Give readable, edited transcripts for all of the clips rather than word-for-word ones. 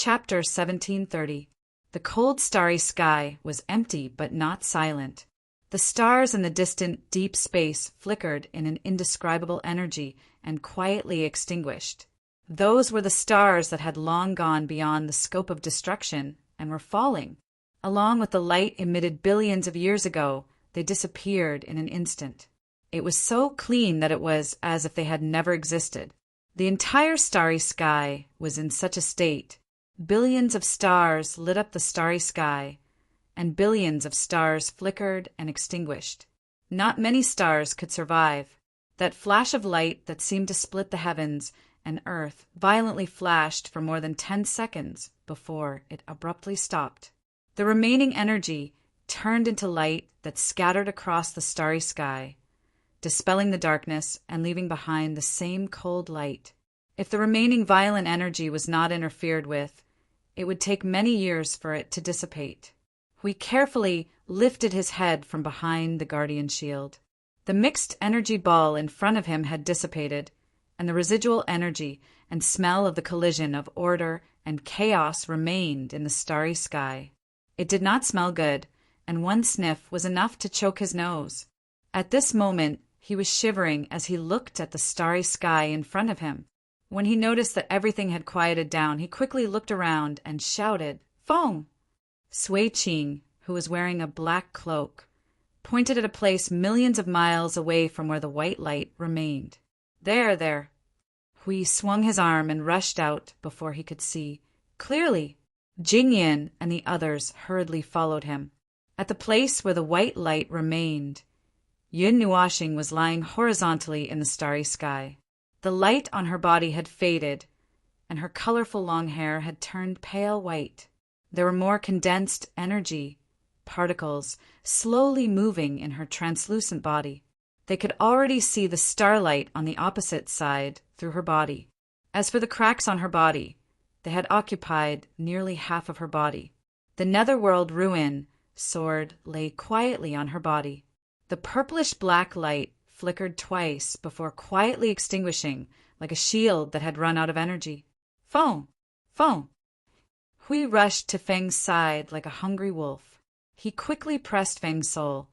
Chapter 1730. The cold starry sky was empty but not silent. The stars in the distant deep space flickered in an indescribable energy and quietly extinguished. Those were the stars that had long gone beyond the scope of destruction and were falling. Along with the light emitted billions of years ago, they disappeared in an instant. It was so clean that it was as if they had never existed. The entire starry sky was in such a state. Billions of stars lit up the starry sky, and billions of stars flickered and extinguished. Not many stars could survive. That flash of light that seemed to split the heavens and earth violently flashed for more than 10 seconds before it abruptly stopped. The remaining energy turned into light that scattered across the starry sky, dispelling the darkness and leaving behind the same cold light. If the remaining violent energy was not interfered with, it would take many years for it to dissipate. We carefully lifted his head from behind the guardian shield. The mixed energy ball in front of him had dissipated, and the residual energy and smell of the collision of order and chaos remained in the starry sky. It did not smell good, and one sniff was enough to choke his nose. At this moment, he was shivering as he looked at the starry sky in front of him. When he noticed that everything had quieted down, he quickly looked around and shouted, "Feng!" Sui Qing, who was wearing a black cloak, pointed at a place millions of miles away from where the white light remained. There. Hui swung his arm and rushed out before he could see clearly. Jingyan and the others hurriedly followed him. At the place where the white light remained, Yun Nuoxing was lying horizontally in the starry sky. The light on her body had faded, and her colorful long hair had turned pale white. There were more condensed energy particles slowly moving in her translucent body. They could already see the starlight on the opposite side through her body. As for the cracks on her body, they had occupied nearly half of her body. The netherworld ruin sword lay quietly on her body. The purplish-black light flickered twice before quietly extinguishing like a shield that had run out of energy. Feng! Feng! Hui rushed to Feng's side like a hungry wolf. He quickly pressed Feng's soul,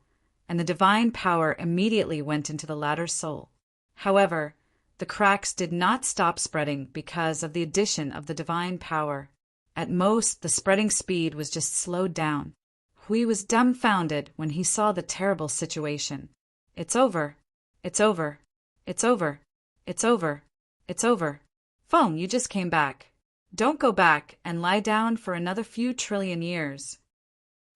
and the divine power immediately went into the latter's soul. However, the cracks did not stop spreading because of the addition of the divine power. At most, the spreading speed was just slowed down. Hui was dumbfounded when he saw the terrible situation. It's over. It's over. It's over. It's over. It's over. Feng, you just came back. Don't go back and lie down for another few trillion years.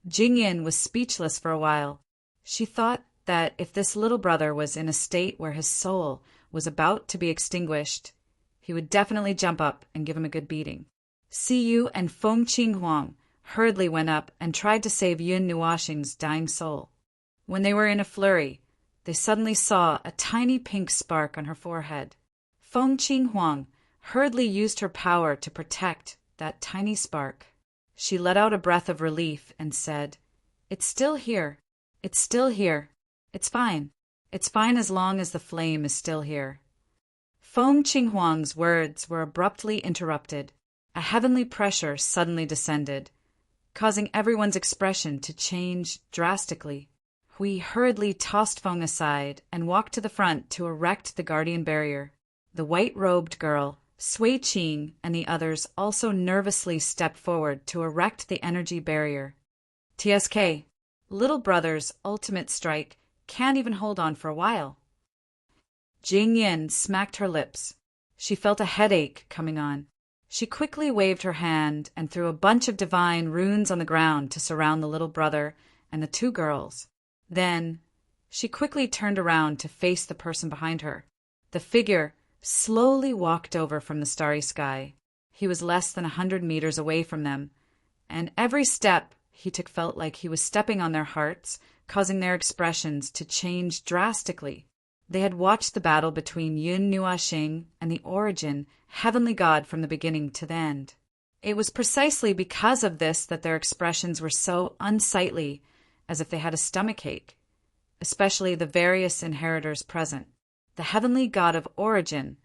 Jingyan was speechless for a while. She thought that if this little brother was in a state where his soul was about to be extinguished, he would definitely jump up and give him a good beating. Siyu and Feng Qinghuang hurriedly went up and tried to save Yun Nuoxing's dying soul. When they were in a flurry, they suddenly saw a tiny pink spark on her forehead. Feng Qinghuang hurriedly used her power to protect that tiny spark. She let out a breath of relief and said, "It's still here. It's still here. It's fine. It's fine as long as the flame is still here." Feng Qinghuang's words were abruptly interrupted. A heavenly pressure suddenly descended, causing everyone's expression to change drastically. Hui hurriedly tossed Feng aside and walked to the front to erect the guardian barrier. The white-robed girl, Sui Qing, and the others also nervously stepped forward to erect the energy barrier. TSK, little brother's ultimate strike can't even hold on for a while. Jingyan smacked her lips. She felt a headache coming on. She quickly waved her hand and threw a bunch of divine runes on the ground to surround the little brother and the two girls. Then, she quickly turned around to face the person behind her. The figure slowly walked over from the starry sky. He was less than 100 meters away from them, and every step he took felt like he was stepping on their hearts, causing their expressions to change drastically. They had watched the battle between Yun Nuoxing and the Origin, heavenly god from the beginning to the end. It was precisely because of this that their expressions were so unsightly, as if they had a stomachache, especially the various inheritors present. The heavenly god of Origin,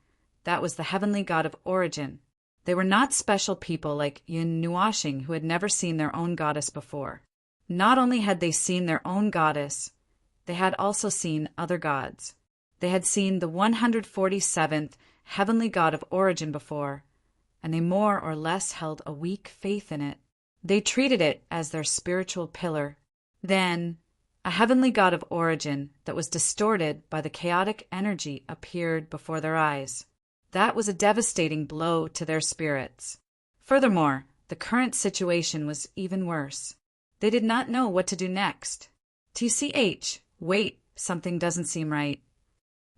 that was the heavenly god of Origin. They were not special people like Yin Nuashing, who had never seen their own goddess before. Not only had they seen their own goddess, they had also seen other gods. They had seen the 147th heavenly god of origin before, and they more or less held a weak faith in it. They treated it as their spiritual pillar. Then, a heavenly god of origin that was distorted by the chaotic energy appeared before their eyes. That was a devastating blow to their spirits. Furthermore, the current situation was even worse. They did not know what to do next. TCH, wait, something doesn't seem right.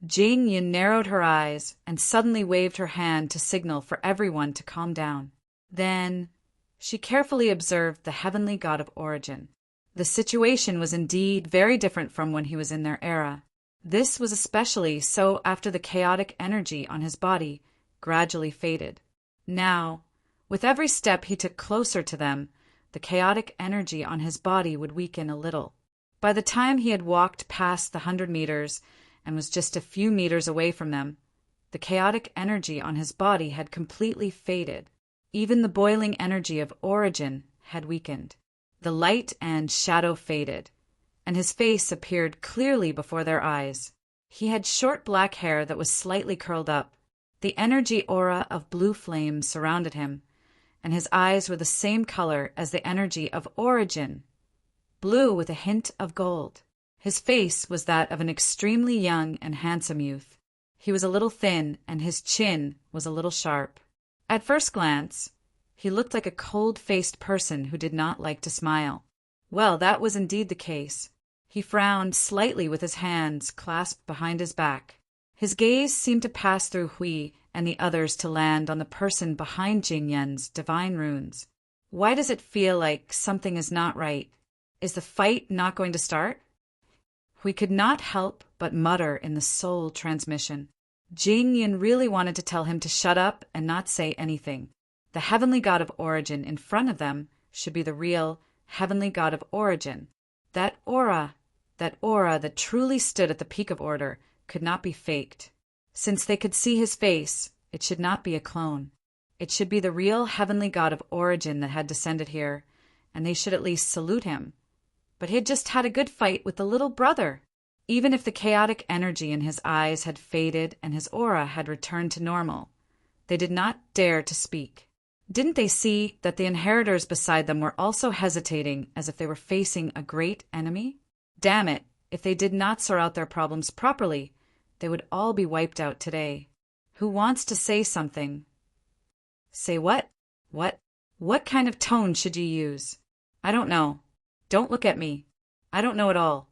Jing Yin narrowed her eyes and suddenly waved her hand to signal for everyone to calm down. Then, she carefully observed the heavenly god of origin. The situation was indeed very different from when he was in their era. This was especially so after the chaotic energy on his body gradually faded. Now, with every step he took closer to them, the chaotic energy on his body would weaken a little. By the time he had walked past the 100 meters and was just a few meters away from them, the chaotic energy on his body had completely faded. Even the boiling energy of origin had weakened. The light and shadow faded, and his face appeared clearly before their eyes. He had short black hair that was slightly curled up. The energy aura of blue flame surrounded him, and his eyes were the same color as the energy of origin, blue with a hint of gold. His face was that of an extremely young and handsome youth. He was a little thin, and his chin was a little sharp. At first glance, he looked like a cold-faced person who did not like to smile. Well, that was indeed the case. He frowned slightly with his hands clasped behind his back. His gaze seemed to pass through Hui and the others to land on the person behind Jing Yan's divine runes. Why does it feel like something is not right? Is the fight not going to start? Hui could not help but mutter in the soul transmission. Jing Yan really wanted to tell him to shut up and not say anything. The heavenly god of origin in front of them should be the real heavenly god of origin. That aura that truly stood at the peak of order, could not be faked. Since they could see his face, it should not be a clone. It should be the real heavenly god of origin that had descended here, and they should at least salute him. But he had just had a good fight with the little brother. Even if the chaotic energy in his eyes had faded and his aura had returned to normal, they did not dare to speak. Didn't they see that the inheritors beside them were also hesitating as if they were facing a great enemy? Damn it, if they did not sort out their problems properly, they would all be wiped out today. Who wants to say something? Say what? What kind of tone should you use? I don't know. Don't look at me. I don't know at all.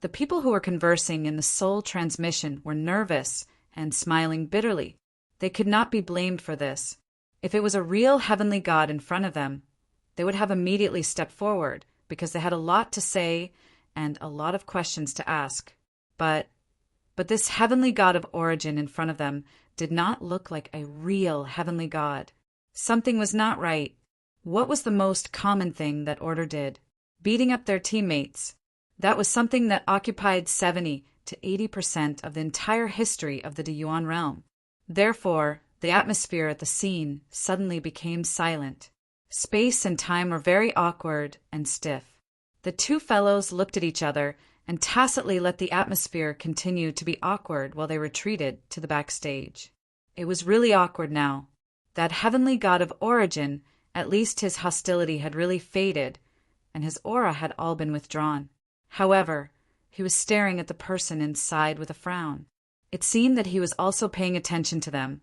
The people who were conversing in the soul transmission were nervous and smiling bitterly. They could not be blamed for this. If it was a real heavenly god in front of them, they would have immediately stepped forward because they had a lot to say and a lot of questions to ask. But this heavenly god of origin in front of them did not look like a real heavenly god. Something was not right. What was the most common thing that Order did? Beating up their teammates. That was something that occupied 70 to 80% of the entire history of the Deyuan realm. Therefore, the atmosphere at the scene suddenly became silent. Space and time were very awkward and stiff. The two fellows looked at each other and tacitly let the atmosphere continue to be awkward while they retreated to the backstage. It was really awkward now. That heavenly god of origin, at least his hostility had really faded, and his aura had all been withdrawn. However, he was staring at the person inside with a frown. It seemed that he was also paying attention to them,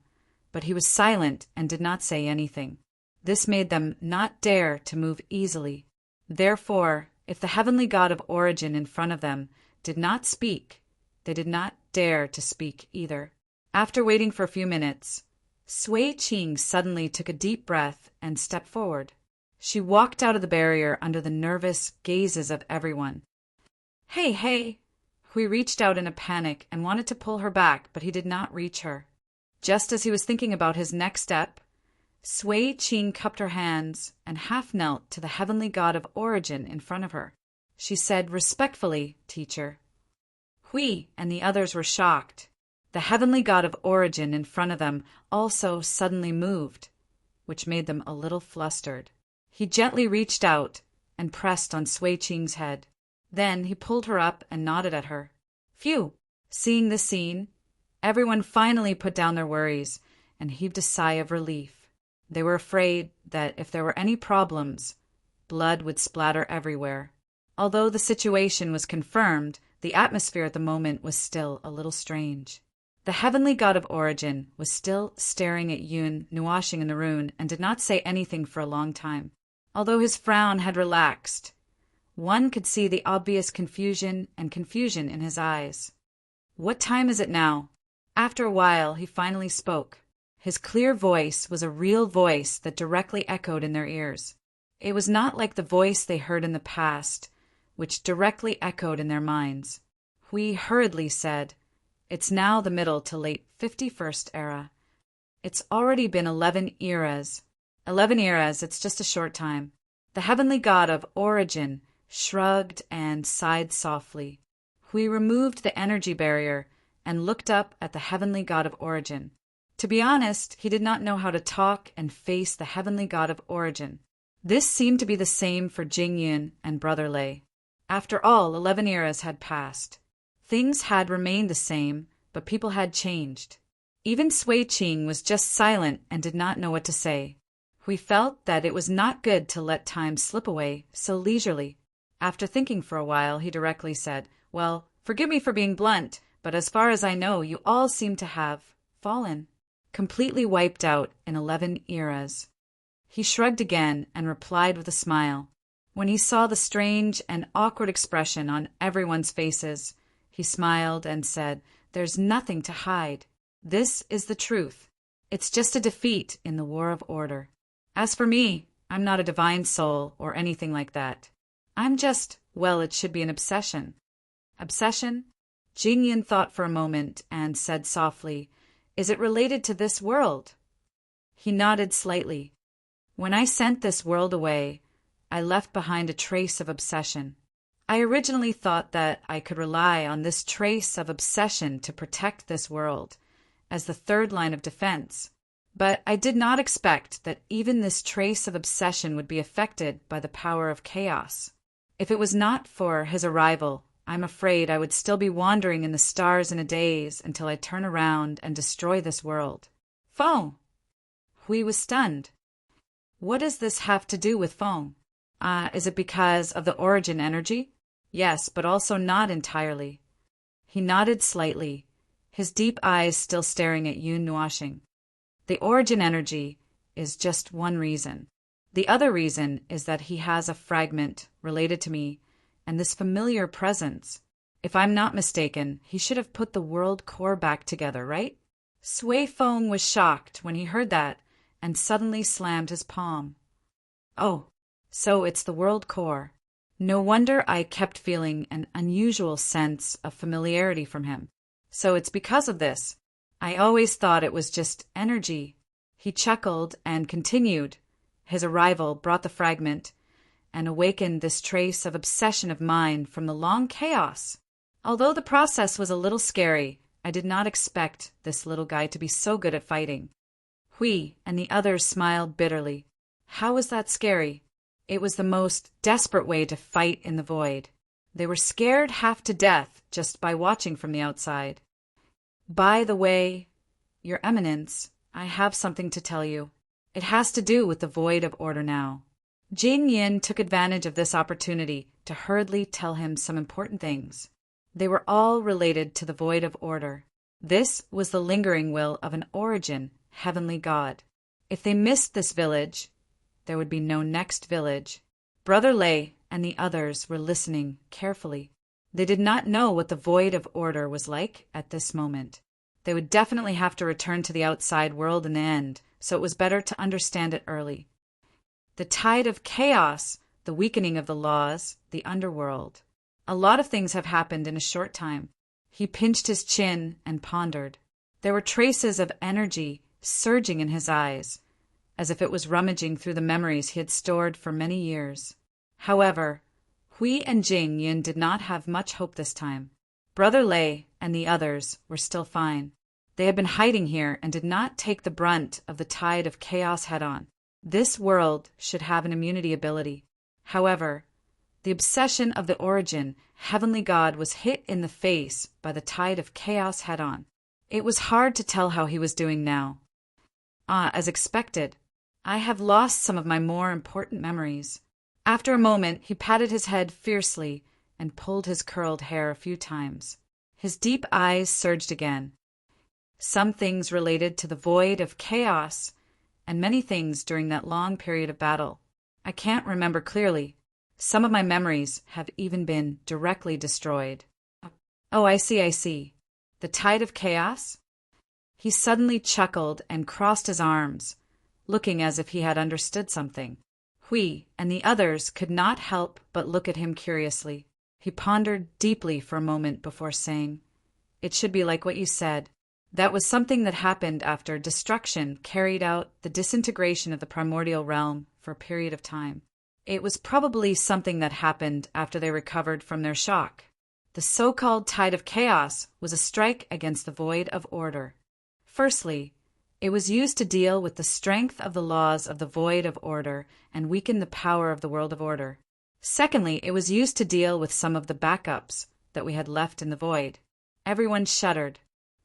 but he was silent and did not say anything. This made them not dare to move easily. Therefore, if the heavenly god of origin in front of them did not speak, they did not dare to speak either. After waiting for a few minutes, Sui Qing suddenly took a deep breath and stepped forward. She walked out of the barrier under the nervous gazes of everyone. Hey! Hui reached out in a panic and wanted to pull her back, but he did not reach her. Just as he was thinking about his next step, Sui Qing cupped her hands and half knelt to the heavenly god of origin in front of her. She said respectfully, "Teacher." Hui and the others were shocked. The heavenly god of origin in front of them also suddenly moved. which made them a little flustered. He gently reached out and pressed on Sui Qing's head. Then he pulled her up and nodded at her. Phew! Seeing this scene, everyone finally put down their worries and heaved a sigh of relief. They were afraid that if there were any problems, blood would splatter everywhere. Although the situation was confirmed, the atmosphere at the moment was still a little strange. The heavenly god of origin was still staring at Yun Nuashing in the rune and did not say anything for a long time. Although his frown had relaxed, one could see the obvious confusion in his eyes. What time is it now? After a while, he finally spoke. His clear voice was a real voice that directly echoed in their ears. It was not like the voice they heard in the past, which directly echoed in their minds. Hui hurriedly said, "It's now the middle to late 51st era. It's already been 11 eras. 11 eras, it's just a short time." The heavenly god of origin shrugged and sighed softly. Hui removed the energy barrier and looked up at the heavenly god of origin. To be honest, he did not know how to talk and face the heavenly god of origin. This seemed to be the same for Jingyun and Brother Lei. After all, 11 eras had passed. Things had remained the same, but people had changed. Even Sui Qing was just silent and did not know what to say. We felt that it was not good to let time slip away so leisurely. After thinking for a while, he directly said, "Well, forgive me for being blunt, but as far as I know, you all seem to have fallen, completely wiped out in 11 eras." He shrugged again and replied with a smile. When he saw the strange and awkward expression on everyone's faces, he smiled and said, "There's nothing to hide. This is the truth. It's just a defeat in the war of order. As for me, I'm not a divine soul or anything like that. I'm just, well, it should be an obsession." Obsession? Jingyan thought for a moment and said softly, "Is it related to this world?" He nodded slightly. "When I sent this world away, I left behind a trace of obsession. I originally thought that I could rely on this trace of obsession to protect this world as the third line of defense. But I did not expect that even this trace of obsession would be affected by the power of chaos. If it was not for his arrival, I'm afraid I would still be wandering in the stars in a daze until I turn around and destroy this world." Feng! Hui was stunned. "What does this have to do with Feng? Is it because of the origin energy?" "Yes, but also not entirely." He nodded slightly, his deep eyes still staring at Yun Nuashing. "The origin energy is just one reason. The other reason is that he has a fragment related to me and this familiar presence. If I'm not mistaken, he should have put the world core back together, right?" Sui Feng was shocked when he heard that and suddenly slammed his palm. "Oh, so it's the world core. No wonder I kept feeling an unusual sense of familiarity from him. So it's because of this. I always thought it was just energy." He chuckled and continued. His arrival brought the fragment and awakened this trace of obsession of mine from the long chaos. Although the process was a little scary, I did not expect this little guy to be so good at fighting. Hui and the others smiled bitterly. How was that scary? It was the most desperate way to fight in the void. They were scared half to death just by watching from the outside. "By the way, Your Eminence, I have something to tell you. It has to do with the void of order now." Jing Yin took advantage of this opportunity to hurriedly tell him some important things. They were all related to the void of order. This was the lingering will of an origin, heavenly god. If they missed this village, there would be no next village. Brother Lei and the others were listening carefully. They did not know what the void of order was like at this moment. They would definitely have to return to the outside world in the end, so it was better to understand it early. The tide of chaos, the weakening of the laws, the underworld. A lot of things have happened in a short time. He pinched his chin and pondered. There were traces of energy surging in his eyes, as if it was rummaging through the memories he had stored for many years. However, Hui and Jing Yun did not have much hope this time. Brother Lei and the others were still fine. They had been hiding here and did not take the brunt of the tide of chaos head-on. This world should have an immunity ability. However, the obsession of the origin, heavenly God, was hit in the face by the tide of chaos head-on. It was hard to tell how he was doing now. As expected, I have lost some of my more important memories. After a moment, he patted his head fiercely and pulled his curled hair a few times. His deep eyes surged again. Some things related to the void of chaos, and many things during that long period of battle. I can't remember clearly. Some of my memories have even been directly destroyed. Oh, I see. The tide of chaos? He suddenly chuckled and crossed his arms, looking as if he had understood something. Hui and the others could not help but look at him curiously. He pondered deeply for a moment before saying, "It should be like what you said. That was something that happened after destruction carried out the disintegration of the primordial realm for a period of time. It was probably something that happened after they recovered from their shock. The so-called tide of chaos was a strike against the void of order. Firstly, it was used to deal with the strength of the laws of the void of order and weaken the power of the world of order. Secondly, it was used to deal with some of the backups that we had left in the void." Everyone shuddered.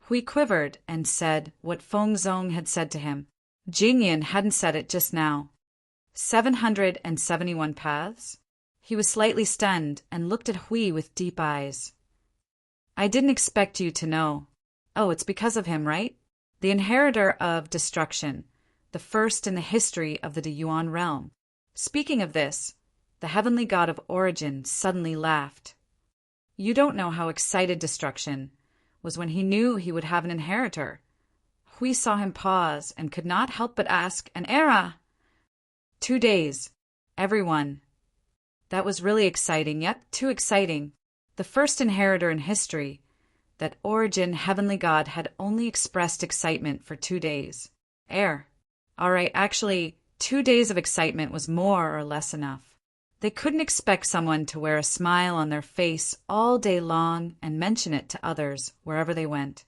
Hui quivered and said what Feng Zong had said to him. Jingyan hadn't said it just now. 771 paths? He was slightly stunned and looked at Hui with deep eyes. "I didn't expect you to know. Oh, it's because of him, right? The inheritor of destruction, the first in the history of the Yuan realm. Speaking of this, the heavenly god of origin suddenly laughed. You don't know how excited destruction was when he knew he would have an inheritor." Hui saw him pause and could not help but ask, "An era?" 2 days. Everyone. That was really exciting, yep, too exciting. The first inheritor in history, that origin heavenly god, had only expressed excitement for 2 days. All right, actually, 2 days of excitement was more or less enough. They couldn't expect someone to wear a smile on their face all day long and mention it to others wherever they went.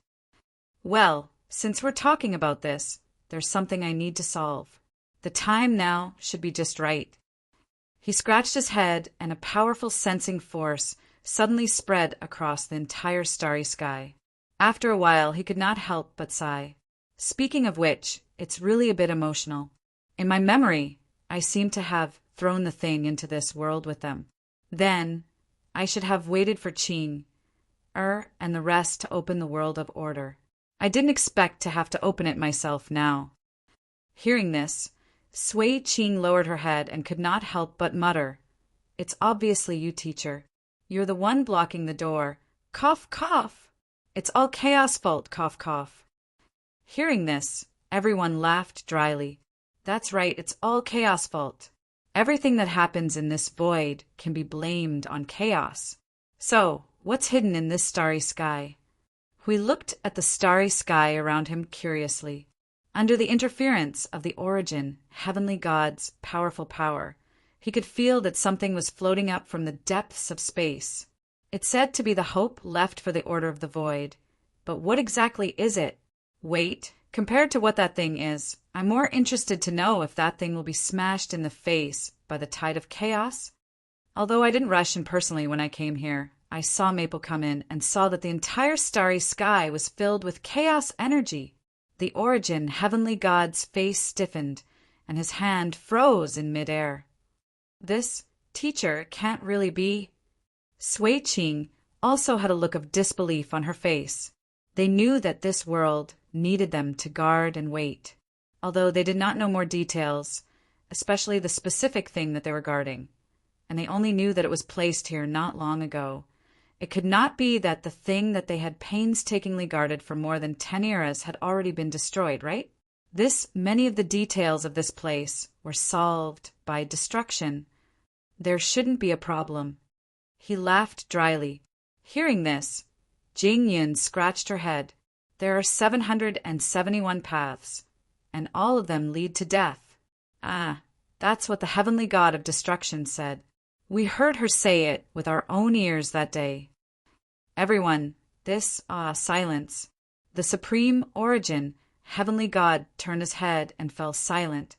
"Well, since we're talking about this, there's something I need to solve. The time now should be just right." He scratched his head, and a powerful sensing force suddenly spread across the entire starry sky. After a while, he could not help but sigh. "Speaking of which, it's really a bit emotional. In my memory, I seem to have thrown the thing into this world with them. Then, I should have waited for Qing, and the rest to open the world of order. I didn't expect to have to open it myself now." Hearing this, Sui Qing lowered her head and could not help but mutter, "It's obviously you, teacher. You're the one blocking the door. Cough, cough. It's all chaos' fault, cough, cough." Hearing this, everyone laughed dryly. "That's right, it's all chaos' fault. Everything that happens in this void can be blamed on chaos. So, what's hidden in this starry sky?" Hui looked at the starry sky around him curiously. Under the interference of the origin, heavenly god's powerful power, he could feel that something was floating up from the depths of space. It's said to be the hope left for the order of the void. But what exactly is it? Wait, compared to what that thing is, I'm more interested to know if that thing will be smashed in the face by the tide of chaos. Although I didn't rush in personally when I came here, I saw Maple come in and saw that the entire starry sky was filled with chaos energy. The origin heavenly god's face stiffened, and his hand froze in midair. "This, teacher, can't really be." Sui Qing also had a look of disbelief on her face. They knew that this world needed them to guard and wait, although they did not know more details, especially the specific thing that they were guarding, and they only knew that it was placed here not long ago. It could not be that the thing that they had painstakingly guarded for more than 10 eras had already been destroyed, right? Many of the details of this place were solved by destruction. There shouldn't be a problem. He laughed dryly. Hearing this, Jing Yun scratched her head. "There are 771 paths, and all of them lead to death." That's what the heavenly god of destruction said. We heard her say it with our own ears that day. Everyone, silence. The supreme origin, heavenly god, turned his head and fell silent.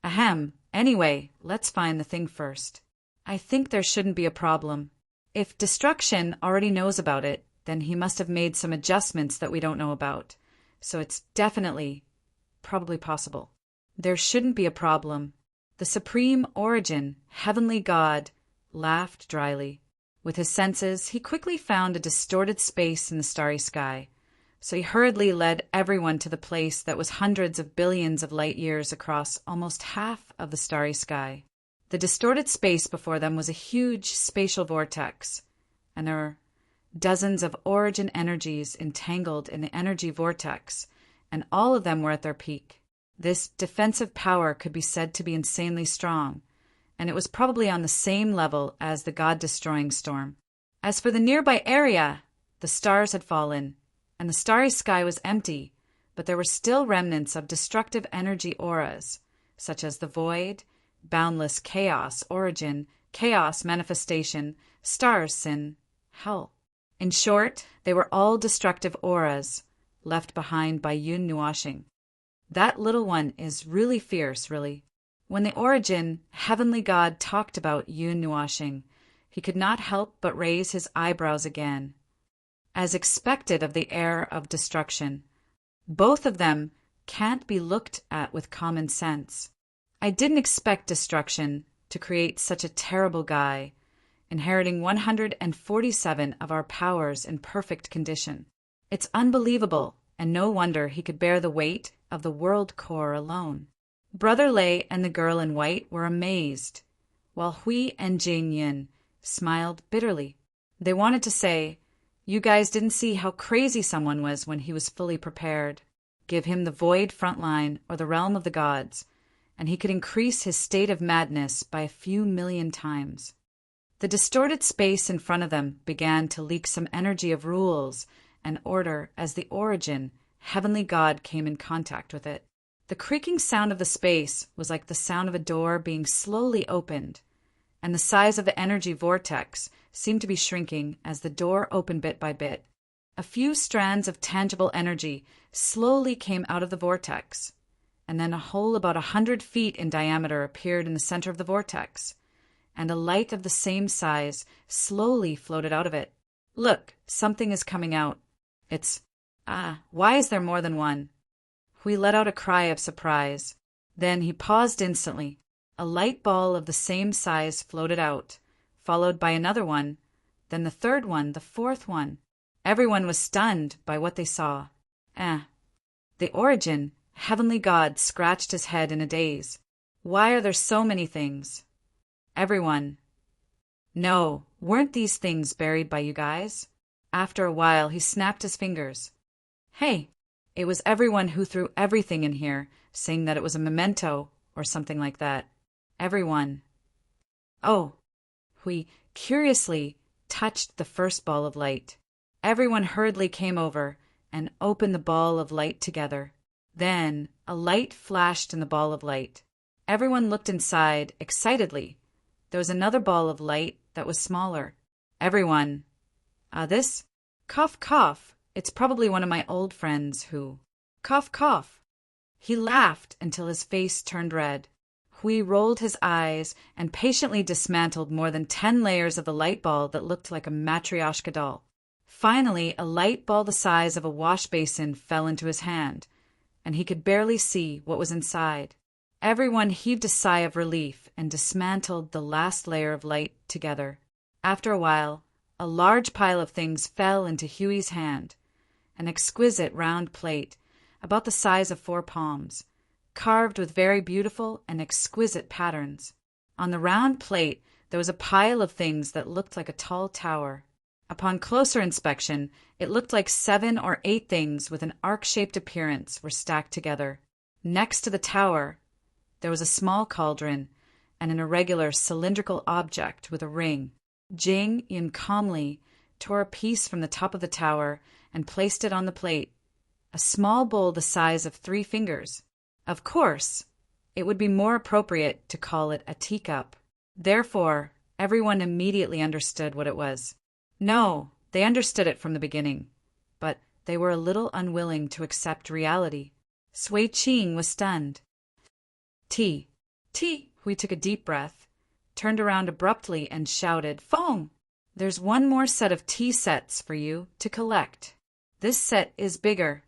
Ahem. Anyway, let's find the thing first. I think there shouldn't be a problem. If Destruction already knows about it, then he must have made some adjustments that we don't know about. So it's definitely, probably possible. There shouldn't be a problem. The Supreme Origin, Heavenly God, laughed dryly. With his senses, he quickly found a distorted space in the starry sky. So he hurriedly led everyone to the place that was hundreds of billions of light years across almost half of the starry sky. The distorted space before them was a huge spatial vortex, and there were dozens of origin energies entangled in the energy vortex, and all of them were at their peak. This defensive power could be said to be insanely strong, and it was probably on the same level as the God-destroying storm. As for the nearby area, the stars had fallen, and the starry sky was empty, but there were still remnants of destructive energy auras, such as the void, boundless chaos origin, chaos manifestation, stars sin, hell. In short, they were all destructive auras left behind by Yun Nuashing. That little one is really fierce, really. When the Origin, Heavenly God, talked about Yun Nuashing, he could not help but raise his eyebrows again. As expected of the heir of destruction, both of them can't be looked at with common sense. I didn't expect Destruction to create such a terrible guy, inheriting 147 of our powers in perfect condition. It's unbelievable, and no wonder he could bear the weight of the world core alone. Brother Lei and the girl in white were amazed, while Hui and Jing Yin smiled bitterly. They wanted to say, "You guys didn't see how crazy someone was when he was fully prepared. Give him the void front line or the realm of the gods, and he could increase his state of madness by a few million times." The distorted space in front of them began to leak some energy of rules and order as the Origin, Heavenly God, came in contact with it. The creaking sound of the space was like the sound of a door being slowly opened, and the size of the energy vortex seemed to be shrinking as the door opened bit by bit. A few strands of tangible energy slowly came out of the vortex, and then a hole about 100 feet in diameter appeared in the center of the vortex, and a light of the same size slowly floated out of it. "Look, something is coming out. Why is there more than one?" Hui let out a cry of surprise. Then he paused instantly. A light ball of the same size floated out, followed by another one, then the third one, the fourth one. Everyone was stunned by what they saw. The Origin, Heavenly God, scratched his head in a daze. "Why are there so many things?" Everyone. "No, weren't these things buried by you guys?" After a while, he snapped his fingers. "Hey, it was everyone who threw everything in here, saying that it was a memento or something like that. Everyone." "Oh." Hui curiously touched the first ball of light. Everyone hurriedly came over and opened the ball of light together. Then a light flashed in the ball of light. Everyone looked inside excitedly. There was another ball of light that was smaller. Everyone. This? Cough, cough. It's probably one of my old friends who... Cough, cough." He laughed until his face turned red. Hui rolled his eyes and patiently dismantled more than 10 layers of the light ball that looked like a Matryoshka doll. Finally, a light ball the size of a wash basin fell into his hand, and he could barely see what was inside. Everyone heaved a sigh of relief and dismantled the last layer of light together. After a while, a large pile of things fell into Huey's hand. An exquisite round plate, about the size of 4 palms, carved with very beautiful and exquisite patterns. On the round plate there was a pile of things that looked like a tall tower. Upon closer inspection, it looked like 7 or 8 things with an arc-shaped appearance were stacked together. Next to the tower, there was a small cauldron and an irregular cylindrical object with a ring. Jing Yin calmly tore a piece from the top of the tower and placed it on the plate, a small bowl the size of 3 fingers. Of course, it would be more appropriate to call it a teacup. Therefore, everyone immediately understood what it was. No, they understood it from the beginning, but they were a little unwilling to accept reality. Sui Qing was stunned. Tea. Tea! Hui took a deep breath, turned around abruptly and shouted, Fong! There's one more set of tea sets for you to collect. This set is bigger.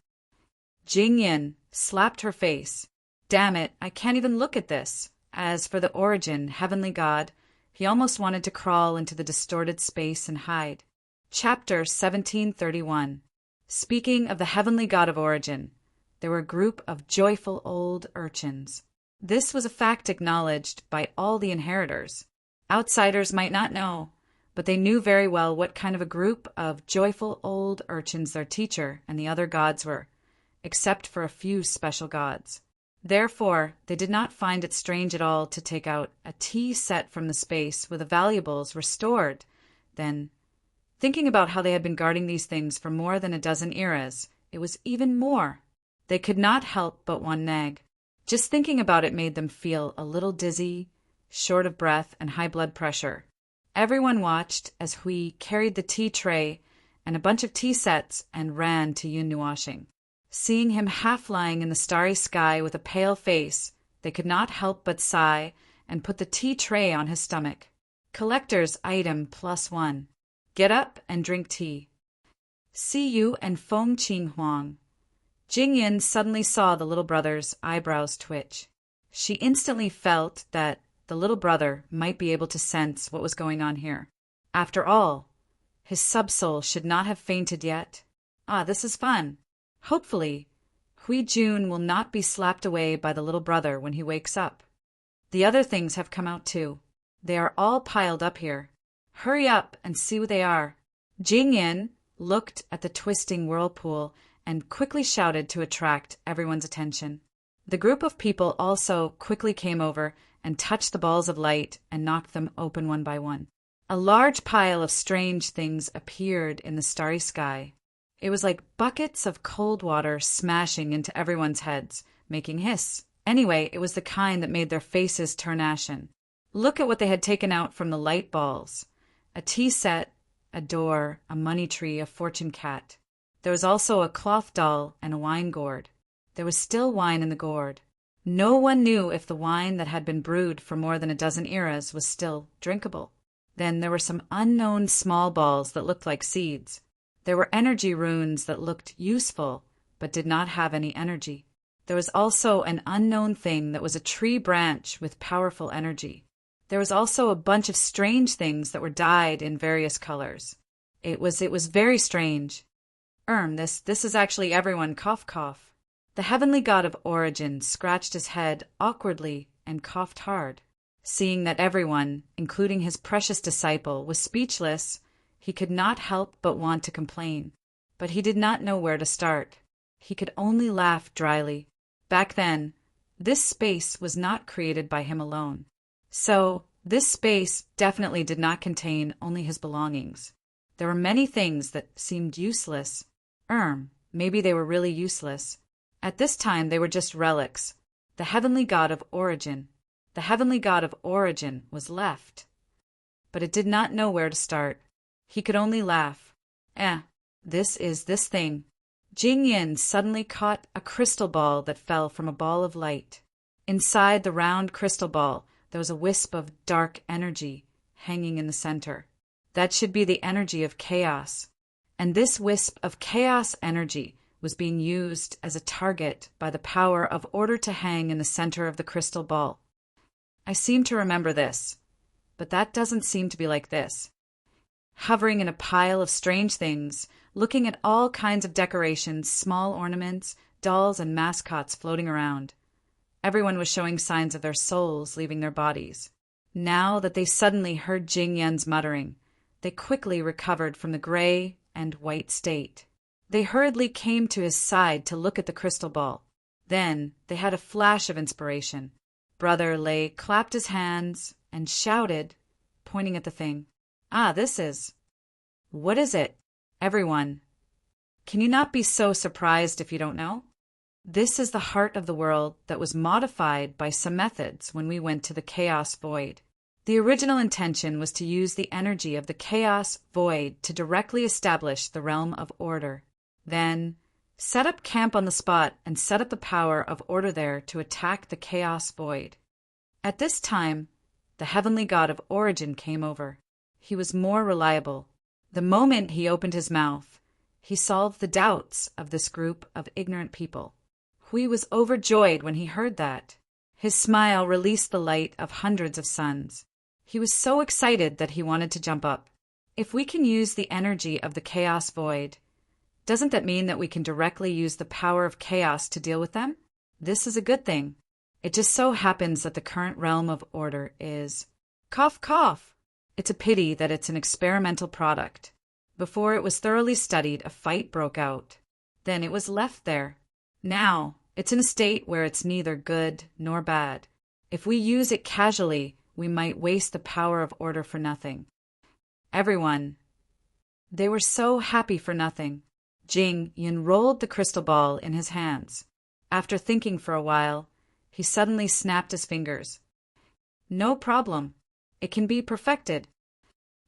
Jingyin slapped her face. Damn it, I can't even look at this. As for the origin, heavenly god, he almost wanted to crawl into the distorted space and hide. Chapter 1731. Speaking of the heavenly god of origin, there were a group of joyful old urchins. This was a fact acknowledged by all the inheritors. Outsiders might not know, but they knew very well what kind of a group of joyful old urchins their teacher and the other gods were, except for a few special gods. Therefore, they did not find it strange at all to take out a tea set from the space with the valuables restored. Then, thinking about how they had been guarding these things for more than a dozen eras, it was even more. They could not help but one nag. Just thinking about it made them feel a little dizzy, short of breath, and high blood pressure. Everyone watched as Hui carried the tea tray and a bunch of tea sets and ran to Yun washing. Seeing him half lying in the starry sky with a pale face, they could not help but sigh and put the tea tray on his stomach. Collector's item +1. Get up and drink tea. See you and Feng Qing Huang. Jingyin suddenly saw the little brother's eyebrows twitch. She instantly felt that the little brother might be able to sense what was going on here. After all, his subsoul should not have fainted yet. This is fun. Hopefully, Hui Jun will not be slapped away by the little brother when he wakes up. The other things have come out too. They are all piled up here. Hurry up and see what they are. Jingyin looked at the twisting whirlpool and quickly shouted to attract everyone's attention. The group of people also quickly came over and touched the balls of light and knocked them open one by one. A large pile of strange things appeared in the starry sky. It was like buckets of cold water smashing into everyone's heads, making hiss. Anyway, it was the kind that made their faces turn ashen. Look at what they had taken out from the light balls. A tea set, a door, a money tree, a fortune cat. There was also a cloth doll and a wine gourd. There was still wine in the gourd. No one knew if the wine that had been brewed for more than a dozen eras was still drinkable. Then there were some unknown small balls that looked like seeds. There were energy runes that looked useful, but did not have any energy. There was also an unknown thing that was a tree branch with powerful energy. There was also a bunch of strange things that were dyed in various colors. It was very strange. This is actually everyone, cough, cough. The heavenly god of origin scratched his head awkwardly and coughed hard. Seeing that everyone, including his precious disciple, was speechless, he could not help but want to complain. But he did not know where to start. He could only laugh dryly. Back then, this space was not created by him alone. So, this space definitely did not contain only his belongings. There were many things that seemed useless. Maybe they were really useless. At this time, they were just relics. The heavenly god of origin. The heavenly god of origin was left. But it did not know where to start. He could only laugh. This is this thing. Jingyin suddenly caught a crystal ball that fell from a ball of light. Inside the round crystal ball, there was a wisp of dark energy hanging in the center. That should be the energy of chaos. And this wisp of chaos energy was being used as a target by the power of order to hang in the center of the crystal ball. I seem to remember this, but that doesn't seem to be like this. Hovering in a pile of strange things, looking at all kinds of decorations, small ornaments, dolls, and mascots floating around. Everyone was showing signs of their souls leaving their bodies. Now that they suddenly heard Jingyan's muttering, they quickly recovered from the gray and white state. They hurriedly came to his side to look at the crystal ball. Then they had a flash of inspiration. Brother Lei clapped his hands and shouted, pointing at the thing, this is... What is it? Everyone. Can you not be so surprised if you don't know? This is the heart of the world that was modified by some methods when we went to the chaos void. The original intention was to use the energy of the chaos void to directly establish the realm of order. Then, set up camp on the spot and set up the power of order there to attack the chaos void. At this time, the heavenly god of origin came over. He was more reliable. The moment he opened his mouth, he solved the doubts of this group of ignorant people. Hui was overjoyed when he heard that. His smile released the light of hundreds of suns. He was so excited that he wanted to jump up. If we can use the energy of the chaos void, doesn't that mean that we can directly use the power of chaos to deal with them? This is a good thing. It just so happens that the current realm of order is… Cough, cough! It's a pity that it's an experimental product. Before it was thoroughly studied, a fight broke out. Then it was left there. Now, it's in a state where it's neither good nor bad. If we use it casually, we might waste the power of order for nothing. Everyone. They were so happy for nothing. Jing Yun rolled the crystal ball in his hands. After thinking for a while, he suddenly snapped his fingers. No problem. It can be perfected.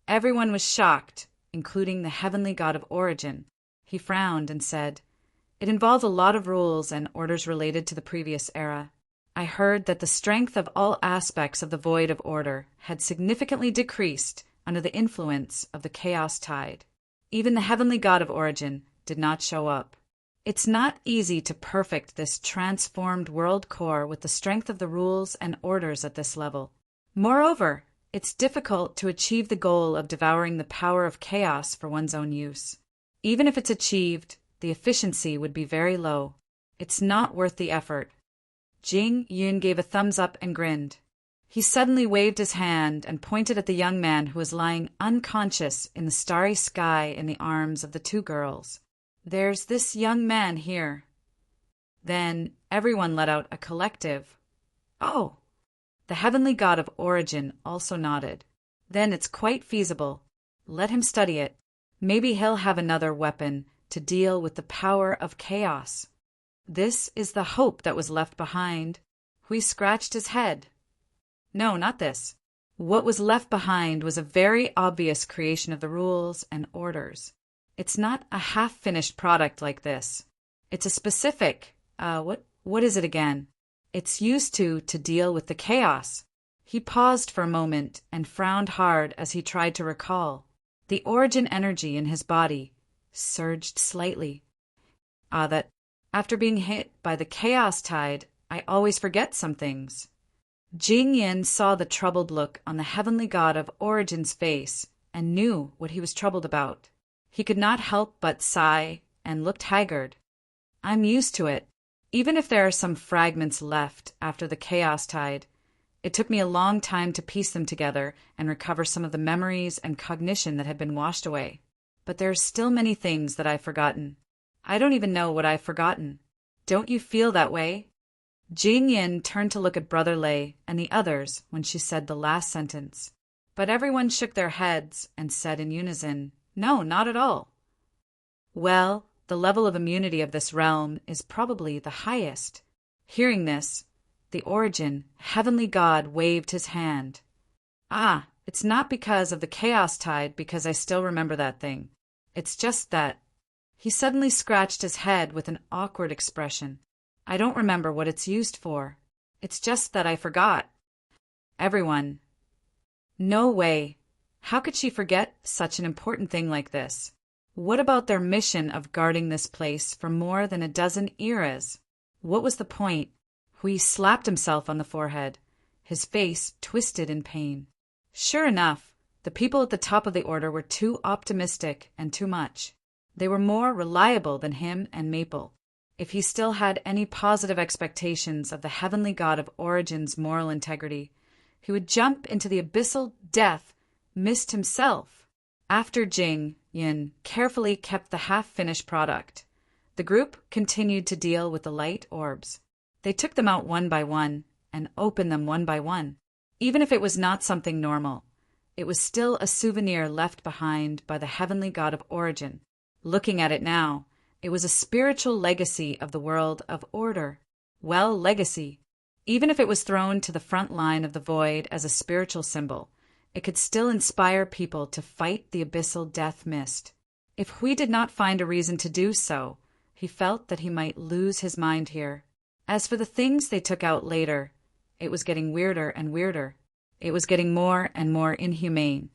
Everyone was shocked, including the heavenly god of origin. He frowned and said, "It involves a lot of rules and orders related to the previous era. I heard that the strength of all aspects of the void of order had significantly decreased under the influence of the chaos tide. Even the heavenly god of origin did not show up. It's not easy to perfect this transformed world core with the strength of the rules and orders at this level. Moreover, it's difficult to achieve the goal of devouring the power of chaos for one's own use. Even if it's achieved, the efficiency would be very low. It's not worth the effort." Jing Yun gave a thumbs up and grinned. He suddenly waved his hand and pointed at the young man who was lying unconscious in the starry sky in the arms of the two girls. "There's this young man here." Then everyone let out a collective, "Oh!" The heavenly god of origin also nodded. "Then it's quite feasible. Let him study it. Maybe he'll have another weapon to deal with the power of chaos." This is the hope that was left behind. Hui scratched his head. No, not this. What was left behind was a very obvious creation of the rules and orders. It's not a half-finished product like this. It's a specific, what is it again? It's used to deal with the chaos. He paused for a moment and frowned hard as he tried to recall. The origin energy in his body surged slightly. That after being hit by the chaos tide, I always forget some things. Jing Yin saw the troubled look on the heavenly god of origin's face and knew what he was troubled about. He could not help but sigh and looked haggard. "I'm used to it, even if there are some fragments left after the chaos tide. It took me a long time to piece them together and recover some of the memories and cognition that had been washed away. But there are still many things that I've forgotten. I don't even know what I've forgotten. Don't you feel that way?" Jing Yin turned to look at Brother Lei and the others when she said the last sentence. But everyone shook their heads and said in unison, "No, not at all." Well, the level of immunity of this realm is probably the highest. Hearing this, the origin, heavenly god waved his hand. It's not because of the chaos tide, because I still remember that thing. It's just that… He suddenly scratched his head with an awkward expression. "I don't remember what it's used for. It's just that I forgot." Everyone. No way. How could she forget such an important thing like this? What about their mission of guarding this place for more than a dozen eras? What was the point? Hui slapped himself on the forehead. His face twisted in pain. Sure enough, the people at the top of the order were too optimistic and too much. They were more reliable than him and Maple. If he still had any positive expectations of the heavenly god of origin's moral integrity, he would jump into the abyssal death mist himself. After Jing Yin carefully kept the half-finished product, the group continued to deal with the light orbs. They took them out one by one and opened them one by one. Even if it was not something normal, it was still a souvenir left behind by the heavenly god of origin. Looking at it now, it was a spiritual legacy of the world of order. Well, legacy. Even if it was thrown to the front line of the void as a spiritual symbol, it could still inspire people to fight the abyssal death mist. If Hui did not find a reason to do so, he felt that he might lose his mind here. As for the things they took out later, It was getting weirder and weirder. It was getting more and more inhumane.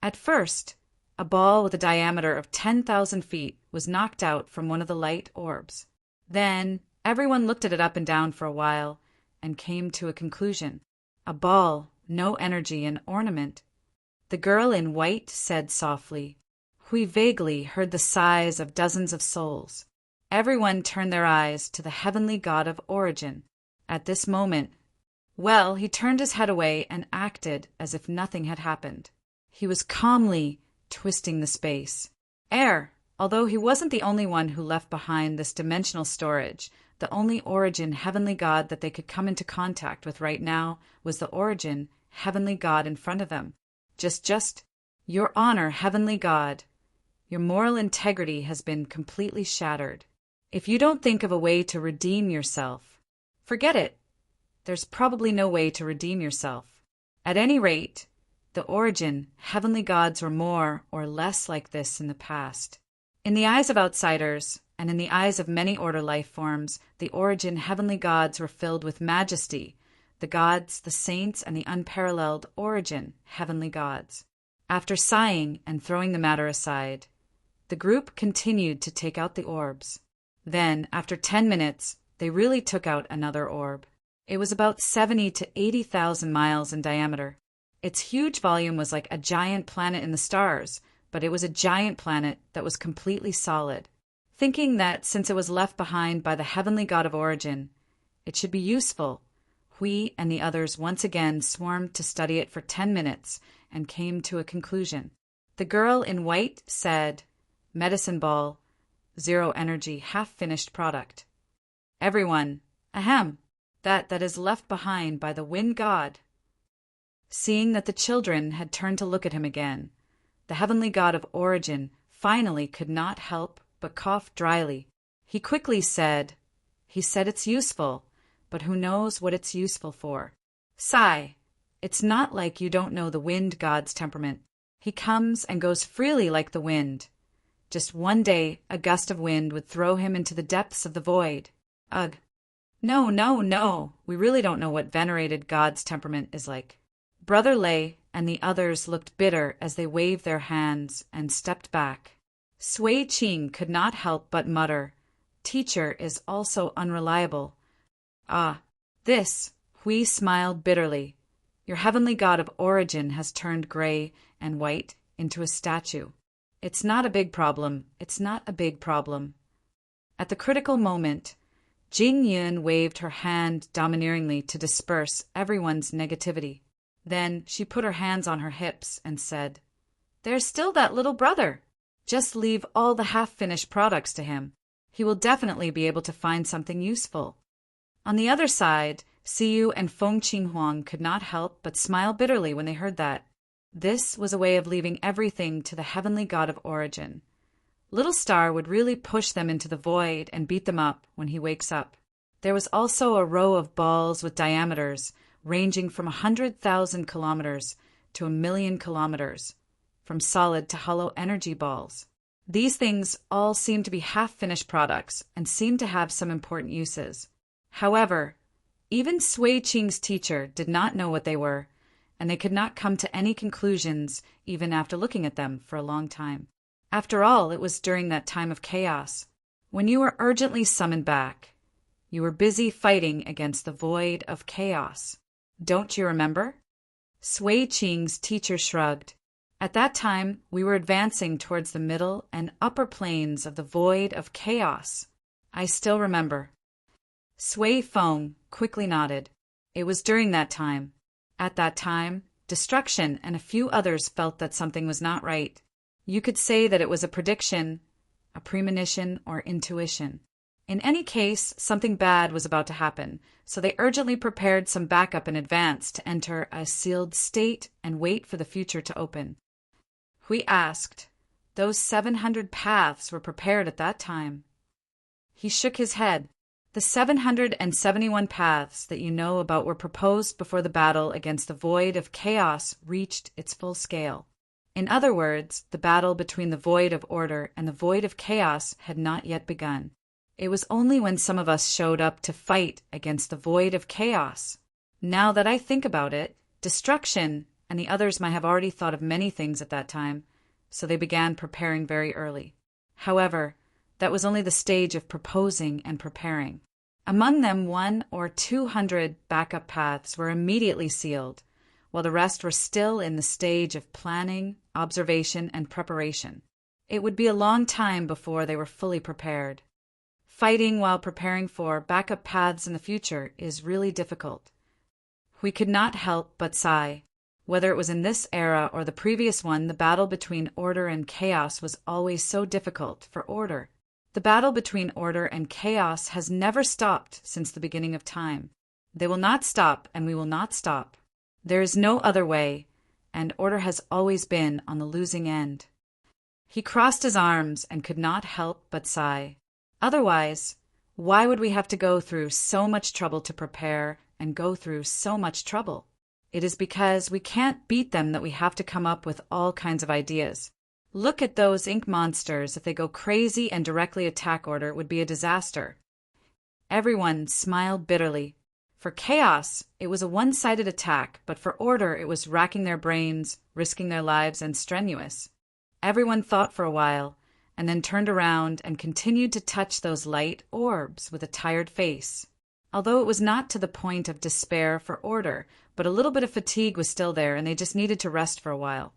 At first, a ball with a diameter of 10,000 feet was knocked out from one of the light orbs. Then, everyone looked at it up and down for a while and came to a conclusion. A ball, no energy and ornament. The girl in white said softly. We vaguely heard the sighs of dozens of souls. Everyone turned their eyes to the heavenly God of origin. At this moment, well, he turned his head away and acted as if nothing had happened. He was calmly twisting the space. Air, although he wasn't the only one who left behind this dimensional storage, the only origin heavenly God that they could come into contact with right now was the origin heavenly God in front of them. Just, your honor, heavenly God. Your moral integrity has been completely shattered. If you don't think of a way to redeem yourself, forget it. There's probably no way to redeem yourself. At any rate, the origin, heavenly gods were more or less like this in the past. In the eyes of outsiders, and in the eyes of many order life forms, the origin heavenly gods were filled with majesty, the gods, the saints, and the unparalleled origin heavenly gods. After sighing and throwing the matter aside, the group continued to take out the orbs. Then, after 10 minutes, they really took out another orb. It was about 70 to 80,000 miles in diameter. Its huge volume was like a giant planet in the stars, but it was a giant planet that was completely solid. Thinking that since it was left behind by the heavenly God of origin, it should be useful, we and the others once again swarmed to study it for 10 minutes and came to a conclusion. The girl in white said, medicine ball, zero energy, half-finished product. Everyone, ahem, that is left behind by the wind god. Seeing that the children had turned to look at him again, the heavenly God of origin finally could not help but cough dryly. He quickly said, it's useful, but who knows what it's useful for. Sigh, it's not like you don't know the wind god's temperament. He comes and goes freely like the wind. Just one day, a gust of wind would throw him into the depths of the void. Ugh. No, we really don't know what venerated god's temperament is like. Brother Lei and the others looked bitter as they waved their hands and stepped back. Sui Qing could not help but mutter, teacher is also unreliable. Ah, this, Hui smiled bitterly. Your heavenly God of origin has turned gray and white into a statue. It's not a big problem. At the critical moment, Jing Yun waved her hand domineeringly to disperse everyone's negativity. Then she put her hands on her hips and said, there's still that little brother. Just leave all the half-finished products to him. He will definitely be able to find something useful. On the other side, Siyu and Feng Qinghuang could not help but smile bitterly when they heard that. This was a way of leaving everything to the heavenly God of origin. Little Star would really push them into the void and beat them up when he wakes up. There was also a row of balls with diameters ranging from 100,000 kilometers to 1,000,000 kilometers, from solid to hollow energy balls. These things all seemed to be half-finished products and seemed to have some important uses. However, even Sui Qing's teacher did not know what they were, and they could not come to any conclusions even after looking at them for a long time. After all, it was during that time of chaos, when you were urgently summoned back. You were busy fighting against the void of chaos. Don't you remember? Sui Qing's teacher shrugged. At that time, we were advancing towards the middle and upper planes of the void of chaos. I still remember. Sui Feng quickly nodded. It was during that time. At that time, Destruction and a few others felt that something was not right. You could say that it was a prediction, a premonition, or intuition. In any case, something bad was about to happen, so they urgently prepared some backup in advance to enter a sealed state and wait for the future to open. Hui asked, those 700 paths were prepared at that time. He shook his head. The 771 paths that you know about were proposed before the battle against the void of chaos reached its full scale. In other words, the battle between the void of order and the void of chaos had not yet begun. It was only when some of us showed up to fight against the void of chaos, Now that I think about it, destruction and the others might have already thought of many things at that time, so they began preparing very early. However, that was only the stage of proposing and preparing. Among them, 100 or 200 backup paths were immediately sealed, while the rest were still in the stage of planning, observation, and preparation. It would be a long time before they were fully prepared. Fighting while preparing for backup paths in the future is really difficult. We could not help but sigh. Whether it was in this era or the previous one, the battle between order and chaos was always so difficult for order. The battle between order and chaos has never stopped since the beginning of time. They will not stop, and we will not stop. There is no other way, and order has always been on the losing end. He crossed his arms and could not help but sigh. Otherwise, why would we have to go through so much trouble to prepare and go through so much trouble? It is because we can't beat them that we have to come up with all kinds of ideas. Look at those ink monsters. If they go crazy and directly attack order, it would be a disaster. Everyone smiled bitterly. For chaos, it was a one-sided attack, but for order, it was racking their brains, risking their lives, and strenuous. Everyone thought for a while, and then turned around and continued to touch those light orbs with a tired face. Although it was not to the point of despair for order, but a little bit of fatigue was still there, and they just needed to rest for a while.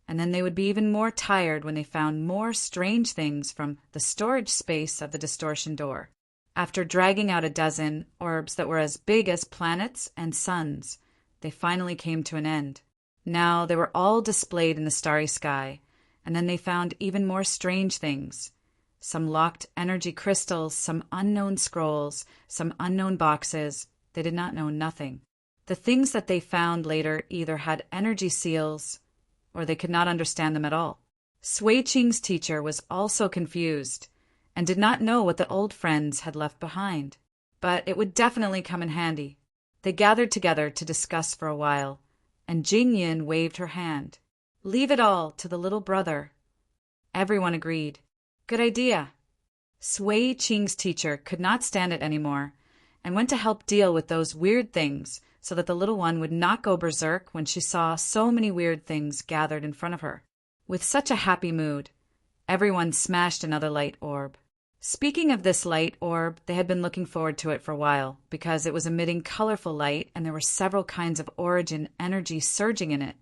And then they would be even more tired when they found more strange things from the storage space of the distortion door. After dragging out a dozen orbs that were as big as planets and suns, they finally came to an end. Now they were all displayed in the starry sky, and then they found even more strange things. Some locked energy crystals, some unknown scrolls, some unknown boxes. They did not know nothing. The things that they found later either had energy seals, or they could not understand them at all. Sui Qing's teacher was also confused, and did not know what the old friends had left behind. But it would definitely come in handy. They gathered together to discuss for a while, and Jing Yin waved her hand. Leave it all to the little brother. Everyone agreed. Good idea. Sui Qing's teacher could not stand it anymore, and went to help deal with those weird things so that the little one would not go berserk when she saw so many weird things gathered in front of her. With such a happy mood, everyone smashed another light orb. Speaking of this light orb, they had been looking forward to it for a while because it was emitting colorful light and there were several kinds of origin energy surging in it.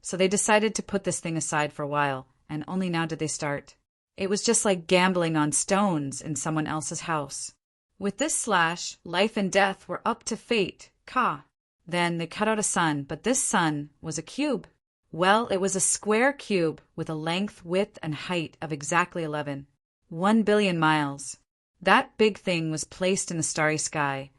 So they decided to put this thing aside for a while, and only now did they start. It was just like gambling on stones in someone else's house. With this slash, life and death were up to fate, Ka. Then they cut out a sun, but this sun was a cube. Well, it was a square cube with a length, width, and height of exactly 11. 1 billion miles. That big thing was placed in the starry sky,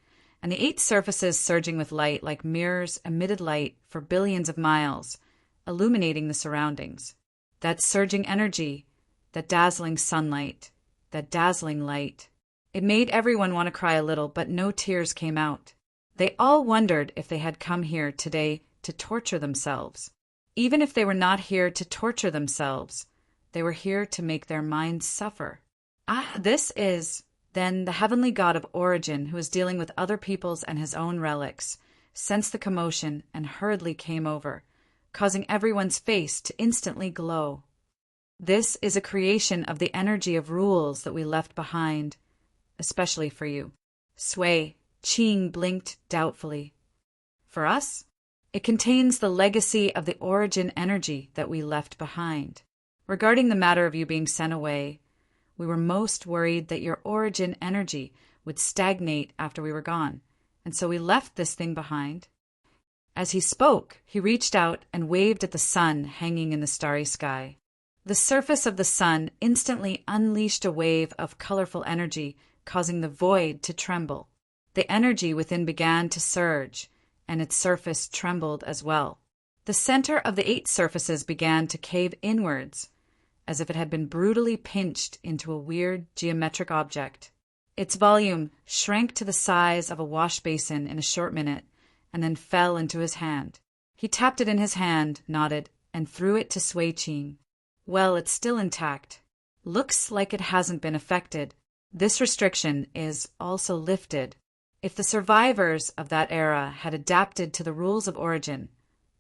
and the 8 surfaces surging with light like mirrors emitted light for billions of miles, illuminating the surroundings. That surging energy, that dazzling sunlight, that dazzling light. It made everyone want to cry a little, but no tears came out. They all wondered if they had come here today to torture themselves. Even if they were not here to torture themselves, they were here to make their minds suffer. This is, then, the heavenly god of origin who is dealing with other people's and his own relics, sensed the commotion and hurriedly came over, causing everyone's face to instantly glow. This is a creation of the energy of rules that we left behind, especially for you. Sui Qing blinked doubtfully. For us? It contains the legacy of the origin energy that we left behind. Regarding the matter of you being sent away, we were most worried that your origin energy would stagnate after we were gone, and so we left this thing behind. As he spoke, he reached out and waved at the sun hanging in the starry sky. The surface of the sun instantly unleashed a wave of colorful energy, causing the void to tremble. The energy within began to surge, and its surface trembled as well. The center of the 8 surfaces began to cave inwards, as if it had been brutally pinched into a weird geometric object. Its volume shrank to the size of a wash basin in a short minute, and then fell into his hand. He tapped it in his hand, nodded, and threw it to Sui Qing. Well, it's still intact. Looks like it hasn't been affected. This restriction is also lifted. If the survivors of that era had adapted to the rules of origin,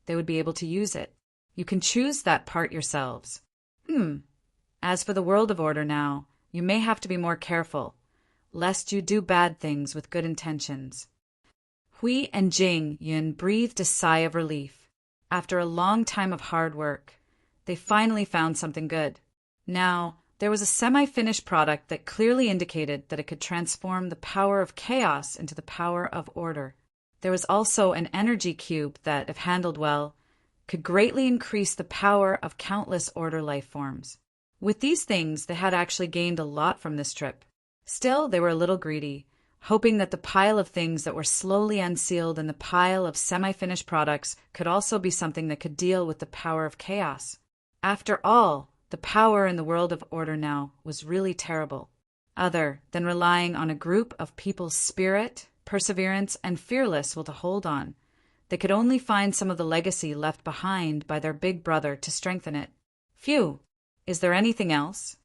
they would be able to use it. You can choose that part yourselves. As for the world of order now, you may have to be more careful, lest you do bad things with good intentions. Hui and Jing Yun breathed a sigh of relief. After a long time of hard work, they finally found something good. Now, there was a semi-finished product that clearly indicated that it could transform the power of chaos into the power of order. There was also an energy cube that, if handled well, could greatly increase the power of countless order life forms. With these things, they had actually gained a lot from this trip. Still, they were a little greedy, hoping that the pile of things that were slowly unsealed in the pile of semi-finished products could also be something that could deal with the power of chaos. After all, the power in the world of order now was really terrible. Other than relying on a group of people's spirit, perseverance, and fearless will to hold on, they could only find some of the legacy left behind by their big brother to strengthen it. Phew! Is there anything else?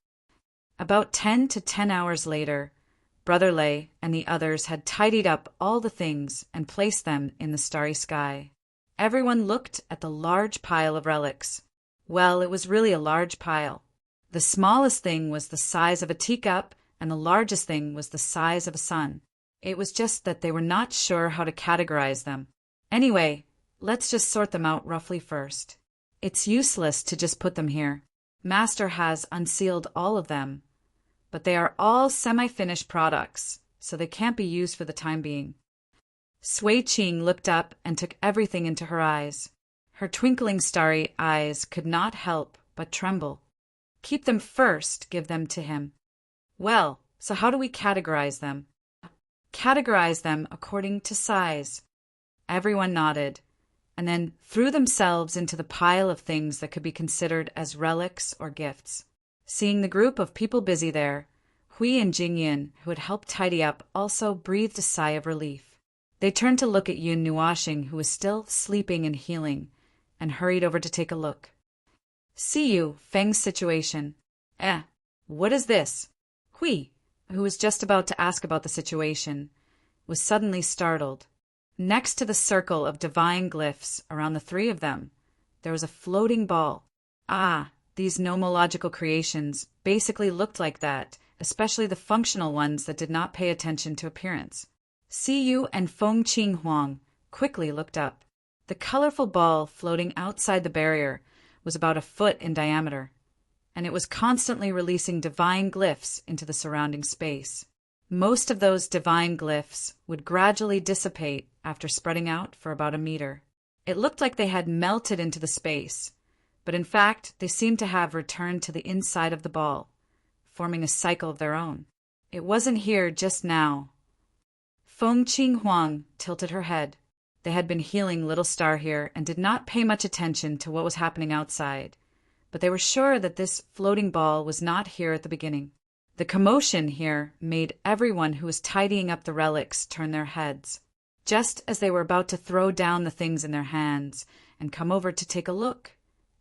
About 10 hours later, Brother Lei and the others had tidied up all the things and placed them in the starry sky. Everyone looked at the large pile of relics. Well, it was really a large pile. The smallest thing was the size of a teacup, and the largest thing was the size of a sun. It was just that they were not sure how to categorize them. Anyway, let's just sort them out roughly first. It's useless to just put them here. Master has unsealed all of them, but they are all semi-finished products, so they can't be used for the time being. Sui Qing looked up and took everything into her eyes. Her twinkling starry eyes could not help but tremble. Keep them first, give them to him. Well, so how do we categorize them? Categorize them according to size. Everyone nodded, and then threw themselves into the pile of things that could be considered as relics or gifts. Seeing the group of people busy there, Hui and Jingyin, who had helped tidy up, also breathed a sigh of relief. They turned to look at Yun Nuashing, who was still sleeping and healing, and hurried over to take a look. See you, Feng's situation. What is this? Hui, who was just about to ask about the situation, was suddenly startled. Next to the circle of divine glyphs around the three of them, there was a floating ball. These nomological creations basically looked like that, especially the functional ones that did not pay attention to appearance. Siyu and Feng Qing Huang quickly looked up. The colorful ball floating outside the barrier was about a foot in diameter, and it was constantly releasing divine glyphs into the surrounding space. Most of those divine glyphs would gradually dissipate after spreading out for about a meter. It looked like they had melted into the space, but in fact they seemed to have returned to the inside of the ball, forming a cycle of their own. It wasn't here just now. Feng Qing Huang tilted her head. They had been healing Little Star here and did not pay much attention to what was happening outside, but they were sure that this floating ball was not here at the beginning. The commotion here made everyone who was tidying up the relics turn their heads. Just as they were about to throw down the things in their hands and come over to take a look,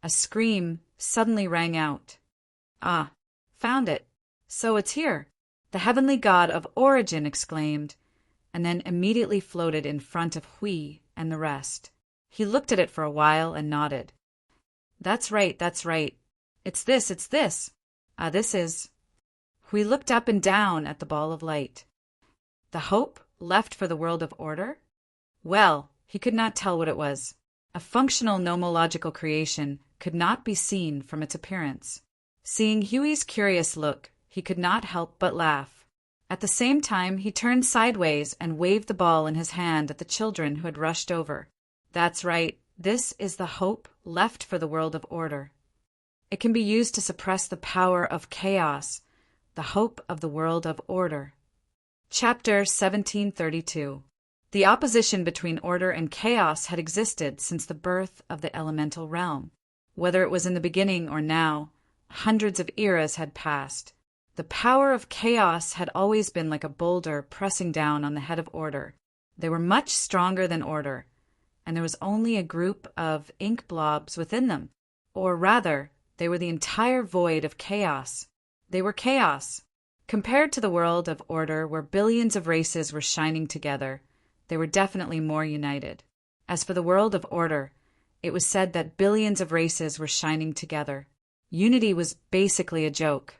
a scream suddenly rang out. Found it. So it's here. The heavenly god of origin exclaimed, and then immediately floated in front of Hui and the rest. He looked at it for a while and nodded. That's right. It's this. This is... Hui looked up and down at the ball of light. The hope left for the world of order? Well, he could not tell what it was. A functional nomological creation could not be seen from its appearance. Seeing Hui's curious look, he could not help but laugh. At the same time, he turned sideways and waved the ball in his hand at the children who had rushed over. That's right, this is the hope left for the world of order. It can be used to suppress the power of chaos, the hope of the world of order. Chapter 1732. The opposition between order and chaos had existed since the birth of the elemental realm. Whether it was in the beginning or now, hundreds of eras had passed. The power of chaos had always been like a boulder pressing down on the head of order. They were much stronger than order, and there was only a group of ink blobs within them. Or rather, they were the entire void of chaos. They were chaos. Compared to the world of order where billions of races were shining together, they were definitely more united. As for the world of order, it was said that billions of races were shining together. Unity was basically a joke.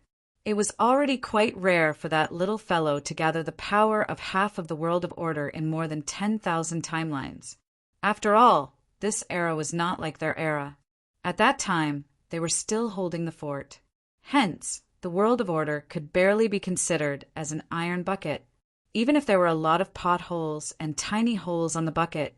It was already quite rare for that little fellow to gather the power of half of the world of order in more than 10,000 timelines. After all, this era was not like their era. At that time, they were still holding the fort. Hence, the world of order could barely be considered as an iron bucket. Even if there were a lot of potholes and tiny holes on the bucket,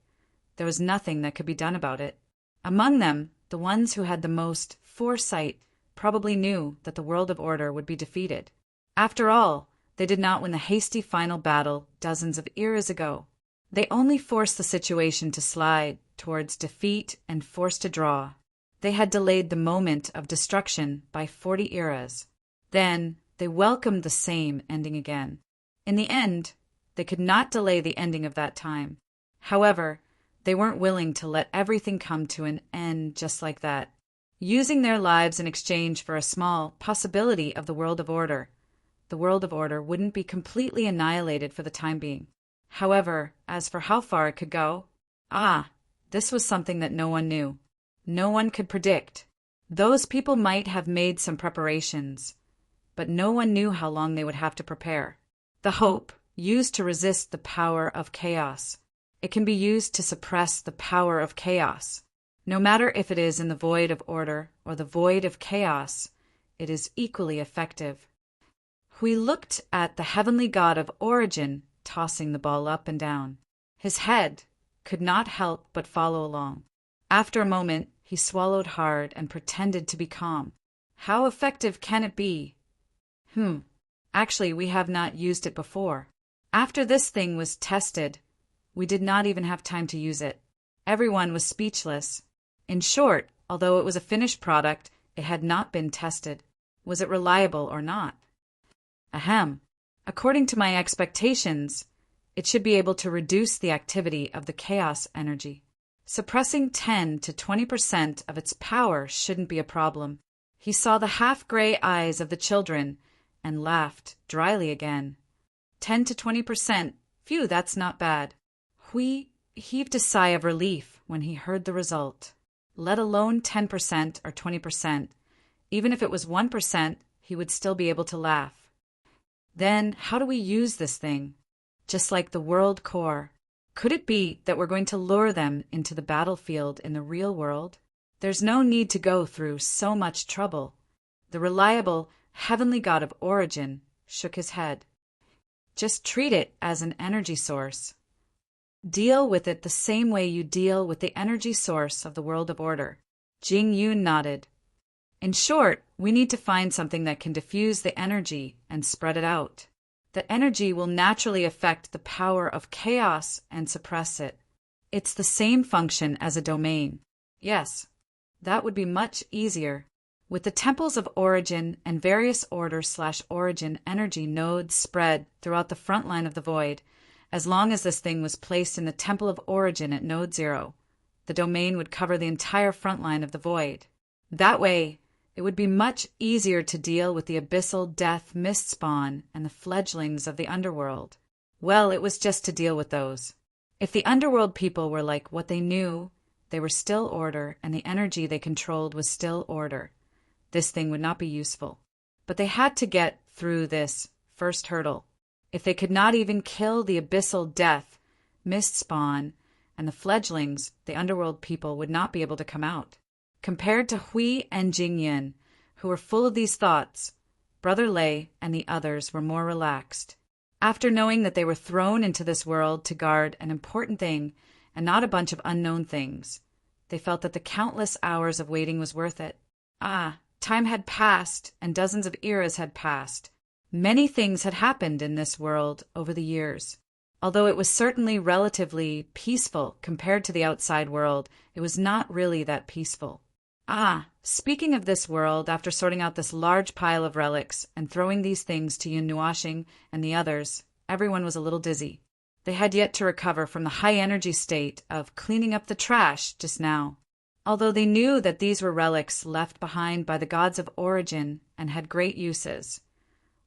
there was nothing that could be done about it. Among them, the ones who had the most foresight probably knew that the world of order would be defeated. After all, they did not win the hasty final battle dozens of eras ago. They only forced the situation to slide towards defeat and forced a draw. They had delayed the moment of destruction by 40 eras. Then, they welcomed the same ending again. In the end, they could not delay the ending of that time. However, they weren't willing to let everything come to an end just like that. Using their lives in exchange for a small possibility of the world of order wouldn't be completely annihilated for the time being. However, as for how far it could go, this was something that no one knew. No one could predict. Those people might have made some preparations, but no one knew how long they would have to prepare. The hope, used to resist the power of chaos. It can be used to suppress the power of chaos. No matter if it is in the void of order or the void of chaos, it is equally effective. We looked at the heavenly god of origin tossing the ball up and down. His head could not help but follow along. After a moment, he swallowed hard and pretended to be calm. How effective can it be? Actually, we have not used it before. After this thing was tested, we did not even have time to use it. Everyone was speechless. In short, although it was a finished product, it had not been tested. Was it reliable or not? Ahem. According to my expectations, it should be able to reduce the activity of the chaos energy. Suppressing 10 to 20% of its power shouldn't be a problem. He saw the half-gray eyes of the children and laughed dryly again. 10 to 20%, phew, that's not bad. Hui heaved a sigh of relief when he heard the result. Let alone 10% or 20%. Even if it was 1%, he would still be able to laugh. Then, how do we use this thing? Just like the world core. Could it be that we're going to lure them into the battlefield in the real world? There's no need to go through so much trouble. The reliable, heavenly god of origin shook his head. Just treat it as an energy source. Deal with it the same way you deal with the energy source of the world of order. Jing Yun nodded. In short, we need to find something that can diffuse the energy and spread it out. The energy will naturally affect the power of chaos and suppress it. It's the same function as a domain. Yes, that would be much easier. With the temples of origin and various order/origin energy nodes spread throughout the front line of the void, as long as this thing was placed in the temple of origin at node 0, the domain would cover the entire front line of the void. That way, it would be much easier to deal with the abyssal death mist spawn and the fledglings of the underworld. Well, it was just to deal with those. If the underworld people were like what they knew, they were still order and the energy they controlled was still order, this thing would not be useful. But they had to get through this first hurdle. If they could not even kill the abyssal death, mist spawn, and the fledglings, the underworld people would not be able to come out. Compared to Hui and Jingyin, who were full of these thoughts, Brother Lei and the others were more relaxed. After knowing that they were thrown into this world to guard an important thing and not a bunch of unknown things, they felt that the countless hours of waiting was worth it. Time had passed and dozens of eras had passed. Many things had happened in this world over the years. Although it was certainly relatively peaceful compared to the outside world, it was not really that peaceful. Speaking of this world, after sorting out this large pile of relics and throwing these things to Yun Nuashing and the others, everyone was a little dizzy. They had yet to recover from the high-energy state of cleaning up the trash just now. Although they knew that these were relics left behind by the gods of origin and had great uses,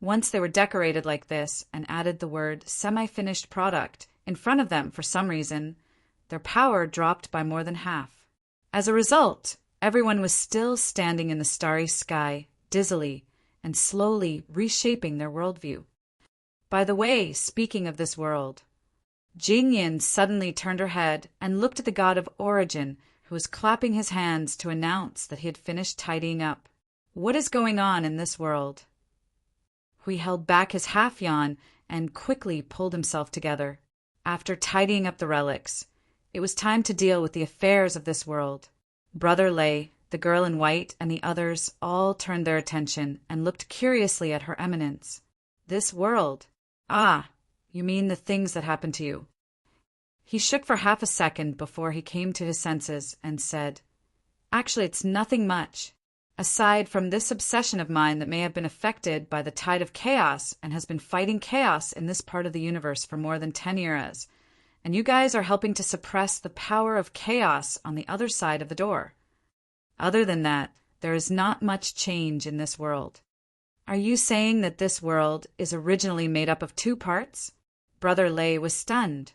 Once they were decorated like this and added the word semi-finished product in front of them for some reason, their power dropped by more than half. As a result, everyone was still standing in the starry sky, dizzily, and slowly reshaping their worldview. By the way, speaking of this world, Jingyin suddenly turned her head and looked at the god of origin, who was clapping his hands to announce that he had finished tidying up. What is going on in this world? Hui held back his half-yawn and quickly pulled himself together. After tidying up the relics, it was time to deal with the affairs of this world. Brother Lei, the girl in white, and the others all turned their attention and looked curiously at Her Eminence. This world? Ah, you mean the things that happened to you. He shook for half a second before he came to his senses and said, Actually, it's nothing much. Aside from this obsession of mine that may have been affected by the tide of chaos and has been fighting chaos in this part of the universe for more than 10 eras, and you guys are helping to suppress the power of chaos on the other side of the door. Other than that, there is not much change in this world. Are you saying that this world is originally made up of 2 parts? Brother Lei was stunned.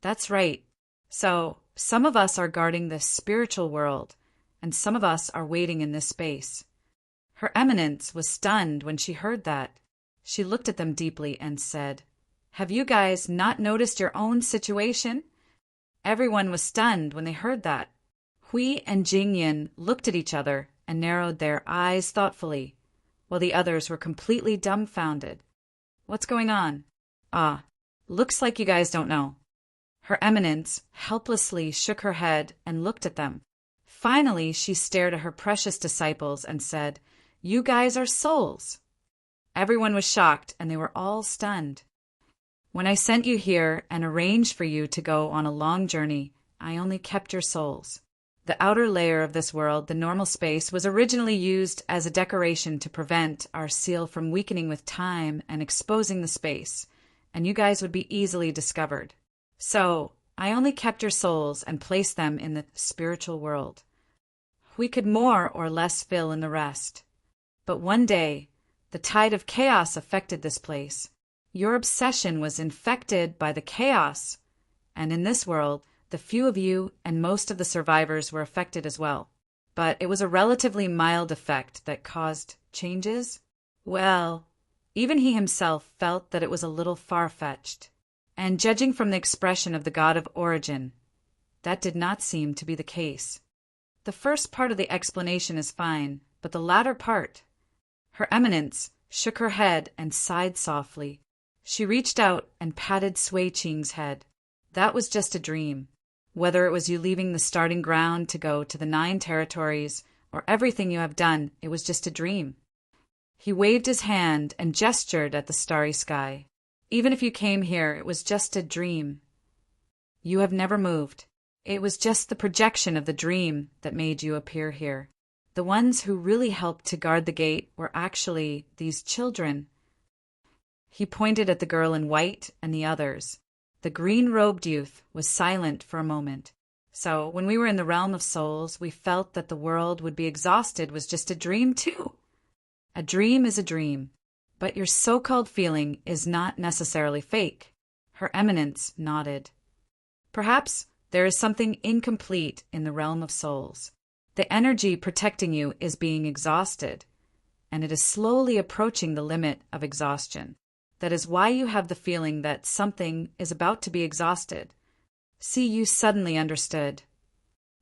That's right. So, some of us are guarding the spiritual world, and some of us are waiting in this space. Her Eminence was stunned when she heard that. She looked at them deeply and said, Have you guys not noticed your own situation? Everyone was stunned when they heard that. Hui and Jingyin looked at each other and narrowed their eyes thoughtfully, while the others were completely dumbfounded. What's going on? Ah, looks like you guys don't know. Her Eminence helplessly shook her head and looked at them. Finally, she stared at her precious disciples and said, You guys are souls. Everyone was shocked, and they were all stunned. When I sent you here and arranged for you to go on a long journey, I only kept your souls. The outer layer of this world, the normal space, was originally used as a decoration to prevent our seal from weakening with time and exposing the space, and you guys would be easily discovered. So, I only kept your souls and placed them in the spiritual world. We could more or less fill in the rest. But one day, the tide of chaos affected this place. Your obsession was infected by the chaos, and in this world, the few of you and most of the survivors were affected as well. But it was a relatively mild effect that caused changes. Well, even he himself felt that it was a little far-fetched. And judging from the expression of the god of origin, that did not seem to be the case. The first part of the explanation is fine, but the latter part... Her Eminence shook her head and sighed softly. She reached out and patted Sui Qing's head. That was just a dream. Whether it was you leaving the starting ground to go to the 9 territories, or everything you have done, it was just a dream. He waved his hand and gestured at the starry sky. Even if you came here, it was just a dream. You have never moved. It was just the projection of the dream that made you appear here. The ones who really helped to guard the gate were actually these children. He pointed at the girl in white and the others. The green-robed youth was silent for a moment. So, when we were in the realm of souls, we felt that the world would be exhausted was just a dream too. A dream is a dream. But your so-called feeling is not necessarily fake. Her Eminence nodded. Perhaps there is something incomplete in the realm of souls. The energy protecting you is being exhausted, and it is slowly approaching the limit of exhaustion. That is why you have the feeling that something is about to be exhausted. See, you suddenly understood.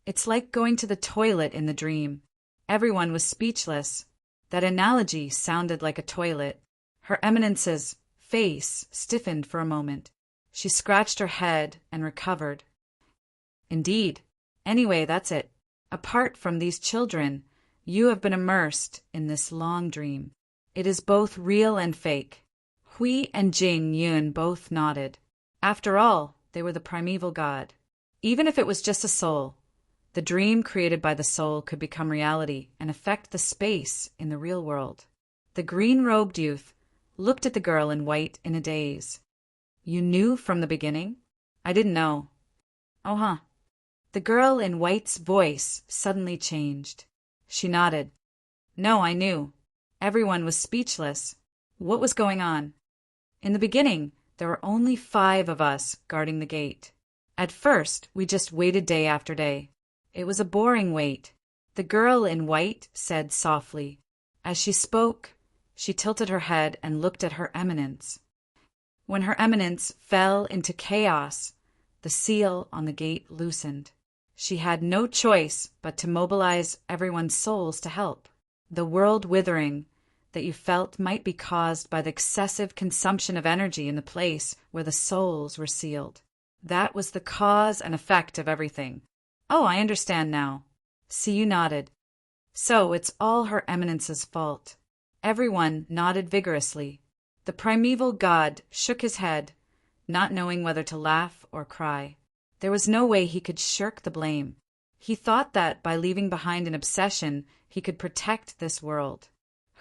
It's like going to the toilet in the dream. Everyone was speechless. That analogy sounded like a toilet. Her Eminence's face stiffened for a moment. She scratched her head and recovered. Indeed. Anyway, that's it. Apart from these children, you have been immersed in this long dream. It is both real and fake. Hui and Jing Yun both nodded. After all, they were the primeval god. Even if it was just a soul, the dream created by the soul could become reality and affect the space in the real world. The green-robed youth looked at the girl in white in a daze. You knew from the beginning? I didn't know. Oh, huh. The girl in white's voice suddenly changed. She nodded. No, I knew. Everyone was speechless. What was going on? In the beginning, there were only 5 of us guarding the gate. At first, we just waited day after day. It was a boring wait. The girl in white said softly. As she spoke, she tilted her head and looked at Her Eminence. When Her Eminence fell into chaos, the seal on the gate loosened. She had no choice but to mobilize everyone's souls to help. The world withering that you felt might be caused by the excessive consumption of energy in the place where the souls were sealed. That was the cause and effect of everything. Oh, I understand now. See, you nodded. So it's all Her Eminence's fault. Everyone nodded vigorously. The primeval god shook his head, not knowing whether to laugh or cry. There was no way he could shirk the blame. He thought that by leaving behind an obsession, he could protect this world.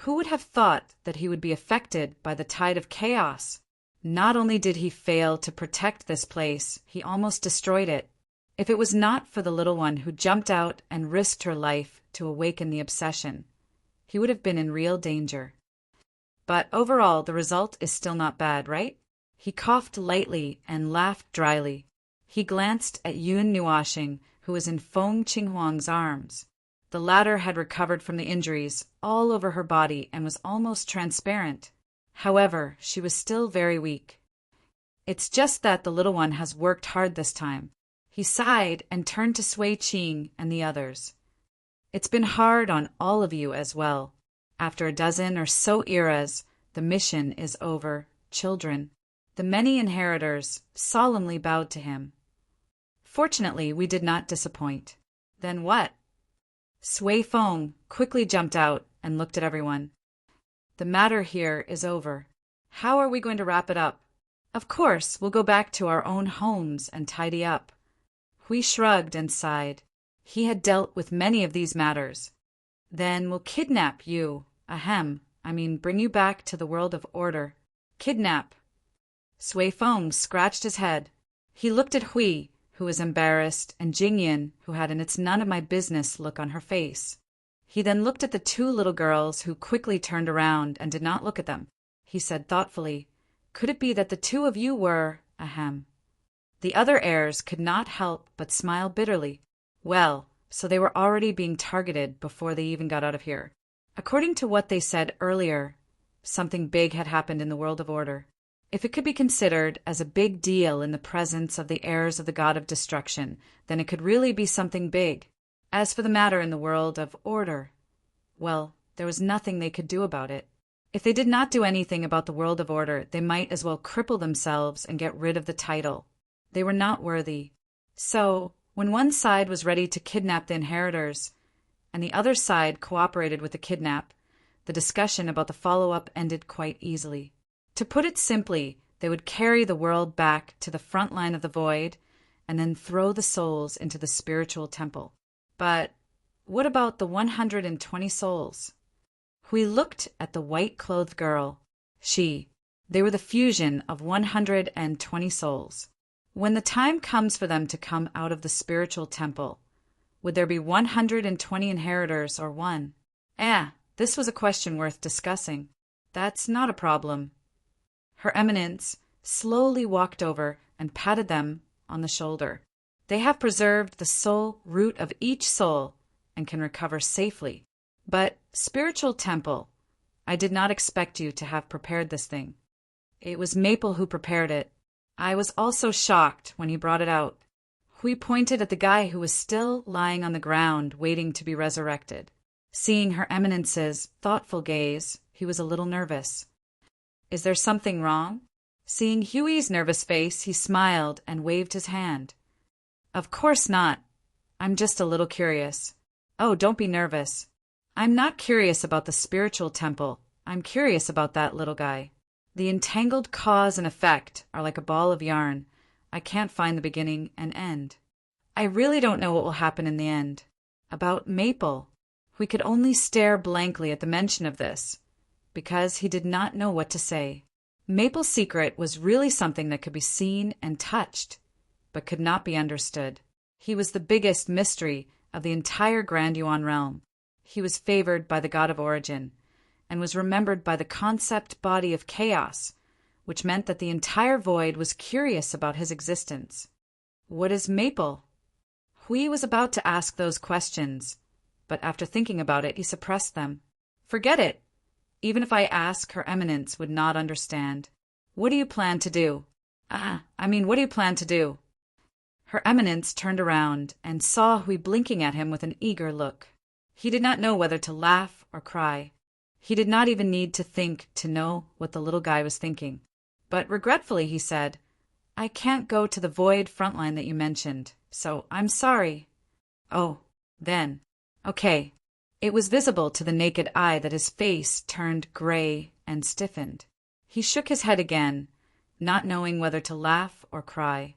Who would have thought that he would be affected by the tide of chaos? Not only did he fail to protect this place, he almost destroyed it. If it was not for the little one who jumped out and risked her life to awaken the obsession, he would have been in real danger. But overall, the result is still not bad, right? He coughed lightly and laughed dryly. He glanced at Yun Nuashing, who was in Feng Qinghuang's arms. The latter had recovered from the injuries all over her body and was almost transparent. However, she was still very weak. It's just that the little one has worked hard this time. He sighed and turned to Sui Qing and the others. It's been hard on all of you as well. After a dozen or so eras, the mission is over, children. The many inheritors solemnly bowed to him. Fortunately, we did not disappoint. Then what? Sui Feng quickly jumped out and looked at everyone. The matter here is over. How are we going to wrap it up? Of course, we'll go back to our own homes and tidy up. Hui shrugged and sighed. He had dealt with many of these matters. Then we'll kidnap you. Bring you back to the world of order. Kidnap. Sui Feng scratched his head. He looked at Hui, who was embarrassed, and Jingyan, who had an "it's none of my business" look on her face. He then looked at the 2 little girls, who quickly turned around and did not look at them. He said thoughtfully, "Could it be that the 2 of you were, The other heirs could not help but smile bitterly. Well, so they were already being targeted before they even got out of here. According to what they said earlier, something big had happened in the world of order. If it could be considered as a big deal in the presence of the heirs of the god of destruction, then it could really be something big. As for the matter in the world of order, well, there was nothing they could do about it. If they did not do anything about the world of order, they might as well cripple themselves and get rid of the title. They were not worthy. So, when one side was ready to kidnap the inheritors, and the other side cooperated with the kidnap, the discussion about the follow-up ended quite easily. To put it simply, they would carry the world back to the front line of the void and then throw the souls into the spiritual temple. But what about the 120 souls? We looked at the white-clothed girl. They were the fusion of 120 souls. When the time comes for them to come out of the spiritual temple, would there be 120 inheritors or 1? This was a question worth discussing. That's not a problem. Her Eminence slowly walked over and patted them on the shoulder. They have preserved the soul root of each soul and can recover safely. But, spiritual temple, I did not expect you to have prepared this thing. It was Maple who prepared it. I was also shocked when he brought it out. Hui pointed at the guy who was still lying on the ground waiting to be resurrected. Seeing Her Eminence's thoughtful gaze, he was a little nervous. Is there something wrong? Seeing Huey's nervous face, he smiled and waved his hand. Of course not. I'm just a little curious. Oh, don't be nervous. I'm not curious about the spiritual temple. I'm curious about that little guy. The entangled cause and effect are like a ball of yarn. I can't find the beginning and end. I really don't know what will happen in the end. About Maple. We could only stare blankly at the mention of this, because he did not know what to say. Maple's secret was really something that could be seen and touched, but could not be understood. He was the biggest mystery of the entire Grand Yuan realm. He was favored by the god of origin, and was remembered by the concept body of chaos, which meant that the entire void was curious about his existence. What is maple? Hui was about to ask those questions, but after thinking about it, he suppressed them. Forget it. Even if I ask, Her Eminence would not understand. What do you plan to do? What do you plan to do? Her Eminence turned around and saw Hui blinking at him with an eager look. He did not know whether to laugh or cry. He did not even need to think to know what the little guy was thinking. But regretfully he said, I can't go to the void frontline that you mentioned, so I'm sorry. Oh, then. Okay. It was visible to the naked eye that his face turned gray and stiffened. He shook his head again, not knowing whether to laugh or cry.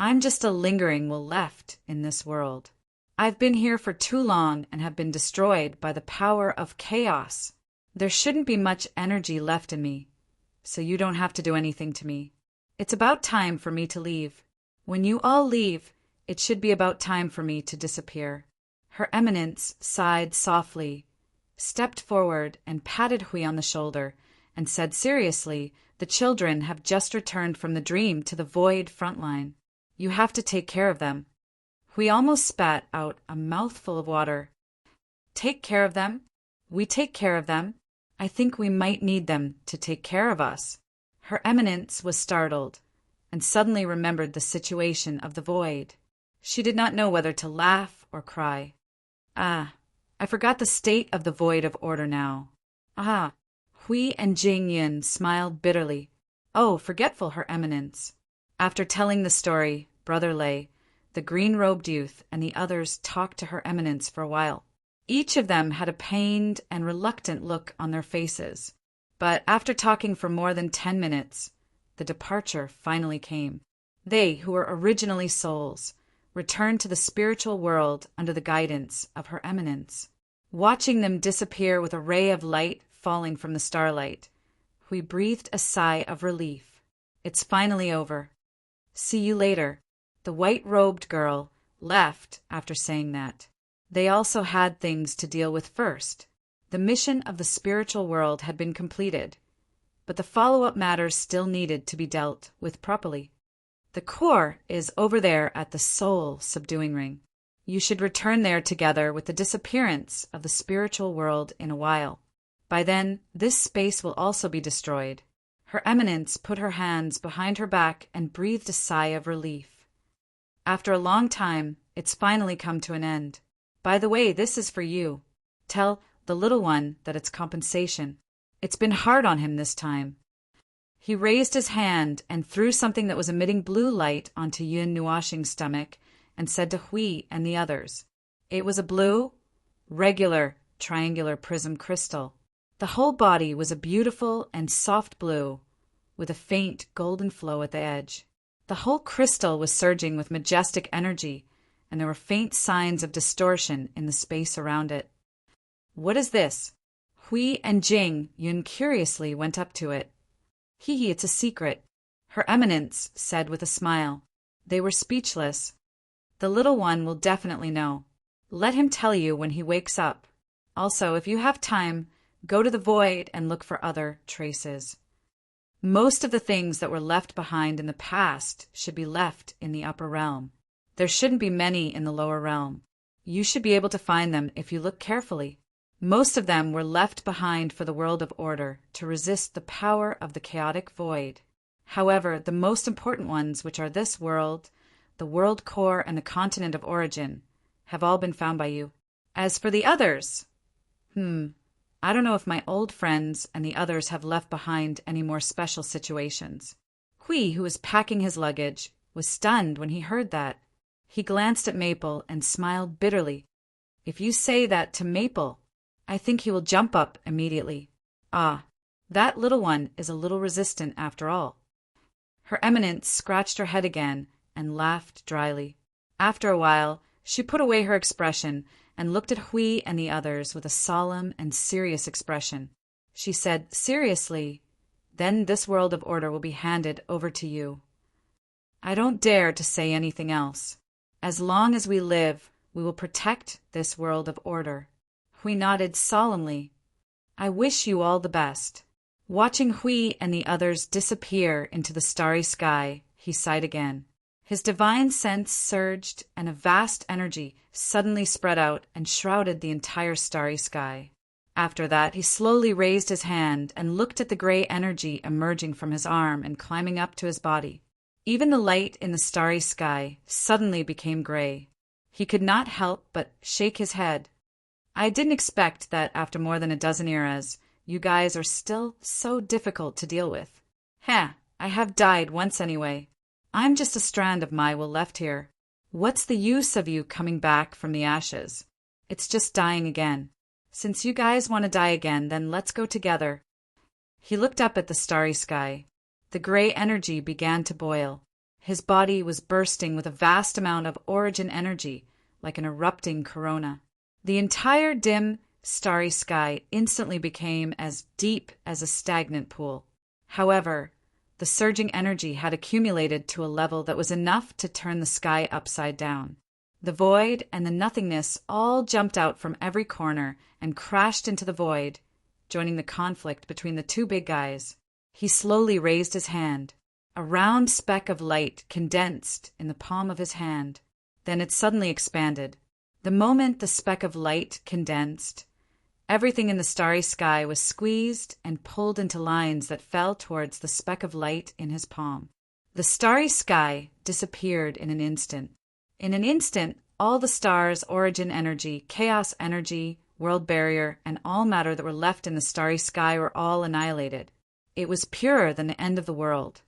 I'm just a lingering will left in this world. I've been here for too long and have been destroyed by the power of chaos. There shouldn't be much energy left in me, so you don't have to do anything to me. It's about time for me to leave. When you all leave, it should be about time for me to disappear. Her Eminence sighed softly, stepped forward and patted Hui on the shoulder, and said seriously, the children have just returned from the dream to the void frontline. You have to take care of them. Hui almost spat out a mouthful of water. Take care of them? We take care of them? I think we might need them to take care of us. Her Eminence was startled, and suddenly remembered the situation of the void. She did not know whether to laugh or cry. I forgot the state of the void of order now. Hui and Jing Yun smiled bitterly. Oh, forgetful, Her Eminence. After telling the story, Brother Lei, the green-robed youth, and the others talked to Her Eminence for a while. Each of them had a pained and reluctant look on their faces, but after talking for more than 10 minutes, the departure finally came. They, who were originally souls, returned to the spiritual world under the guidance of Her Eminence. Watching them disappear with a ray of light falling from the starlight, Hui breathed a sigh of relief. It's finally over. See you later. The white-robed girl left after saying that. They also had things to deal with first. The mission of the spiritual world had been completed, but the follow-up matters still needed to be dealt with properly. The core is over there at the soul subduing ring. You should return there together with the disappearance of the spiritual world in a while. By then, this space will also be destroyed. Her Eminence put her hands behind her back and breathed a sigh of relief. After a long time, it's finally come to an end. By the way, this is for you. Tell the little one that it's compensation. It's been hard on him this time. He raised his hand and threw something that was emitting blue light onto Yun Nuashing's stomach and said to Hui and the others. It was a blue, regular, triangular prism crystal. The whole body was a beautiful and soft blue, with a faint golden flow at the edge. The whole crystal was surging with majestic energy, and there were faint signs of distortion in the space around it. What is this? Hui and Jing Yun curiously went up to it. It's a secret, Her Eminence said with a smile. They were speechless. The little one will definitely know. Let him tell you when he wakes up. Also, if you have time, go to the void and look for other traces. Most of the things that were left behind in the past should be left in the upper realm. There shouldn't be many in the lower realm. You should be able to find them if you look carefully. Most of them were left behind for the world of order to resist the power of the chaotic void. However, the most important ones, which are this world, the world core, and the continent of origin, have all been found by you. As for the others, I don't know if my old friends and the others have left behind any more special situations. Hui, who was packing his luggage, was stunned when he heard that. He glanced at Maple and smiled bitterly. If you say that to Maple, I think he will jump up immediately. That little one is a little resistant after all. Her Eminence scratched her head again and laughed dryly. After a while, she put away her expression and looked at Hui and the others with a solemn and serious expression. She said seriously, then this world of order will be handed over to you. I don't dare to say anything else. As long as we live, we will protect this world of order. Hui nodded solemnly. I wish you all the best." Watching Hui and the others disappear into the starry sky, he sighed again. His divine sense surged, and a vast energy suddenly spread out and shrouded the entire starry sky. After that, he slowly raised his hand and looked at the gray energy emerging from his arm and climbing up to his body. Even the light in the starry sky suddenly became gray. He could not help but shake his head. "I didn't expect that after more than a dozen eras, you guys are still so difficult to deal with. Heh, I have died once anyway. I'm just a strand of my will left here. What's the use of you coming back from the ashes? It's just dying again. Since you guys want to die again, then let's go together." He looked up at the starry sky. The gray energy began to boil. His body was bursting with a vast amount of origin energy, like an erupting corona. The entire dim, starry sky instantly became as deep as a stagnant pool. However, the surging energy had accumulated to a level that was enough to turn the sky upside down. The void and the nothingness all jumped out from every corner and crashed into the void, joining the conflict between the two big guys. He slowly raised his hand. A round speck of light condensed in the palm of his hand. Then it suddenly expanded. The moment the speck of light condensed, everything in the starry sky was squeezed and pulled into lines that fell towards the speck of light in his palm. The starry sky disappeared in an instant. In an instant, all the stars, origin energy, chaos energy, world barrier, and all matter that were left in the starry sky were all annihilated. It was purer than the end of the world.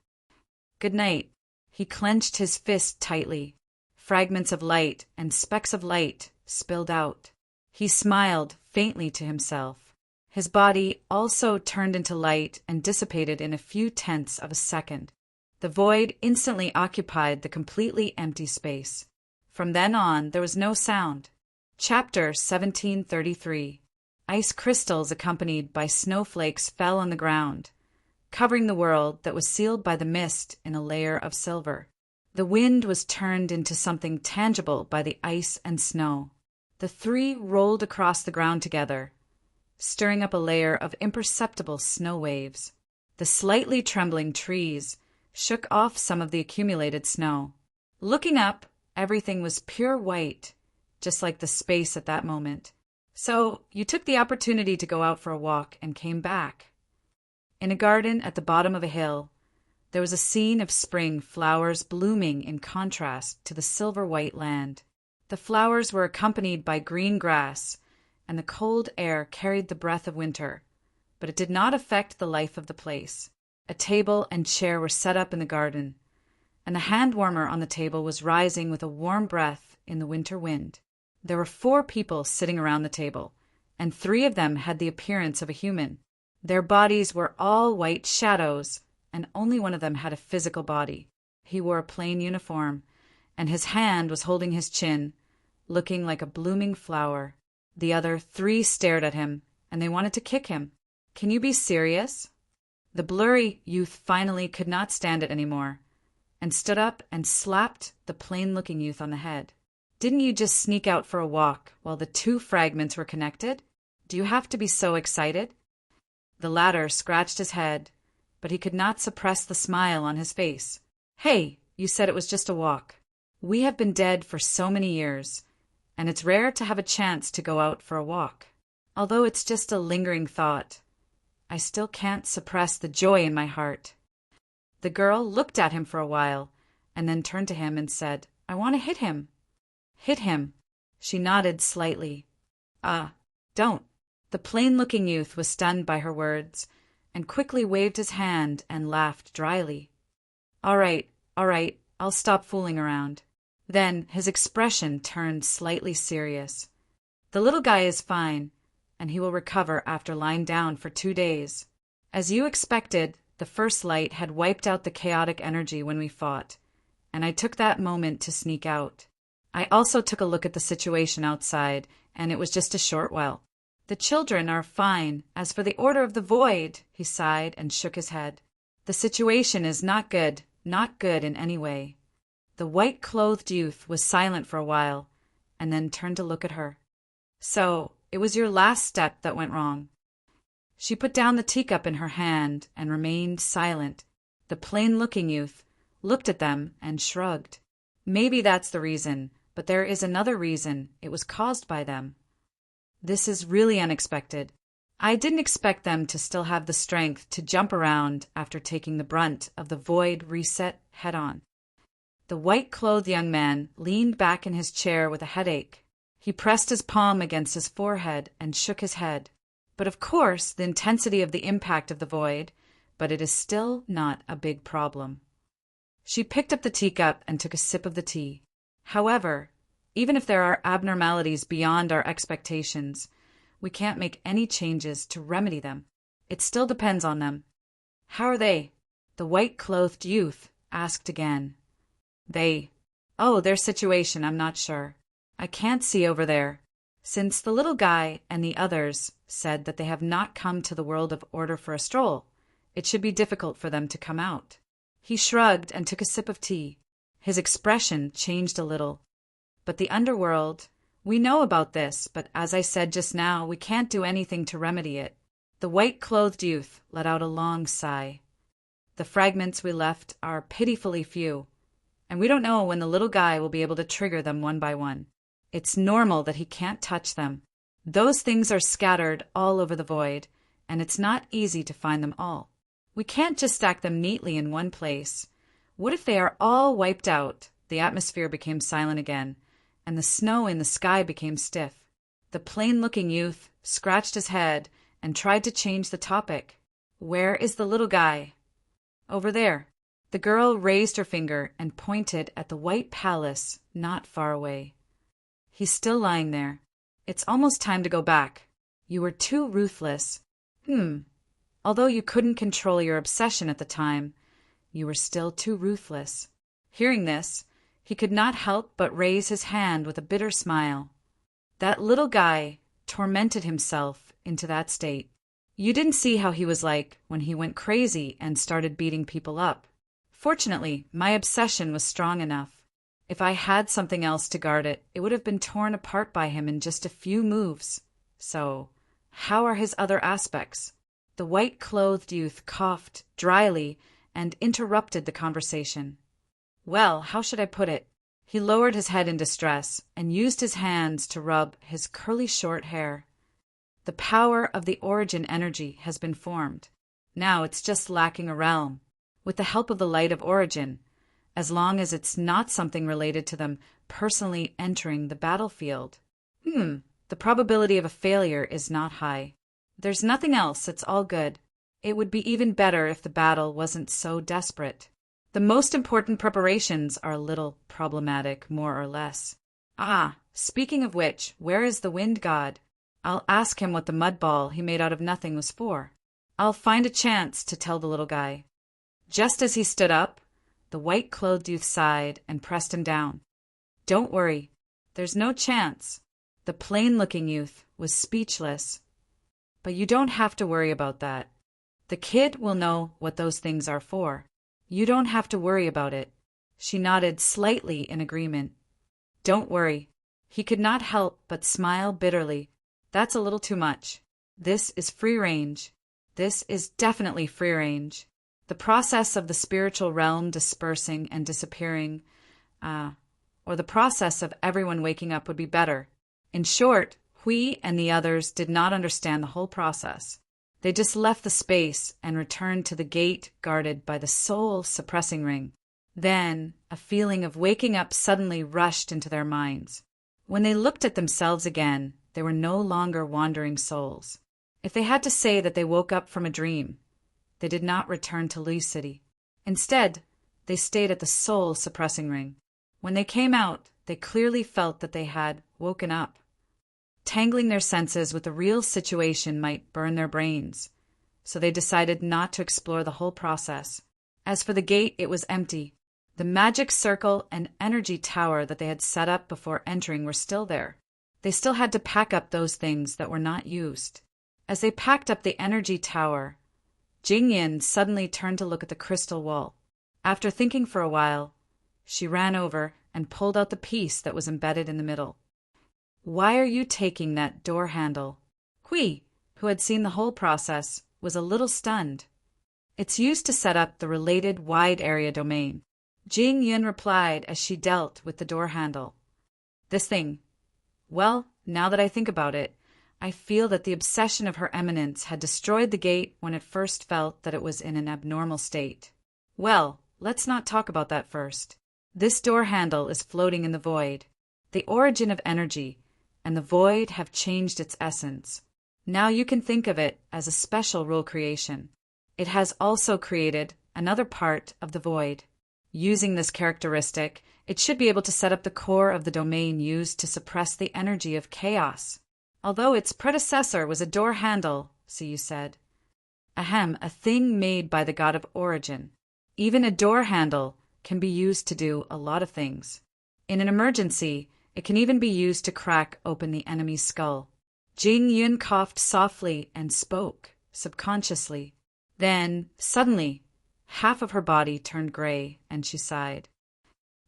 "Good night." He clenched his fist tightly. Fragments of light and specks of light spilled out. He smiled faintly to himself. His body also turned into light and dissipated in a few tenths of a second. The void instantly occupied the completely empty space. From then on, there was no sound. Chapter 1733. Ice crystals accompanied by snowflakes fell on the ground, covering the world that was sealed by the mist in a layer of silver. The wind was turned into something tangible by the ice and snow. The three rolled across the ground together, stirring up a layer of imperceptible snow waves. The slightly trembling trees shook off some of the accumulated snow. Looking up, everything was pure white, just like the space at that moment. "So, you took the opportunity to go out for a walk and came back." In a garden at the bottom of a hill, there was a scene of spring flowers blooming in contrast to the silver-white land. The flowers were accompanied by green grass, and the cold air carried the breath of winter, but it did not affect the life of the place. A table and chair were set up in the garden, and the hand warmer on the table was rising with a warm breath in the winter wind. There were 4 people sitting around the table, and 3 of them had the appearance of a human. Their bodies were all white shadows, and only one of them had a physical body. He wore a plain uniform, and his hand was holding his chin, looking like a blooming flower. The other 3 stared at him, and they wanted to kick him. "Can you be serious?" The blurry youth finally could not stand it anymore, and stood up and slapped the plain-looking youth on the head. "Didn't you just sneak out for a walk while the 2 fragments were connected? Do you have to be so excited?" The latter scratched his head, but he could not suppress the smile on his face. "Hey, you said it was just a walk. We have been dead for so many years, and it's rare to have a chance to go out for a walk. Although it's just a lingering thought, I still can't suppress the joy in my heart." The girl looked at him for a while, and then turned to him and said, "I want to hit him." "Hit him?" She nodded slightly. Don't." The plain-looking youth was stunned by her words, and quickly waved his hand and laughed dryly. All right, I'll stop fooling around." Then his expression turned slightly serious. "The little guy is fine, and he will recover after lying down for 2 days. As you expected, the first light had wiped out the chaotic energy when we fought, and I took that moment to sneak out. I also took a look at the situation outside, and it was just a short while. The children are fine. As for the Order of the Void," he sighed and shook his head. "The situation is not good in any way." The white-clothed youth was silent for a while, and then turned to look at her. "So, it was your last step that went wrong." She put down the teacup in her hand and remained silent. The plain-looking youth looked at them and shrugged. Maybe that's the reason, but there is another reason. It was caused by them. This is really unexpected. I didn't expect them to still have the strength to jump around after taking the brunt of the void reset head-on. The white-clothed young man leaned back in his chair with a headache. He pressed his palm against his forehead and shook his head. But of course, the intensity of the impact of the void, but it is still not a big problem. She picked up the teacup and took a sip of the tea. However, even if there are abnormalities beyond our expectations, we can't make any changes to remedy them. It still depends on them. How are they? The white-clothed youth asked again. Their situation, I'm not sure. I can't see over there. Since the little guy and the others said that they have not come to the world of order for a stroll, it should be difficult for them to come out. He shrugged and took a sip of tea. His expression changed a little. But the underworld, we know about this, but as I said just now, we can't do anything to remedy it. The white-clothed youth let out a long sigh. The fragments we left are pitifully few, and we don't know when the little guy will be able to trigger them one by one. It's normal that he can't touch them. Those things are scattered all over the void, and it's not easy to find them all. We can't just stack them neatly in one place. What if they are all wiped out? The atmosphere became silent again, and the snow in the sky became stiff. The plain-looking youth scratched his head and tried to change the topic. Where is the little guy? Over there. The girl raised her finger and pointed at the white palace not far away. He's still lying there. It's almost time to go back. You were too ruthless. Although you couldn't control your obsession at the time, you were still too ruthless. Hearing this, he could not help but raise his hand with a bitter smile. That little guy tormented himself into that state. You didn't see how he was like when he went crazy and started beating people up. Fortunately, my obsession was strong enough. If I had something else to guard it, it would have been torn apart by him in just a few moves. So, how are his other aspects? The white-clothed youth coughed dryly and interrupted the conversation. Well, how should I put it? He lowered his head in distress and used his hands to rub his curly short hair. The power of the origin energy has been formed. Now it's just lacking a realm. With the help of the light of origin, as long as it's not something related to them personally entering the battlefield. The probability of a failure is not high. There's nothing else, it's all good. It would be even better if the battle wasn't so desperate. The most important preparations are a little problematic, more or less. Speaking of which, where is the wind god? I'll ask him what the mud ball he made out of nothing was for. I'll find a chance to tell the little guy. Just as he stood up, the white-clothed youth sighed and pressed him down. Don't worry, there's no chance. The plain-looking youth was speechless. But you don't have to worry about that. The kid will know what those things are for. You don't have to worry about it. She nodded slightly in agreement. Don't worry. He could not help but smile bitterly. That's a little too much. This is free range. This is definitely free range. The process of the spiritual realm dispersing and disappearing, or the process of everyone waking up would be better. In short, Hui and the others did not understand the whole process. They just left the space and returned to the gate guarded by the soul-suppressing ring. Then, a feeling of waking up suddenly rushed into their minds. When they looked at themselves again, they were no longer wandering souls. If they had to say that they woke up from a dream, they did not return to lucidity. Instead, they stayed at the soul-suppressing ring. When they came out, they clearly felt that they had woken up. Tangling their senses with the real situation might burn their brains, so they decided not to explore the whole process. As for the gate, it was empty. The magic circle and energy tower that they had set up before entering were still there. They still had to pack up those things that were not used. As they packed up the energy tower, Jingyin suddenly turned to look at the crystal wall. After thinking for a while, she ran over and pulled out the piece that was embedded in the middle. Why are you taking that door handle? Hui, who had seen the whole process, was a little stunned. It's used to set up the related wide area domain. Jing Yun replied as she dealt with the door handle. This thing. Well, now that I think about it, I feel that the obsession of Her Eminence had destroyed the gate when it first felt that it was in an abnormal state. Well, let's not talk about that first. This door handle is floating in the void. The origin of energy and the void have changed its essence. Now you can think of it as a special rule creation. It has also created another part of the void. Using this characteristic, it should be able to set up the core of the domain used to suppress the energy of chaos. Although its predecessor was a door handle, Siyu said. Ahem, a thing made by the god of origin. Even a door handle can be used to do a lot of things. In an emergency, it can even be used to crack open the enemy's skull. Jing Yun coughed softly and spoke, subconsciously. Then, suddenly, half of her body turned gray, and she sighed.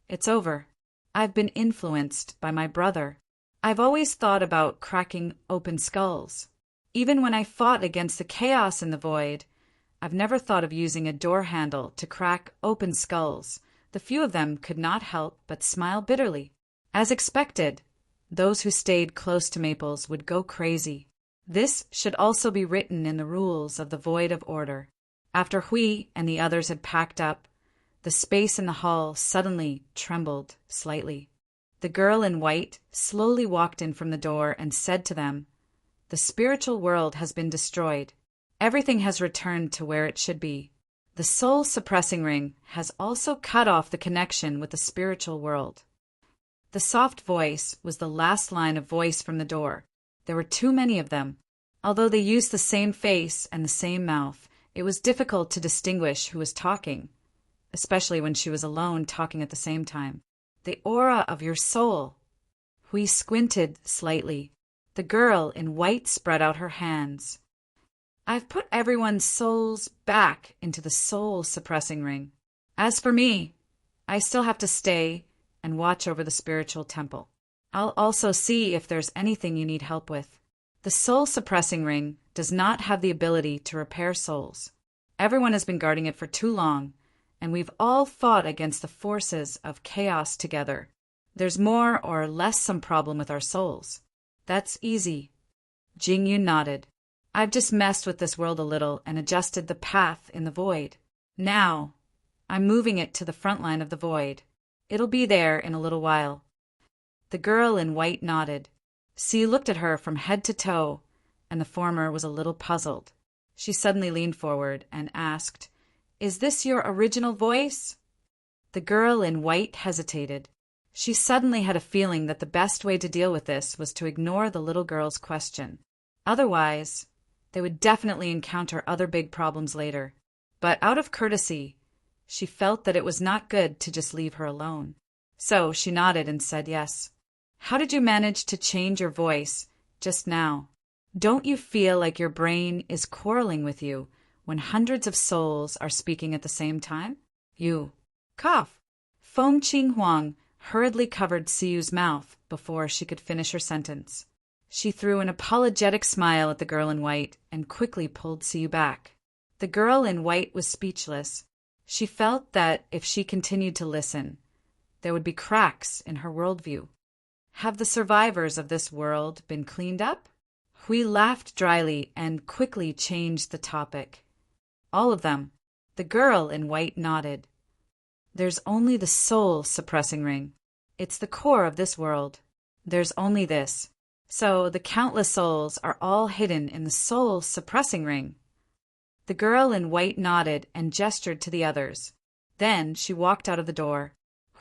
It's over. I've been influenced by my brother. I've always thought about cracking open skulls. Even when I fought against the chaos in the void, I've never thought of using a door handle to crack open skulls. The few of them could not help but smile bitterly. As expected, those who stayed close to Maples would go crazy. This should also be written in the rules of the Void of Order. After Hui and the others had packed up, the space in the hall suddenly trembled slightly. The girl in white slowly walked in from the door and said to them, "The spiritual world has been destroyed. Everything has returned to where it should be. The soul suppressing ring has also cut off the connection with the spiritual world." The soft voice was the last line of voice from the door. There were too many of them. Although they used the same face and the same mouth, it was difficult to distinguish who was talking, especially when she was alone talking at the same time. The aura of your soul. Hui squinted slightly. The girl in white spread out her hands. I've put everyone's souls back into the soul-suppressing ring. As for me, I still have to stay and watch over the spiritual temple. I'll also see if there's anything you need help with. The soul-suppressing ring does not have the ability to repair souls. Everyone has been guarding it for too long, and we've all fought against the forces of chaos together. There's more or less some problem with our souls. That's easy. Jing Yun nodded. I've just messed with this world a little and adjusted the path in the void. Now, I'm moving it to the front line of the void. It'll be there in a little while. The girl in white nodded. Siyu looked at her from head to toe, and the former was a little puzzled. She suddenly leaned forward and asked, "Is this your original voice?" The girl in white hesitated. She suddenly had a feeling that the best way to deal with this was to ignore the little girl's question. Otherwise, they would definitely encounter other big problems later. But out of courtesy, she felt that it was not good to just leave her alone. So she nodded and said yes. How did you manage to change your voice just now? Don't you feel like your brain is quarreling with you when hundreds of souls are speaking at the same time? You cough. Feng Qing Huang hurriedly covered Siyu's mouth before she could finish her sentence. She threw an apologetic smile at the girl in white and quickly pulled Siyu back. The girl in white was speechless. She felt that if she continued to listen, there would be cracks in her worldview. Have the survivors of this world been cleaned up? Hui laughed dryly and quickly changed the topic. All of them. The girl in white nodded. There's only the soul-suppressing ring. It's the core of this world. There's only this. So the countless souls are all hidden in the soul-suppressing ring. The girl in white nodded and gestured to the others. Then she walked out of the door.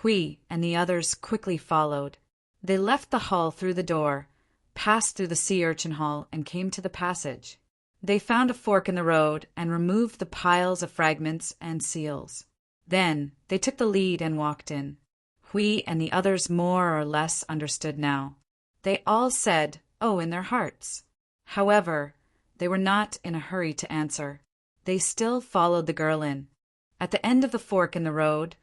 Hui and the others quickly followed. They left the hall through the door, passed through the sea urchin hall, and came to the passage. They found a fork in the road and removed the piles of fragments and seals. Then they took the lead and walked in. Hui and the others more or less understood now. They all said, "Oh," in their hearts. However, they were not in a hurry to answer. They still followed the girl in. At the end of the fork in the road,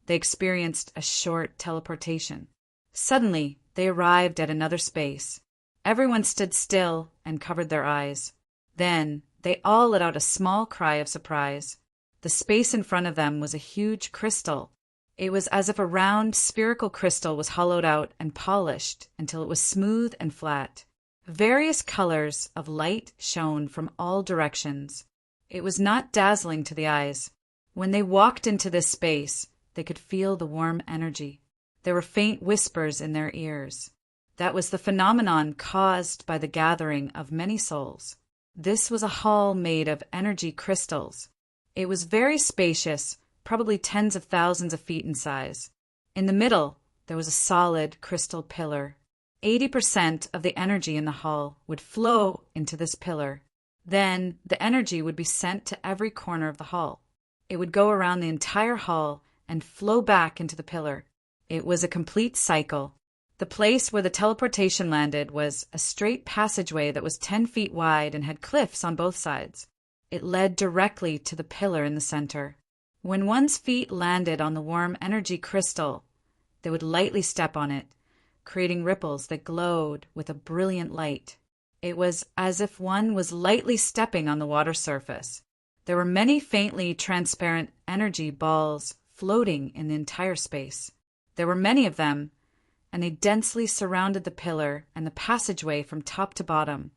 they experienced a short teleportation. Suddenly, they arrived at another space. Everyone stood still and covered their eyes. Then they all let out a small cry of surprise. The space in front of them was a huge crystal. It was as if a round, spherical crystal was hollowed out and polished until it was smooth and flat. Various colors of light shone from all directions. It was not dazzling to the eyes. When they walked into this space, they could feel the warm energy. There were faint whispers in their ears. That was the phenomenon caused by the gathering of many souls. This was a hall made of energy crystals. It was very spacious, probably tens of thousands of feet in size. In the middle, there was a solid crystal pillar. 80% of the energy in the hall would flow into this pillar. Then the energy would be sent to every corner of the hall. It would go around the entire hall and flow back into the pillar. It was a complete cycle. The place where the teleportation landed was a straight passageway that was 10 feet wide and had cliffs on both sides. It led directly to the pillar in the center. When one's feet landed on the warm energy crystal, they would lightly step on it, creating ripples that glowed with a brilliant light. It was as if one was lightly stepping on the water surface. There were many faintly transparent energy balls floating in the entire space. There were many of them, and they densely surrounded the pillar and the passageway from top to bottom,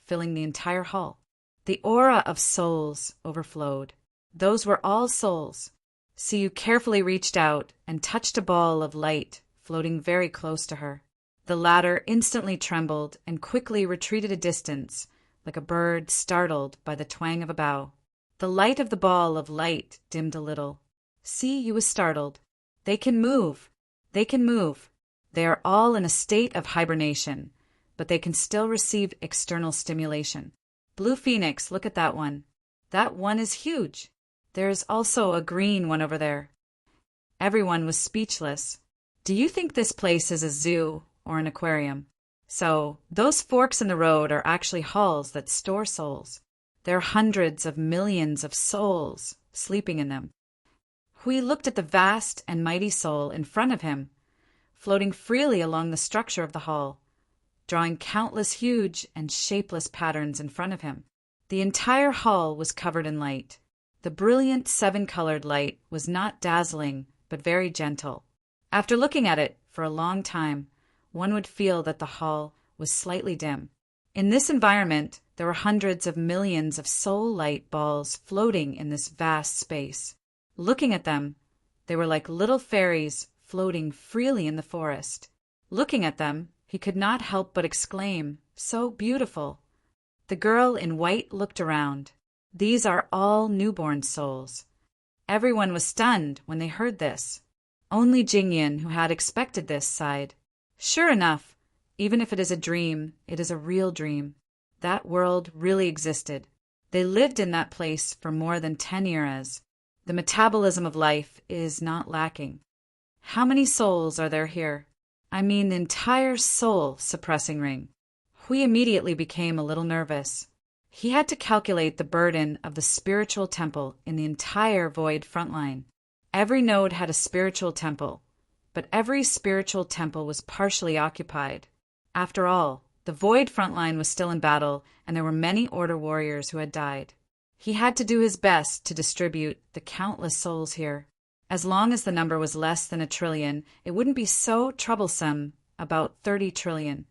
filling the entire hall. The aura of souls overflowed. Those were all souls. Siyu carefully reached out and touched a ball of light floating very close to her. The latter instantly trembled and quickly retreated a distance, like a bird startled by the twang of a bow. The light of the ball of light dimmed a little. Siyu was startled. They can move. They can move. They are all in a state of hibernation, but they can still receive external stimulation. Blue Phoenix, look at that one. That one is huge. There is also a green one over there. Everyone was speechless. Do you think this place is a zoo or an aquarium? So, those forks in the road are actually halls that store souls. There are hundreds of millions of souls sleeping in them. Hui looked at the vast and mighty soul in front of him, floating freely along the structure of the hall, drawing countless huge and shapeless patterns in front of him. The entire hall was covered in light. The brilliant seven-colored light was not dazzling, but very gentle. After looking at it for a long time, one would feel that the hall was slightly dim. In this environment, there were hundreds of millions of soul light balls floating in this vast space. Looking at them, they were like little fairies floating freely in the forest. Looking at them, he could not help but exclaim, "So beautiful!" The girl in white looked around. These are all newborn souls. Everyone was stunned when they heard this. Only Jingyan, who had expected this, sighed. Sure enough, even if it is a dream, it is a real dream. That world really existed. They lived in that place for more than 10 eras. The metabolism of life is not lacking. How many souls are there here? I mean the entire soul-suppressing ring. Hui immediately became a little nervous. He had to calculate the burden of the spiritual temple in the entire void frontline. Every node had a spiritual temple, but every spiritual temple was partially occupied. After all, the void frontline was still in battle, and there were many Order warriors who had died. He had to do his best to distribute the countless souls here. As long as the number was less than 1 trillion, it wouldn't be so troublesome, about 30 trillion.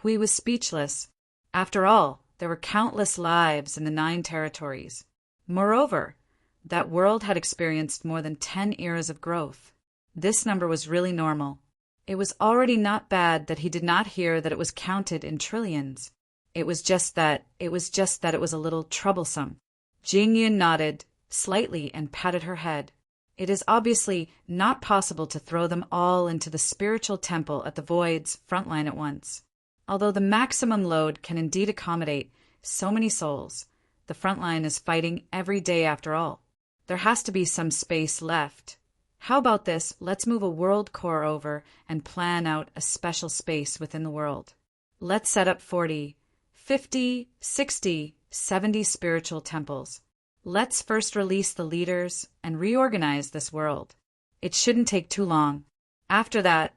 Hui was speechless. After all, there were countless lives in the 9 territories. Moreover, that world had experienced more than 10 eras of growth. This number was really normal. It was already not bad that he did not hear that it was counted in trillions. It was just that it was a little troublesome. Jingyan nodded slightly and patted her head. It is obviously not possible to throw them all into the spiritual temple at the void's frontline at once. Although the maximum load can indeed accommodate so many souls, the frontline is fighting every day after all. There has to be some space left. How about this? Let's move a world core over and plan out a special space within the world. Let's set up 40, 50, 60, 70 spiritual temples. Let's first release the leaders and reorganize this world. It shouldn't take too long. After that,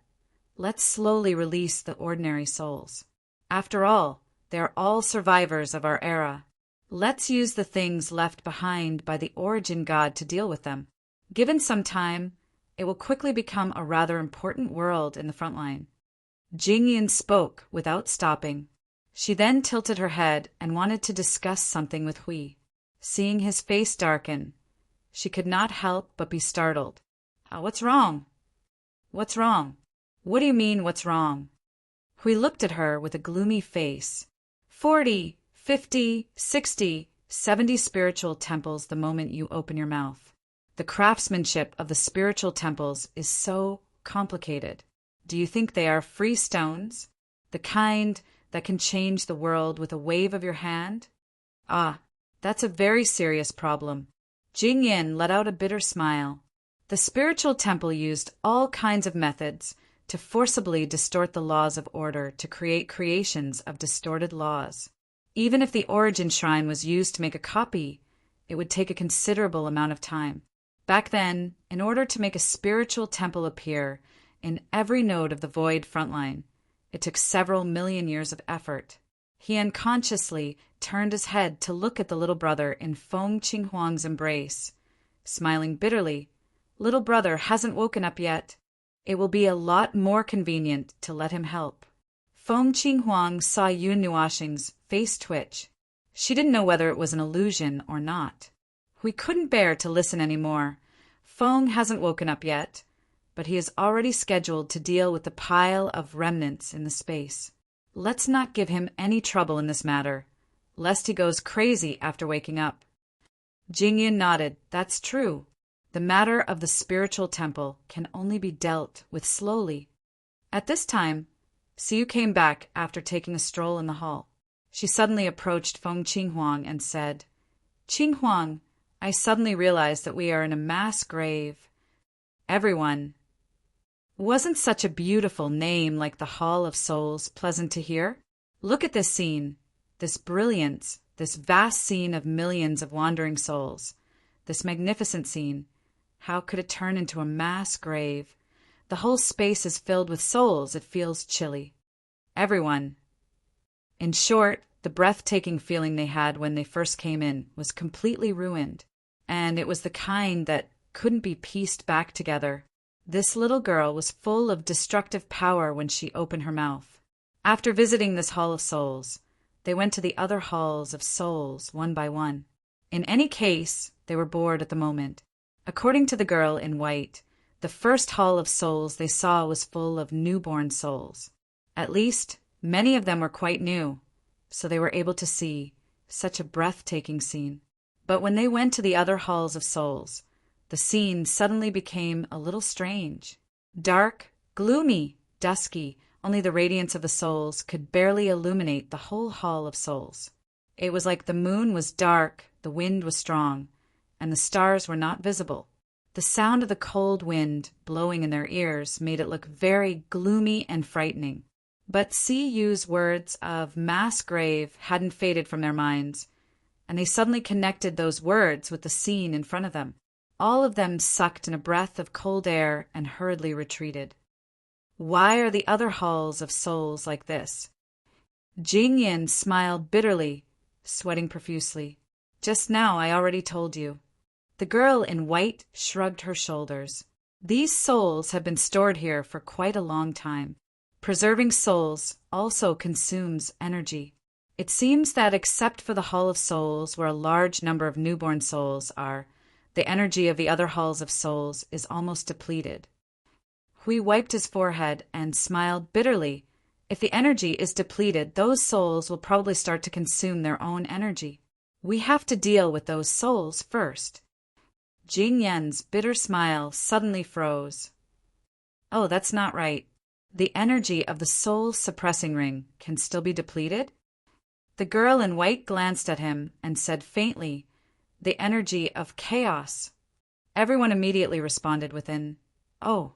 let's slowly release the ordinary souls. After all, they are all survivors of our era. Let's use the things left behind by the origin god to deal with them. Given some time, it will quickly become a rather important world in the front line. Jingyin spoke without stopping. She then tilted her head and wanted to discuss something with Hui. Seeing his face darken, she could not help but be startled. What's wrong? What's wrong? What do you mean, what's wrong? Hui looked at her with a gloomy face. 40, 50, 60, 70 spiritual temples the moment you open your mouth. The craftsmanship of the spiritual temples is so complicated. Do you think they are free stones? The kind that can change the world with a wave of your hand? That's a very serious problem. Jingyin let out a bitter smile. The spiritual temple used all kinds of methods to forcibly distort the laws of order to create creations of distorted laws. Even if the origin shrine was used to make a copy, it would take a considerable amount of time. Back then, in order to make a spiritual temple appear in every node of the void frontline, it took several million years of effort. He unconsciously turned his head to look at the little brother in Feng Qinghuang's embrace. Smiling bitterly, "Little brother hasn't woken up yet. It will be a lot more convenient to let him help." Feng Qinghuang saw Yun Nuoxing's face twitch. She didn't know whether it was an illusion or not. We couldn't bear to listen any more. Feng hasn't woken up yet, but he is already scheduled to deal with the pile of remnants in the space. Let's not give him any trouble in this matter, lest he goes crazy after waking up. Jingyin nodded. That's true. The matter of the spiritual temple can only be dealt with slowly. At this time, Siu came back after taking a stroll in the hall. She suddenly approached Feng Qinghuang and said, "Qinghuang, I suddenly realized that we are in a mass grave. Everyone. Wasn't such a beautiful name like the Hall of Souls pleasant to hear? Look at this scene, this brilliance, this vast scene of millions of wandering souls, this magnificent scene. How could it turn into a mass grave? The whole space is filled with souls. It feels chilly. Everyone." In short, the breathtaking feeling they had when they first came in was completely ruined, and it was the kind that couldn't be pieced back together. This little girl was full of destructive power when she opened her mouth. After visiting this Hall of Souls, they went to the other halls of souls one by one. In any case, they were bored at the moment. According to the girl in white, the first Hall of Souls they saw was full of newborn souls. At least, many of them were quite new, so they were able to see such a breathtaking scene. But when they went to the other halls of souls, the scene suddenly became a little strange. Dark, gloomy, dusky, only the radiance of the souls could barely illuminate the whole hall of souls. It was like the moon was dark, the wind was strong, and the stars were not visible. The sound of the cold wind blowing in their ears made it look very gloomy and frightening. But Yu's words of mass grave hadn't faded from their minds, and they suddenly connected those words with the scene in front of them. All of them sucked in a breath of cold air and hurriedly retreated. Why are the other halls of souls like this? Jingyin smiled bitterly, sweating profusely. Just now I already told you. The girl in white shrugged her shoulders. These souls have been stored here for quite a long time. Preserving souls also consumes energy. It seems that except for the Hall of Souls, where a large number of newborn souls are, the energy of the other halls of souls is almost depleted. Hui wiped his forehead and smiled bitterly. If the energy is depleted, those souls will probably start to consume their own energy. We have to deal with those souls first. Jing Yan's bitter smile suddenly froze. Oh, that's not right. The energy of the soul suppressing ring can still be depleted? The girl in white glanced at him and said faintly, "The energy of chaos." Everyone immediately responded with an, "Oh."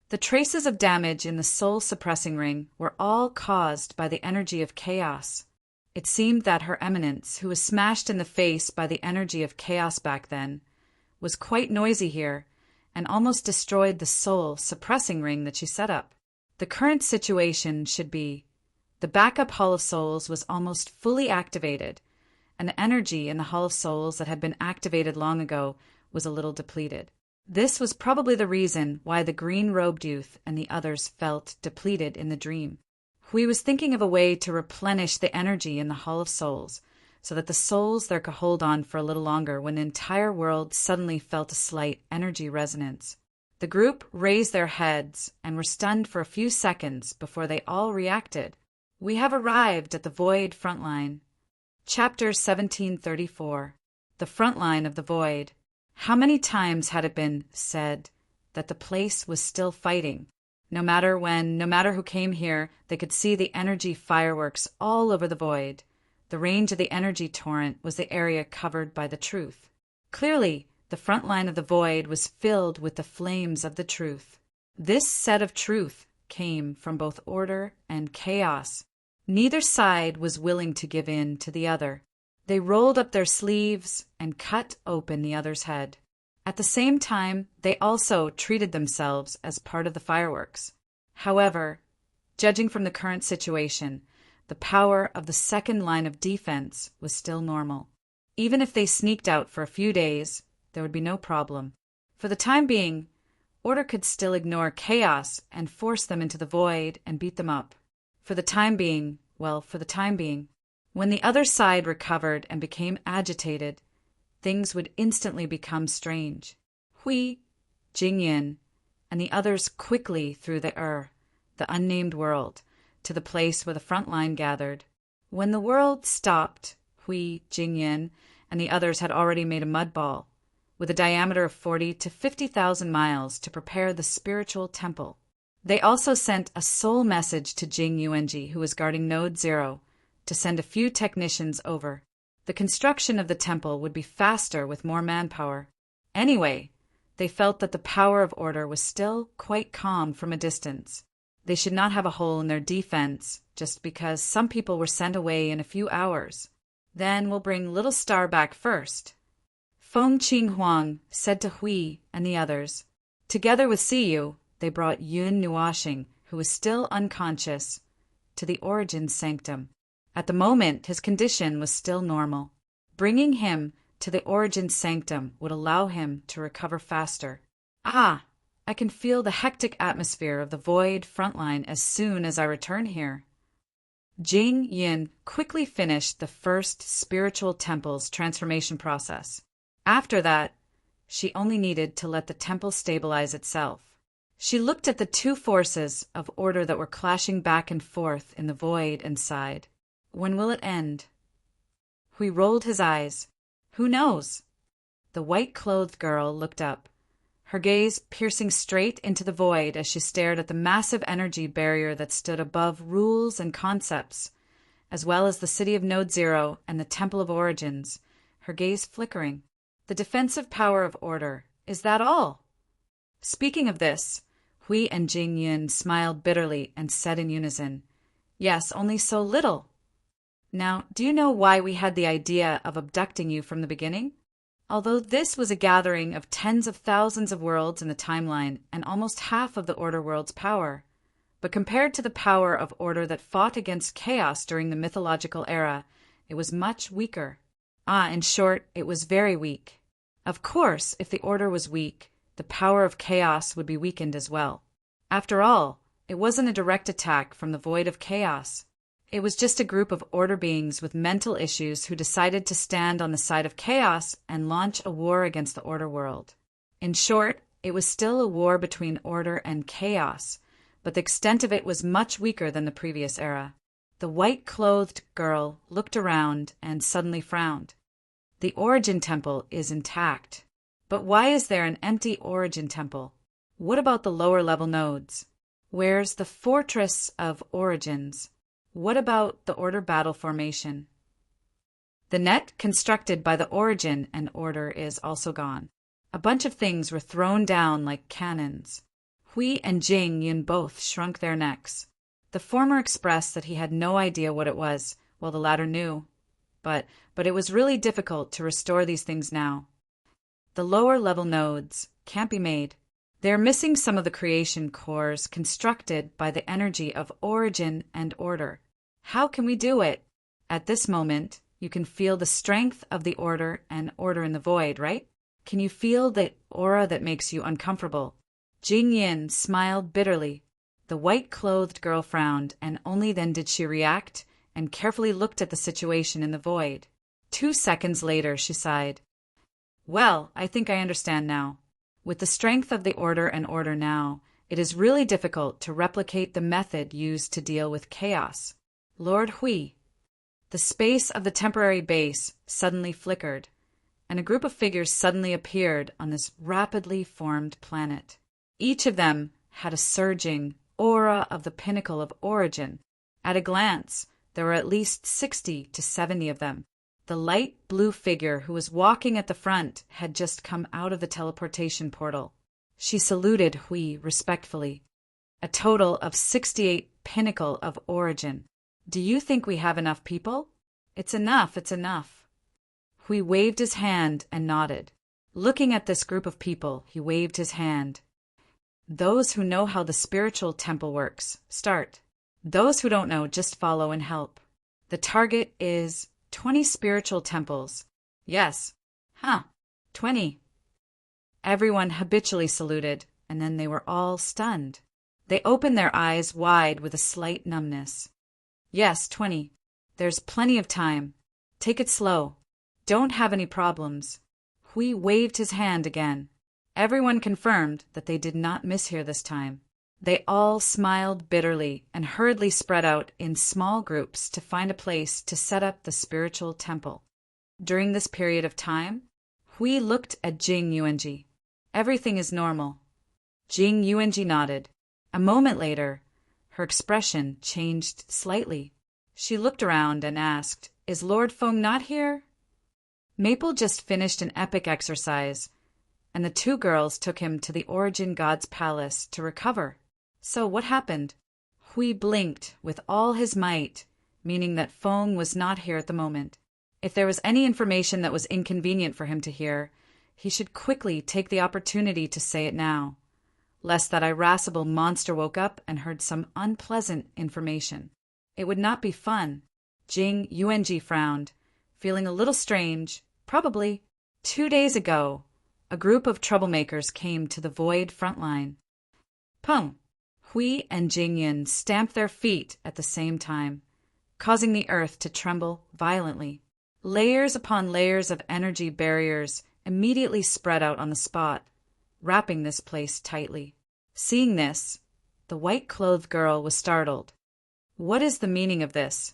The traces of damage in the soul suppressing ring were all caused by the energy of chaos. It seemed that Her Eminence, who was smashed in the face by the energy of chaos back then, was quite noisy here and almost destroyed the soul suppressing ring that she set up. The current situation should be: the backup Hall of Souls was almost fully activated, and energy in the Hall of Souls that had been activated long ago was a little depleted. This was probably the reason why the green-robed youth and the others felt depleted in the dream. Hui was thinking of a way to replenish the energy in the Hall of Souls, so that the souls there could hold on for a little longer when the entire world suddenly felt a slight energy resonance. The group raised their heads and were stunned for a few seconds before they all reacted. We have arrived at the Void Frontline. Chapter 1734. The Frontline of the Void. How many times had it been said that the place was still fighting? No matter when, no matter who came here, they could see the energy fireworks all over the void. The range of the energy torrent was the area covered by the truth. Clearly, the front line of the void was filled with the flames of the truth. This set of truth came from both order and chaos. Neither side was willing to give in to the other. They rolled up their sleeves and cut open the other's head. At the same time, they also treated themselves as part of the fireworks. However, judging from the current situation, the power of the second line of defense was still normal. Even if they sneaked out for a few days, there would be no problem. For the time being, order could still ignore chaos and force them into the void and beat them up. For the time being, when the other side recovered and became agitated, things would instantly become strange. Hui, Jingyin, and the others quickly threw the unnamed world, to the place where the front line gathered. When the world stopped, Hui, Jingyin, and the others had already made a mud ball, with a diameter of 40 to 50,000 miles to prepare the spiritual temple. They also sent a soul message to Jing Yuanji, who was guarding Node 0, to send a few technicians over. The construction of the temple would be faster with more manpower. Anyway, they felt that the power of order was still quite calm from a distance. They should not have a hole in their defense just because some people were sent away in a few hours. Then we'll bring Little Star back first. Feng Qinghuang said to Hui and the others. Together with Siyu, they brought Yun Nuoxing, who was still unconscious, to the Origin Sanctum. At the moment, his condition was still normal. Bringing him to the Origin Sanctum would allow him to recover faster. I can feel the hectic atmosphere of the Void Frontline as soon as I return here. Jing Yin quickly finished the first spiritual temple's transformation process. After that, she only needed to let the temple stabilize itself. She looked at the two forces of order that were clashing back and forth in the void and sighed. When will it end? Hui rolled his eyes. Who knows? The white-clothed girl looked up, her gaze piercing straight into the void as she stared at the massive energy barrier that stood above rules and concepts, as well as the city of Node 0 and the Temple of Origins, her gaze flickering. The defensive power of order, is that all? Speaking of this, Hui and Jing Yin smiled bitterly and said in unison, Yes, only so little. Now, do you know why we had the idea of abducting you from the beginning? Although this was a gathering of tens of thousands of worlds in the timeline and almost half of the Order world's power, but compared to the power of Order that fought against chaos during the mythological era, it was much weaker. In short, it was very weak. Of course, if the Order was weak, the power of chaos would be weakened as well. After all, it wasn't a direct attack from the void of chaos. It was just a group of order beings with mental issues who decided to stand on the side of chaos and launch a war against the order world. In short, it was still a war between order and chaos, but the extent of it was much weaker than the previous era. The white-clothed girl looked around and suddenly frowned. The Origin Temple is intact. But why is there an empty Origin Temple? What about the lower-level nodes? Where's the Fortress of Origins? What about the Order battle formation? The net constructed by the Origin and Order is also gone. A bunch of things were thrown down like cannons. Hui and Jing Yin both shrunk their necks. The former expressed that he had no idea what it was, while the latter knew. But it was really difficult to restore these things now. The lower-level nodes can't be made. They're missing some of the creation cores constructed by the energy of Origin and Order. How can we do it? At this moment, You can feel the strength of the order and order in the void, right? Can you feel the aura that makes you uncomfortable? Jing Yin smiled bitterly. The white-clothed girl frowned, and only then did she react and carefully looked at the situation in the void. 2 seconds later, she sighed. Well, I think I understand now. With the strength of the order and order now, it is really difficult to replicate the method used to deal with chaos. Lord Hui. The space of the temporary base suddenly flickered, and a group of figures suddenly appeared on this rapidly formed planet. Each of them had a surging aura of the pinnacle of origin. At a glance, there were at least 60 to 70 of them. The light blue figure who was walking at the front had just come out of the teleportation portal. She saluted Hui respectfully. A total of 68 pinnacle of origin. Do you think we have enough people? It's enough, it's enough. Hui waved his hand and nodded. Looking at this group of people, he waved his hand. Those who know how the spiritual temple works, start. Those who don't know, just follow and help. The target is 20 spiritual temples. Yes. 20. Everyone habitually saluted, and then they were all stunned. They opened their eyes wide with a slight numbness. Yes, 20. There's plenty of time. Take it slow. Don't have any problems. Hui waved his hand again. Everyone confirmed that they did not mishear this time. They all smiled bitterly and hurriedly spread out in small groups to find a place to set up the spiritual temple. During this period of time, Hui looked at Jing Yuanji. Everything is normal. Jing Yuanji nodded. A moment later, her expression changed slightly. She looked around and asked, "Is Lord Feng not here?" Maple just finished an epic exercise, and the 2 girls took him to the Origin God's palace to recover. So what happened? Hui blinked with all his might, meaning that Feng was not here at the moment. If there was any information that was inconvenient for him to hear, he should quickly take the opportunity to say it now, lest that irascible monster woke up and heard some unpleasant information. It would not be fun. Jing Yuanji frowned, feeling a little strange. Probably 2 days ago, a group of troublemakers came to the void front line. Pung! Hui and Jing Yin stamped their feet at the same time, causing the earth to tremble violently. Layers upon layers of energy barriers immediately spread out on the spot, wrapping this place tightly. Seeing this, the white-clothed girl was startled. What is the meaning of this?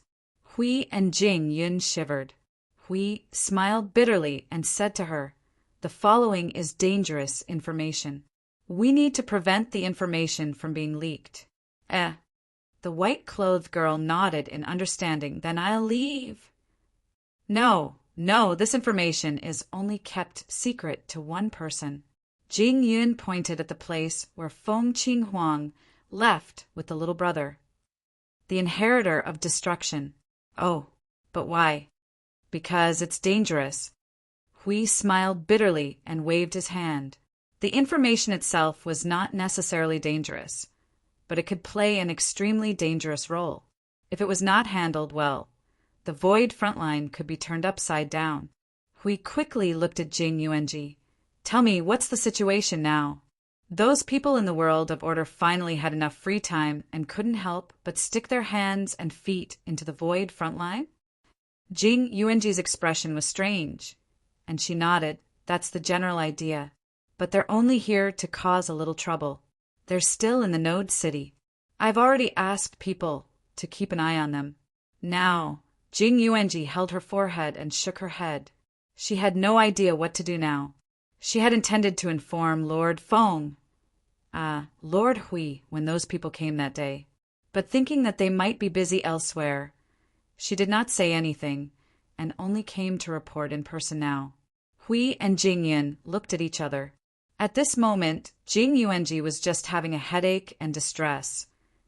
Hui and Jing Yin shivered. Hui smiled bitterly and said to her, "The following is dangerous information. We need to prevent the information from being leaked." The white-clothed girl nodded in understanding. "Then I'll leave." No, this information is only kept secret to one person. Jing Yun pointed at the place where Feng Qinghuang left with the little brother. The inheritor of destruction. Oh, but why? Because it's dangerous. Hui smiled bitterly and waved his hand. The information itself was not necessarily dangerous, but it could play an extremely dangerous role. If it was not handled well, the void frontline could be turned upside down. Hui quickly looked at Jing Yuanji. "Tell me, what's the situation now?" Those people in the world of order finally had enough free time and couldn't help but stick their hands and feet into the void frontline? Jing Yuanji's expression was strange, and she nodded. "That's the general idea. But they're only here to cause a little trouble. They're still in the Node City. I've already asked people to keep an eye on them." Now, Jing Yuanji held her forehead and shook her head. She had no idea what to do now. She had intended to inform Lord Feng, Lord Hui, when those people came that day. But thinking that they might be busy elsewhere, she did not say anything and only came to report in person now. Hui and Jing Yin looked at each other. At this moment, Jing Yuanji was just having a headache and distress,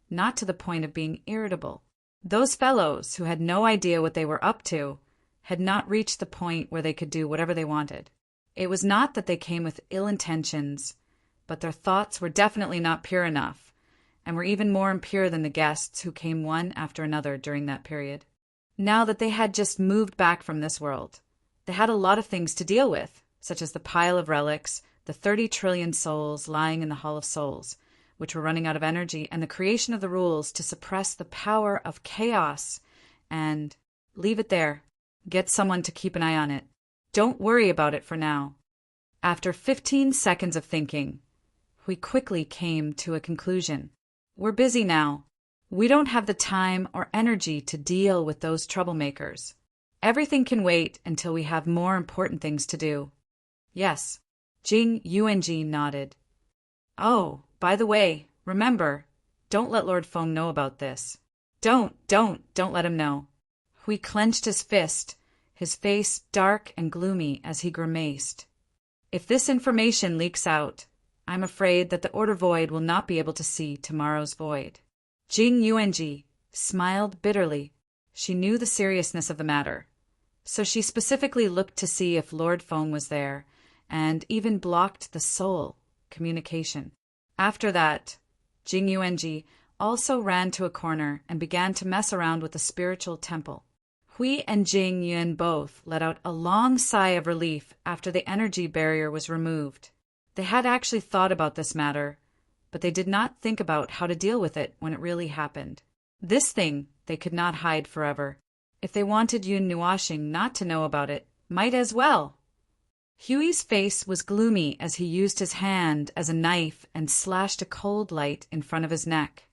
not to the point of being irritable. Those fellows, who had no idea what they were up to, had not reached the point where they could do whatever they wanted. It was not that they came with ill intentions, but their thoughts were definitely not pure enough, and were even more impure than the guests who came one after another during that period. now that they had just moved back from this world. They had a lot of things to deal with, such as the pile of relics, the 30 trillion souls lying in the Hall of Souls, which were running out of energy, and the creation of the rules to suppress the power of chaos. And leave it there. Get someone to keep an eye on it. Don't worry about it for now. After 15 seconds of thinking, we quickly came to a conclusion. We're busy now. We don't have the time or energy to deal with those troublemakers. Everything can wait until we have more important things to do. Yes, Jing Yuanji nodded. Oh, by the way, remember, don't let Lord Feng know about this. Don't let him know. Hui clenched his fist, his face dark and gloomy as he grimaced. If this information leaks out, I'm afraid that the Order Void will not be able to see tomorrow's void. Jing Yuanji smiled bitterly. She knew the seriousness of the matter, so she specifically looked to see if Lord Feng was there, and even blocked the soul communication. After that, Jing Yuanji also ran to a corner and began to mess around with the spiritual temple. Hui and Jing Yuan both let out a long sigh of relief after the energy barrier was removed. They had actually thought about this matter, but they did not think about how to deal with it when it really happened. This thing they could not hide forever. If they wanted Yun Nuashing not to know about it, might as well. Huey's face was gloomy as he used his hand as a knife and slashed a cold light in front of his neck.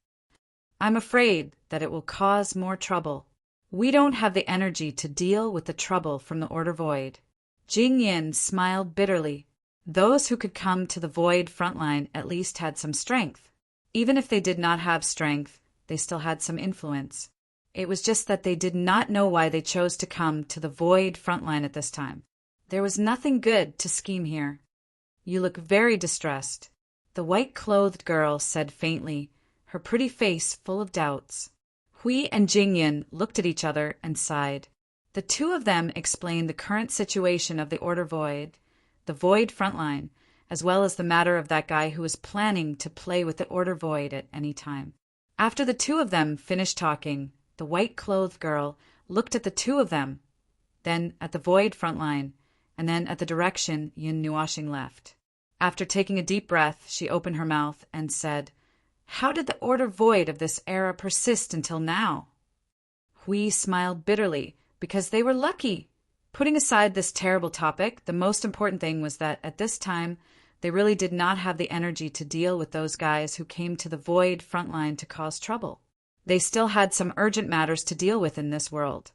I'm afraid that it will cause more trouble. We don't have the energy to deal with the trouble from the Order Void. Jing Yin smiled bitterly. Those who could come to the Void frontline at least had some strength. Even if they did not have strength, they still had some influence. It was just that they did not know why they chose to come to the Void frontline at this time. There was nothing good to scheme here. You look very distressed, the white-clothed girl said faintly, her pretty face full of doubts. Hui and Jingyin looked at each other and sighed. The two of them explained the current situation of the Order Void, the Void frontline, as well as the matter of that guy who was planning to play with the Order Void at any time. After the two of them finished talking, the white-clothed girl looked at the two of them, then at the Void frontline, and then at the direction Yin Nuashing left. After taking a deep breath, she opened her mouth and said, "How did the Order Void of this era persist until now?" Hui smiled bitterly, because they were lucky. Putting aside this terrible topic, the most important thing was that at this time, they really did not have the energy to deal with those guys who came to the Void frontline to cause trouble. They still had some urgent matters to deal with in this world,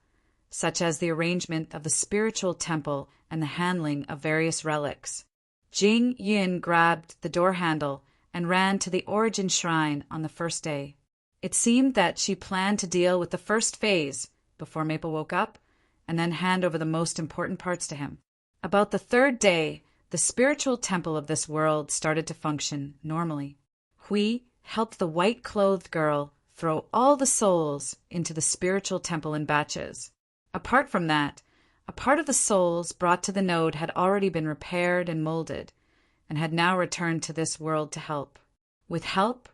such as the arrangement of the spiritual temple and the handling of various relics. Jing Yin grabbed the door handle and ran to the Origin Shrine on the first day. It seemed that she planned to deal with the first phase before Maple woke up, and then hand over the most important parts to him. About the third day, the spiritual temple of this world started to function normally. Hui helped the white-clothed girl throw all the souls into the spiritual temple in batches. Apart from that, a part of the souls brought to the node had already been repaired and molded, and had now returned to this world to help. With help,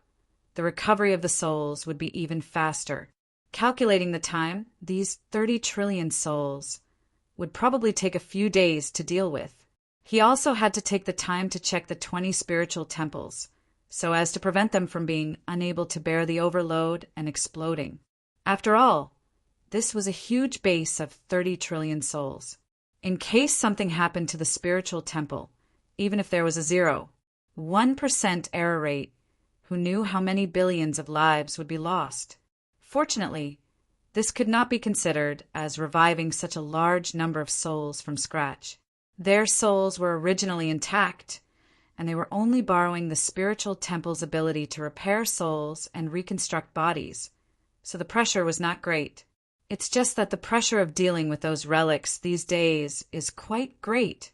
the recovery of the souls would be even faster. Calculating the time, these 30 trillion souls would probably take a few days to deal with. He also had to take the time to check the 20 spiritual temples, so as to prevent them from being unable to bear the overload and exploding. After all, this was a huge base of 30 trillion souls. In case something happened to the spiritual temple, even if there was a 1% error rate, who knew how many billions of lives would be lost? Fortunately, this could not be considered as reviving such a large number of souls from scratch. Their souls were originally intact, and they were only borrowing the spiritual temple's ability to repair souls and reconstruct bodies, so the pressure was not great. It's just that the pressure of dealing with those relics these days is quite great.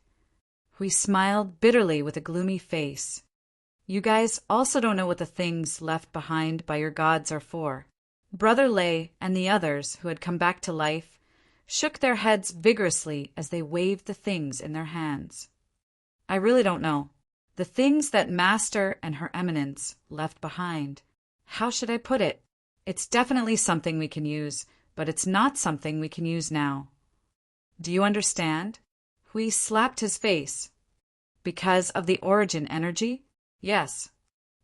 Hui smiled bitterly with a gloomy face. You guys also don't know what the things left behind by your gods are for. Brother Lei and the others who had come back to life shook their heads vigorously as they waved the things in their hands. I really don't know. The things that Master and Her Eminence left behind. How should I put it? It's definitely something we can use, but it's not something we can use now. Do you understand? Hui slapped his face. Because of the origin energy? Yes.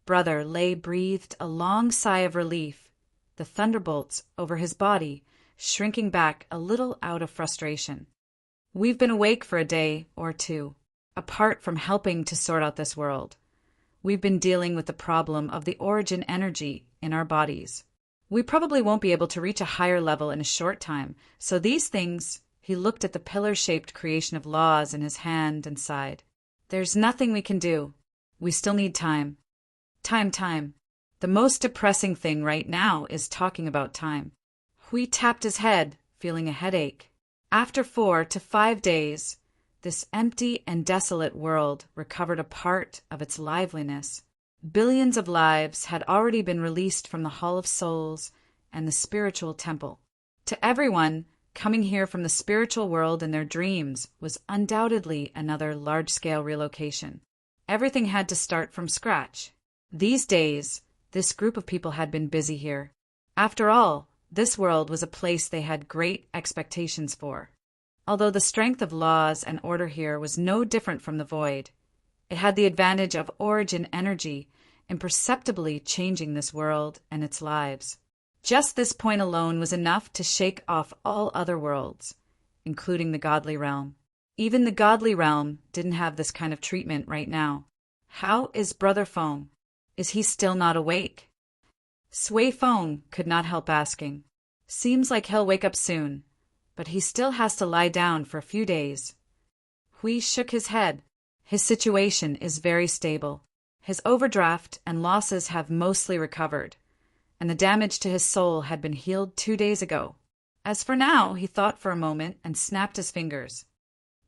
Brother Lei breathed a long sigh of relief, the thunderbolts over his body shrinking back a little out of frustration. We've been awake for a day or two, apart from helping to sort out this world. We've been dealing with the problem of the origin energy in our bodies. We probably won't be able to reach a higher level in a short time, so these things— He looked at the pillar-shaped creation of laws in his hand and sighed. There's nothing we can do. We still need time. Time. The most depressing thing right now is talking about time. Hui tapped his head, feeling a headache. After 4 to 5 days, this empty and desolate world recovered a part of its liveliness. Billions of lives had already been released from the Hall of Souls and the spiritual temple. To everyone, coming here from the spiritual world in their dreams was undoubtedly another large-scale relocation. Everything had to start from scratch. These days, this group of people had been busy here. After all, this world was a place they had great expectations for. Although the strength of laws and order here was no different from the void, it had the advantage of origin energy imperceptibly changing this world and its lives. Just this point alone was enough to shake off all other worlds, including the godly realm. Even the godly realm didn't have this kind of treatment right now. How is Brother Feng? Is he still not awake? Sui Feng could not help asking. Seems like he'll wake up soon, but he still has to lie down for a few days. Hui shook his head. His situation is very stable. His overdraft and losses have mostly recovered, and the damage to his soul had been healed 2 days ago. As for now, he thought for a moment and snapped his fingers.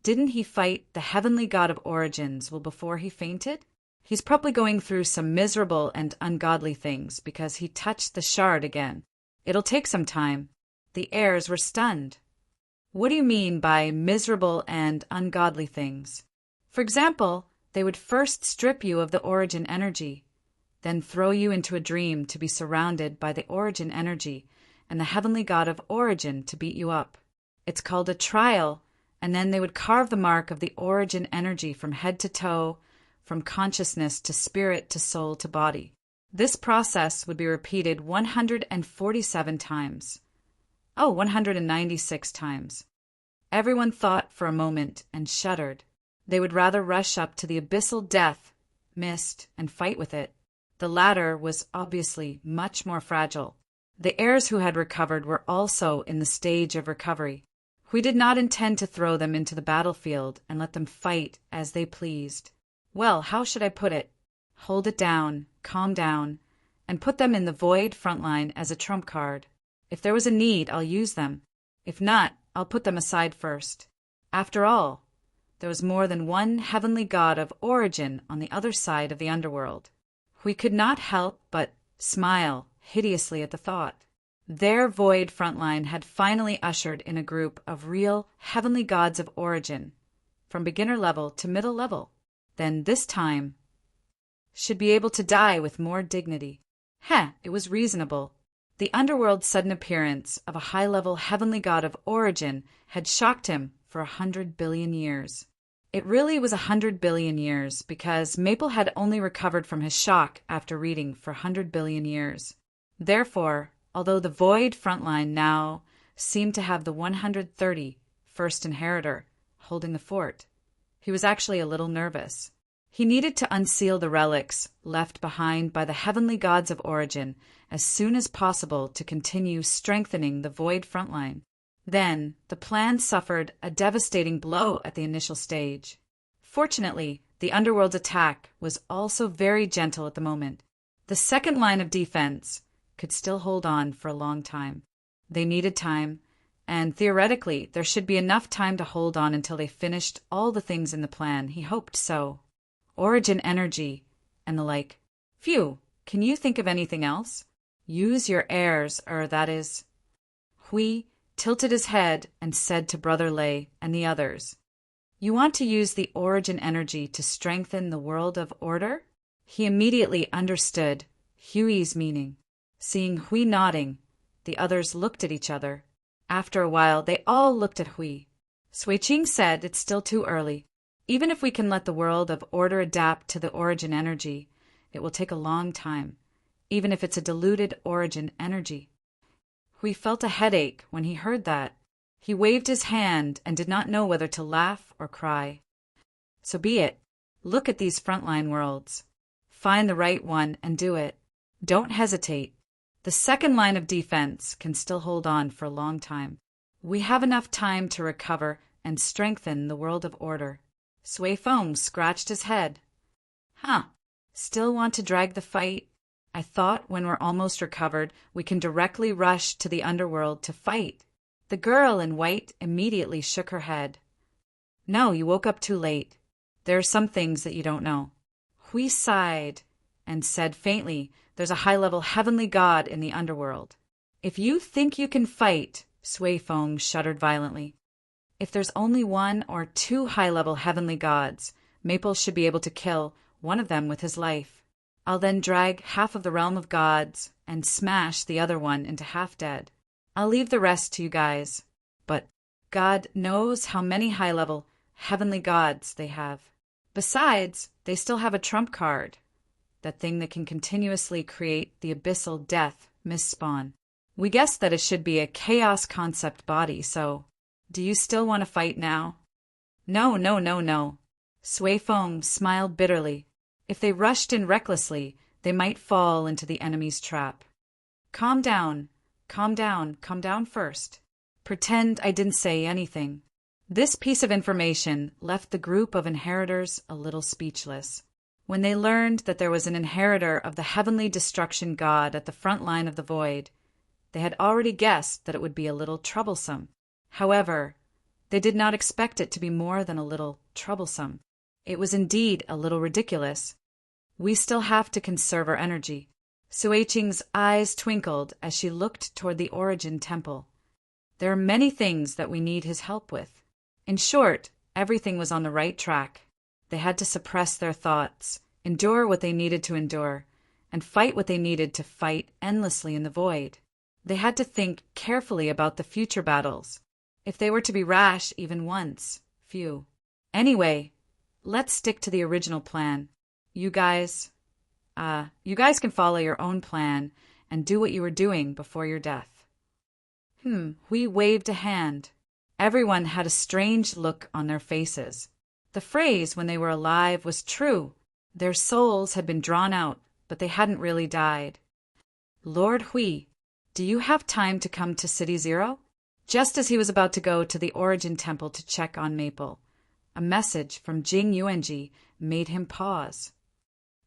Didn't he fight the heavenly god of origins before he fainted? He's probably going through some miserable and ungodly things because he touched the shard again. It'll take some time. The heirs were stunned. What do you mean by miserable and ungodly things? For example, they would first strip you of the origin energy, then throw you into a dream to be surrounded by the origin energy and the heavenly god of origin to beat you up. It's called a trial, and then they would carve the mark of the origin energy from head to toe, from consciousness to spirit to soul to body. This process would be repeated 147 times. 196 times. Everyone thought for a moment and shuddered. They would rather rush up to the abyssal death, mist, and fight with it. The latter was obviously much more fragile. The heirs who had recovered were also in the stage of recovery. We did not intend to throw them into the battlefield and let them fight as they pleased. Well, how should I put it? Hold it down, calm down, and put them in the void frontline as a trump card. If there was a need, I'll use them. If not, I'll put them aside first. After all, there was more than one heavenly god of origin on the other side of the underworld. We could not help but smile hideously at the thought. Their void frontline had finally ushered in a group of real heavenly gods of origin, from beginner level to middle level. Then this time, should be able to die with more dignity. It was reasonable. The underworld's sudden appearance of a high-level heavenly god of origin had shocked him for 100 billion years. It really was 100 billion years because Maple had only recovered from his shock after reading for 100 billion years. Therefore, although the void frontline now seemed to have the 130 first inheritor holding the fort, he was actually a little nervous. He needed to unseal the relics left behind by the heavenly gods of origin as soon as possible to continue strengthening the void frontline. Then, the plan suffered a devastating blow at the initial stage. Fortunately, the underworld's attack was also very gentle at the moment. The second line of defense could still hold on for a long time. They needed time, and theoretically, there should be enough time to hold on until they finished all the things in the plan. He hoped so. Origin energy, and the like. Phew, can you think of anything else? Use your heirs, that is. Hui tilted his head and said to Brother Lei and the others, You want to use the origin energy to strengthen the world of order? He immediately understood Hui's meaning. Seeing Hui nodding, the others looked at each other After a while, they all looked at Hui. Sui-Ching said it's still too early. Even if we can let the world of order adapt to the origin energy, it will take a long time, even if it's a diluted origin energy. Hui felt a headache when he heard that. He waved his hand and did not know whether to laugh or cry. So be it. Look at these frontline worlds. Find the right one and do it. Don't hesitate. The second line of defense can still hold on for a long time. We have enough time to recover and strengthen the world of order. Sui Feng scratched his head. Still want to drag the fight? I thought when we're almost recovered, we can directly rush to the underworld to fight. The girl in white immediately shook her head. No, you woke up too late. There are some things that you don't know. Hui sighed and said faintly, there's a high-level heavenly god in the underworld. If you think you can fight, Sui Feng shuddered violently. If there's only one or two high-level heavenly gods, Maple should be able to kill one of them with his life. I'll then drag half of the realm of gods and smash the other one into half-dead. I'll leave the rest to you guys. But God knows how many high-level heavenly gods they have. Besides, they still have a trump card. That thing that can continuously create the abyssal death misspawn. We guessed that it should be a chaos concept body, so do you still want to fight now? No. Sui Feng smiled bitterly. If they rushed in recklessly, they might fall into the enemy's trap. Calm down first. Pretend I didn't say anything. This piece of information left the group of inheritors a little speechless. When they learned that there was an inheritor of the heavenly destruction god at the front line of the void, they had already guessed that it would be a little troublesome. However, they did not expect it to be more than a little troublesome. It was indeed a little ridiculous. We still have to conserve our energy. Sui-Ching's eyes twinkled as she looked toward the Origin Temple. There are many things that we need his help with. In short, everything was on the right track. They had to suppress their thoughts, endure what they needed to endure, and fight what they needed to fight endlessly in the void. They had to think carefully about the future battles. If they were to be rash even once, phew. Anyway, let's stick to the original plan. You guys can follow your own plan and do what you were doing before your death. Hui waved a hand. Everyone had a strange look on their faces. The phrase when they were alive was true. Their souls had been drawn out, but they hadn't really died. Lord Hui, do you have time to come to City Zero? Just as he was about to go to the Origin Temple to check on Maple, a message from Jing Yuanji made him pause.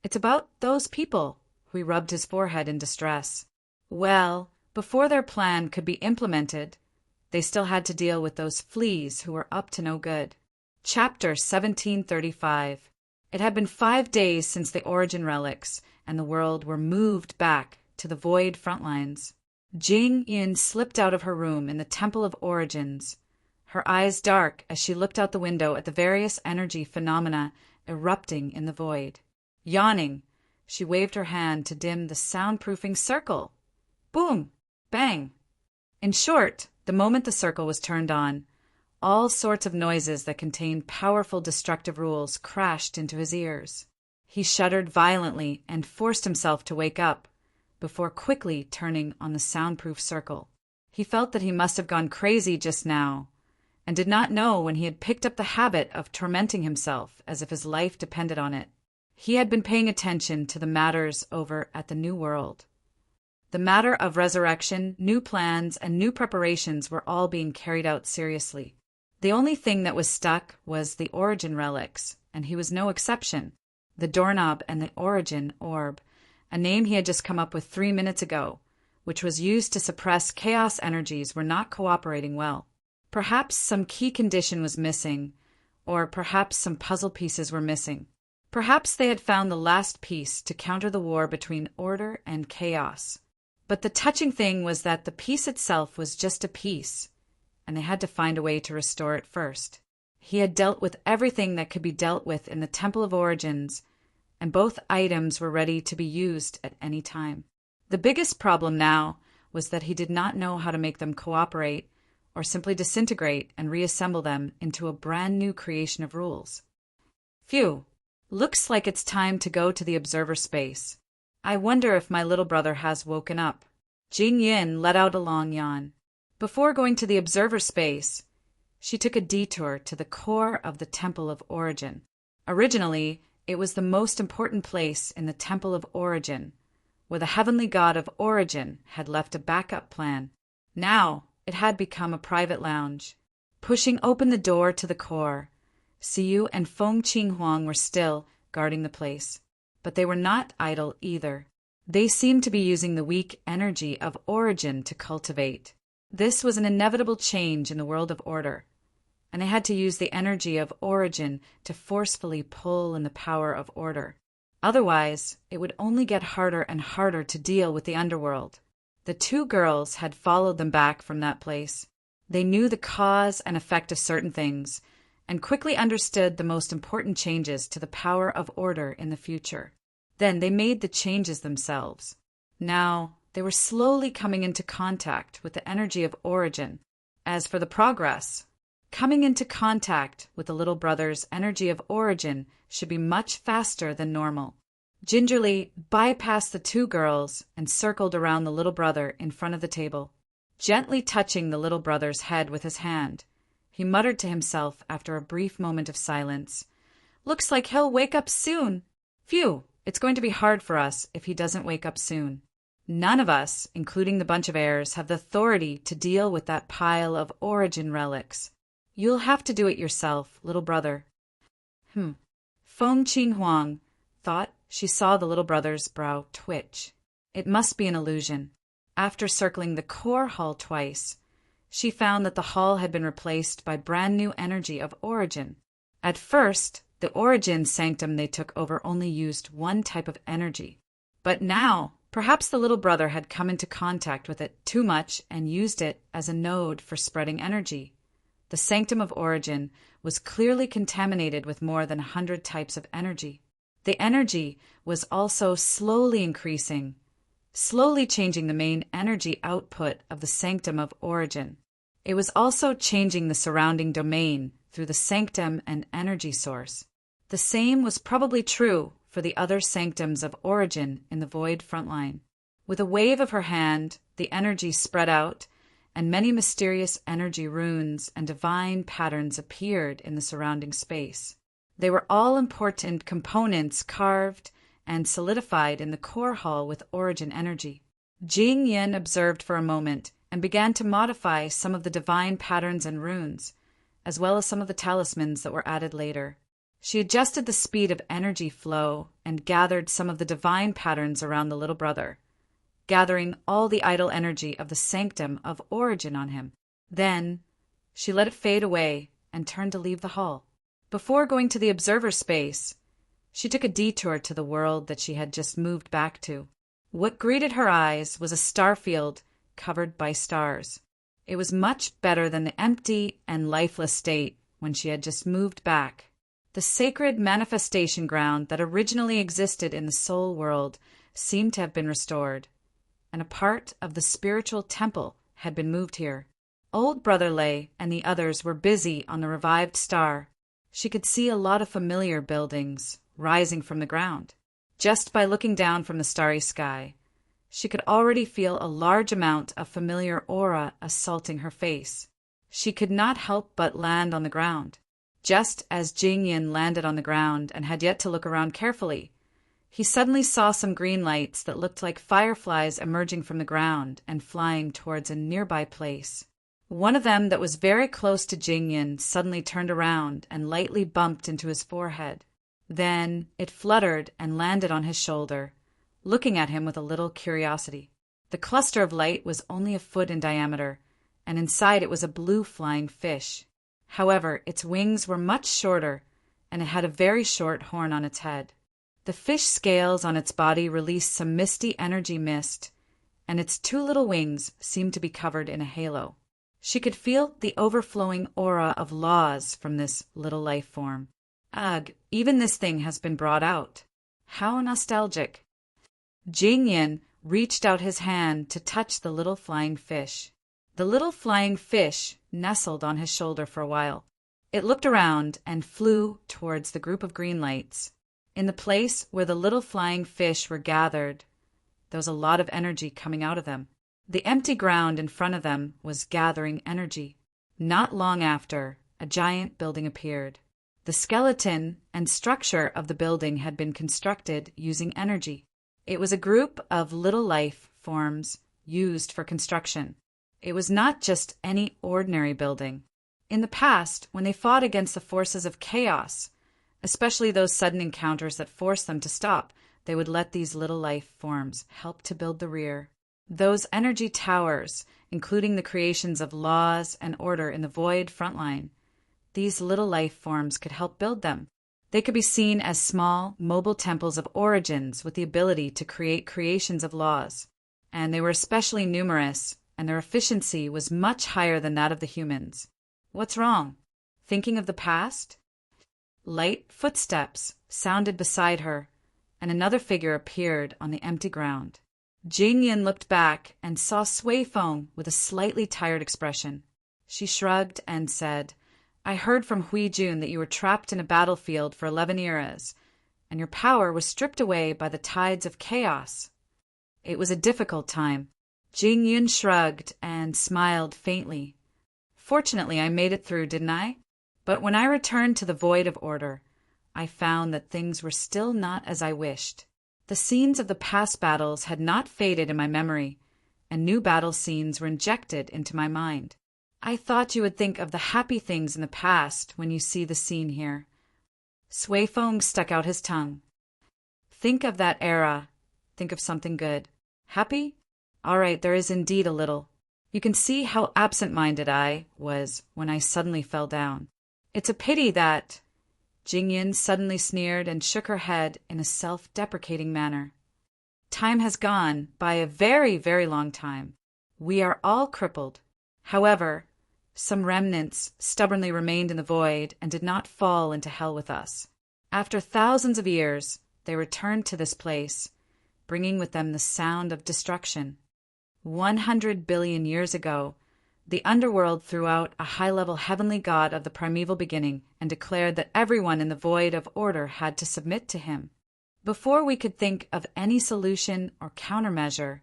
It's about those people. Hui rubbed his forehead in distress. Well, before their plan could be implemented, they still had to deal with those fleas who were up to no good. Chapter 1735. It had been 5 days since the Origin relics and the world were moved back to the void frontlines. Jing Yin slipped out of her room in the Temple of Origins, her eyes dark as she looked out the window at the various energy phenomena erupting in the void. Yawning, she waved her hand to dim the soundproofing circle. Boom! Bang! In short, the moment the circle was turned on, all sorts of noises that contained powerful destructive rules crashed into his ears. He shuddered violently and forced himself to wake up, before quickly turning on the soundproof circle. He felt that he must have gone crazy just now, and did not know when he had picked up the habit of tormenting himself as if his life depended on it. He had been paying attention to the matters over at the New World. The matter of resurrection, new plans, and new preparations were all being carried out seriously. The only thing that was stuck was the Origin relics, and he was no exception. The doorknob and the Origin orb, a name he had just come up with 3 minutes ago, which was used to suppress chaos energies, were not cooperating well. Perhaps some key condition was missing, or perhaps some puzzle pieces were missing. Perhaps they had found the last piece to counter the war between order and chaos. But the touching thing was that the piece itself was just a piece, and they had to find a way to restore it first. He had dealt with everything that could be dealt with in the Temple of Origins, and both items were ready to be used at any time. The biggest problem now was that he did not know how to make them cooperate or simply disintegrate and reassemble them into a brand new creation of rules. Phew, looks like it's time to go to the observer space. I wonder if my little brother has woken up. Jing Yin let out a long yawn. Before going to the observer space, she took a detour to the core of the Temple of Origin. Originally, it was the most important place in the Temple of Origin, where the heavenly god of Origin had left a backup plan. Now, it had become a private lounge. Pushing open the door to the core, Siyu and Feng Qinghuang were still guarding the place. But they were not idle either. They seemed to be using the weak energy of Origin to cultivate. This was an inevitable change in the world of order, and they had to use the energy of Origin to forcefully pull in the power of order. Otherwise, it would only get harder and harder to deal with the underworld. The two girls had followed them back from that place. They knew the cause and effect of certain things, and quickly understood the most important changes to the power of order in the future. Then they made the changes themselves. Now, they were slowly coming into contact with the energy of Origin. As for the progress, coming into contact with the little brother's energy of Origin should be much faster than normal. Gingerly bypassed the two girls and circled around the little brother in front of the table. Gently touching the little brother's head with his hand, he muttered to himself after a brief moment of silence, "Looks like he'll wake up soon. Phew, it's going to be hard for us if he doesn't wake up soon. None of us, including the bunch of heirs, have the authority to deal with that pile of Origin relics. You'll have to do it yourself, little brother." Feng Qinghuang thought she saw the little brother's brow twitch. It must be an illusion. After circling the core hall twice, she found that the hall had been replaced by brand new energy of Origin. At first, the Origin sanctum they took over only used one type of energy. But now, perhaps the little brother had come into contact with it too much and used it as a node for spreading energy. The sanctum of Origin was clearly contaminated with more than 100 types of energy. The energy was also slowly increasing, slowly changing the main energy output of the sanctum of Origin. It was also changing the surrounding domain through the sanctum and energy source. The same was probably true for the other sanctums of Origin in the void frontline. With a wave of her hand, the energy spread out, and many mysterious energy runes and divine patterns appeared in the surrounding space. They were all important components carved and solidified in the core hall with Origin energy. Jing Yin observed for a moment and began to modify some of the divine patterns and runes, as well as some of the talismans that were added later. She adjusted the speed of energy flow and gathered some of the divine patterns around the little brother, gathering all the idle energy of the sanctum of Origin on him. Then she let it fade away and turned to leave the hall. Before going to the observer space, she took a detour to the world that she had just moved back to. What greeted her eyes was a star field covered by stars. It was much better than the empty and lifeless state when she had just moved back. The sacred manifestation ground that originally existed in the soul world seemed to have been restored, and a part of the spiritual temple had been moved here. Old Brother Lei and the others were busy on the revived star. She could see a lot of familiar buildings rising from the ground. Just by looking down from the starry sky, she could already feel a large amount of familiar aura assaulting her face. She could not help but land on the ground. Just as Jing Yin landed on the ground and had yet to look around carefully, he suddenly saw some green lights that looked like fireflies emerging from the ground and flying towards a nearby place. One of them that was very close to Jing Yin suddenly turned around and lightly bumped into his forehead. Then it fluttered and landed on his shoulder, looking at him with a little curiosity. The cluster of light was only a foot in diameter, and inside it was a blue flying fish. However, its wings were much shorter, and it had a very short horn on its head. The fish scales on its body released some misty energy mist, and its two little wings seemed to be covered in a halo. She could feel the overflowing aura of laws from this little life form. Ugh, even this thing has been brought out. How nostalgic. Jing Yin reached out his hand to touch the little flying fish. The little flying fish nestled on his shoulder for a while. It looked around and flew towards the group of green lights. In the place where the little flying fish were gathered, there was a lot of energy coming out of them. The empty ground in front of them was gathering energy. Not long after, a giant building appeared. The skeleton and structure of the building had been constructed using energy. It was a group of little life forms used for construction. It was not just any ordinary building. In the past, when they fought against the forces of chaos, especially those sudden encounters that forced them to stop, they would let these little life forms help to build the rear. Those energy towers, including the creations of laws and order in the void frontline, these little life forms could help build them. They could be seen as small, mobile temples of origins with the ability to create creations of laws. And they were especially numerous, and their efficiency was much higher than that of the humans. What's wrong? Thinking of the past? Light footsteps sounded beside her, and another figure appeared on the empty ground. Jing Yin looked back and saw Sui Feng with a slightly tired expression. She shrugged and said, "I heard from Hui Jun that you were trapped in a battlefield for 11 eras, and your power was stripped away by the tides of chaos. It was a difficult time." Jing Yin shrugged and smiled faintly. "Fortunately, I made it through, didn't I? But when I returned to the void of order, I found that things were still not as I wished. The scenes of the past battles had not faded in my memory, and new battle scenes were injected into my mind. I thought you would think of the happy things in the past when you see the scene here." Sui Feng stuck out his tongue. "Think of that era. Think of something good. Happy? All right, there is indeed a little. You can see how absent-minded I was when I suddenly fell down. It's a pity that—" Jing Yin suddenly sneered and shook her head in a self-deprecating manner. "Time has gone by a very, very long time. We are all crippled. However, some remnants stubbornly remained in the void and did not fall into hell with us. After thousands of years, they returned to this place, bringing with them the sound of destruction. 100 billion years ago, the underworld threw out a high-level heavenly god of the primeval beginning and declared that everyone in the void of order had to submit to him. Before we could think of any solution or countermeasure,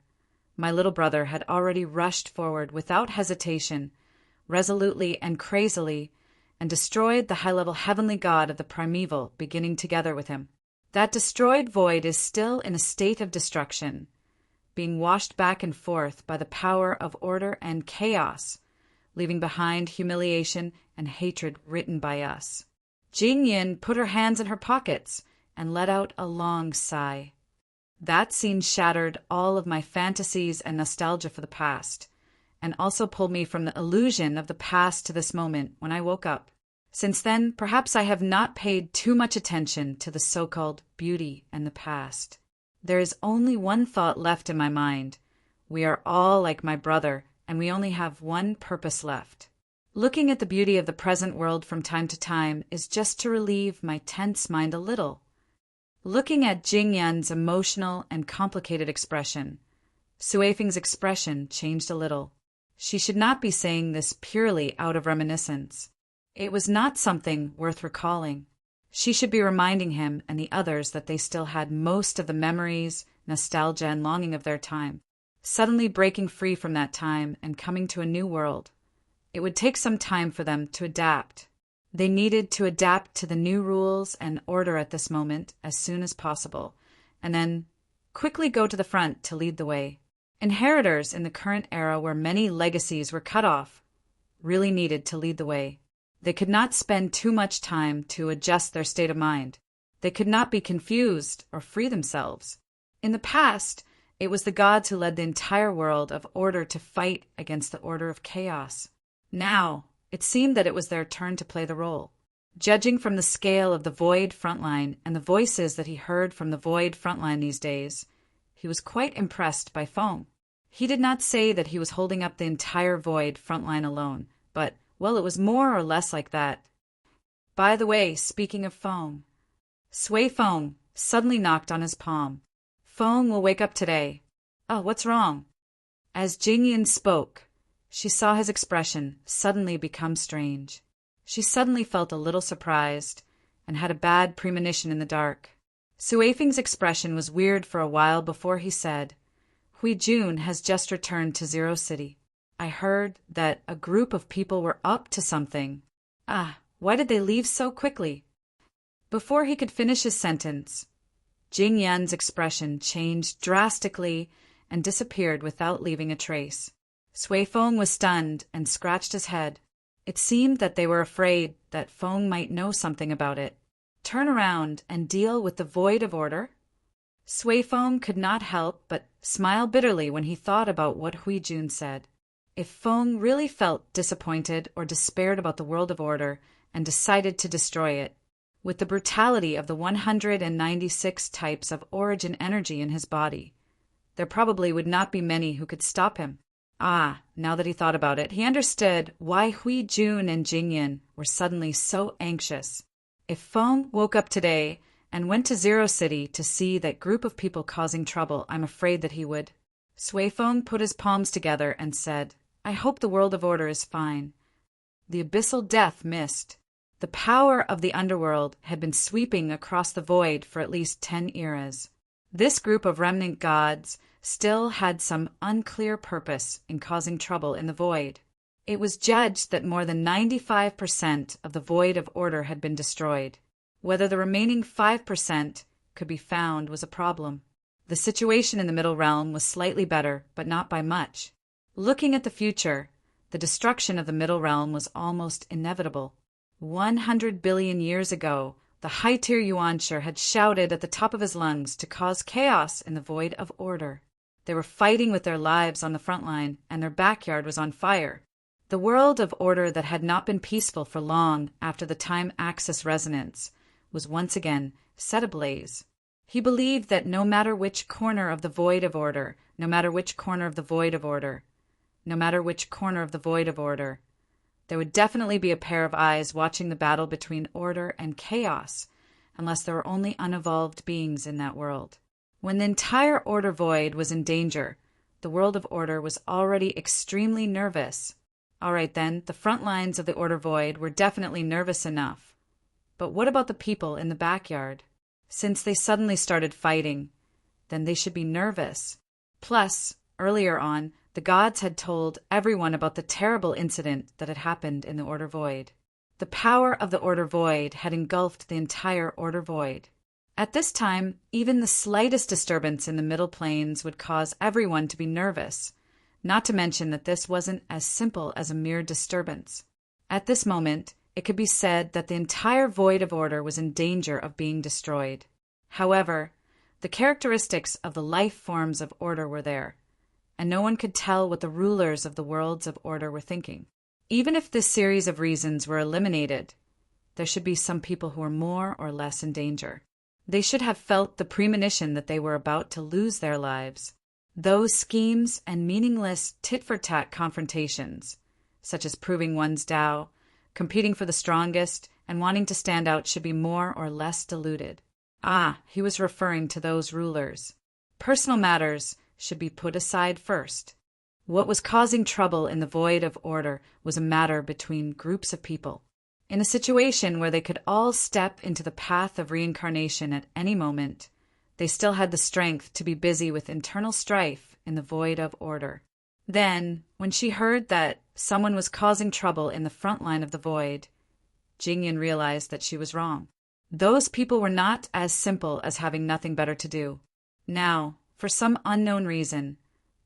my little brother had already rushed forward without hesitation, resolutely and crazily, and destroyed the high-level heavenly god of the primeval beginning together with him. That destroyed void is still in a state of destruction, being washed back and forth by the power of order and chaos, leaving behind humiliation and hatred written by us." Jing Yin put her hands in her pockets and let out a long sigh. That scene shattered all of my fantasies and nostalgia for the past, and also pulled me from the illusion of the past to this moment when I woke up. Since then, perhaps I have not paid too much attention to the so-called beauty and the past. There is only one thought left in my mind. We are all like my brother, and we only have one purpose left. Looking at the beauty of the present world from time to time is just to relieve my tense mind a little. Looking at Jing Yan's emotional and complicated expression, Sui Feng's expression changed a little. She should not be saying this purely out of reminiscence. It was not something worth recalling. She should be reminding him and the others that they still had most of the memories, nostalgia, and longing of their time. Suddenly breaking free from that time and coming to a new world. It would take some time for them to adapt. They needed to adapt to the new rules and order at this moment as soon as possible, and then quickly go to the front to lead the way. Inheritors in the current era where many legacies were cut off really needed to lead the way. They could not spend too much time to adjust their state of mind. They could not be confused or free themselves. In the past, it was the gods who led the entire world of order to fight against the order of chaos. Now, it seemed that it was their turn to play the role. Judging from the scale of the void frontline and the voices that he heard from the void frontline these days, he was quite impressed by Feng. He did not say that he was holding up the entire void frontline alone, but well, it was more or less like that. By the way, speaking of Feng, Sui Feng suddenly knocked on his palm. "Feng will wake up today." "Oh, what's wrong?" As Jing Yin spoke, she saw his expression suddenly become strange. She suddenly felt a little surprised and had a bad premonition in the dark. Sui Feng's expression was weird for a while before he said, Hui Jun has just returned to Zero City. I heard that a group of people were up to something. Ah, why did they leave so quickly? Before he could finish his sentence, Jing Yan's expression changed drastically and disappeared without leaving a trace. Sui Feng was stunned and scratched his head. It seemed that they were afraid that Feng might know something about it. Turn around and deal with the void of order? Sui Feng could not help but smile bitterly when he thought about what Hui Jun said. If Feng really felt disappointed or despaired about the world of order and decided to destroy it, with the brutality of the 196 types of origin energy in his body, there probably would not be many who could stop him. Ah, now that he thought about it, he understood why Hui Jun and Jingyan were suddenly so anxious. If Feng woke up today and went to Zero City to see that group of people causing trouble, I'm afraid that he would. Sui Feng put his palms together and said, I hope the world of order is fine. The abyssal death mist. The power of the underworld had been sweeping across the void for at least 10 eras. This group of remnant gods still had some unclear purpose in causing trouble in the void. It was judged that more than 95% of the void of order had been destroyed. Whether the remaining 5% could be found was a problem. The situation in the Middle Realm was slightly better, but not by much. Looking at the future, the destruction of the Middle Realm was almost inevitable. 100 billion years ago, the high-tier Yuansher had shouted at the top of his lungs to cause chaos in the void of order. They were fighting with their lives on the front line, and their backyard was on fire. The world of order that had not been peaceful for long after the time-axis resonance was once again set ablaze. He believed that no matter which corner of the void of order, no matter which corner of the void of order, no matter which corner of the void of order, there would definitely be a pair of eyes watching the battle between order and chaos, unless there were only unevolved beings in that world. When the entire order void was in danger, the world of order was already extremely nervous. All right then, the front lines of the order void were definitely nervous enough. But what about the people in the backyard? Since they suddenly started fighting, then they should be nervous. Plus, earlier on, the gods had told everyone about the terrible incident that had happened in the Order Void. The power of the Order Void had engulfed the entire Order Void. At this time, even the slightest disturbance in the Middle Planes would cause everyone to be nervous, not to mention that this wasn't as simple as a mere disturbance. At this moment, it could be said that the entire Void of Order was in danger of being destroyed. However, the characteristics of the life forms of order were there, and no one could tell what the rulers of the worlds of order were thinking. Even if this series of reasons were eliminated, there should be some people who were more or less in danger. They should have felt the premonition that they were about to lose their lives. Those schemes and meaningless tit-for-tat confrontations, such as proving one's Tao, competing for the strongest, and wanting to stand out, should be more or less diluted. Ah, he was referring to those rulers. Personal matters should be put aside first. What was causing trouble in the void of order was a matter between groups of people. In a situation where they could all step into the path of reincarnation at any moment, they still had the strength to be busy with internal strife in the void of order. Then, when she heard that someone was causing trouble in the front line of the void, Jingyan realized that she was wrong. Those people were not as simple as having nothing better to do. Now, for some unknown reason,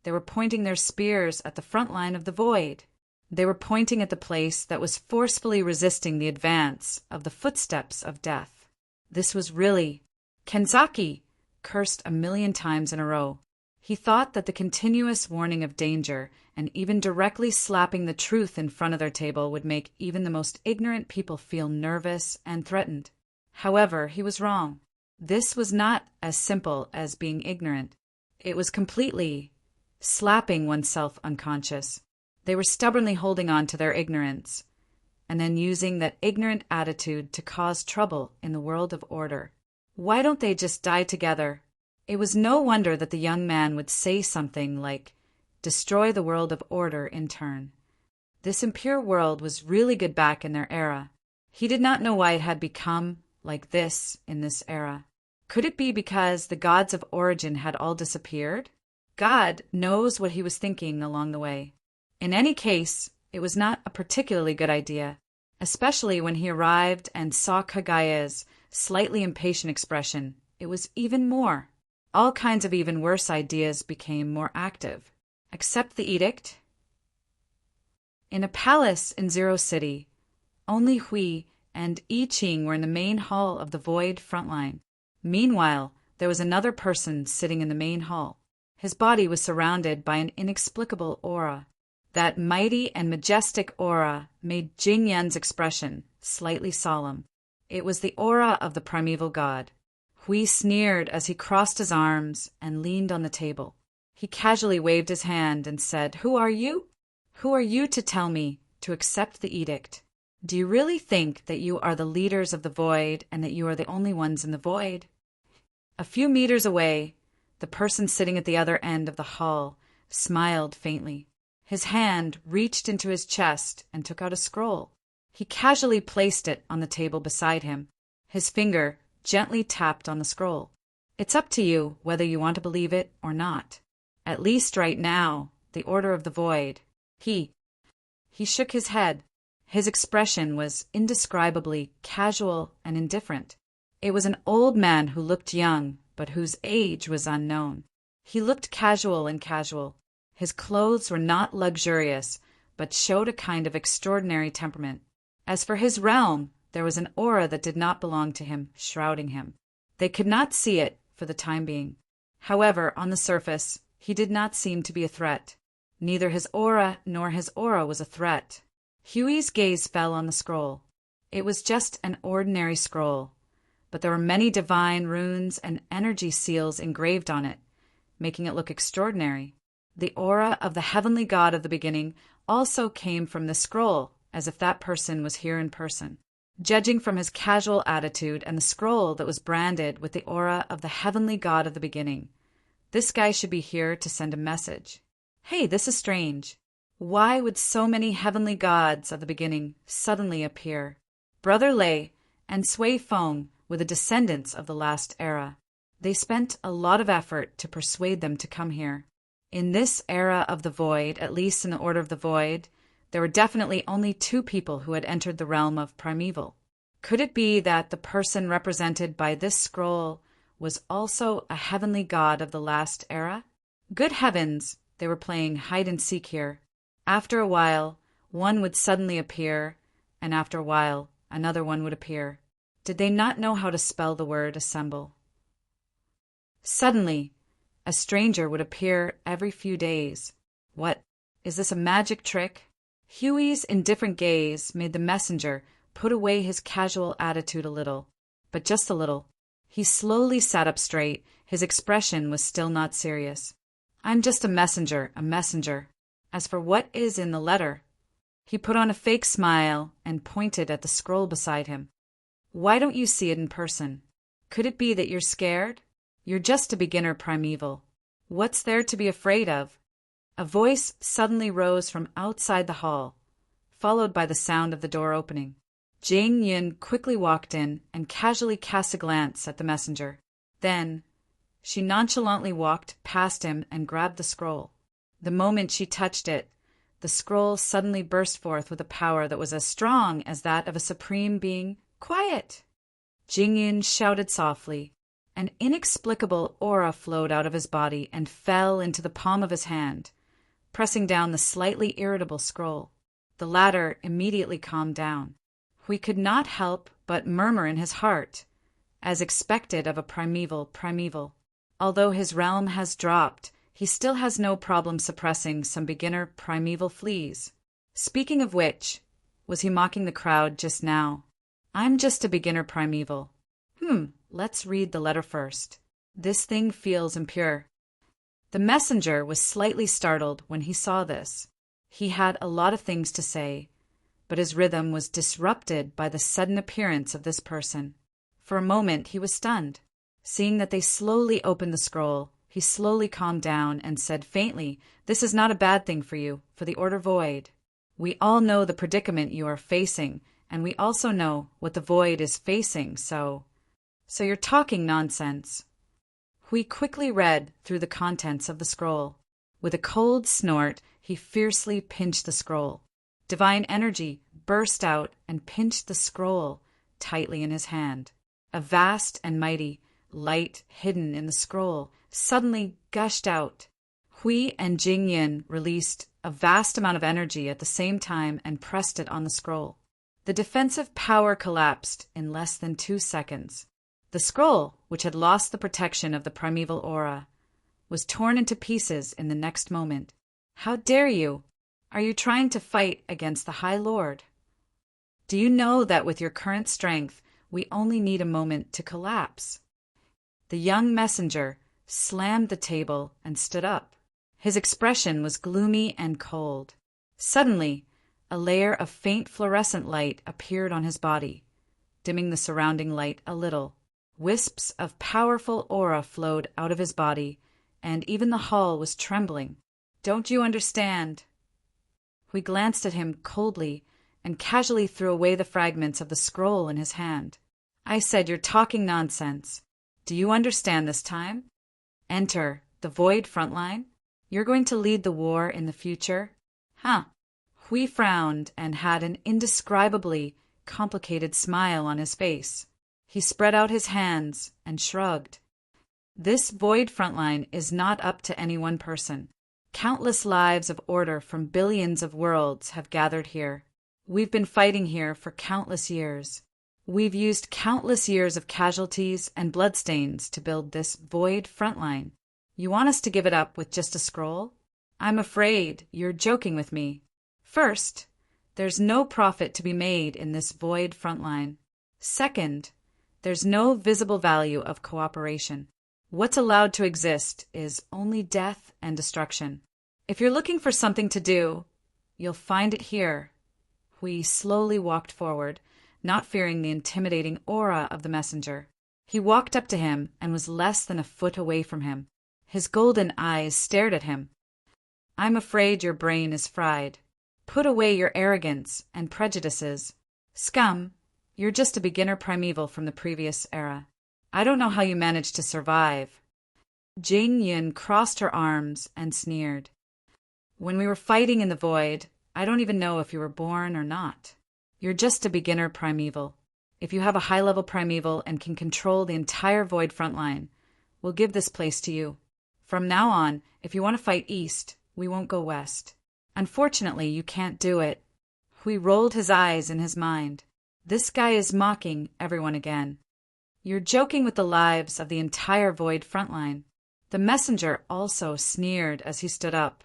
they were pointing their spears at the front line of the void. They were pointing at the place that was forcefully resisting the advance of the footsteps of death. This was really Kenzaki, cursed 1,000,000 times in a row. He thought that the continuous warning of danger and even directly slapping the truth in front of their table would make even the most ignorant people feel nervous and threatened. However, he was wrong. This was not as simple as being ignorant. It was completely slapping oneself unconscious. They were stubbornly holding on to their ignorance, and then using that ignorant attitude to cause trouble in the world of order. Why don't they just die together? It was no wonder that the young man would say something like, destroy the world of order in turn. This impure world was really good back in their era. He did not know why it had become like this in this era. Could it be because the gods of origin had all disappeared? God knows what he was thinking along the way. In any case, it was not a particularly good idea, especially when he arrived and saw Kagaya's slightly impatient expression. It was even more. All kinds of even worse ideas became more active. Accept the edict? In a palace in Zero City, only Hui and I Ching were in the main hall of the Void frontline. Meanwhile, there was another person sitting in the main hall. His body was surrounded by an inexplicable aura. That mighty and majestic aura made Jing Yan's expression slightly solemn. It was the aura of the primeval god. Hui sneered as he crossed his arms and leaned on the table. He casually waved his hand and said, "Who are you? Who are you to tell me to accept the edict? Do you really think that you are the leaders of the Void and that you are the only ones in the Void?" A few meters away, the person sitting at the other end of the hall smiled faintly. His hand reached into his chest and took out a scroll. He casually placed it on the table beside him. His finger gently tapped on the scroll. It's up to you whether you want to believe it or not. At least right now, the Order of the Void. He shook his head. His expression was indescribably casual and indifferent. It was an old man who looked young, but whose age was unknown. He looked casual and casual. His clothes were not luxurious, but showed a kind of extraordinary temperament. As for his realm, there was an aura that did not belong to him, shrouding him. They could not see it for the time being. However, on the surface, he did not seem to be a threat. Neither his aura nor his aura was a threat. Huey's gaze fell on the scroll. It was just an ordinary scroll, but there were many divine runes and energy seals engraved on it, making it look extraordinary. The aura of the heavenly god of the beginning also came from the scroll, as if that person was here in person. Judging from his casual attitude and the scroll that was branded with the aura of the heavenly god of the beginning, this guy should be here to send a message. Hey, this is strange. Why would so many heavenly gods of the beginning suddenly appear? Brother Lei and Sui Feng were the descendants of the last era. They spent a lot of effort to persuade them to come here. In this era of the Void, at least in the Order of the Void, there were definitely only 2 people who had entered the realm of primeval. Could it be that the person represented by this scroll was also a heavenly god of the last era? Good heavens, they were playing hide-and-seek here. After a while, one would suddenly appear, and after a while, another one would appear. Did they not know how to spell the word assemble? Suddenly, a stranger would appear every few days. What? Is this a magic trick? Huey's indifferent gaze made the messenger put away his casual attitude a little, but just a little. He slowly sat up straight. His expression was still not serious. "I'm just a messenger, a messenger. As for what is in the letter..." He put on a fake smile and pointed at the scroll beside him. "Why don't you see it in person? Could it be that you're scared? You're just a beginner primeval. What's there to be afraid of?" A voice suddenly rose from outside the hall, followed by the sound of the door opening. Jing Yun quickly walked in and casually cast a glance at the messenger. Then she nonchalantly walked past him and grabbed the scroll. The moment she touched it, the scroll suddenly burst forth with a power that was as strong as that of a supreme being. "Quiet!" Jing Yun shouted softly. An inexplicable aura flowed out of his body and fell into the palm of his hand, pressing down the slightly irritable scroll. The latter immediately calmed down. We could not help but murmur in his heart, as expected of a primeval. Although his realm has dropped, he still has no problem suppressing some beginner primeval fleas. Speaking of which, was he mocking the crowd just now? "I'm just a beginner primeval." Let's read the letter first. This thing feels impure. The messenger was slightly startled when he saw this. He had a lot of things to say, but his rhythm was disrupted by the sudden appearance of this person. For a moment he was stunned. Seeing that they slowly opened the scroll, he slowly calmed down and said faintly, "This is not a bad thing for you, for the Order Void." We all know the predicament you are facing, and we also know what the void is facing, so you're talking nonsense. Hui quickly read through the contents of the scroll. With a cold snort, he fiercely pinched the scroll. Divine energy burst out and pinched the scroll tightly in his hand. A vast and mighty light hidden in the scroll suddenly gushed out. Hui and Jingyin released a vast amount of energy at the same time and pressed it on the scroll. The defensive power collapsed in less than 2 seconds. The scroll, which had lost the protection of the primeval aura, was torn into pieces in the next moment. How dare you? Are you trying to fight against the High Lord? Do you know that with your current strength, we only need a moment to collapse? The young messenger slammed the table and stood up. His expression was gloomy and cold. Suddenly, a layer of faint fluorescent light appeared on his body, dimming the surrounding light a little. Wisps of powerful aura flowed out of his body, and even the hall was trembling. Don't you understand? We glanced at him coldly and casually threw away the fragments of the scroll in his hand. I said, "You're talking nonsense. Do you understand this time? Enter the Void Frontline? You're going to lead the war in the future?" Huh. Hui frowned and had an indescribably complicated smile on his face. He spread out his hands and shrugged. This Void Frontline is not up to any one person. Countless lives of order from billions of worlds have gathered here. We've been fighting here for countless years. We've used countless years of casualties and bloodstains to build this Void Frontline. You want us to give it up with just a scroll? I'm afraid you're joking with me. First, there's no profit to be made in this Void Frontline. Second, there's no visible value of cooperation. What's allowed to exist is only death and destruction. If you're looking for something to do, you'll find it here. Hui slowly walked forward, not fearing the intimidating aura of the messenger. He walked up to him and was less than a foot away from him. His golden eyes stared at him. I'm afraid your brain is fried. Put away your arrogance and prejudices. Scum, you're just a beginner primeval from the previous era. I don't know how you managed to survive. Jing Yin crossed her arms and sneered. When we were fighting in the void, I don't even know if you were born or not. You're just a beginner primeval. If you have a high-level primeval and can control the entire Void Frontline, we'll give this place to you. From now on, if you want to fight east, we won't go west. Unfortunately, you can't do it. Hui rolled his eyes in his mind. This guy is mocking everyone again. You're joking with the lives of the entire Void Frontline. The messenger also sneered as he stood up.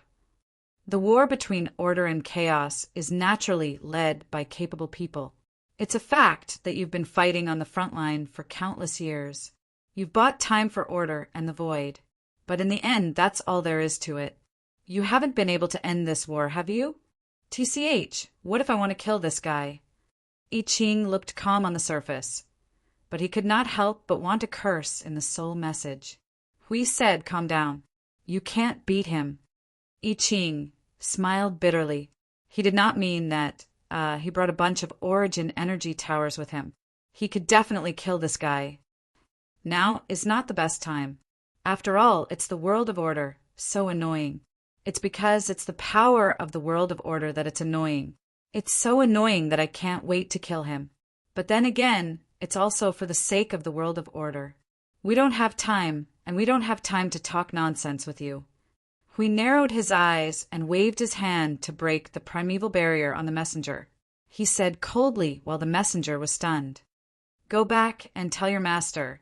The war between order and chaos is naturally led by capable people. It's a fact that you've been fighting on the front line for countless years. You've bought time for order and the void. But in the end, that's all there is to it. You haven't been able to end this war, have you? TCH, what if I want to kill this guy? I Ching looked calm on the surface, but he could not help but want to curse in the soul message. Hui said, calm down. You can't beat him. I Ching smiled bitterly. He did not mean that he brought a bunch of origin energy towers with him. He could definitely kill this guy. Now is not the best time. After all, it's the world of order. So annoying. It's because it's the power of the world of order that it's annoying. It's so annoying that I can't wait to kill him. But then again, it's also for the sake of the world of order. We don't have time, and we don't have time to talk nonsense with you. Hui narrowed his eyes and waved his hand to break the primeval barrier on the messenger. He said coldly while the messenger was stunned. Go back and tell your master.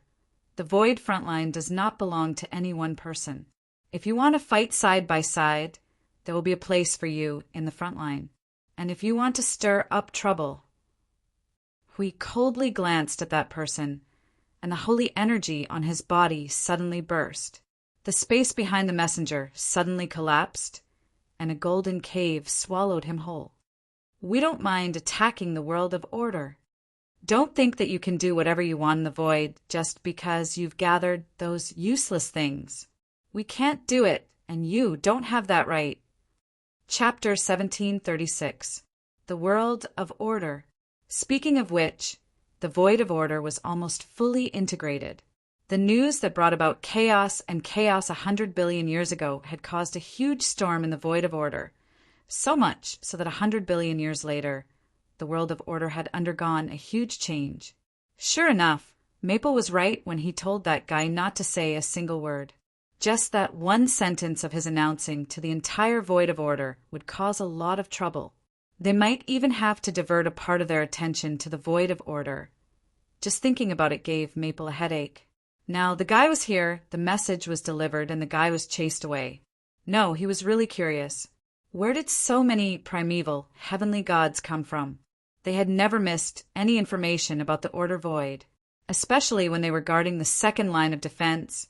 The Void Frontline does not belong to any one person. If you want to fight side by side, there will be a place for you in the front line. And if you want to stir up trouble... Hui coldly glanced at that person, and the holy energy on his body suddenly burst. The space behind the messenger suddenly collapsed, and a golden cave swallowed him whole. We don't mind attacking the world of order. Don't think that you can do whatever you want in the void just because you've gathered those useless things. We can't do it, and you don't have that right. Chapter 1736. The World of Order. Speaking of which, the Void of Order was almost fully integrated. The news that brought about chaos 100 billion years ago had caused a huge storm in the Void of Order. So much so that 100 billion years later, the world of order had undergone a huge change. Sure enough, Maple was right when he told that guy not to say a single word. Just that one sentence of his announcing to the entire Void of Order would cause a lot of trouble. They might even have to divert a part of their attention to the Void of Order. Just thinking about it gave Maple a headache. Now, the guy was here, the message was delivered, and the guy was chased away. No, he was really curious. Where did so many primeval, heavenly gods come from? They had never missed any information about the Order Void, especially when they were guarding the second line of defense.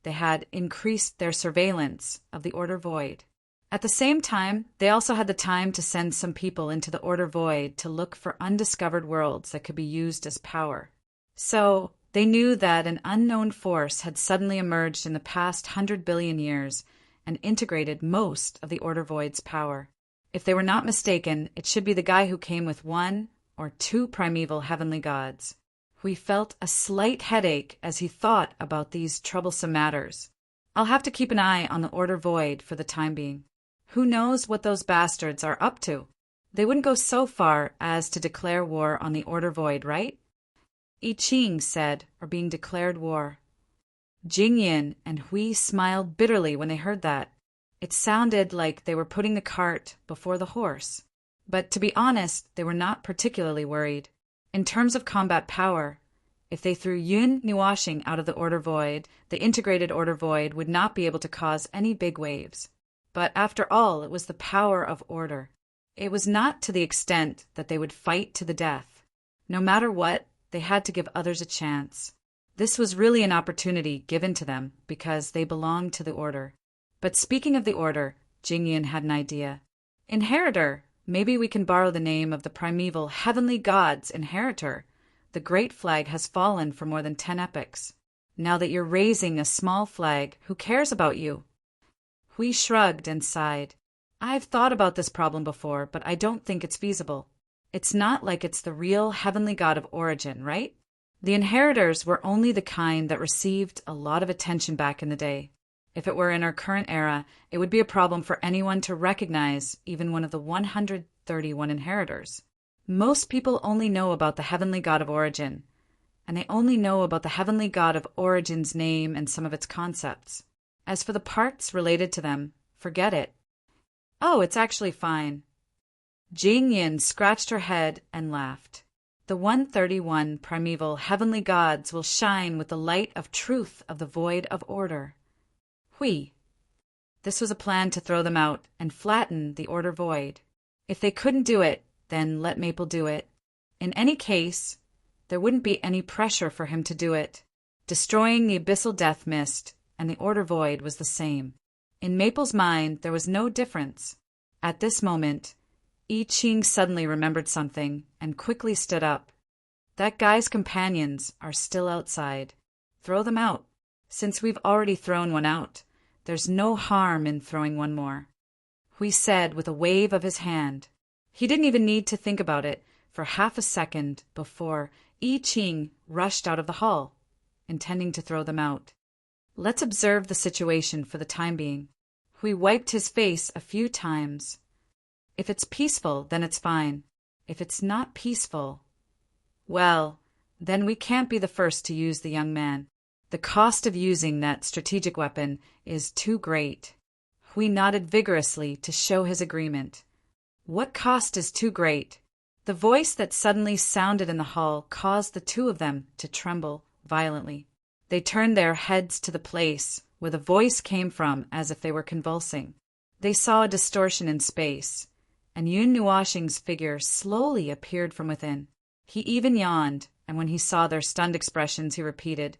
They had increased their surveillance of the Order Void. At the same time, they also had the time to send some people into the Order Void to look for undiscovered worlds that could be used as power. So, they knew that an unknown force had suddenly emerged in the past 100 billion years and integrated most of the Order Void's power. If they were not mistaken, it should be the guy who came with one or two primeval heavenly gods. He felt a slight headache as he thought about these troublesome matters. I'll have to keep an eye on the Order Void for the time being. Who knows what those bastards are up to? They wouldn't go so far as to declare war on the Order Void, right? I Ching said, or being declared war. Jingyin and Hui smiled bitterly when they heard that. It sounded like they were putting the cart before the horse. But to be honest, they were not particularly worried. In terms of combat power, if they threw Yun Nuashing out of the Order Void, the integrated Order Void would not be able to cause any big waves. But after all, it was the power of order. It was not to the extent that they would fight to the death. No matter what, they had to give others a chance. This was really an opportunity given to them because they belonged to the Order. But speaking of the Order, Jingyan had an idea. Inheritor! Maybe we can borrow the name of the primeval heavenly god's inheritor. The great flag has fallen for more than 10 epochs. Now that you're raising a small flag, who cares about you? Hui shrugged and sighed. I've thought about this problem before, but I don't think it's feasible. It's not like it's the real heavenly god of origin, right? The inheritors were only the kind that received a lot of attention back in the day. If it were in our current era, it would be a problem for anyone to recognize even one of the 131 inheritors. Most people only know about the heavenly god of origin, and they only know about the heavenly god of origin's name and some of its concepts. As for the parts related to them, forget it. Oh, it's actually fine. Jingyin scratched her head and laughed. The 131 primeval heavenly gods will shine with the light of truth of the Void of Order. Hui. This was a plan to throw them out and flatten the Order Void. If they couldn't do it, then let Maple do it. In any case, there wouldn't be any pressure for him to do it. Destroying the abyssal death mist and the Order Void was the same. In Maple's mind, there was no difference. At this moment, I Ching suddenly remembered something and quickly stood up. That guy's companions are still outside. Throw them out. Since we've already thrown one out, there's no harm in throwing one more. Hui said with a wave of his hand. He didn't even need to think about it for half a second before I Ching rushed out of the hall, intending to throw them out. Let's observe the situation for the time being. Hui wiped his face a few times. If it's peaceful, then it's fine. If it's not peaceful, well, then we can't be the first to use the young man. The cost of using that strategic weapon is too great. Hui nodded vigorously to show his agreement. What cost is too great? The voice that suddenly sounded in the hall caused the two of them to tremble violently. They turned their heads to the place where the voice came from as if they were convulsing. They saw a distortion in space, and Yun Nuashing's figure slowly appeared from within. He even yawned, and when he saw their stunned expressions, he repeated,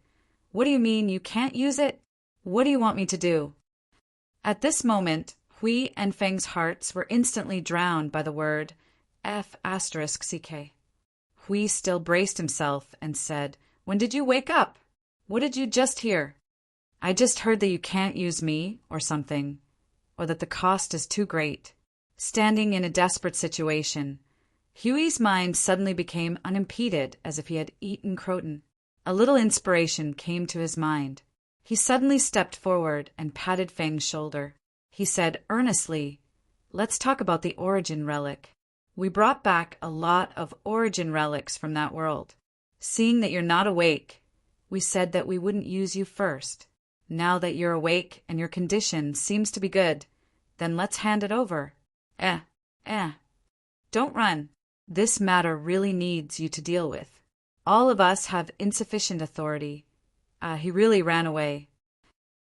"What do you mean you can't use it? What do you want me to do?" At this moment, Hui and Feng's hearts were instantly drowned by the word F***CK. Hui still braced himself and said, "When did you wake up? What did you just hear?" "I just heard that you can't use me, or something, or that the cost is too great." standing in a desperate situation. Huey's mind suddenly became unimpeded, as if he had eaten croton. A little inspiration came to his mind. He suddenly stepped forward and patted Fang's shoulder. He said earnestly, "Let's talk about the origin relic. We brought back a lot of origin relics from that world. Seeing that you're not awake, we said that we wouldn't use you first. Now that you're awake and your condition seems to be good, then let's hand it over." Don't run. This matter really needs you to deal with. All of us have insufficient authority. He really ran away.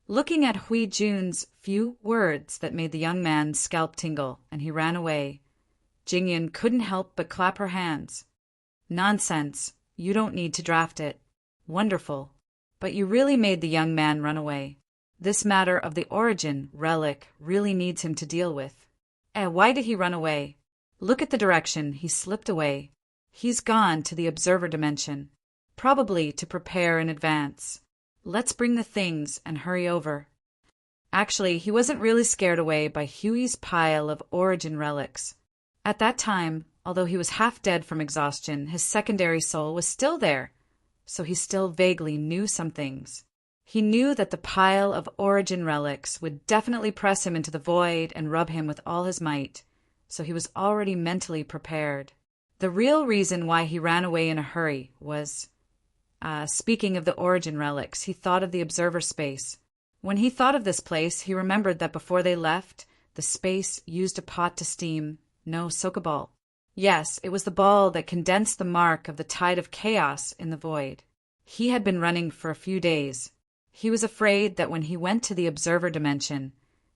Looking at Hui Jun's few words that made the young man's scalp tingle, and he ran away. Jingyun couldn't help but clap her hands. Nonsense. You don't need to draft it. Wonderful. But you really made the young man run away. This matter of the origin relic really needs him to deal with. Why did he run away? Look at the direction he slipped away. He's gone to the observer dimension, probably to prepare in advance. Let's bring the things and hurry over. Actually, he wasn't really scared away by Huey's pile of origin relics. At that time, although he was half dead from exhaustion, his secondary soul was still there, so he still vaguely knew some things. He knew that the pile of origin relics would definitely press him into the void and rub him with all his might, so he was already mentally prepared. The real reason why he ran away in a hurry was, speaking of the origin relics, he thought of the observer space. When he thought of this place, he remembered that before they left, the space used a pot to steam, no sokoball. Yes, it was the ball that condensed the mark of the tide of chaos in the void. He had been running for a few days. He was afraid that when he went to the observer dimension,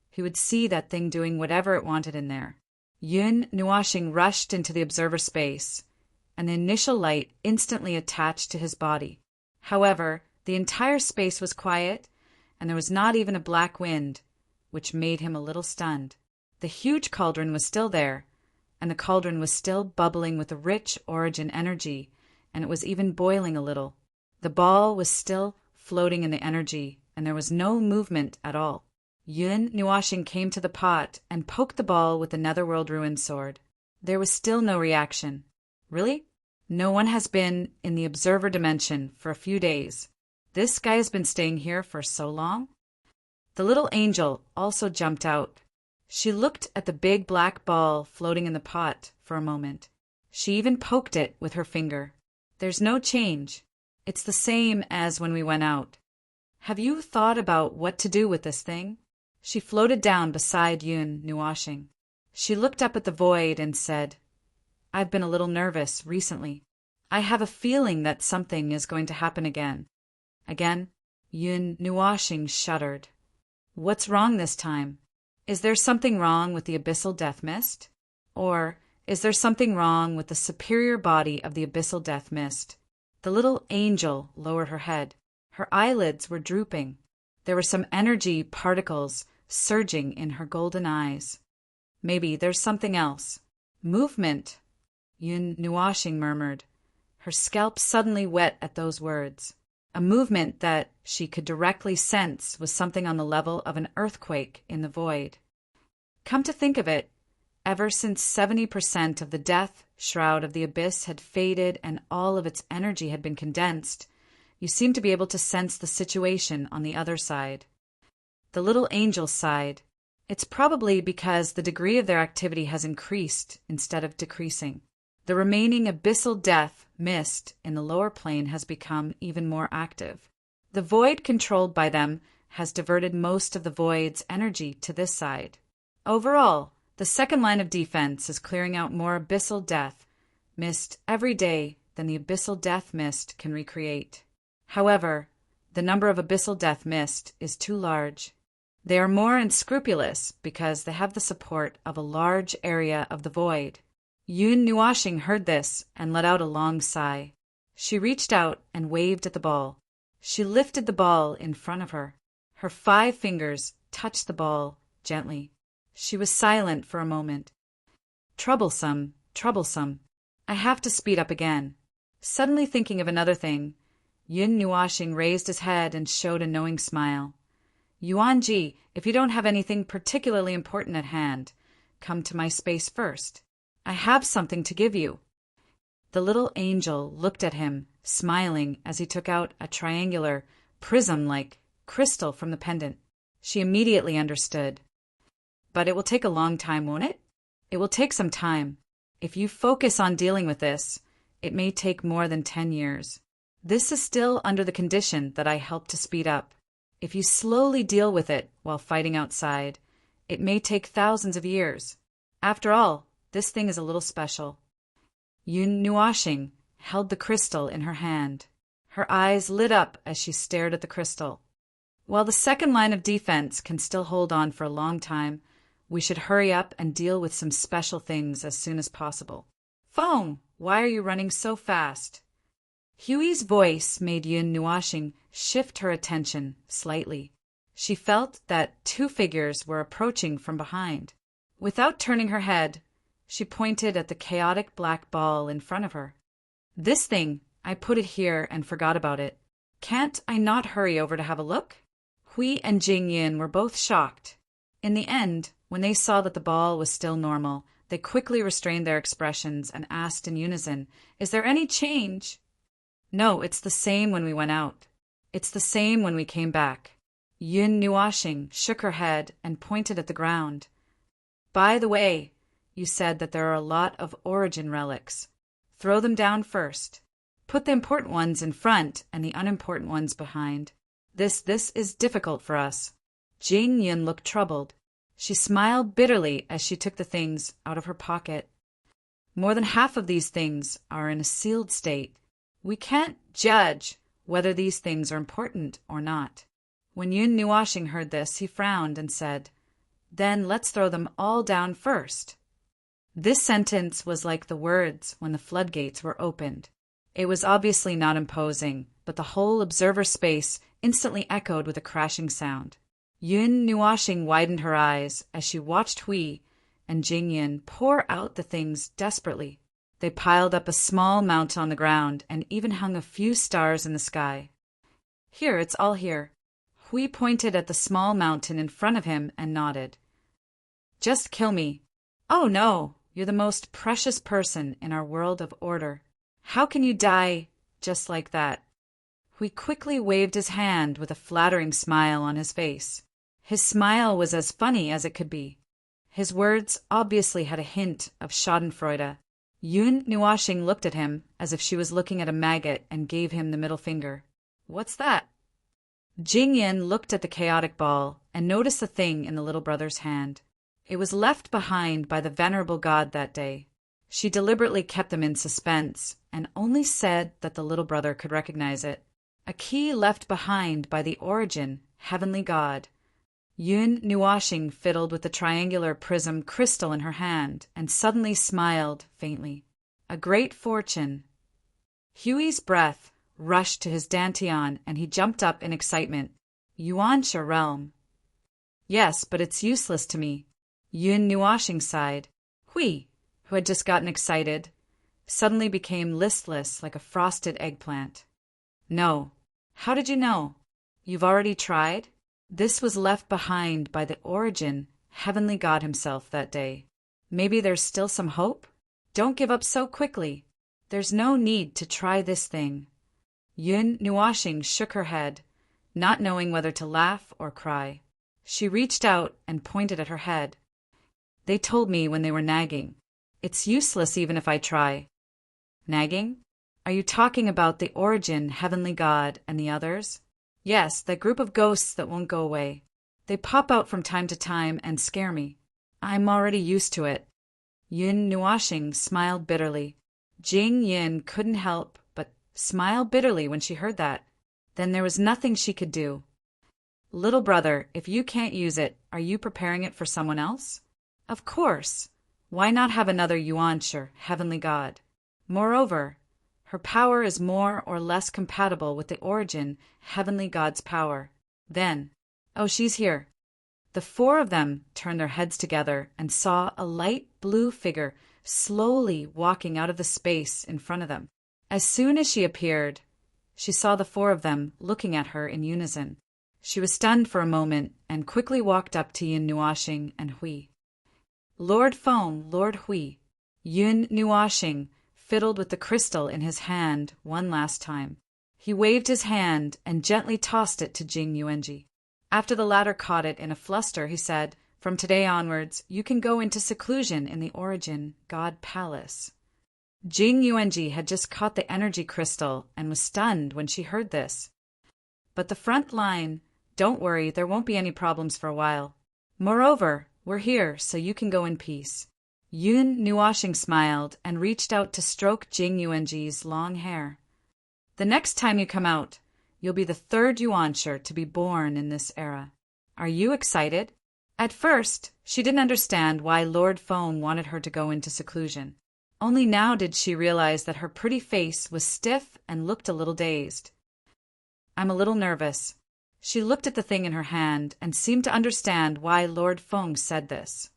he would see that thing doing whatever it wanted in there. Yun Nuashing rushed into the observer space. An initial light instantly attached to his body. However, the entire space was quiet, and there was not even a black wind, which made him a little stunned. The huge cauldron was still there, and the cauldron was still bubbling with a rich origin energy, and it was even boiling a little. The ball was still floating in the energy, and there was no movement at all. Yun Nuashing came to the pot and poked the ball with the Netherworld Ruin sword. There was still no reaction. Really? No one has been in the observer dimension for a few days. This guy has been staying here for so long? The little angel also jumped out. She looked at the big black ball floating in the pot for a moment. She even poked it with her finger. There's no change. It's the same as when we went out. Have you thought about what to do with this thing? She floated down beside Yun Nuashing. She looked up at the void and said, "I've been a little nervous recently. I have a feeling that something is going to happen again." Again, Yun Nuashing shuddered. "What's wrong this time? Is there something wrong with the abyssal death mist? Or is there something wrong with the superior body of the abyssal death mist?" The little angel lowered her head. Her eyelids were drooping. There were some energy particles surging in her golden eyes. "Maybe there's something else." "Movement," Yun Nuashing murmured. Her scalp suddenly wet at those words. A movement that she could directly sense was something on the level of an earthquake in the void. Come to think of it, ever since 70% of the death shroud of the abyss had faded and all of its energy had been condensed, you seem to be able to sense the situation on the other side. The little angel sighed. It's probably because the degree of their activity has increased instead of decreasing. The remaining abyssal death mist in the lower plane has become even more active. The void controlled by them has diverted most of the void's energy to this side. Overall, the second line of defense is clearing out more abyssal death mist every day than the abyssal death mist can recreate. However, the number of abyssal death mist is too large. They are more unscrupulous because they have the support of a large area of the void. Yun Nuashing heard this and let out a long sigh. She reached out and waved at the ball. She lifted the ball in front of her. Her 5 fingers touched the ball gently. She was silent for a moment. Troublesome, troublesome. I have to speed up again. Suddenly thinking of another thing, Yun Nuashing raised his head and showed a knowing smile. Yuanji, if you don't have anything particularly important at hand, come to my space first. I have something to give you." The little angel looked at him, smiling as he took out a triangular, prism-like crystal from the pendant. She immediately understood. "But it will take a long time, won't it?" "It will take some time. If you focus on dealing with this, it may take more than 10 years. This is still under the condition that I help to speed up. If you slowly deal with it while fighting outside, it may take thousands of years. After all, this thing is a little special." Yun Nuashing held the crystal in her hand. Her eyes lit up as she stared at the crystal. "While the second line of defense can still hold on for a long time, we should hurry up and deal with some special things as soon as possible." "Foam, why are you running so fast?" Huey's voice made Yun Nuashing shift her attention slightly. She felt that 2 figures were approaching from behind. Without turning her head, she pointed at the chaotic black ball in front of her. "This thing, I put it here and forgot about it. Can't I not hurry over to have a look?" Hui and Jing Yin were both shocked. In the end, when they saw that the ball was still normal, they quickly restrained their expressions and asked in unison, "Is there any change?" "No, it's the same when we went out. It's the same when we came back." Yun Nuashing shook her head and pointed at the ground. "By the way, you said that there are a lot of origin relics. Throw them down first. Put the important ones in front and the unimportant ones behind. This is difficult for us." Jing Yun looked troubled. She smiled bitterly as she took the things out of her pocket. "More than half of these things are in a sealed state. We can't judge whether these things are important or not." When Yun Nuashing heard this, he frowned and said, "Then let's throw them all down first." This sentence was like the words when the floodgates were opened. It was obviously not imposing, but the whole observer space instantly echoed with a crashing sound. Yun Nuashing widened her eyes as she watched Hui and Jing Yin pour out the things desperately. They piled up a small mount on the ground and even hung a few stars in the sky. "Here, it's all here." Hui pointed at the small mountain in front of him and nodded. "Just kill me." "Oh no, you're the most precious person in our world of order. How can you die just like that?" Hui quickly waved his hand with a flattering smile on his face. His smile was as funny as it could be. His words obviously had a hint of schadenfreude. Yun Nuashing looked at him as if she was looking at a maggot and gave him the middle finger. "What's that?" Jing Yin looked at the chaotic ball and noticed the thing in the little brother's hand. It was left behind by the venerable god that day. She deliberately kept them in suspense and only said that the little brother could recognize it. A key left behind by the origin, heavenly god. Yun Nuashing fiddled with the triangular prism crystal in her hand and suddenly smiled faintly. A great fortune. Huey's breath rushed to his dantian and he jumped up in excitement. "Yuanxia realm." "Yes, but it's useless to me." Yun Nuashing sighed. Hui, who had just gotten excited, suddenly became listless like a frosted eggplant. "No. How did you know? You've already tried?" This was left behind by the origin, heavenly god himself that day. Maybe there's still some hope? Don't give up so quickly. There's no need to try this thing. Yun Nuashing shook her head, not knowing whether to laugh or cry. She reached out and pointed at her head. "They told me when they were nagging. It's useless even if I try." "Nagging? Are you talking about the origin, heavenly god, and the others?" "Yes, that group of ghosts that won't go away. They pop out from time to time and scare me. I'm already used to it." Yun Nuashing smiled bitterly. Jing Yin couldn't help but smile bitterly when she heard that. Then there was nothing she could do. "Little brother, if you can't use it, are you preparing it for someone else?" "Of course. Why not have another Yuanshi, heavenly god? Moreover, her power is more or less compatible with the origin, heavenly god's power. Then, oh, she's here." The 4 of them turned their heads together and saw a light blue figure slowly walking out of the space in front of them. As soon as she appeared, she saw the 4 of them looking at her in unison. She was stunned for a moment and quickly walked up to Yun Nuashing and Hui. Lord Foam, Lord Hui. Yun Nuashing fiddled with the crystal in his hand one last time. He waved his hand and gently tossed it to Jing Yuanji. After the latter caught it in a fluster, he said, "From today onwards, you can go into seclusion in the Origin God Palace." Jing Yuanji had just caught the energy crystal and was stunned when she heard this. "But the front line, don't worry, there won't be any problems for a while. Moreover, we're here, so you can go in peace." Yun Nuashing smiled and reached out to stroke Jing Yuanji's long hair. "The next time you come out, you'll be the third Yuansher to be born in this era. Are you excited?" At first, she didn't understand why Lord Foam wanted her to go into seclusion. Only now did she realize that her pretty face was stiff and looked a little dazed. "I'm a little nervous." She looked at the thing in her hand and seemed to understand why Lord Foam said this.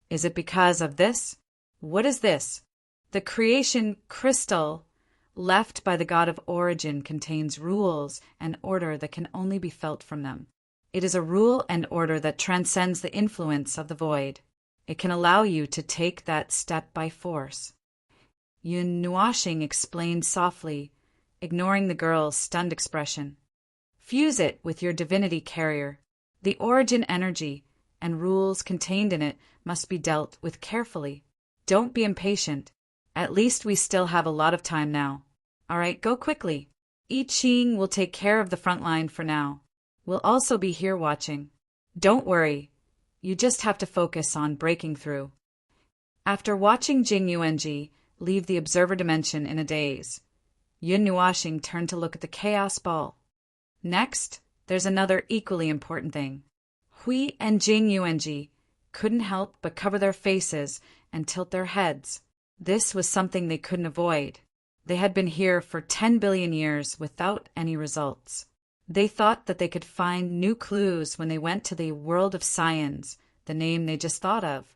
"Is it because of this? What is this?" The creation crystal left by the god of origin contains rules and order that can only be felt from them. It is a rule and order that transcends the influence of the void. It can allow you to take that step by force. Yun Nuashing explained softly, ignoring the girl's stunned expression. "Fuse it with your divinity carrier. The origin energy and rules contained in it must be dealt with carefully. Don't be impatient. At least we still have a lot of time now. All right, go quickly. I Ching will take care of the front line for now. We'll also be here watching. Don't worry. You just have to focus on breaking through." After watching Jing Yuanji leave the observer dimension in a daze, Yun Nuashing turned to look at the chaos ball. Next, there's another equally important thing. Hui and Jing Yuanji couldn't help but cover their faces and tilt their heads. This was something they couldn't avoid. They had been here for 10 billion years without any results. They thought that they could find new clues when they went to the world of science, the name they just thought of.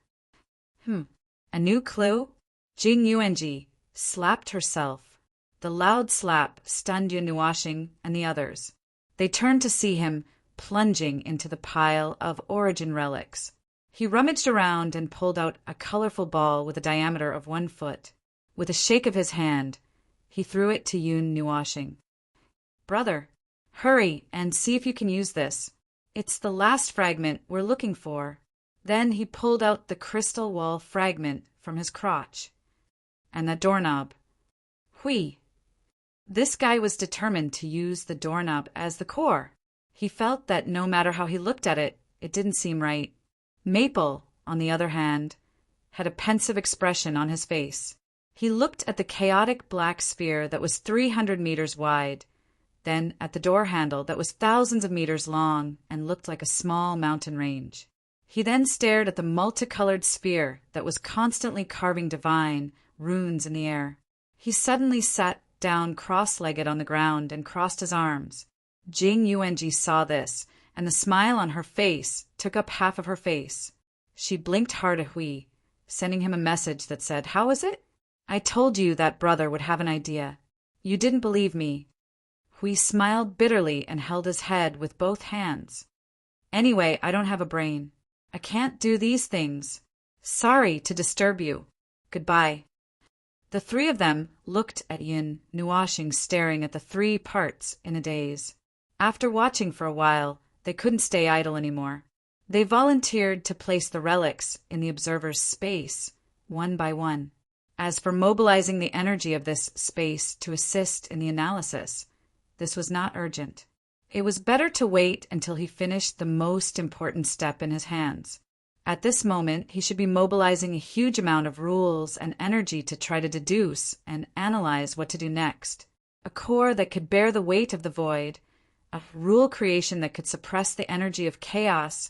A new clue? Jing Yuanji slapped herself. The loud slap stunned Yun Nuashing and the others. They turned to see him plunging into the pile of origin relics. He rummaged around and pulled out a colorful ball with a diameter of 1 foot. With a shake of his hand, he threw it to Yun Nuashing. "Brother, hurry and see if you can use this. It's the last fragment we're looking for." Then he pulled out the crystal wall fragment from his crotch. "And the doorknob." Hui. This guy was determined to use the doorknob as the core. He felt that no matter how he looked at it, it didn't seem right. Maple, on the other hand, had a pensive expression on his face. He looked at the chaotic black sphere that was 300 meters wide, then at the door handle that was thousands of meters long and looked like a small mountain range. He then stared at the multicolored sphere that was constantly carving divine runes in the air. He suddenly sat down cross-legged on the ground and crossed his arms. Jing Yuanji saw this, and the smile on her face took up half of her face. She blinked hard at Hui, sending him a message that said, "How is it? I told you that brother would have an idea. You didn't believe me." Hui smiled bitterly and held his head with both hands. "Anyway, I don't have a brain. I can't do these things. Sorry to disturb you. Goodbye." The three of them looked at Yun Nuashing staring at the 3 parts in a daze. After watching for a while, they couldn't stay idle anymore. They volunteered to place the relics in the observer's space, one by one. As for mobilizing the energy of this space to assist in the analysis, this was not urgent. It was better to wait until he finished the most important step in his hands. At this moment, he should be mobilizing a huge amount of rules and energy to try to deduce and analyze what to do next. A core that could bear the weight of the void, a rule creation that could suppress the energy of chaos,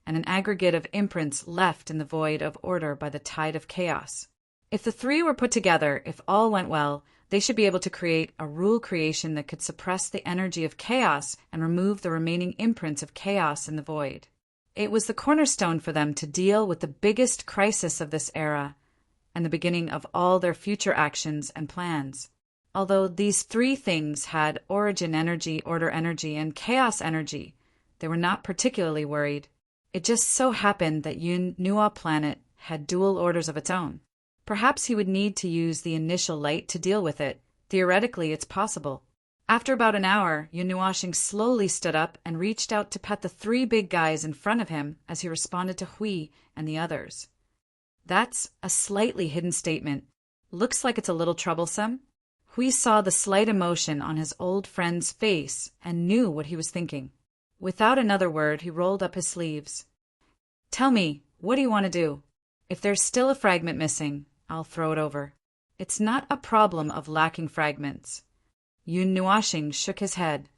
and an aggregate of imprints left in the void of order by the tide of chaos. If the 3 were put together, if all went well, they should be able to create a rule creation that could suppress the energy of chaos and remove the remaining imprints of chaos in the void. It was the cornerstone for them to deal with the biggest crisis of this era and the beginning of all their future actions and plans. Although these 3 things had origin energy, order energy, and chaos energy, they were not particularly worried. It just so happened that Yun Nua planet had dual orders of its own. Perhaps he would need to use the initial light to deal with it. Theoretically, it's possible. After about an hour, Yunuashing slowly stood up and reached out to pet the three big guys in front of him as he responded to Hui and the others. That's a slightly hidden statement. Looks like it's a little troublesome. Hui saw the slight emotion on his old friend's face and knew what he was thinking. Without another word, he rolled up his sleeves. Tell me, what do you want to do? If there's still a fragment missing, I'll throw it over. It's not a problem of lacking fragments. Yun Nuashing shook his head.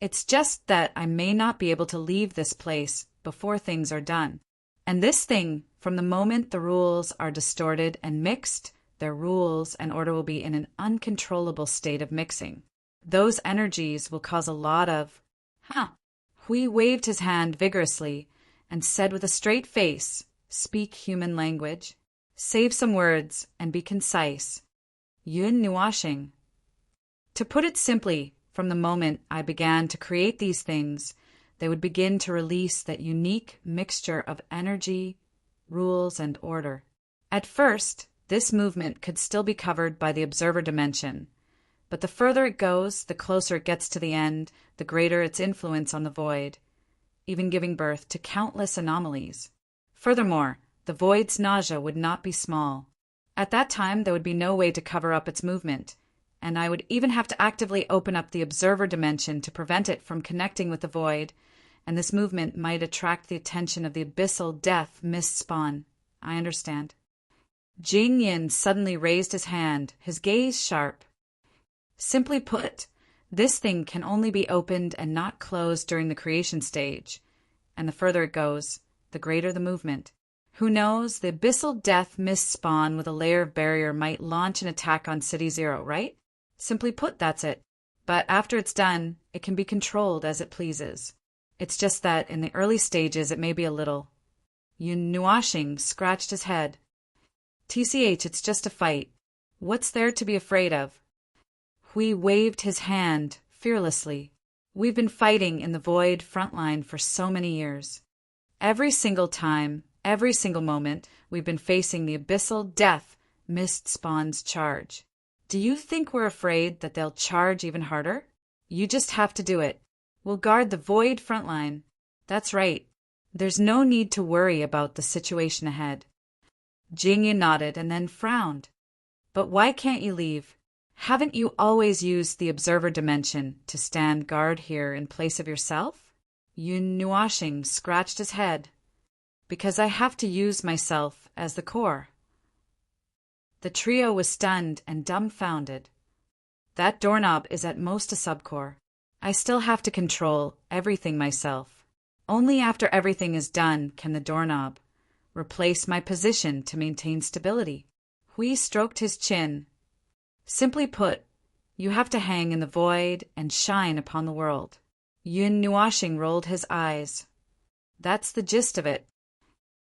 It's just that I may not be able to leave this place before things are done. And this thing, from the moment the rules are distorted and mixed, their rules and order will be in an uncontrollable state of mixing. Those energies will cause a lot of... Hui waved his hand vigorously and said with a straight face, speak human language. Save some words and be concise. Yun Nuashing. To put it simply, from the moment I began to create these things, they would begin to release that unique mixture of energy, rules, and order. At first, this movement could still be covered by the observer dimension, but the further it goes, the closer it gets to the end, the greater its influence on the void, even giving birth to countless anomalies. Furthermore, the void's nausea would not be small. At that time, there would be no way to cover up its movement, and I would even have to actively open up the observer dimension to prevent it from connecting with the void, and this movement might attract the attention of the abyssal death mist spawn. I understand. Jing Yin suddenly raised his hand, his gaze sharp. Simply put, this thing can only be opened and not closed during the creation stage, and the further it goes, the greater the movement. Who knows, the abyssal death mist spawn with a layer of barrier might launch an attack on City Zero, right? Simply put, that's it. But after it's done, it can be controlled as it pleases. It's just that in the early stages it may be a little. Yun Nuashing scratched his head. TCH, it's just a fight. What's there to be afraid of? Hui waved his hand fearlessly. We've been fighting in the void frontline for so many years. Every single time, every single moment, we've been facing the abyssal death mist spawn's charge. Do you think we're afraid that they'll charge even harder? You just have to do it. We'll guard the void frontline. That's right. There's no need to worry about the situation ahead. Jingyan nodded and then frowned. But why can't you leave? Haven't you always used the observer dimension to stand guard here in place of yourself? Yun Nuashing scratched his head. Because I have to use myself as the core. The trio was stunned and dumbfounded. That doorknob is at most a subcore. I still have to control everything myself. Only after everything is done can the doorknob replace my position to maintain stability. Hui stroked his chin. Simply put, you have to hang in the void and shine upon the world. Yun Nuashing rolled his eyes. That's the gist of it.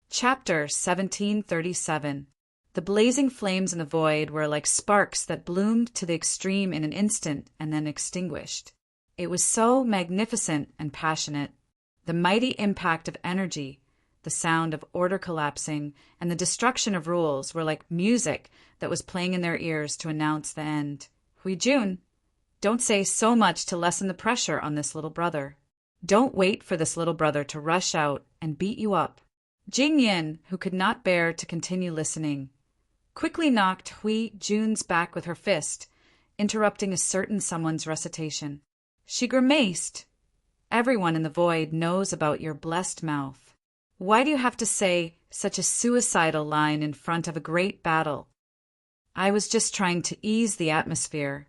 Chapter 1737. The blazing flames in the void were like sparks that bloomed to the extreme in an instant and then extinguished. It was so magnificent and passionate. The mighty impact of energy, the sound of order collapsing, and the destruction of rules were like music that was playing in their ears to announce the end. Hui Jun, don't say so much to lessen the pressure on this little brother. Don't wait for this little brother to rush out and beat you up. Jing Yin, who could not bear to continue listening, quickly knocked Hui Jun's back with her fist, interrupting a certain someone's recitation. She grimaced. Everyone in the void knows about your blessed mouth. Why do you have to say such a suicidal line in front of a great battle? I was just trying to ease the atmosphere.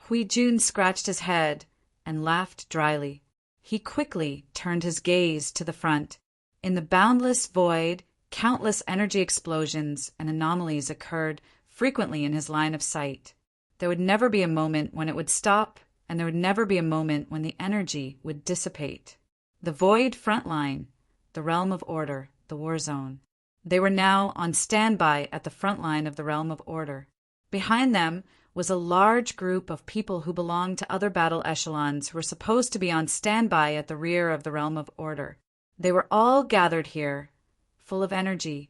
Hui Jun scratched his head and laughed dryly. He quickly turned his gaze to the front. In the boundless void, countless energy explosions and anomalies occurred frequently in his line of sight. There would never be a moment when it would stop, and there would never be a moment when the energy would dissipate. The void front line, the realm of order, the war zone. They were now on standby at the front line of the realm of order. Behind them was a large group of people who belonged to other battle echelons who were supposed to be on standby at the rear of the realm of order. They were all gathered here, full of energy,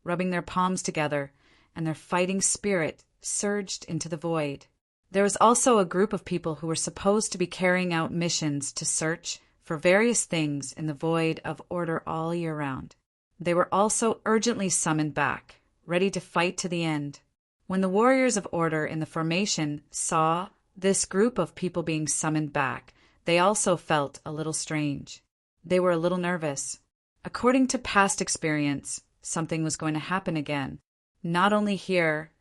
rubbing their palms together, and their fighting spirit surged into the void. There was also a group of people who were supposed to be carrying out missions to search for various things in the void of order all year round. They were also urgently summoned back, ready to fight to the end. When the warriors of order in the formation saw this group of people being summoned back, they also felt a little strange. They were a little nervous. According to past experience, something was going to happen again. Not only here,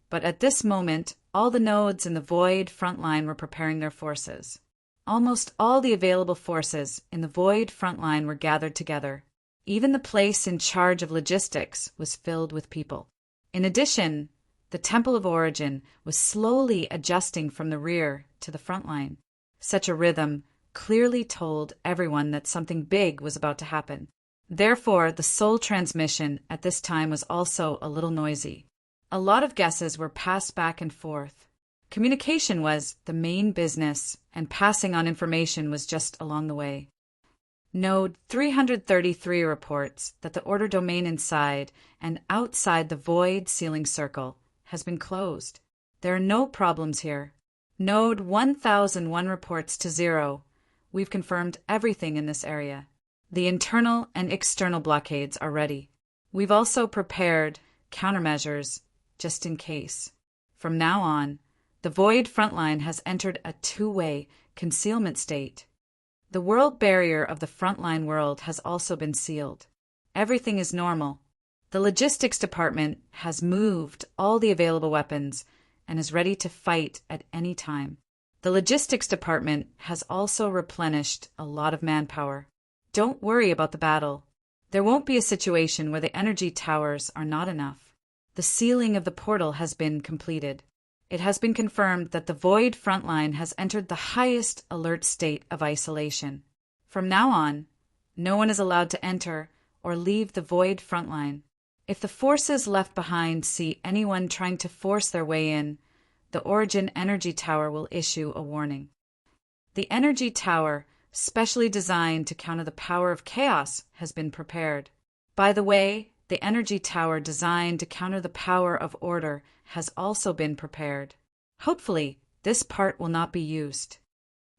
but at this moment, all the nodes in the void front line were preparing their forces. Almost all the available forces in the void front line were gathered together. Even the place in charge of logistics was filled with people. In addition, the Temple of Origin was slowly adjusting from the rear to the front line. Such a rhythm clearly told everyone that something big was about to happen. Therefore, the soul transmission at this time was also a little noisy. A lot of guesses were passed back and forth. Communication was the main business, and passing on information was just along the way. Node 333 reports that the order domain inside and outside the void sealing circle has been closed. There are no problems here. Node 1001 reports to 0. We've confirmed everything in this area. The internal and external blockades are ready. We've also prepared countermeasures just in case. From now on, the void frontline has entered a two-way concealment state. The world barrier of the frontline world has also been sealed. Everything is normal. The logistics department has moved all the available weapons and is ready to fight at any time. The logistics department has also replenished a lot of manpower. Don't worry about the battle. There won't be a situation where the energy towers are not enough. The sealing of the portal has been completed. It has been confirmed that the void frontline has entered the highest alert state of isolation. From now on, no one is allowed to enter or leave the void frontline. If the forces left behind see anyone trying to force their way in, the Origin Energy Tower will issue a warning. The Energy Tower, specially designed to counter the power of chaos, has been prepared. By the way, the Energy Tower designed to counter the power of order has also been prepared. Hopefully, this part will not be used.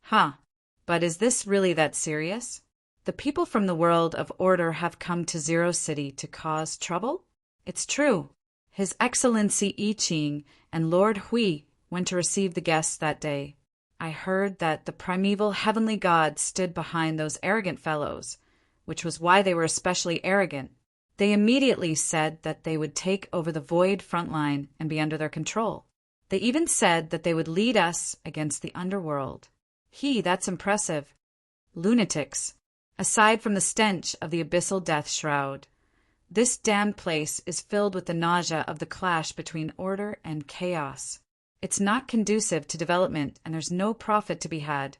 But is this really that serious? The people from the world of order have come to Zero City to cause trouble? It's true. His Excellency I Ching and Lord Hui went to receive the guests that day. I heard that the primeval heavenly god stood behind those arrogant fellows, which was why they were especially arrogant. They immediately said that they would take over the void frontline and be under their control. They even said that they would lead us against the underworld. That's impressive. Lunatics. Aside from the stench of the abyssal death shroud, this damned place is filled with the nausea of the clash between order and chaos. It's not conducive to development, and there's no profit to be had.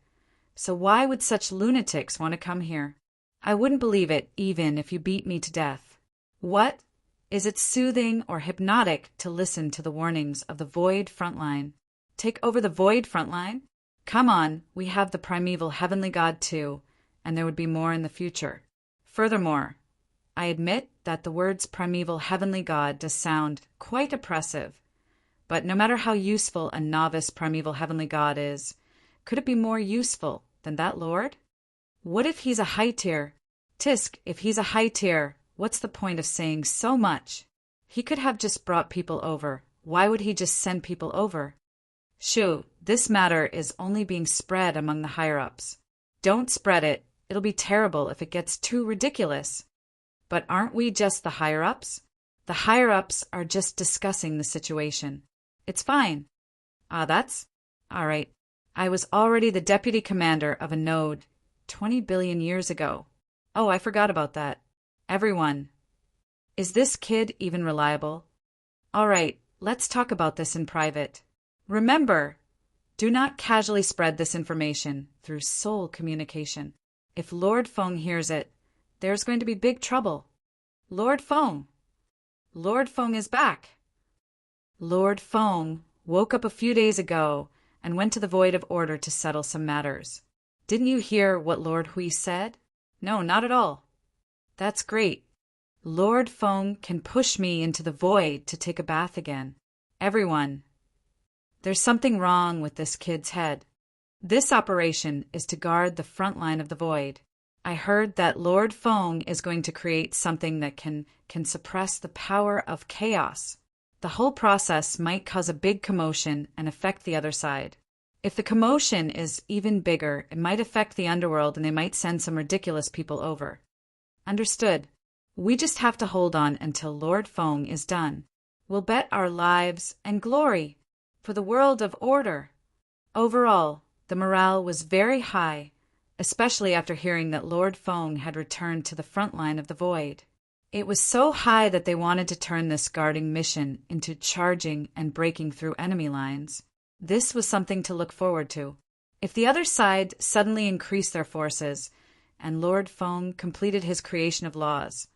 So why would such lunatics want to come here? I wouldn't believe it, even if you beat me to death. What? Is it soothing or hypnotic to listen to the warnings of the void frontline? Take over the void frontline? Come on, we have the primeval heavenly god too, and there would be more in the future. Furthermore, I admit that the words primeval heavenly god does sound quite oppressive, but no matter how useful a novice primeval heavenly god is, could it be more useful than that lord? What if he's a high tier? Tisk, if he's a high tier, what's the point of saying so much? He could have just brought people over. Why would he just send people over? Shoo, this matter is only being spread among the higher-ups. Don't spread it. It'll be terrible if it gets too ridiculous. But aren't we just the higher-ups? The higher-ups are just discussing the situation. It's fine. That's? All right. I was already the deputy commander of a node 20 billion years ago. Oh, I forgot about that. Everyone. Is this kid even reliable? All right, let's talk about this in private. Remember, do not casually spread this information through soul communication. If Lord Feng hears it, there's going to be big trouble. Lord Feng. Lord Feng is back. Lord Feng woke up a few days ago and went to the Void of Order to settle some matters. Didn't you hear what Lord Hui said? No, not at all. That's great. Lord Feng can push me into the void to take a bath again. Everyone, there's something wrong with this kid's head. This operation is to guard the front line of the void. I heard that Lord Feng is going to create something that can suppress the power of chaos. The whole process might cause a big commotion and affect the other side. If the commotion is even bigger, it might affect the underworld and they might send some ridiculous people over. Understood. We just have to hold on until Lord Feng is done. We'll bet our lives and glory for the world of order. Overall, the morale was very high, especially after hearing that Lord Feng had returned to the front line of the void. It was so high that they wanted to turn this guarding mission into charging and breaking through enemy lines. This was something to look forward to. If the other side suddenly increased their forces, and Lord Feng completed his creation of laws,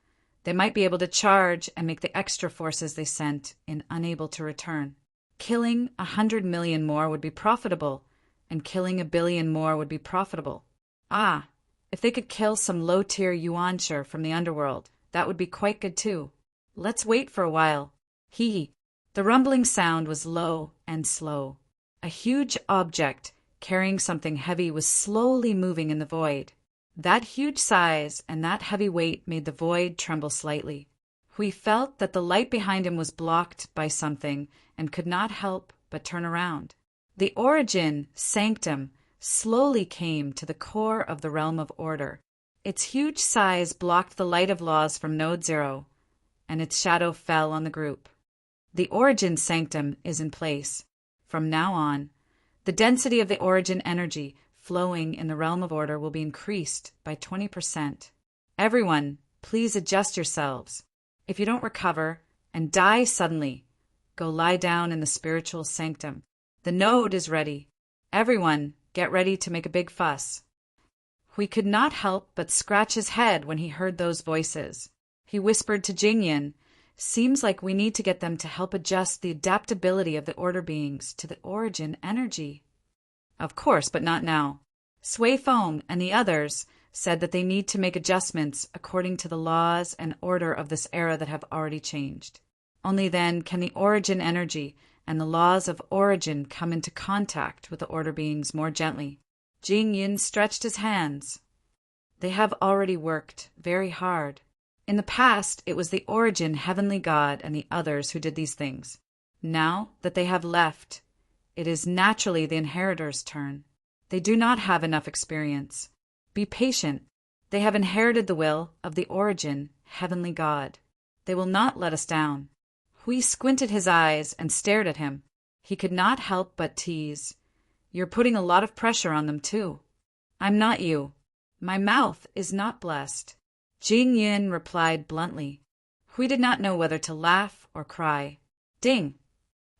they might be able to charge and make the extra forces they sent in unable to return. Killing 100 million more would be profitable, and killing 1 billion more would be profitable. If they could kill some low-tier yuansher from the underworld, that would be quite good too. Let's wait for a while. The rumbling sound was low and slow. A huge object carrying something heavy was slowly moving in the void. That huge size and that heavy weight made the void tremble slightly. Hui felt that the light behind him was blocked by something and could not help but turn around. The origin sanctum slowly came to the core of the realm of order. Its huge size blocked the light of laws from Node 0, and its shadow fell on the group. The origin sanctum is in place. From now on, the density of the origin energy flowing in the realm of order will be increased by 20%. Everyone, please adjust yourselves. If you don't recover and die suddenly, go lie down in the spiritual sanctum. The node is ready. Everyone, get ready to make a big fuss. Hui could not help but scratch his head when he heard those voices. He whispered to Jingyan, "Seems like we need to get them to help adjust the adaptability of the order beings to the origin energy." Of course, but not now. Sui Feng and the others said that they need to make adjustments according to the laws and order of this era that have already changed. Only then can the origin energy and the laws of origin come into contact with the order beings more gently. Jing Yin stretched his hands. They have already worked very hard. In the past, it was the origin heavenly God and the others who did these things. Now that they have left, it is naturally the inheritors' turn. They do not have enough experience. Be patient. They have inherited the will of the origin heavenly God. They will not let us down. Hui squinted his eyes and stared at him. He could not help but tease. You're putting a lot of pressure on them, too. I'm not you. My mouth is not blessed. Jing Yin replied bluntly. Hui did not know whether to laugh or cry. Ding!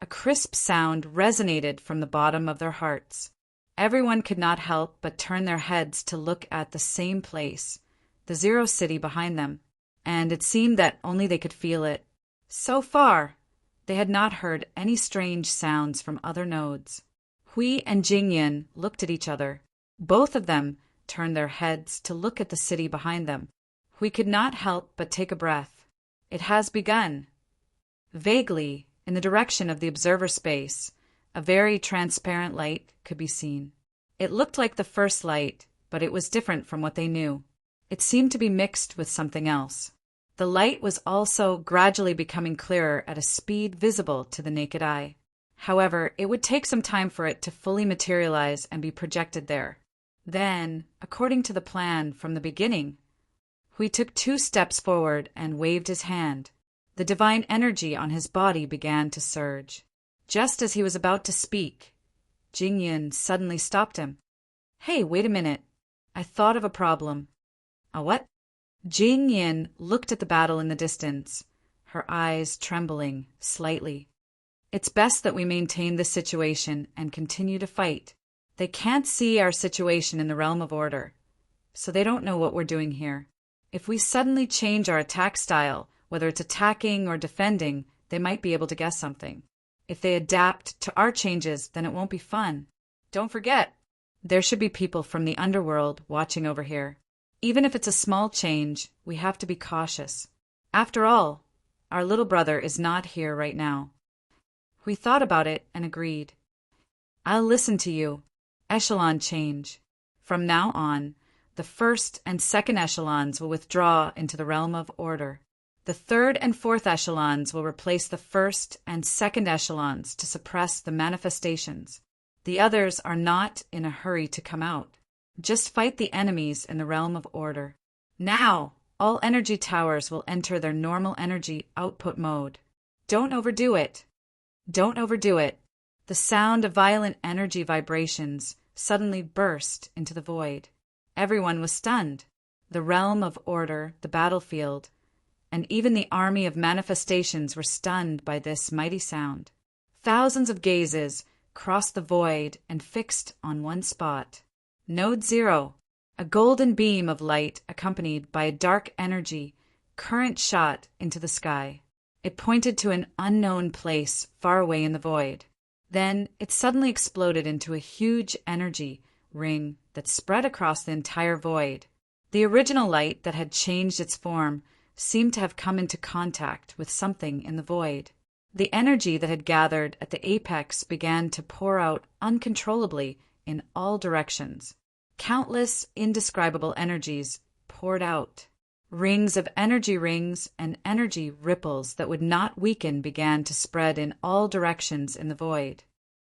A crisp sound resonated from the bottom of their hearts. Everyone could not help but turn their heads to look at the same place, the Zero City behind them, and it seemed that only they could feel it. So far, they had not heard any strange sounds from other nodes. Hui and Jingyan looked at each other. Both of them turned their heads to look at the city behind them. Hui could not help but take a breath. It has begun. Vaguely, in the direction of the observer space, a very transparent light could be seen. It looked like the first light, but it was different from what they knew. It seemed to be mixed with something else. The light was also gradually becoming clearer at a speed visible to the naked eye. However, it would take some time for it to fully materialize and be projected there. Then, according to the plan from the beginning, Hui took 2 steps forward and waved his hand. The divine energy on his body began to surge. Just as he was about to speak, Jingyan suddenly stopped him. Hey, wait a minute. I thought of a problem. A what? Jingyan looked at the battle in the distance, her eyes trembling slightly. It's best that we maintain this situation and continue to fight. They can't see our situation in the realm of order, so they don't know what we're doing here. If we suddenly change our attack style, whether it's attacking or defending, they might be able to guess something. If they adapt to our changes, then it won't be fun. Don't forget, there should be people from the underworld watching over here. Even if it's a small change, we have to be cautious. After all, our little brother is not here right now. We thought about it and agreed. I'll listen to you. Echelon change. From now on, the first and second echelons will withdraw into the realm of order. The third and fourth echelons will replace the first and second echelons to suppress the manifestations. The others are not in a hurry to come out. Just fight the enemies in the realm of order. Now, all energy towers will enter their normal energy output mode. Don't overdo it. Don't overdo it. The sound of violent energy vibrations suddenly burst into the void. Everyone was stunned. The realm of order, the battlefield, and even the army of manifestations were stunned by this mighty sound. Thousands of gazes crossed the void and fixed on one spot. Node 0, a golden beam of light accompanied by a dark energy current shot into the sky. It pointed to an unknown place far away in the void. Then it suddenly exploded into a huge energy ring that spread across the entire void. The original light that had changed its form seemed to have come into contact with something in the void. The energy that had gathered at the apex began to pour out uncontrollably in all directions. Countless indescribable energies poured out. Rings of energy rings and energy ripples that would not weaken began to spread in all directions in the void.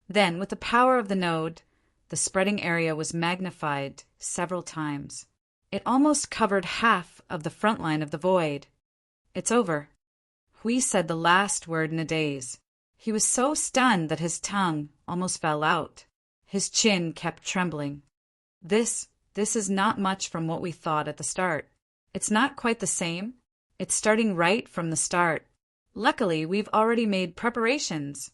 Then, with the power of the node, the spreading area was magnified several times. It almost covered half of the front line of the void. It's over. Hui said the last word in a daze. He was so stunned that his tongue almost fell out. His chin kept trembling. This is not much from what we thought at the start. It's not quite the same. It's starting right from the start. Luckily, we've already made preparations.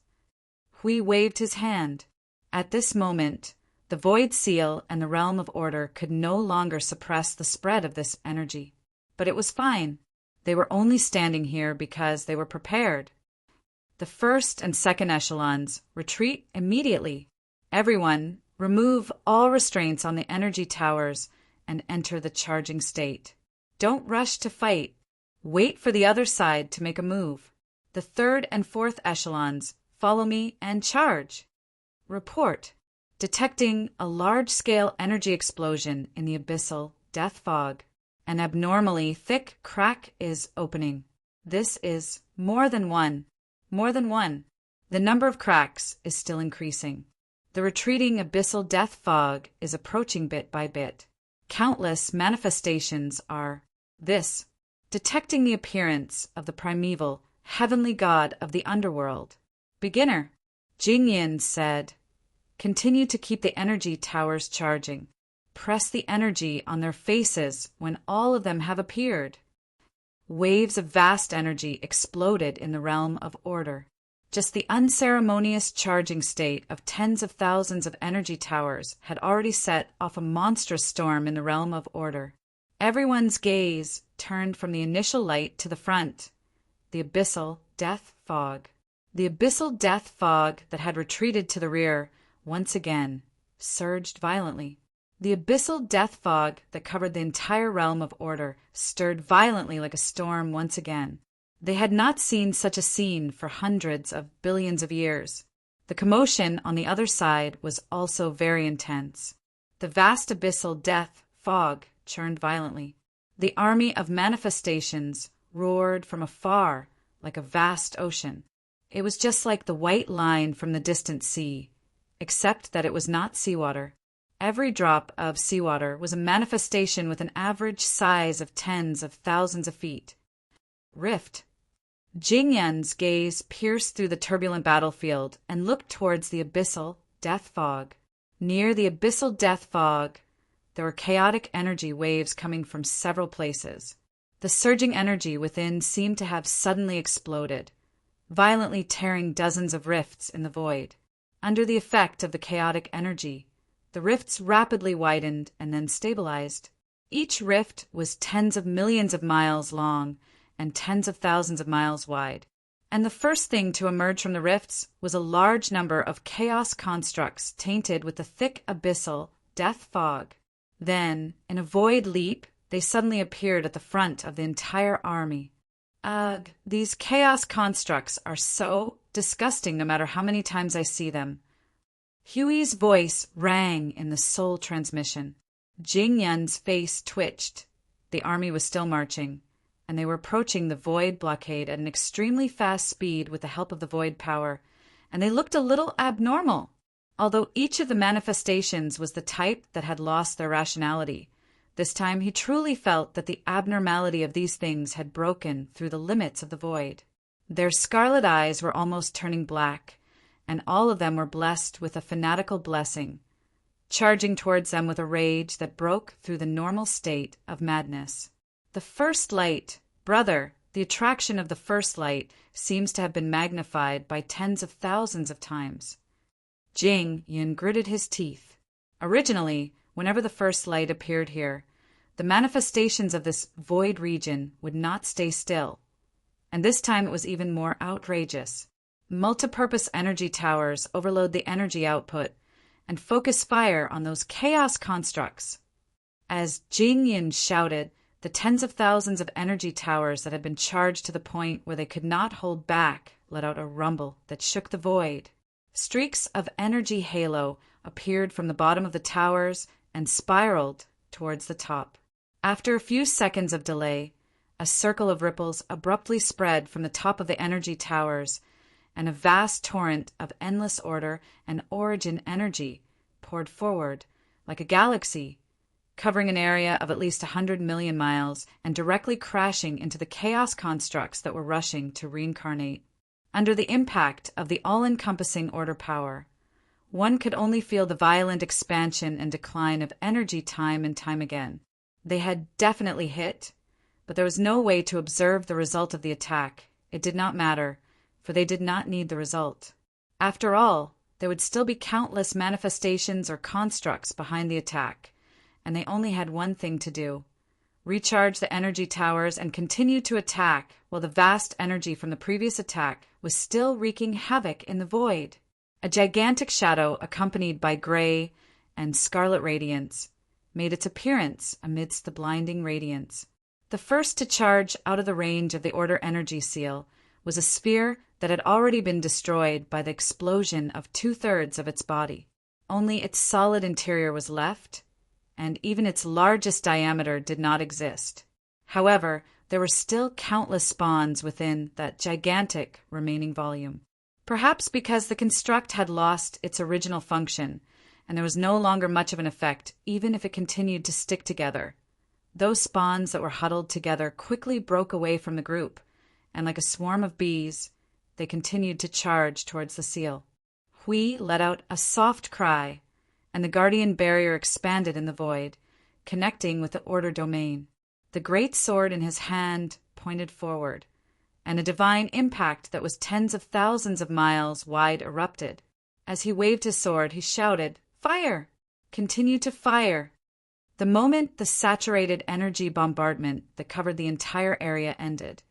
Hui waved his hand. At this moment, the void seal and the realm of order could no longer suppress the spread of this energy. But it was fine. They were only standing here because they were prepared. The first and second echelons retreat immediately. Everyone, remove all restraints on the energy towers and enter the charging state. Don't rush to fight. Wait for the other side to make a move. The third and fourth echelons, follow me and charge. Report. Detecting a large-scale energy explosion in the abyssal death fog. An abnormally thick crack is opening. This is more than one. More than one. The number of cracks is still increasing. The retreating abyssal death fog is approaching bit by bit. Countless manifestations are detecting the appearance of the primeval, heavenly god of the underworld. Beginner, Jingyan said, continue to keep the energy towers charging. Press the energy on their faces when all of them have appeared. Waves of vast energy exploded in the realm of order. Just the unceremonious charging state of tens of thousands of energy towers had already set off a monstrous storm in the realm of order. Everyone's gaze turned from the initial light to the front, the abyssal death fog. The abyssal death fog that had retreated to the rear once again surged violently. The abyssal death fog that covered the entire realm of order stirred violently like a storm once again. They had not seen such a scene for hundreds of billions of years. The commotion on the other side was also very intense. The vast abyssal death fog churned violently. The army of manifestations roared from afar like a vast ocean. It was just like the white line from the distant sea, except that it was not seawater. Every drop of seawater was a manifestation with an average size of tens of thousands of feet. Rift. Jingyan's gaze pierced through the turbulent battlefield and looked towards the abyssal death fog. Near the abyssal death fog, there were chaotic energy waves coming from several places. The surging energy within seemed to have suddenly exploded, violently tearing dozens of rifts in the void. Under the effect of the chaotic energy, the rifts rapidly widened and then stabilized. Each rift was tens of millions of miles long and tens of thousands of miles wide. And the first thing to emerge from the rifts was a large number of chaos constructs tainted with the thick abyssal death fog. Then, in a void leap, they suddenly appeared at the front of the entire army. Ugh, these chaos constructs are so disgusting no matter how many times I see them. Huey's voice rang in the soul transmission. Jing Yun's face twitched. The army was still marching, and they were approaching the Void blockade at an extremely fast speed with the help of the Void power, and they looked a little abnormal, although each of the manifestations was the type that had lost their rationality. This time he truly felt that the abnormality of these things had broken through the limits of the Void. Their scarlet eyes were almost turning black, and all of them were blessed with a fanatical blessing, charging towards them with a rage that broke through the normal state of madness. The first light, brother, the attraction of the first light seems to have been magnified by tens of thousands of times. Jing Yun gritted his teeth. Originally, whenever the first light appeared here, the manifestations of this void region would not stay still, and this time it was even more outrageous. Multipurpose energy towers overload the energy output and focus fire on those chaos constructs. As Jing Yun shouted, the tens of thousands of energy towers that had been charged to the point where they could not hold back let out a rumble that shook the void. Streaks of energy halo appeared from the bottom of the towers and spiraled towards the top. After a few seconds of delay, a circle of ripples abruptly spread from the top of the energy towers, and a vast torrent of endless order and origin energy poured forward like a galaxy, covering an area of at least 100 million miles and directly crashing into the chaos constructs that were rushing to reincarnate. Under the impact of the all-encompassing order power, one could only feel the violent expansion and decline of energy time and time again. They had definitely hit, but there was no way to observe the result of the attack. It did not matter, for they did not need the result. After all, there would still be countless manifestations or constructs behind the attack, and they only had one thing to do: recharge the energy towers and continue to attack while the vast energy from the previous attack was still wreaking havoc in the void. A gigantic shadow accompanied by gray and scarlet radiance made its appearance amidst the blinding radiance. The first to charge out of the range of the Order energy seal was a sphere that had already been destroyed by the explosion of 2/3 of its body. Only its solid interior was left, and even its largest diameter did not exist. However, there were still countless spawns within that gigantic remaining volume. Perhaps because the construct had lost its original function, and there was no longer much of an effect, even if it continued to stick together. Those spawns that were huddled together quickly broke away from the group, and like a swarm of bees, they continued to charge towards the seal. Hui let out a soft cry, and the guardian barrier expanded in the void, connecting with the Order domain. The great sword in his hand pointed forward, and a divine impact that was tens of thousands of miles wide erupted. As he waved his sword, he shouted, "Fire! Continue to fire!" The moment the saturated energy bombardment that covered the entire area ended,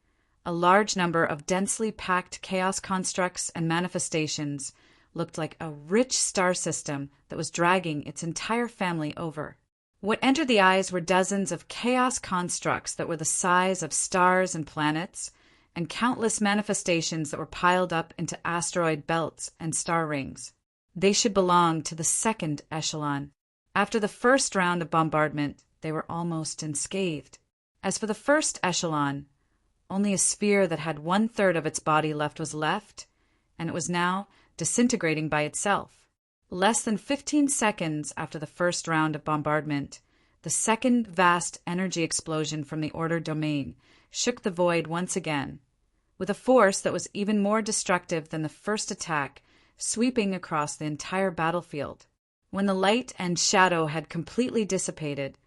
a large number of densely packed chaos constructs and manifestations looked like a rich star system that was dragging its entire family over. What entered the eyes were dozens of chaos constructs that were the size of stars and planets, and countless manifestations that were piled up into asteroid belts and star rings. They should belong to the second echelon. After the first round of bombardment, they were almost unscathed. As for the first echelon, only a sphere that had 1/3 of its body left was left, and it was now disintegrating by itself. Less than 15 seconds after the first round of bombardment, the second vast energy explosion from the Order domain shook the void once again, with a force that was even more destructive than the first attack, sweeping across the entire battlefield. When the light and shadow had completely dissipated,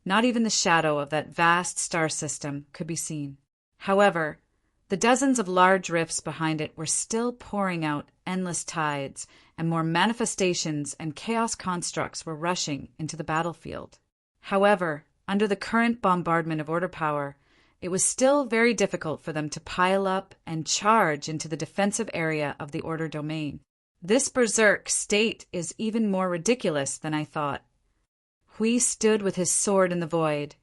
not even the shadow of that vast star system could be seen. However, the dozens of large rifts behind it were still pouring out endless tides, and more manifestations and chaos constructs were rushing into the battlefield. However, under the current bombardment of Order power, it was still very difficult for them to pile up and charge into the defensive area of the Order domain. This berserk state is even more ridiculous than I thought. Hui stood with his sword in the void,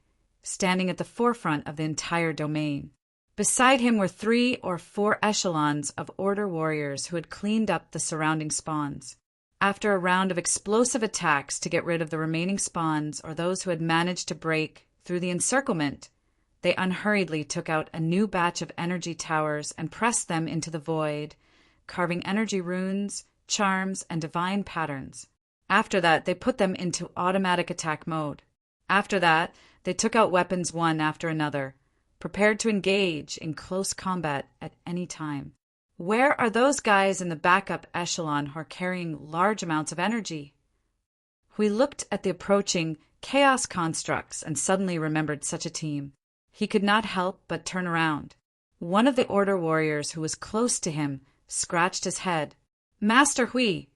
standing at the forefront of the entire domain. Beside him were 3 or 4 echelons of Order warriors who had cleaned up the surrounding spawns. After a round of explosive attacks to get rid of the remaining spawns or those who had managed to break through the encirclement, they unhurriedly took out a new batch of energy towers and pressed them into the void, carving energy runes, charms, and divine patterns. After that, they put them into automatic attack mode. After that, they took out weapons one after another, prepared to engage in close combat at any time. Where are those guys in the backup echelon who are carrying large amounts of energy? We looked at the approaching chaos constructs and suddenly remembered such a team. He could not help but turn around. One of the Order warriors who was close to him scratched his head. Master Hui,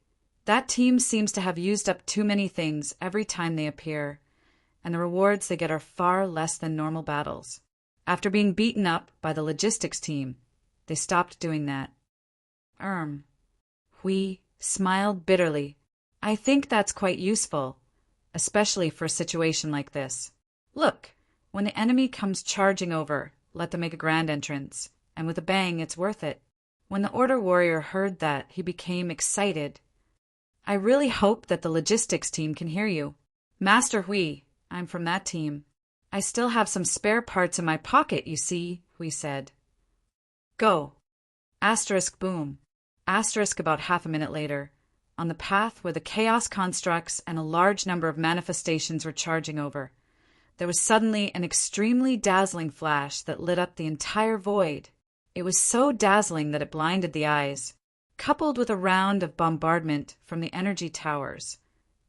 that team seems to have used up too many things every time they appear, and the rewards they get are far less than normal battles. After being beaten up by the logistics team, they stopped doing that. Hui smiled bitterly. I think that's quite useful, especially for a situation like this. Look, when the enemy comes charging over, let them make a grand entrance, and with a bang, it's worth it. When the Order warrior heard that, he became excited. I really hope that the logistics team can hear you. Master Hui, I'm from that team. I still have some spare parts in my pocket, you see, Hui said. Go. Asterisk boom. Asterisk about half a minute later. On the path where the chaos constructs and a large number of manifestations were charging over, there was suddenly an extremely dazzling flash that lit up the entire void. It was so dazzling that it blinded the eyes. Coupled with a round of bombardment from the energy towers,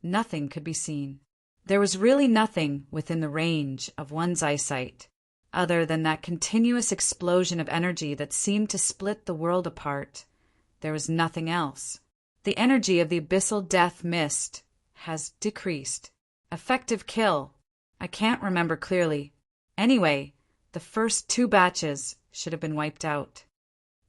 nothing could be seen. There was really nothing within the range of one's eyesight, other than that continuous explosion of energy that seemed to split the world apart. There was nothing else. The energy of the abyssal death mist has decreased. Effective kill. I can't remember clearly. Anyway, the first 2 batches should have been wiped out.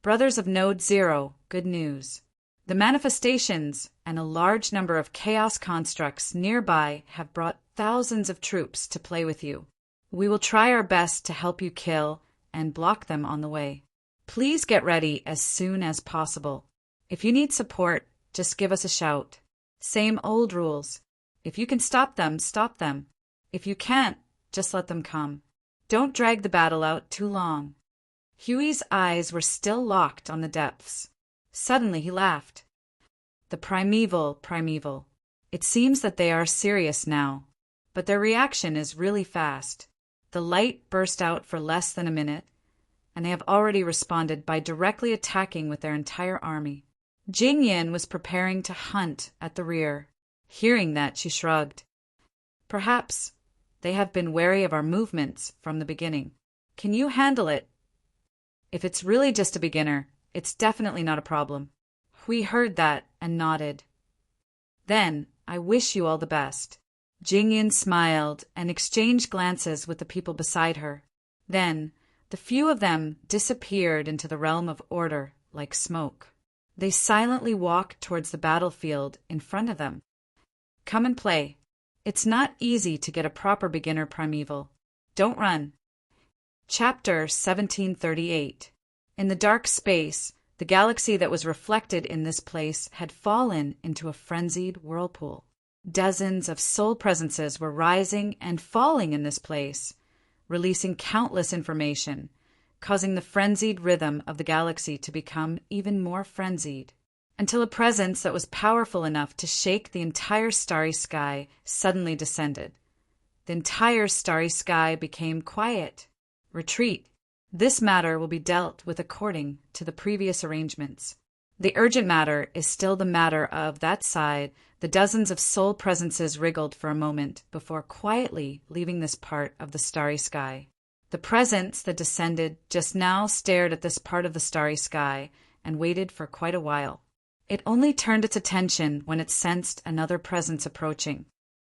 Brothers of Node 0, good news. The manifestations and a large number of chaos constructs nearby have brought thousands of troops to play with you. We will try our best to help you kill and block them on the way. Please get ready as soon as possible. If you need support, just give us a shout. Same old rules. If you can stop them, stop them. If you can't, just let them come. Don't drag the battle out too long. Huey's eyes were still locked on the depths. Suddenly he laughed. The primeval. It seems that they are serious now, but their reaction is really fast. The light burst out for less than a minute, and they have already responded by directly attacking with their entire army. Jingyin was preparing to hunt at the rear. Hearing that, she shrugged. Perhaps they have been wary of our movements from the beginning. Can you handle it? If it's really just a beginner, it's definitely not a problem. Hui heard that and nodded. Then, I wish you all the best. Jingyin smiled and exchanged glances with the people beside her. Then, the few of them disappeared into the realm of order like smoke. They silently walked towards the battlefield in front of them. Come and play. It's not easy to get a proper beginner primeval. Don't run. Chapter 1738. In the dark space, the galaxy that was reflected in this place had fallen into a frenzied whirlpool. Dozens of soul presences were rising and falling in this place, releasing countless information, causing the frenzied rhythm of the galaxy to become even more frenzied, until a presence that was powerful enough to shake the entire starry sky suddenly descended. The entire starry sky became quiet. Retreat. This matter will be dealt with according to the previous arrangements. The urgent matter is still the matter of that side. The dozens of soul presences wriggled for a moment before quietly leaving this part of the starry sky. The presence that descended just now stared at this part of the starry sky and waited for quite a while. It only turned its attention when it sensed another presence approaching.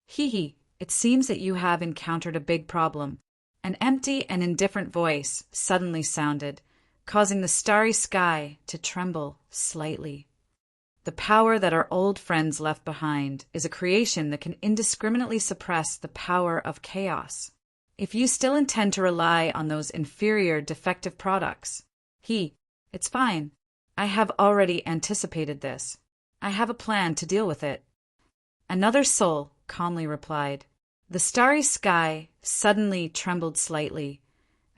Hee, it seems that you have encountered a big problem. An empty and indifferent voice suddenly sounded, causing the starry sky to tremble slightly. The power that our old friends left behind is a creation that can indiscriminately suppress the power of chaos. if you still intend to rely on those inferior, defective products. It's fine. I have already anticipated this. I have a plan to deal with it. Another soul calmly replied. The starry sky suddenly trembled slightly,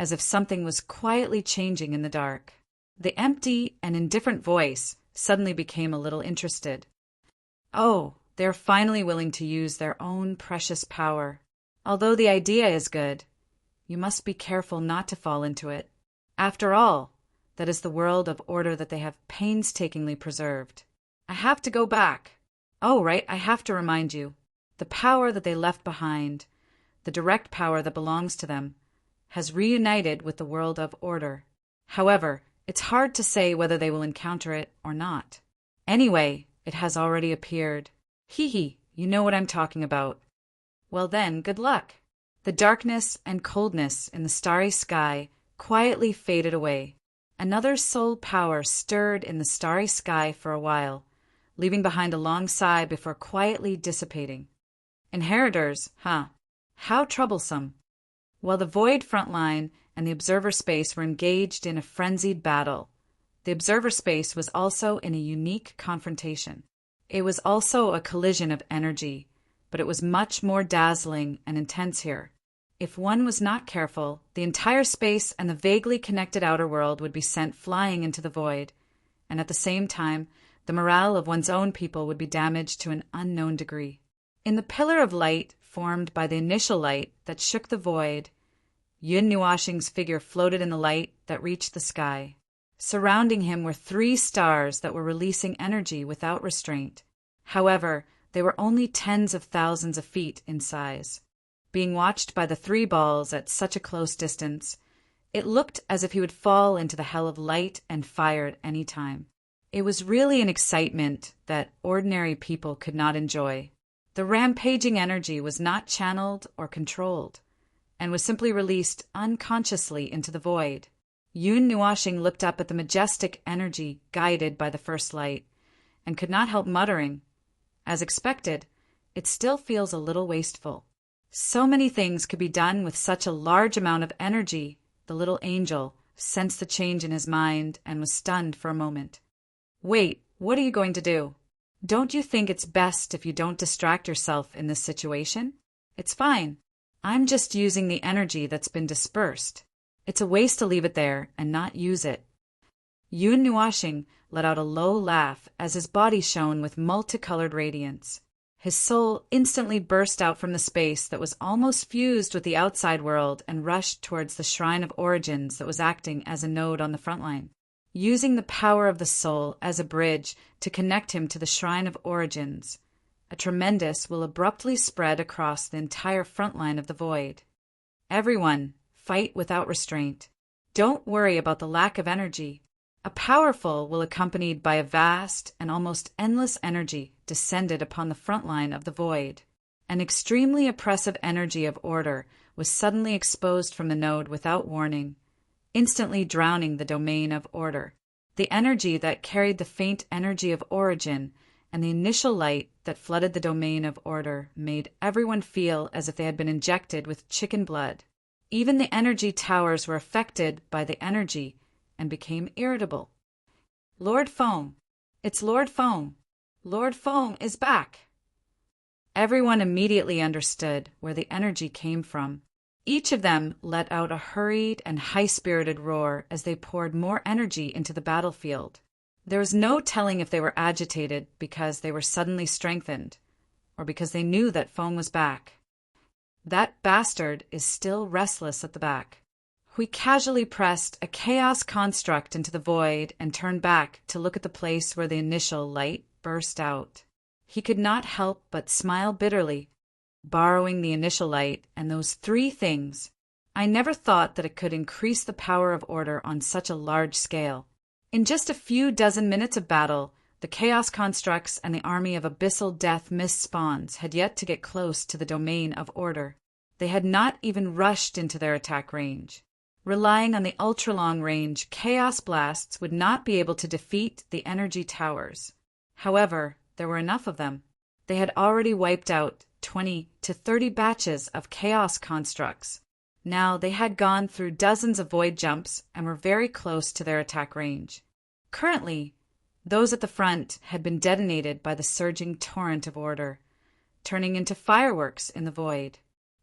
as if something was quietly changing in the dark. The empty and indifferent voice suddenly became a little interested. Oh, they're finally willing to use their own precious power. Although the idea is good, you must be careful not to fall into it. After all, that is the world of order that they have painstakingly preserved. I have to go back. Oh, right, I have to remind you. The power that they left behind, the direct power that belongs to them, has reunited with the world of order. However, it's hard to say whether they will encounter it or not. Anyway, it has already appeared. You know what I'm talking about. Well then, good luck. The darkness and coldness in the starry sky quietly faded away. Another soul power stirred in the starry sky for a while, leaving behind a long sigh before quietly dissipating. Inheritors, huh? How troublesome. While the void front line and the observer space were engaged in a frenzied battle, the observer space was also in a unique confrontation. It was also a collision of energy, but it was much more dazzling and intense here. If one was not careful, the entire space and the vaguely connected outer world would be sent flying into the void, and at the same time, the morale of one's own people would be damaged to an unknown degree. In the pillar of light formed by the initial light that shook the void, Yun Nuashing's figure floated in the light that reached the sky. Surrounding him were 3 stars that were releasing energy without restraint. However, they were only tens of thousands of feet in size. Being watched by the 3 balls at such a close distance, it looked as if he would fall into the hell of light and fire at any time. It was really an excitement that ordinary people could not enjoy. The rampaging energy was not channeled or controlled, and was simply released unconsciously into the void. Yun Nuashing looked up at the majestic energy guided by the first light, and could not help muttering, as expected, it still feels a little wasteful. So many things could be done with such a large amount of energy. The little angel sensed the change in his mind and was stunned for a moment. Wait, what are you going to do? Don't you think it's best if you don't distract yourself in this situation? It's fine. I'm just using the energy that's been dispersed. It's a waste to leave it there and not use it. Yun Nuashing let out a low laugh as his body shone with multicolored radiance. His soul instantly burst out from the space that was almost fused with the outside world and rushed towards the Shrine of Origins that was acting as a node on the front line. Using the power of the soul as a bridge to connect him to the Shrine of Origins, a tremendous will abruptly spread across the entire front line of the void. Everyone, fight without restraint. Don't worry about the lack of energy. A powerful will accompanied by a vast and almost endless energy descended upon the front line of the void. An extremely oppressive energy of order was suddenly exposed from the node without warning, instantly drowning the domain of order. The energy that carried the faint energy of origin and the initial light that flooded the domain of order made everyone feel as if they had been injected with chicken blood. Even the energy towers were affected by the energy and became irritable. Lord Foam! It's Lord Foam! Lord Foam is back! Everyone immediately understood where the energy came from. Each of them let out a hurried and high-spirited roar as they poured more energy into the battlefield. There was no telling if they were agitated because they were suddenly strengthened, or because they knew that Foam was back. That bastard is still restless at the back. We casually pressed a chaos construct into the void and turned back to look at the place where the initial light burst out. He could not help but smile bitterly, borrowing the initial light and those 3 things. I never thought that it could increase the power of order on such a large scale. In just a few dozen minutes of battle, the chaos constructs and the army of abyssal death mist spawns had yet to get close to the domain of order. They had not even rushed into their attack range. Relying on the ultra-long range, chaos blasts would not be able to defeat the energy towers. However, there were enough of them. They had already wiped out 20 to 30 batches of chaos constructs. Now they had gone through dozens of void jumps and were very close to their attack range. Currently, those at the front had been detonated by the surging torrent of order, turning into fireworks in the void.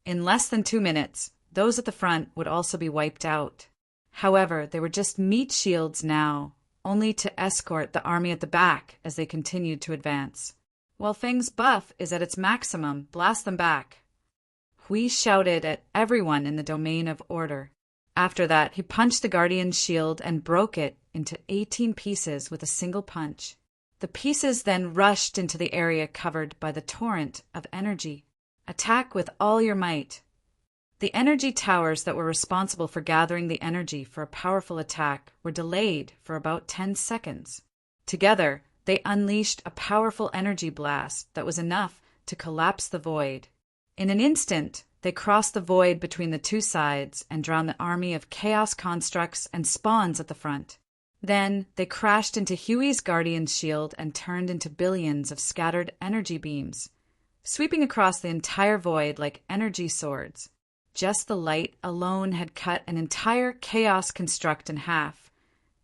In less than 2 minutes, those at the front would also be wiped out. However, they were just meat shields now, only to escort the army at the back as they continued to advance. While Feng's buff is at its maximum, blast them back. Hui shouted at everyone in the domain of order. After that, he punched the Guardian's shield and broke it into 18 pieces with a single punch. The pieces then rushed into the area covered by the torrent of energy. Attack with all your might. The energy towers that were responsible for gathering the energy for a powerful attack were delayed for about 10 seconds. Together, they unleashed a powerful energy blast that was enough to collapse the void. In an instant, they crossed the void between the two sides and drowned the army of chaos constructs and spawns at the front. Then, they crashed into Huey's Guardian's shield and turned into billions of scattered energy beams, sweeping across the entire void like energy swords. Just the light alone had cut an entire chaos construct in half,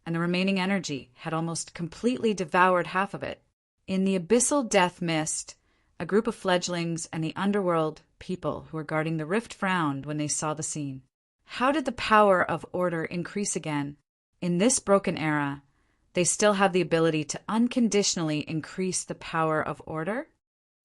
and the remaining energy had almost completely devoured half of it. In the abyssal death mist, a group of fledglings and the underworld people who were guarding the rift frowned when they saw the scene. How did the power of order increase again? In this broken era, they still have the ability to unconditionally increase the power of order?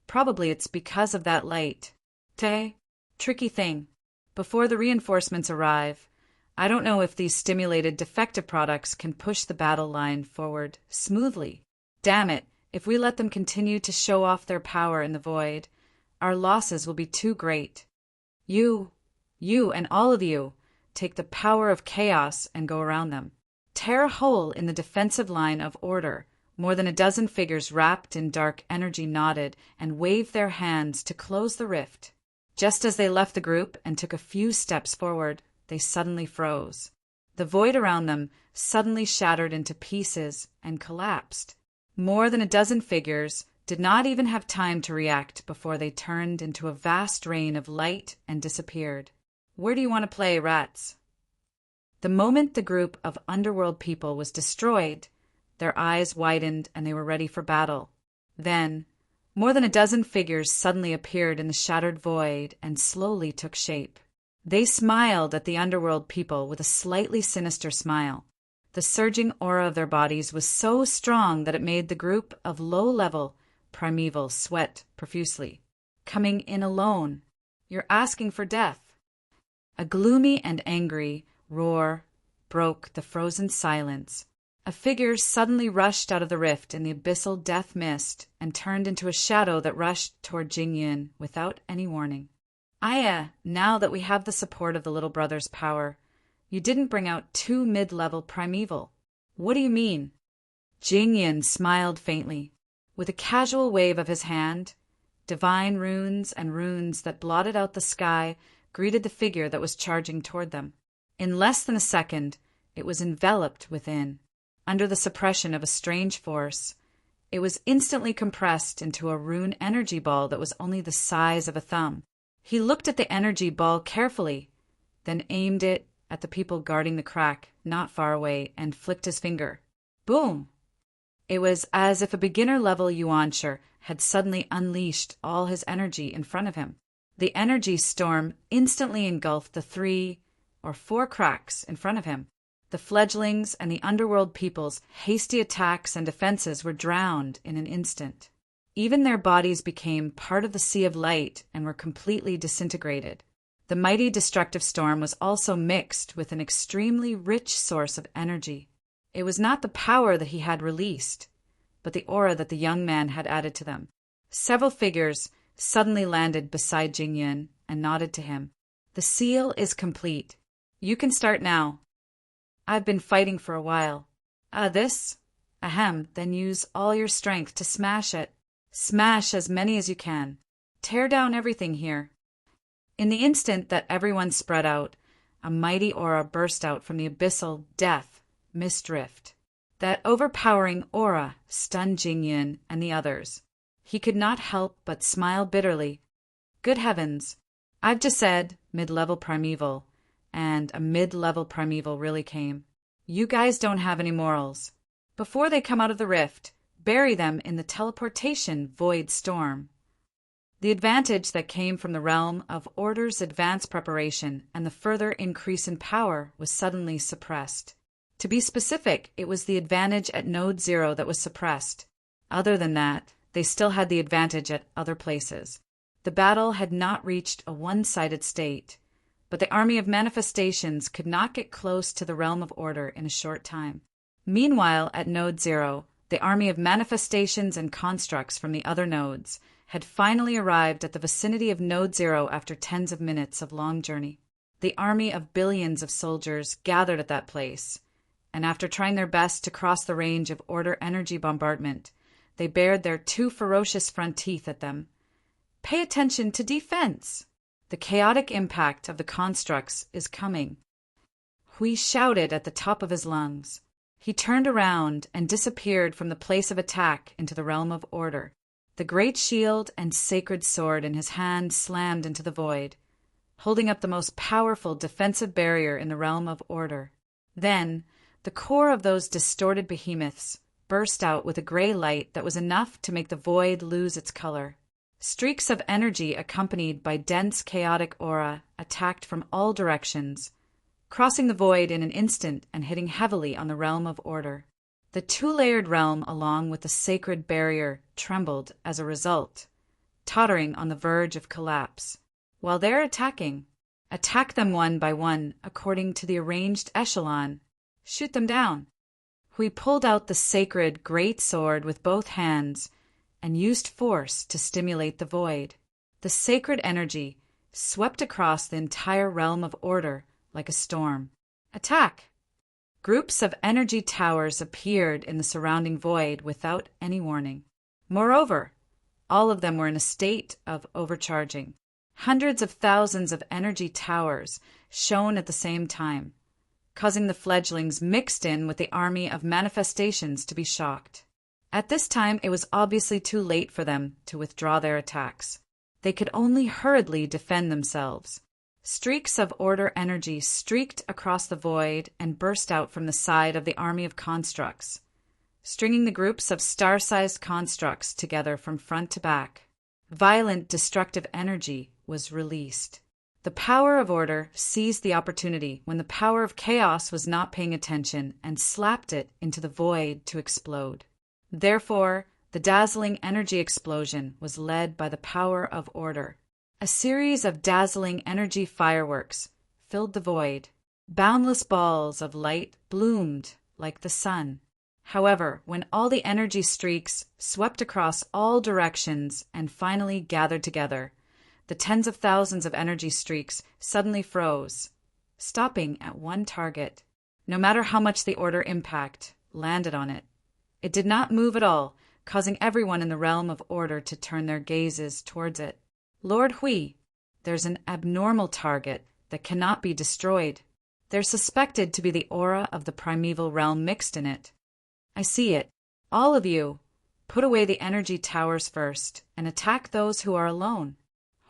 Probably it's because of that light. Tricky thing. Before the reinforcements arrive, I don't know if these stimulated defective products can push the battle line forward smoothly. Damn it, if we let them continue to show off their power in the void, our losses will be too great. You and all of you, take the power of chaos and go around them. Tear a hole in the defensive line of order. More than a dozen figures wrapped in dark energy nodded and waved their hands to close the rift. Just as they left the group and took a few steps forward, they suddenly froze. The void around them suddenly shattered into pieces and collapsed. More than a dozen figures did not even have time to react before they turned into a vast rain of light and disappeared. Where do you want to play, rats? The moment the group of underworld people was destroyed, their eyes widened and they were ready for battle. Then, more than a dozen figures suddenly appeared in the shattered void and slowly took shape. They smiled at the underworld people with a slightly sinister smile. The surging aura of their bodies was so strong that it made the group of low-level primeval sweat profusely. Coming in alone. You're asking for death. A gloomy and angry roar broke the frozen silence. A figure suddenly rushed out of the rift in the abyssal death mist and turned into a shadow that rushed toward Jingyan without any warning. Aya, now that we have the support of the little brother's power, you didn't bring out 2 mid-level primeval. What do you mean? Jingyan smiled faintly. With a casual wave of his hand, divine runes and runes that blotted out the sky greeted the figure that was charging toward them. In less than a second, it was enveloped within. Under the suppression of a strange force, it was instantly compressed into a rune energy ball that was only the size of a thumb. He looked at the energy ball carefully, then aimed it at the people guarding the crack not far away and flicked his finger. Boom! It was as if a beginner-level yuancher had suddenly unleashed all his energy in front of him. The energy storm instantly engulfed the 3 or 4 cracks in front of him. The fledglings and the underworld people's hasty attacks and defenses were drowned in an instant. Even their bodies became part of the sea of light and were completely disintegrated. The mighty destructive storm was also mixed with an extremely rich source of energy. It was not the power that he had released, but the aura that the young man had added to them. Several figures suddenly landed beside Jingyan and nodded to him. The seal is complete. You can start now. I've been fighting for a while. This? Ahem, then use all your strength to smash it. Smash as many as you can. Tear down everything here. In the instant that everyone spread out, a mighty aura burst out from the abyssal death mist rift. That overpowering aura stunned Jingyan and the others. He could not help but smile bitterly. Good heavens! I've just said, mid-level primeval, and a mid-level primeval really came. You guys don't have any morals. Before they come out of the rift, bury them in the teleportation void storm. The advantage that came from the realm of Order's advanced preparation and the further increase in power was suddenly suppressed. To be specific, it was the advantage at Node 0 that was suppressed. Other than that, they still had the advantage at other places. The battle had not reached a one-sided state, but the army of manifestations could not get close to the realm of Order in a short time. Meanwhile, at Node 0, the army of manifestations and constructs from the other nodes had finally arrived at the vicinity of Node 0 after tens of minutes of long journey. The army of billions of soldiers gathered at that place, and after trying their best to cross the range of Order energy bombardment, they bared their two ferocious front teeth at them. Pay attention to defense! The chaotic impact of the constructs is coming. Hui shouted at the top of his lungs. He turned around and disappeared from the place of attack into the realm of Order. The great shield and sacred sword in his hand slammed into the void, holding up the most powerful defensive barrier in the realm of Order. Then, the core of those distorted behemoths burst out with a gray light that was enough to make the void lose its color. Streaks of energy accompanied by dense chaotic aura attacked from all directions, crossing the void in an instant and hitting heavily on the realm of Order. The two-layered realm along with the sacred barrier trembled as a result, tottering on the verge of collapse. While they're attacking, attack them one by one according to the arranged echelon. Shoot them down. Hui pulled out the sacred great sword with both hands and used force to stimulate the void. The sacred energy swept across the entire realm of Order like a storm. Attack! Groups of energy towers appeared in the surrounding void without any warning. Moreover, all of them were in a state of overcharging. Hundreds of thousands of energy towers shone at the same time, causing the fledglings mixed in with the army of manifestations to be shocked. At this time, it was obviously too late for them to withdraw their attacks. They could only hurriedly defend themselves. Streaks of Order energy streaked across the void and burst out from the side of the army of constructs, stringing the groups of star-sized constructs together from front to back. Violent destructive energy was released. The power of Order seized the opportunity when the power of chaos was not paying attention and slapped it into the void to explode. Therefore, the dazzling energy explosion was led by the power of Order. A series of dazzling energy fireworks filled the void. Boundless balls of light bloomed like the sun. However, when all the energy streaks swept across all directions and finally gathered together, the tens of thousands of energy streaks suddenly froze, stopping at one target. No matter how much the Order impact landed on it, it did not move at all, causing everyone in the realm of Order to turn their gazes towards it. Lord Hui, there's an abnormal target that cannot be destroyed. They're suspected to be the aura of the primeval realm mixed in it. I see it. All of you, put away the energy towers first and attack those who are alone.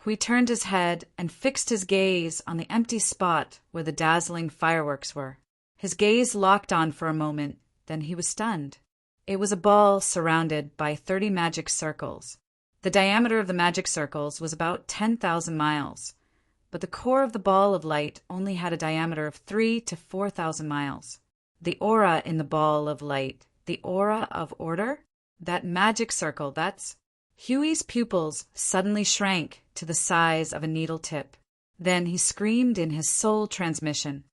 Hui turned his head and fixed his gaze on the empty spot where the dazzling fireworks were. His gaze locked on for a moment, then he was stunned. It was a ball surrounded by 30 magic circles. The diameter of the magic circles was about 10,000 miles, but the core of the ball of light only had a diameter of 3,000 to 4,000 miles. The aura in the ball of light, the aura of Order, that magic circle, that's... Huey's pupils suddenly shrank to the size of a needle tip. Then he screamed in his soul transmission.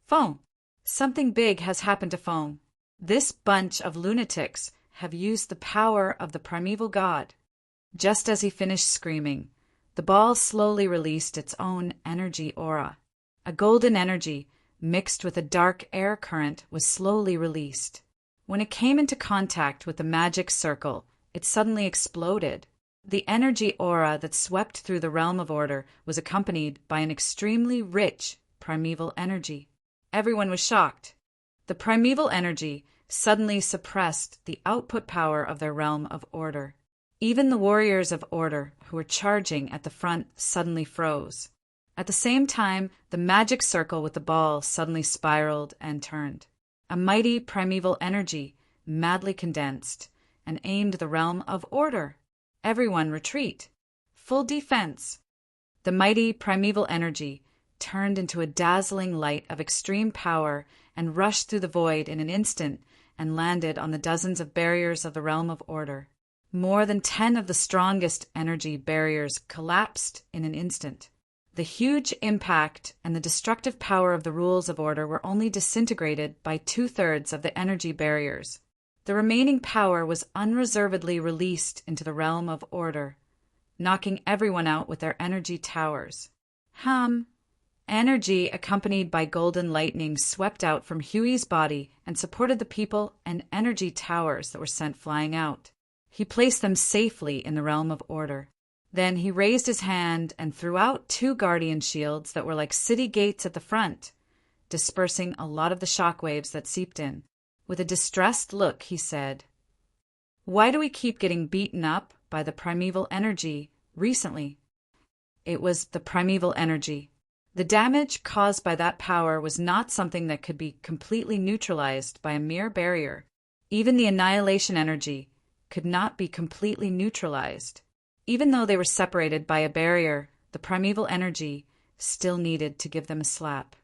Phone! Something big has happened to Phone. This bunch of lunatics have used the power of the primeval god. Just as he finished screaming, the ball slowly released its own energy aura. A golden energy, mixed with a dark air current, was slowly released. When it came into contact with the magic circle, it suddenly exploded. The energy aura that swept through the realm of Order was accompanied by an extremely rich primeval energy. Everyone was shocked. The primeval energy suddenly suppressed the output power of their realm of Order. Even the warriors of Order who were charging at the front suddenly froze. At the same time, the magic circle with the ball suddenly spiraled and turned. A mighty primeval energy, madly condensed, and aimed the realm of order. Everyone retreat. Full defense. The mighty primeval energy turned into a dazzling light of extreme power and rushed through the void in an instant and landed on the dozens of barriers of the realm of order. More than 10 of the strongest energy barriers collapsed in an instant. The huge impact and the destructive power of the rules of order were only disintegrated by 2/3 of the energy barriers. The remaining power was unreservedly released into the realm of order, knocking everyone out with their energy towers. Energy accompanied by golden lightning swept out from Huey's body and supported the people and energy towers that were sent flying out. He placed them safely in the realm of order. Then he raised his hand and threw out 2 guardian shields that were like city gates at the front, dispersing a lot of the shockwaves that seeped in. With a distressed look, he said, "Why do we keep getting beaten up by the primeval energy recently?" It was the primeval energy. The damage caused by that power was not something that could be completely neutralized by a mere barrier. Even the annihilation energy could not be completely neutralized. Even though they were separated by a barrier, the primeval energy still needed to give them a slap.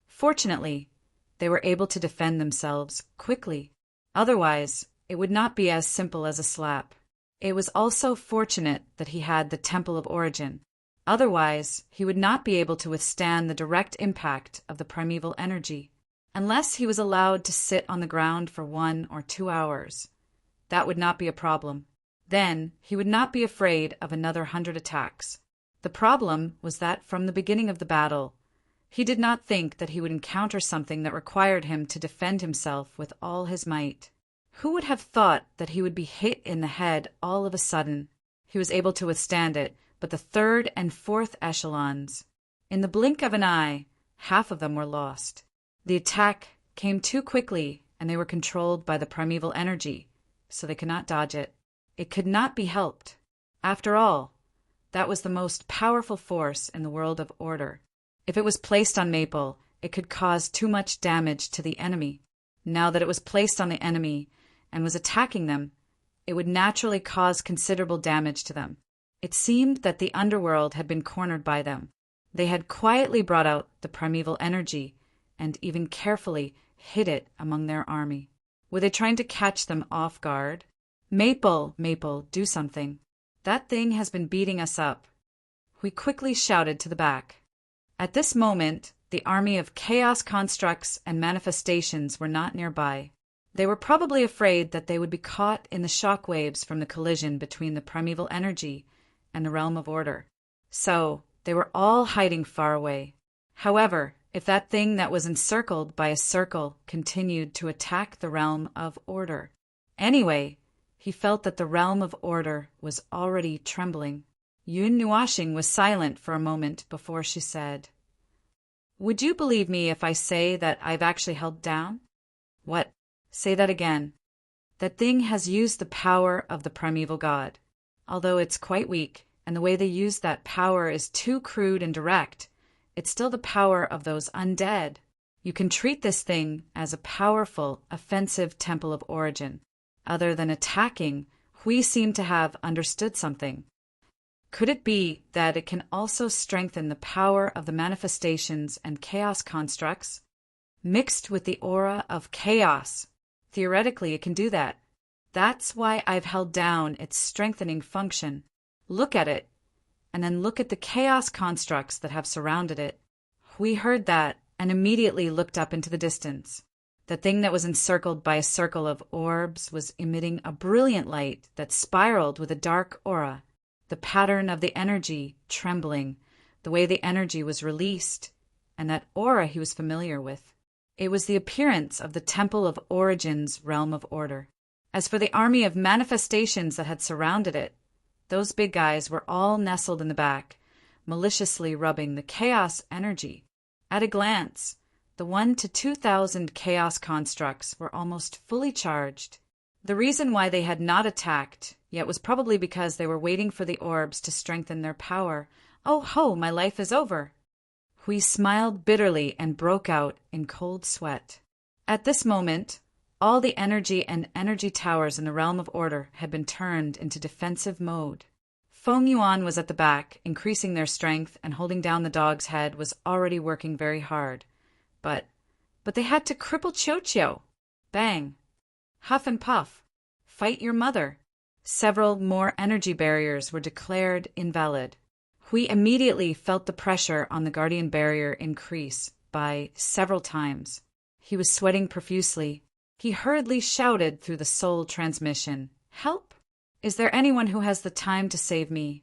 Fortunately, they were able to defend themselves quickly. Otherwise, it would not be as simple as a slap. It was also fortunate that he had the Temple of Origin. Otherwise, he would not be able to withstand the direct impact of the primeval energy, unless he was allowed to sit on the ground for 1 or 2 hours. That would not be a problem. Then he would not be afraid of another 100 attacks. The problem was that from the beginning of the battle, he did not think that he would encounter something that required him to defend himself with all his might. Who would have thought that he would be hit in the head all of a sudden? He was able to withstand it, but the 3rd and 4th echelons, in the blink of an eye, half of them were lost. The attack came too quickly, and they were controlled by the primeval energy, so they could not dodge it. It could not be helped. After all, that was the most powerful force in the world of order. If it was placed on Maple, it could cause too much damage to the enemy. Now that it was placed on the enemy and was attacking them, it would naturally cause considerable damage to them. It seemed that the underworld had been cornered by them. They had quietly brought out the primeval energy and even carefully hid it among their army. Were they trying to catch them off guard? Maple, do something. That thing has been beating us up. We quickly shouted to the back. At this moment, the army of chaos constructs and manifestations were not nearby. They were probably afraid that they would be caught in the shock waves from the collision between the primeval energy and the realm of order. So, they were all hiding far away. However, if that thing that was encircled by a circle continued to attack the realm of order. Anyway, he felt that the realm of order was already trembling. Yun Nuashing was silent for a moment before she said, "Would you believe me if I say that I've actually held down?" "What?" "Say that again." "That thing has used the power of the primeval god. Although it's quite weak, and the way they use that power is too crude and direct, it's still the power of those undead. You can treat this thing as a powerful, offensive Temple of Origin. Other than attacking, we seem to have understood something. Could it be that it can also strengthen the power of the manifestations and chaos constructs? Mixed with the aura of chaos. Theoretically, it can do that. That's why I've held down its strengthening function. Look at it, and then look at the chaos constructs that have surrounded it." We heard that and immediately looked up into the distance. The thing that was encircled by a circle of orbs was emitting a brilliant light that spiraled with a dark aura. The pattern of the energy trembling, the way the energy was released, and that aura he was familiar with. It was the appearance of the Temple of Origin's realm of order. As for the army of manifestations that had surrounded it, those big guys were all nestled in the back, maliciously rubbing the chaos energy. At a glance, the 1,000 to 2,000 chaos constructs were almost fully charged. The reason why they had not attacked yet was probably because they were waiting for the orbs to strengthen their power. Oh ho, my life is over. Hui smiled bitterly and broke out in cold sweat. At this moment, all the energy and energy towers in the realm of order had been turned into defensive mode. Feng Yuan was at the back, increasing their strength, and holding down the dog's head was already working very hard. But they had to cripple Qiu. Bang! Huff and puff! Fight your mother! Several more energy barriers were declared invalid. Hui immediately felt the pressure on the guardian barrier increase by several times. He was sweating profusely. He hurriedly shouted through the soul transmission, "Help! Is there anyone who has the time to save me?"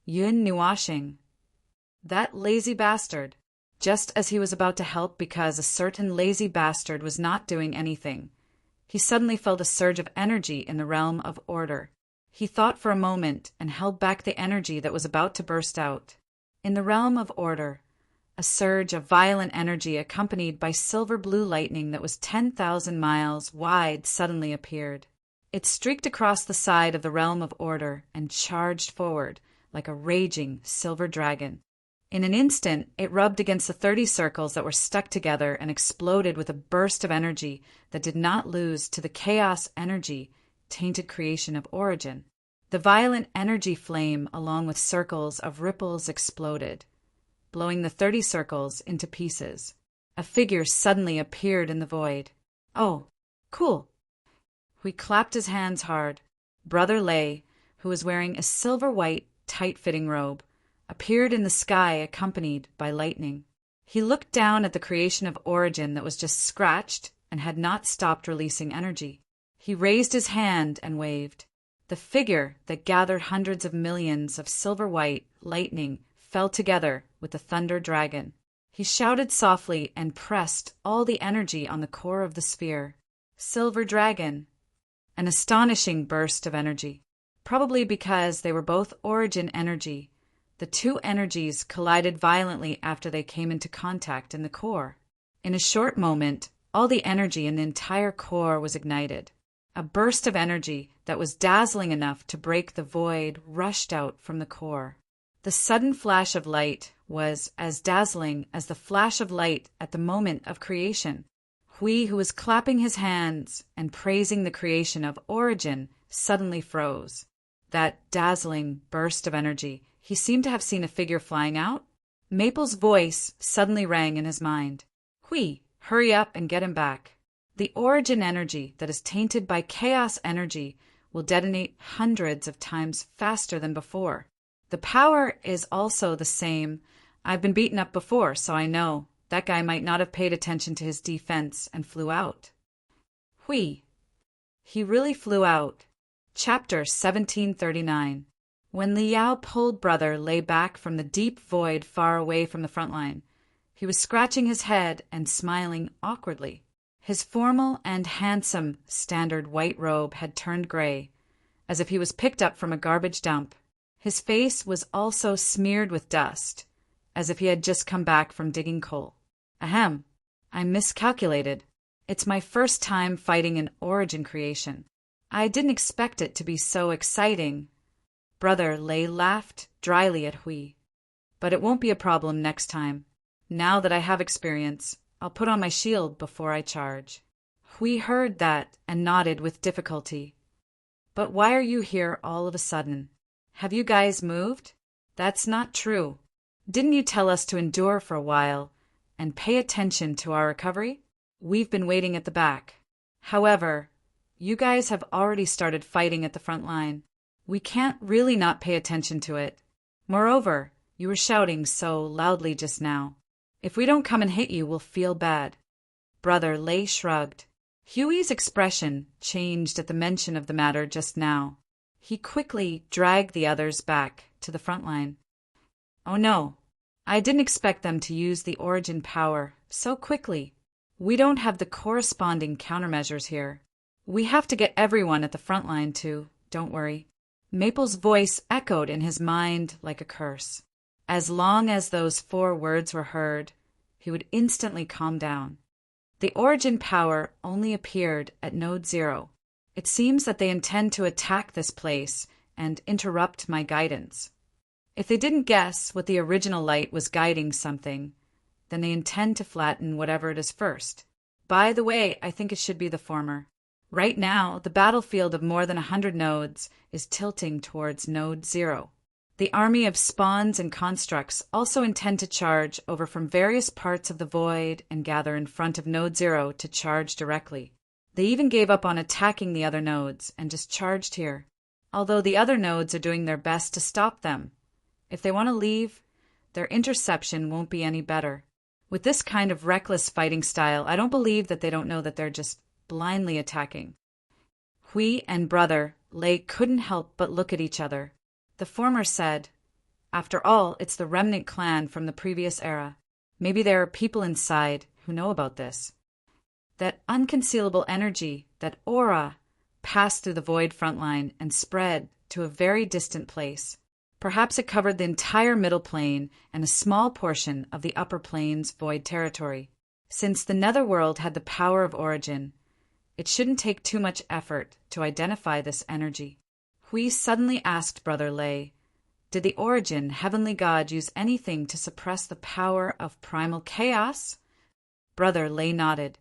Yun Nuashing. That lazy bastard. Just as he was about to help because a certain lazy bastard was not doing anything, he suddenly felt a surge of energy in the realm of order. He thought for a moment and held back the energy that was about to burst out. In the realm of order, a surge of violent energy accompanied by silver-blue lightning that was 10,000 miles wide suddenly appeared. It streaked across the side of the realm of order and charged forward like a raging silver dragon. In an instant, it rubbed against the 30 circles that were stuck together and exploded with a burst of energy that did not lose to the chaos energy tainted creation of origin. The violent energy flame, along with circles of ripples, exploded, blowing the 30 circles into pieces. A figure suddenly appeared in the void. "Oh, cool." Hui clapped his hands hard. Brother Lei, who was wearing a silver-white, tight-fitting robe, appeared in the sky accompanied by lightning. He looked down at the creation of origin that was just scratched and had not stopped releasing energy. He raised his hand and waved. The figure that gathered hundreds of millions of silver-white lightning fell together with the thunder dragon. He shouted softly and pressed all the energy on the core of the sphere. Silver dragon. An astonishing burst of energy. Probably because they were both origin energy, the two energies collided violently after they came into contact in the core. In a short moment, all the energy in the entire core was ignited. A burst of energy that was dazzling enough to break the void rushed out from the core. The sudden flash of light was as dazzling as the flash of light at the moment of creation. Hui, who was clapping his hands and praising the creation of origin, suddenly froze. That dazzling burst of energy, he seemed to have seen a figure flying out. Maple's voice suddenly rang in his mind. "Hui, hurry up and get him back. The origin energy that is tainted by chaos energy will detonate hundreds of times faster than before. The power is also the same. I've been beaten up before, so I know. That guy might not have paid attention to his defense and flew out." Hui. He really flew out. Chapter 1739. When Liao pulled Brother Lei back from the deep void far away from the front line, he was scratching his head and smiling awkwardly. His formal and handsome standard white robe had turned gray, as if he was picked up from a garbage dump. His face was also smeared with dust, as if he had just come back from digging coal. Ahem, I miscalculated. It's my first time fighting an origin creation. I didn't expect it to be so exciting. Brother Lei laughed dryly at Hui. But it won't be a problem next time. Now that I have experience, I'll put on my shield before I charge. Hui heard that and nodded with difficulty. But why are you here all of a sudden? Have you guys moved? That's not true. Didn't you tell us to endure for a while and pay attention to our recovery? We've been waiting at the back. However, you guys have already started fighting at the front line. We can't really not pay attention to it. Moreover, you were shouting so loudly just now. If we don't come and hit you, we'll feel bad. Brother Lei shrugged. Huey's expression changed at the mention of the matter just now. He quickly dragged the others back to the front line. Oh no, I didn't expect them to use the origin power so quickly. We don't have the corresponding countermeasures here. We have to get everyone at the front line too, don't worry. Maple's voice echoed in his mind like a curse. As long as those 4 words were heard, he would instantly calm down. The origin power only appeared at Node 0. It seems that they intend to attack this place and interrupt my guidance. If they didn't guess what the original light was guiding something, then they intend to flatten whatever it is first. By the way, I think it should be the former. Right now, the battlefield of more than 100 nodes is tilting towards node 0. The army of spawns and constructs also intend to charge over from various parts of the void and gather in front of node 0 to charge directly. They even gave up on attacking the other nodes and just charged here, although the other nodes are doing their best to stop them. If they want to leave, their interception won't be any better. With this kind of reckless fighting style, I don't believe that they don't know that they're just blindly attacking. Hui and brother Lei couldn't help but look at each other. The former said, "After all, it's the remnant clan from the previous era. Maybe there are people inside who know about this." That unconcealable energy, that aura, passed through the void front line and spread to a very distant place. Perhaps it covered the entire middle plane and a small portion of the upper plane's void territory. Since the netherworld had the power of origin, it shouldn't take too much effort to identify this energy. Hui suddenly asked Brother Lei, "Did the origin, heavenly god, use anything to suppress the power of primal chaos?" Brother Lei nodded.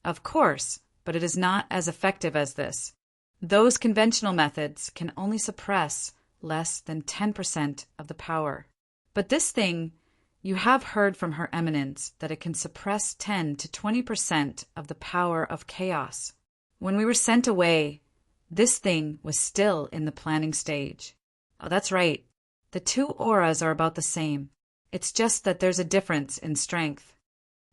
"Of course, but it is not as effective as this. Those conventional methods can only suppress less than 10% of the power. But this thing, you have heard from Her Eminence that it can suppress 10 to 20% of the power of chaos. When we were sent away, this thing was still in the planning stage." "Oh, that's right. The two auras are about the same. It's just that there's a difference in strength."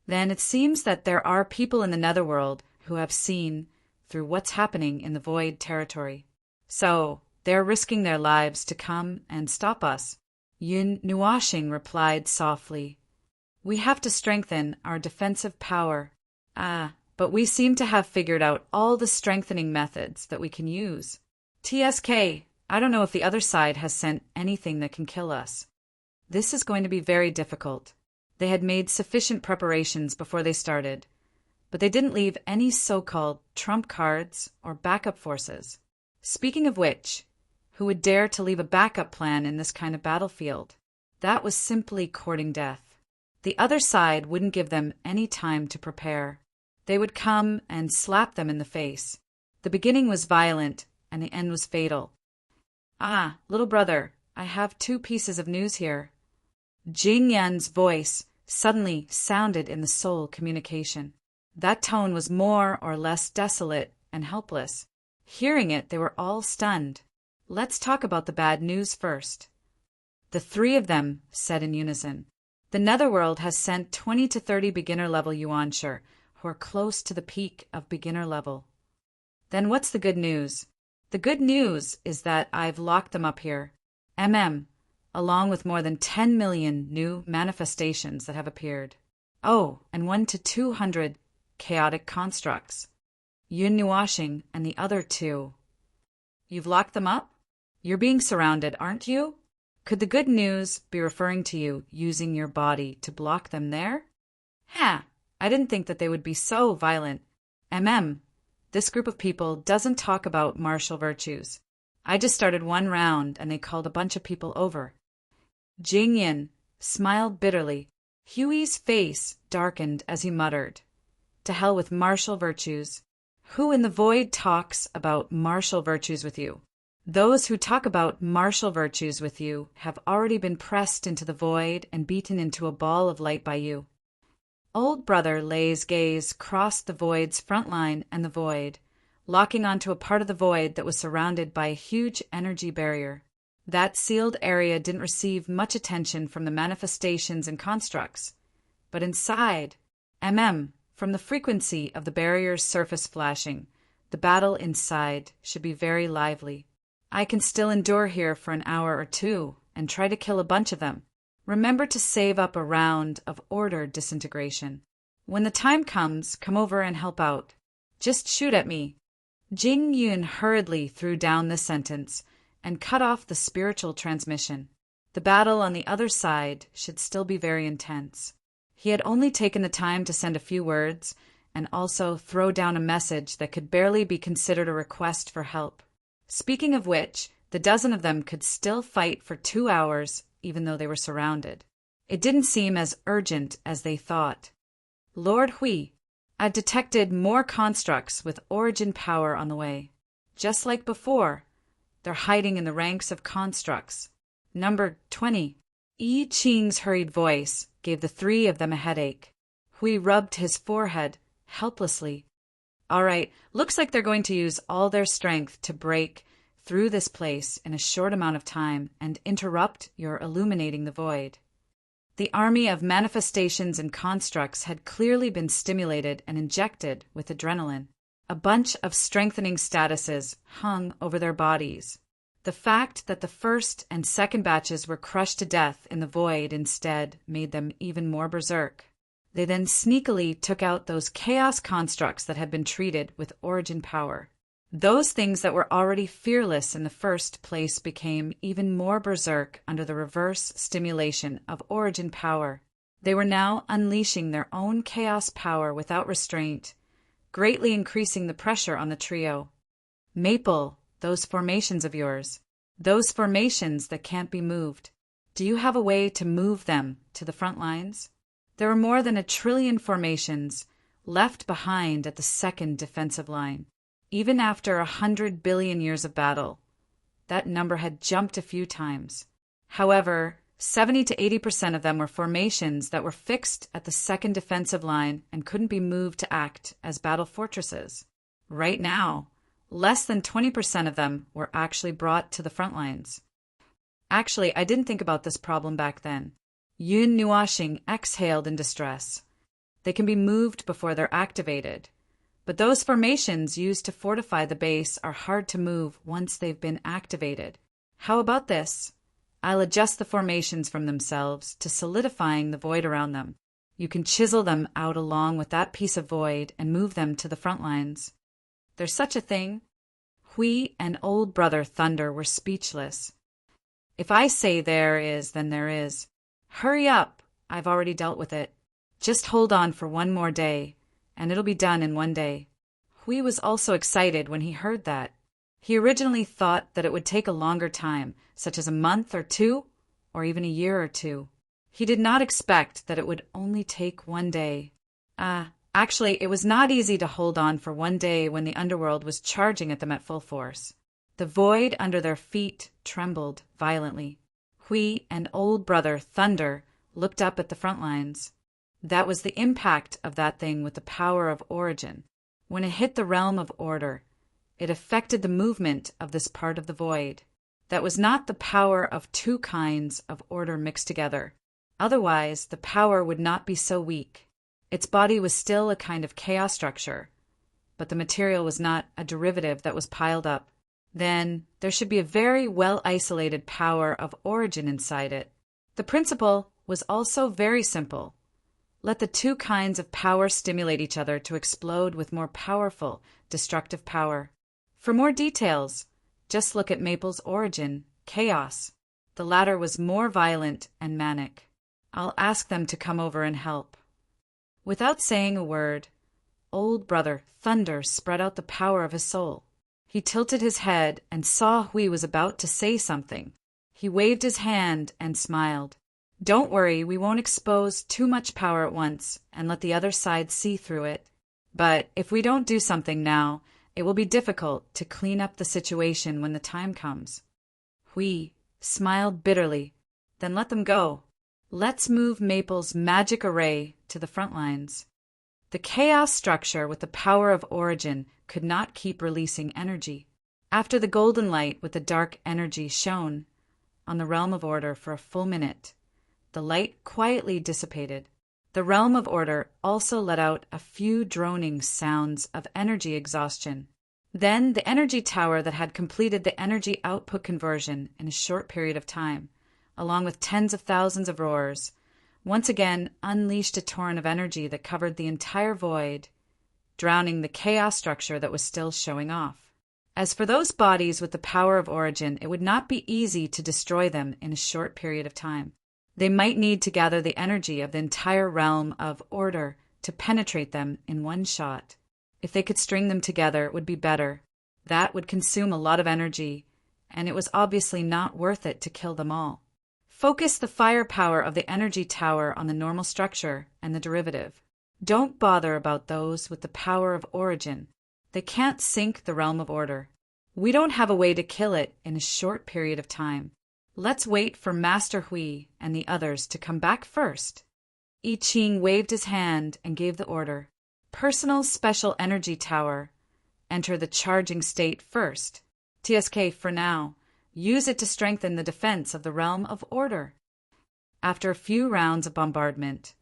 "Then it seems that there are people in the netherworld who have seen through what's happening in the void territory. So they're risking their lives to come and stop us." Yun Nuashing replied softly, "We have to strengthen our defensive power. But we seem to have figured out all the strengthening methods that we can use. TSK, I don't know if the other side has sent anything that can kill us. This is going to be very difficult." They had made sufficient preparations before they started, but they didn't leave any so-called trump cards or backup forces. Speaking of which, who would dare to leave a backup plan in this kind of battlefield? That was simply courting death. The other side wouldn't give them any time to prepare. They would come and slap them in the face. The beginning was violent, and the end was fatal. "Little brother, I have 2 pieces of news here." Jing Yan's voice suddenly sounded in the soul communication. That tone was more or less desolate and helpless. Hearing it, they were all stunned. "Let's talk about the bad news first." The 3 of them said in unison, "The netherworld has sent 20 to 30 beginner-level Yuansher who are close to the peak of beginner level." "Then what's the good news?" "The good news is that I've locked them up here. Along with more than 10 million new manifestations that have appeared. Oh, and 1 to 200 chaotic constructs. Yun Nuashing and the other 2. "You've locked them up? You're being surrounded, aren't you? Could the good news be referring to you using your body to block them there?" I didn't think that they would be so violent. This group of people doesn't talk about martial virtues. I just started 1 round and they called a bunch of people over." Jing Yin smiled bitterly. Huey's face darkened as he muttered, "To hell with martial virtues. Who in the void talks about martial virtues with you? Those who talk about martial virtues with you have already been pressed into the void and beaten into a ball of light by you." Old Brother Lei's gaze crossed the void's front line and the void, locking onto a part of the void that was surrounded by a huge energy barrier. That sealed area didn't receive much attention from the manifestations and constructs, but inside, from the frequency of the barrier's surface flashing, the battle inside should be very lively. "I can still endure here for an hour or 2 and try to kill a bunch of them. Remember to save up a round of ordered disintegration. When the time comes, come over and help out. Just shoot at me." Jing Yun hurriedly threw down this sentence and cut off the spiritual transmission. The battle on the other side should still be very intense. He had only taken the time to send a few words and also throw down a message that could barely be considered a request for help. Speaking of which, the dozen of them could still fight for 2 hours, even though they were surrounded. It didn't seem as urgent as they thought. Lord Hui, I've detected more constructs with origin power on the way. Just like before, they're hiding in the ranks of constructs. Number 20. Yi Qing's hurried voice gave the three of them a headache. Hui rubbed his forehead helplessly. All right, looks like they're going to use all their strength to break through this place in a short amount of time and interrupt your illuminating the void. The army of manifestations and constructs had clearly been stimulated and injected with adrenaline. A bunch of strengthening statuses hung over their bodies. The fact that the first and second batches were crushed to death in the void instead made them even more berserk. They then sneakily took out those chaos constructs that had been treated with origin power. Those things that were already fearless in the first place became even more berserk under the reverse stimulation of origin power. They were now unleashing their own chaos power without restraint, greatly increasing the pressure on the trio. Maple, those formations of yours, those formations that can't be moved, do you have a way to move them to the front lines? There were more than 1 trillion formations left behind at the second defensive line. Even after 100 billion years of battle, that number had jumped a few times. However, 70 to 80% of them were formations that were fixed at the second defensive line and couldn't be moved to act as battle fortresses. Right now, less than 20% of them were actually brought to the front lines. Actually, I didn't think about this problem back then. Yun Nuashing exhaled in distress. They can be moved before they're activated. But those formations used to fortify the base are hard to move once they've been activated. How about this? I'll adjust the formations from themselves to solidifying the void around them. You can chisel them out along with that piece of void and move them to the front lines. There's such a thing? Hui and old brother Thunder were speechless. If I say there is, then there is. Hurry up, I've already dealt with it. Just hold on for one more day, and it'll be done in one day. Hui was also excited when he heard that. He originally thought that it would take a longer time, such as a month or two, or even a year or two. He did not expect that it would only take one day. Actually, it was not easy to hold on for one day when the underworld was charging at them at full force. The void under their feet trembled violently. Hui and old brother Thunder looked up at the front lines. That was the impact of that thing with the power of origin. When it hit the realm of order, it affected the movement of this part of the void. That was not the power of two kinds of order mixed together. Otherwise, the power would not be so weak. Its body was still a kind of chaos structure, but the material was not a derivative that was piled up. Then there should be a very well-isolated power of origin inside it. The principle was also very simple. Let the two kinds of power stimulate each other to explode with more powerful, destructive power. For more details, just look at Maple's origin, chaos. The latter was more violent and manic. I'll ask them to come over and help. Without saying a word, old brother Thunder spread out the power of his soul. He tilted his head and saw Hui was about to say something. He waved his hand and smiled. Don't worry, we won't expose too much power at once and let the other side see through it. But if we don't do something now, it will be difficult to clean up the situation when the time comes. Hui smiled bitterly. Then let them go. Let's move Maple's magic array to the front lines. The chaos structure with the power of origin could not keep releasing energy. After the golden light with the dark energy shone on the realm of order for a full minute, the light quietly dissipated. The realm of order also let out a few droning sounds of energy exhaustion. Then the energy tower that had completed the energy output conversion in a short period of time, along with tens of thousands of roars, once again unleashed a torrent of energy that covered the entire void, drowning the chaos structure that was still showing off. As for those bodies with the power of origin, it would not be easy to destroy them in a short period of time. They might need to gather the energy of the entire realm of order to penetrate them in one shot. If they could string them together, it would be better. That would consume a lot of energy, and it was obviously not worth it to kill them all. Focus the firepower of the energy tower on the normal structure and the derivative. Don't bother about those with the power of origin. They can't sink the realm of order. We don't have a way to kill it in a short period of time. Let's wait for Master Hui and the others to come back first. I Ching waved his hand and gave the order. Personal Special Energy Tower. Enter the charging state first. TSK for now. Use it to strengthen the defense of the realm of order. After a few rounds of bombardment,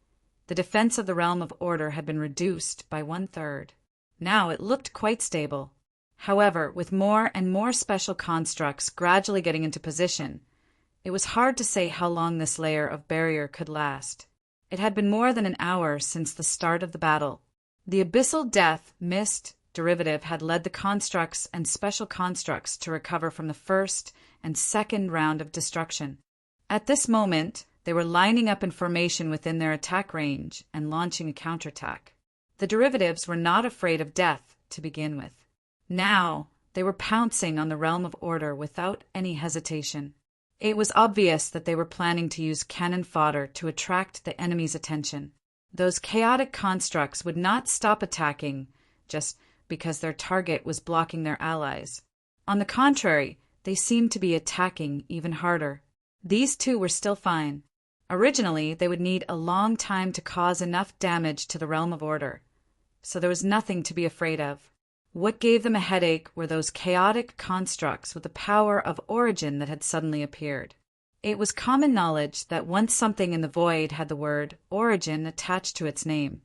the defense of the realm of order had been reduced by 1/3. Now it looked quite stable. However, with more and more special constructs gradually getting into position, it was hard to say how long this layer of barrier could last. It had been more than an hour since the start of the battle. The abyssal death mist derivative had led the constructs and special constructs to recover from the first and second round of destruction. At this moment, they were lining up in formation within their attack range and launching a counterattack. The derivatives were not afraid of death to begin with. Now, they were pouncing on the realm of order without any hesitation. It was obvious that they were planning to use cannon fodder to attract the enemy's attention. Those chaotic constructs would not stop attacking just because their target was blocking their allies. On the contrary, they seemed to be attacking even harder. These two were still fine. Originally, they would need a long time to cause enough damage to the realm of order, so there was nothing to be afraid of. What gave them a headache were those chaotic constructs with the power of origin that had suddenly appeared. It was common knowledge that once something in the void had the word origin attached to its name,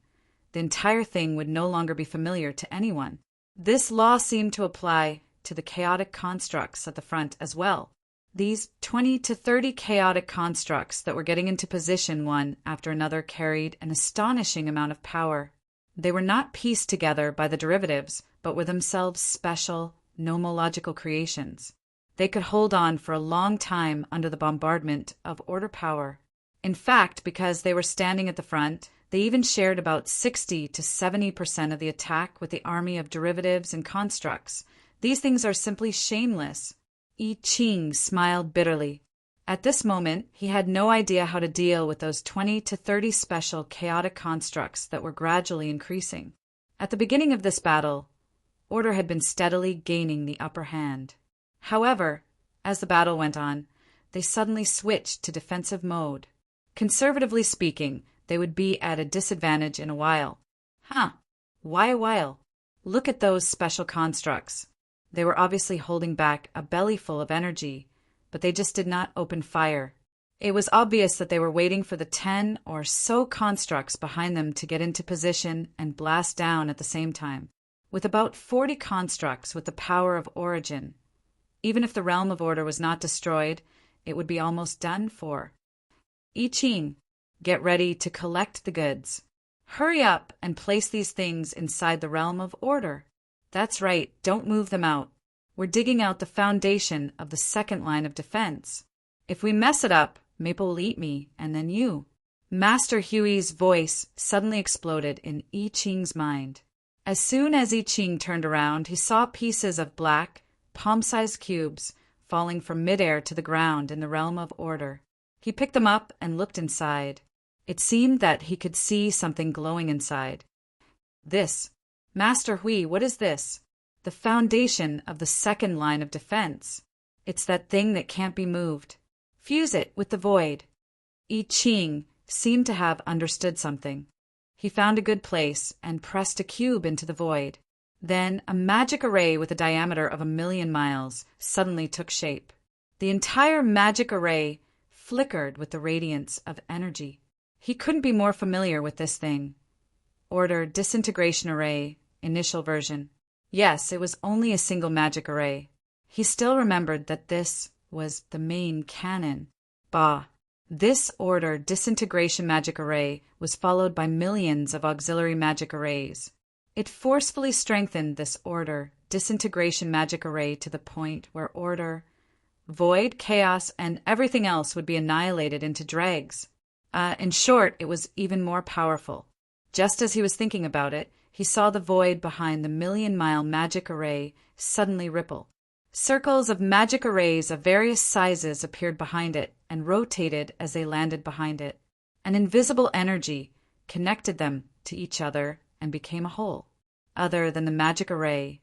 the entire thing would no longer be familiar to anyone. This law seemed to apply to the chaotic constructs at the front as well. These 20 to 30 chaotic constructs that were getting into position one after another carried an astonishing amount of power. They were not pieced together by the derivatives, but were themselves special, nomological creations. They could hold on for a long time under the bombardment of order power. In fact, because they were standing at the front, they even shared about 60 to 70% of the attack with the army of derivatives and constructs. These things are simply shameless. I Ching smiled bitterly. At this moment, he had no idea how to deal with those 20 to 30 special chaotic constructs that were gradually increasing. At the beginning of this battle, order had been steadily gaining the upper hand. However, as the battle went on, they suddenly switched to defensive mode. Conservatively speaking, they would be at a disadvantage in a while. Why a while? Look at those special constructs. They were obviously holding back a bellyful of energy, but they just did not open fire. It was obvious that they were waiting for the 10 or so constructs behind them to get into position and blast down at the same time. With about 40 constructs with the power of origin, even if the realm of order was not destroyed, it would be almost done for. I Ching, get ready to collect the goods. Hurry up and place these things inside the realm of order. That's right, don't move them out. We're digging out the foundation of the second line of defense. If we mess it up, Maple will eat me, and then you. Master Huey's voice suddenly exploded in I Ching's mind. As soon as I Ching turned around, he saw pieces of black, palm-sized cubes falling from midair to the ground in the realm of order. He picked them up and looked inside. It seemed that he could see something glowing inside. This. Master Hui, what is this? The foundation of the second line of defense. It's that thing that can't be moved. Fuse it with the void. I Ching seemed to have understood something. He found a good place and pressed a cube into the void. Then a magic array with a diameter of 1,000,000 miles suddenly took shape. The entire magic array flickered with the radiance of energy. He couldn't be more familiar with this thing. Order Disintegration Array, initial version. Yes, it was only a single magic array. He still remembered that this was the main cannon. Bah! This Order Disintegration Magic Array was followed by millions of auxiliary magic arrays. It forcefully strengthened this Order Disintegration Magic Array to the point where order, void, chaos, and everything else would be annihilated into dregs. In short, it was even more powerful. Just as he was thinking about it, he saw the void behind the 1,000,000-mile magic array suddenly ripple. Circles of magic arrays of various sizes appeared behind it and rotated as they landed behind it. An invisible energy connected them to each other and became a whole. Other than the magic array,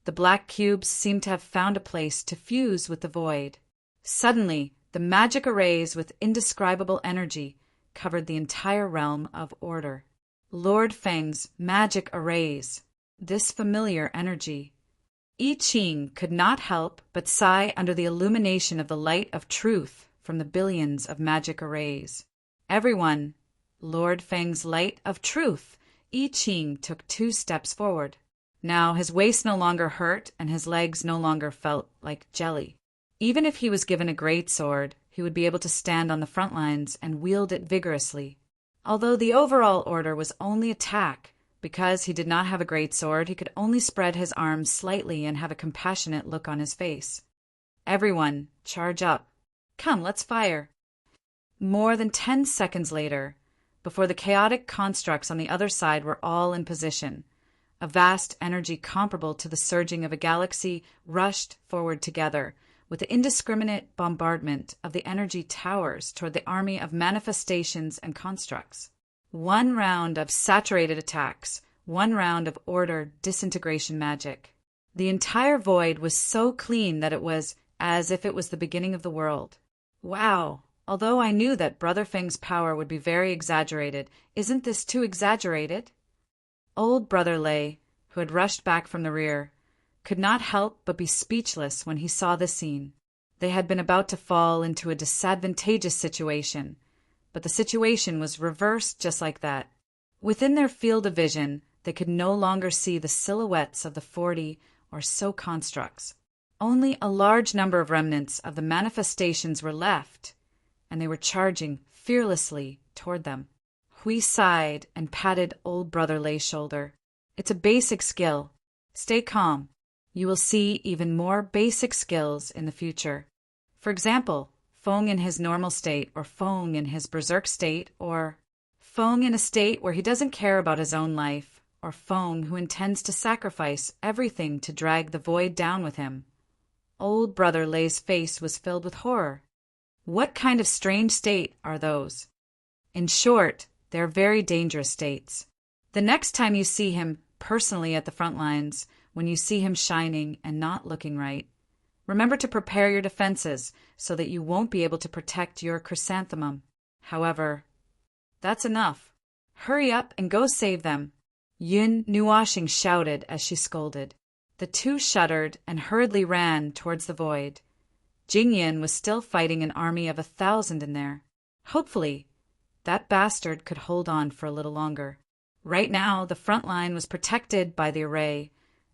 the black cubes seemed to have found a place to fuse with the void. Suddenly, the magic arrays with indescribable energy covered the entire realm of order. Lord Feng's magic arrays, this familiar energy. I Ching could not help but sigh under the illumination of the light of truth from the billions of magic arrays. Everyone, Lord Feng's light of truth, I Ching took 2 steps forward. Now his waist no longer hurt and his legs no longer felt like jelly. Even if he was given a great sword, he would be able to stand on the front lines and wield it vigorously. Although the overall order was only attack, because he did not have a great sword, he could only spread his arms slightly and have a compassionate look on his face. Everyone, charge up. Come, let's fire. More than 10 seconds later, before the chaotic constructs on the other side were all in position, a vast energy comparable to the surging of a galaxy rushed forward together with the indiscriminate bombardment of the energy towers toward the army of manifestations and constructs. 1 round of saturated attacks, 1 round of order disintegration magic. The entire void was so clean that it was as if it was the beginning of the world. Wow! Although I knew that Brother Feng's power would be very exaggerated, isn't this too exaggerated? Old Brother Lei, who had rushed back from the rear, could not help but be speechless when he saw the scene. They had been about to fall into a disadvantageous situation, but the situation was reversed just like that. Within their field of vision, they could no longer see the silhouettes of the 40 or so constructs. Only a large number of remnants of the manifestations were left, and they were charging fearlessly toward them. Hui sighed and patted old Brother Lei's shoulder. It's a basic skill. Stay calm. You will see even more basic skills in the future. For example, Feng in his normal state, or Feng in his berserk state, or Feng in a state where he doesn't care about his own life, or Feng who intends to sacrifice everything to drag the void down with him. Old Brother Lei's face was filled with horror. What kind of strange state are those? In short, they're very dangerous states. The next time you see him personally at the front lines, when you see him shining and not looking right, remember to prepare your defenses so that you won't be able to protect your chrysanthemum. However, that's enough. Hurry up and go save them. Yun Nuashing shouted as she scolded. The 2 shuddered and hurriedly ran towards the void. Jingyin was still fighting an army of 1,000 in there. Hopefully, that bastard could hold on for a little longer. Right now, the front line was protected by the array,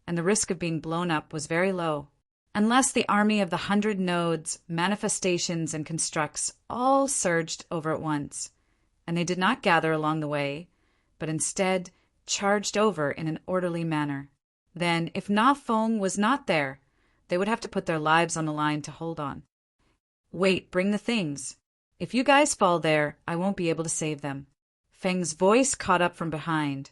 and the risk of being blown up was very low. Unless the army of the 100 nodes, manifestations, and constructs all surged over at once, and they did not gather along the way, but instead charged over in an orderly manner. Then, if Na Feng was not there, they would have to put their lives on the line to hold on. Wait, bring the things. If you guys fall there, I won't be able to save them. Feng's voice caught up from behind,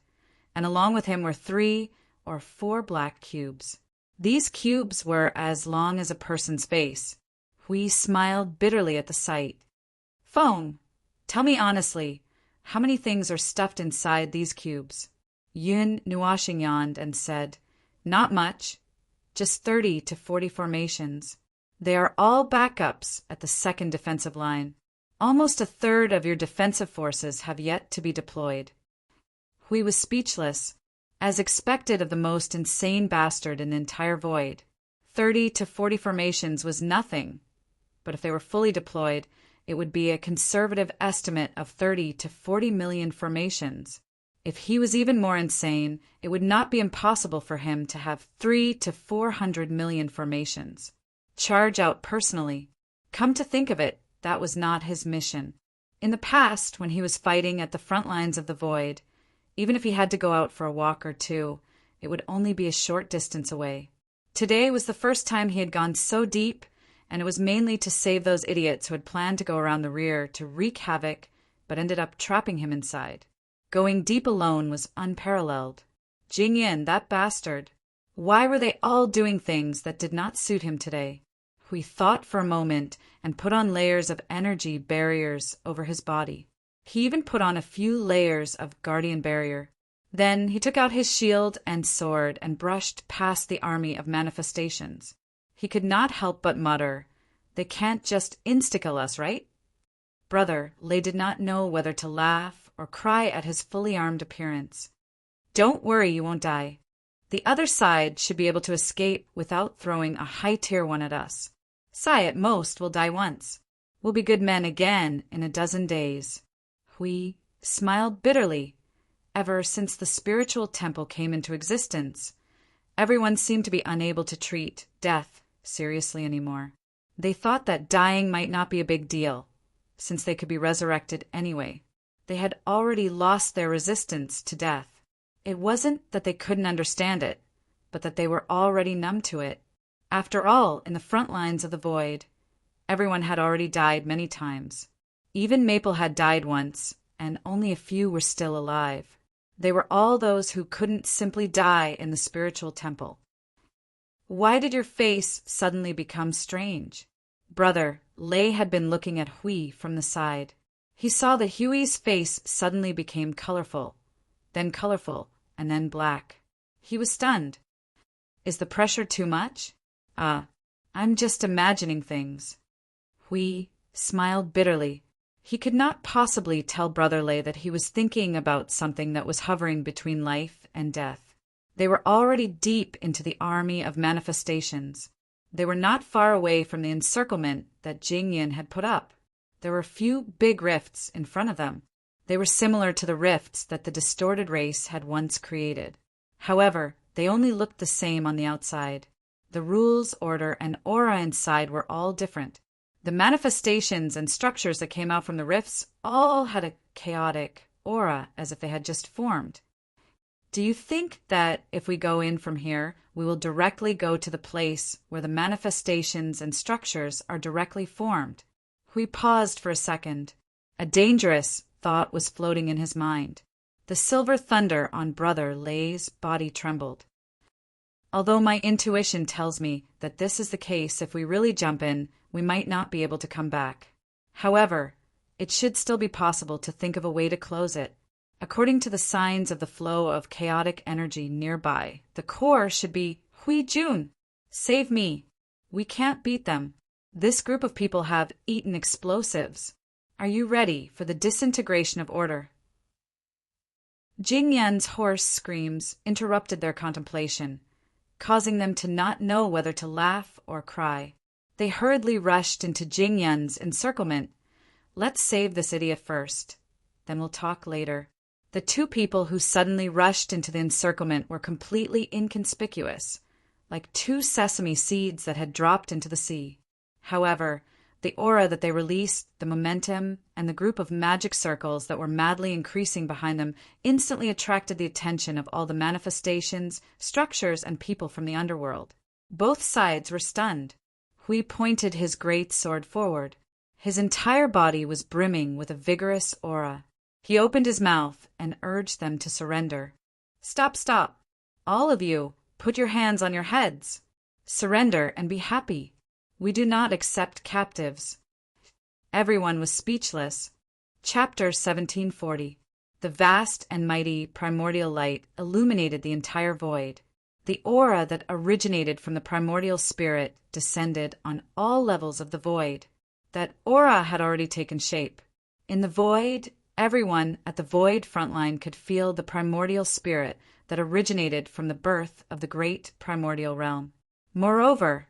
and along with him were 3 or 4 black cubes. These cubes were as long as a person's face. Hui smiled bitterly at the sight. Feng, tell me honestly, how many things are stuffed inside these cubes? Yun Nuashing yawned and said, Not much, just 30 to 40 formations. They are all backups at the 2nd defensive line. Almost 1/3 of your defensive forces have yet to be deployed. Hui was speechless, as expected of the most insane bastard in the entire void. 30 to 40 formations was nothing, but if they were fully deployed, it would be a conservative estimate of 30 to 40 million formations. If he was even more insane, it would not be impossible for him to have 300 to 400 million formations. Charge out personally. Come to think of it, that was not his mission. In the past, when he was fighting at the front lines of the void, even if he had to go out for a walk or 2, it would only be a short distance away. Today was the first time he had gone so deep, and it was mainly to save those idiots who had planned to go around the rear to wreak havoc, but ended up trapping him inside. Going deep alone was unparalleled. Jingyin, that bastard. Why were they all doing things that did not suit him today? Hui thought for a moment and put on layers of energy barriers over his body. He even put on a few layers of guardian barrier. Then he took out his shield and sword and brushed past the army of manifestations. He could not help but mutter, "They can't just insta-kill us, right?" Brother Lei did not know whether to laugh or cry at his fully armed appearance. "Don't worry, you won't die. The other side should be able to escape without throwing a high-tier one at us. Sai at most will die once. We'll be good men again in a dozen days." Hui smiled bitterly. Ever since the spiritual temple came into existence, everyone seemed to be unable to treat death seriously anymore. They thought that dying might not be a big deal, since they could be resurrected anyway. They had already lost their resistance to death. It wasn't that they couldn't understand it, but that they were already numb to it. After all, in the front lines of the void, everyone had already died many times. Even Maple had died once, and only a few were still alive. They were all those who couldn't simply die in the spiritual temple. "Why did your face suddenly become strange?" Brother Lei had been looking at Hui from the side. He saw that Hui's face suddenly became colorful, and then black. He was stunned. "Is the pressure too much?" I'm just imagining things." Hui smiled bitterly. He could not possibly tell Brother Lei that he was thinking about something that was hovering between life and death. They were already deep into the army of manifestations. They were not far away from the encirclement that Jingyan had put up. There were few big rifts in front of them. They were similar to the rifts that the distorted race had once created. However, they only looked the same on the outside. The rules, order, and aura inside were all different. The manifestations and structures that came out from the rifts all had a chaotic aura, as if they had just formed. "Do you think that if we go in from here, we will directly go to the place where the manifestations and structures are directly formed?" Hui paused for a second. A dangerous thought was floating in his mind. The silver thunder on Brother Lei's body trembled. "Although my intuition tells me that this is the case, if we really jump in, we might not be able to come back. However, it should still be possible to think of a way to close it. According to the signs of the flow of chaotic energy nearby, the core should be Hui Jun. Save me. We can't beat them. This group of people have eaten explosives. Are you ready for the disintegration of order?" Jing Yan's hoarse screams interrupted their contemplation, causing them to not know whether to laugh or cry. They hurriedly rushed into Jing Yan's encirclement. "Let's save this idiot first. Then we'll talk later." The two people who suddenly rushed into the encirclement were completely inconspicuous, like two sesame seeds that had dropped into the sea. However, the aura that they released, the momentum, and the group of magic circles that were madly increasing behind them instantly attracted the attention of all the manifestations, structures, and people from the underworld. Both sides were stunned. Hui pointed his great sword forward. His entire body was brimming with a vigorous aura. He opened his mouth and urged them to surrender. "Stop, stop. All of you, put your hands on your heads. Surrender and be happy. We do not accept captives." Everyone was speechless. Chapter 1740. The vast and mighty primordial light illuminated the entire void. The aura that originated from the primordial spirit descended on all levels of the void. That aura had already taken shape. In the void, everyone at the void frontline could feel the primordial spirit that originated from the birth of the great primordial realm. Moreover,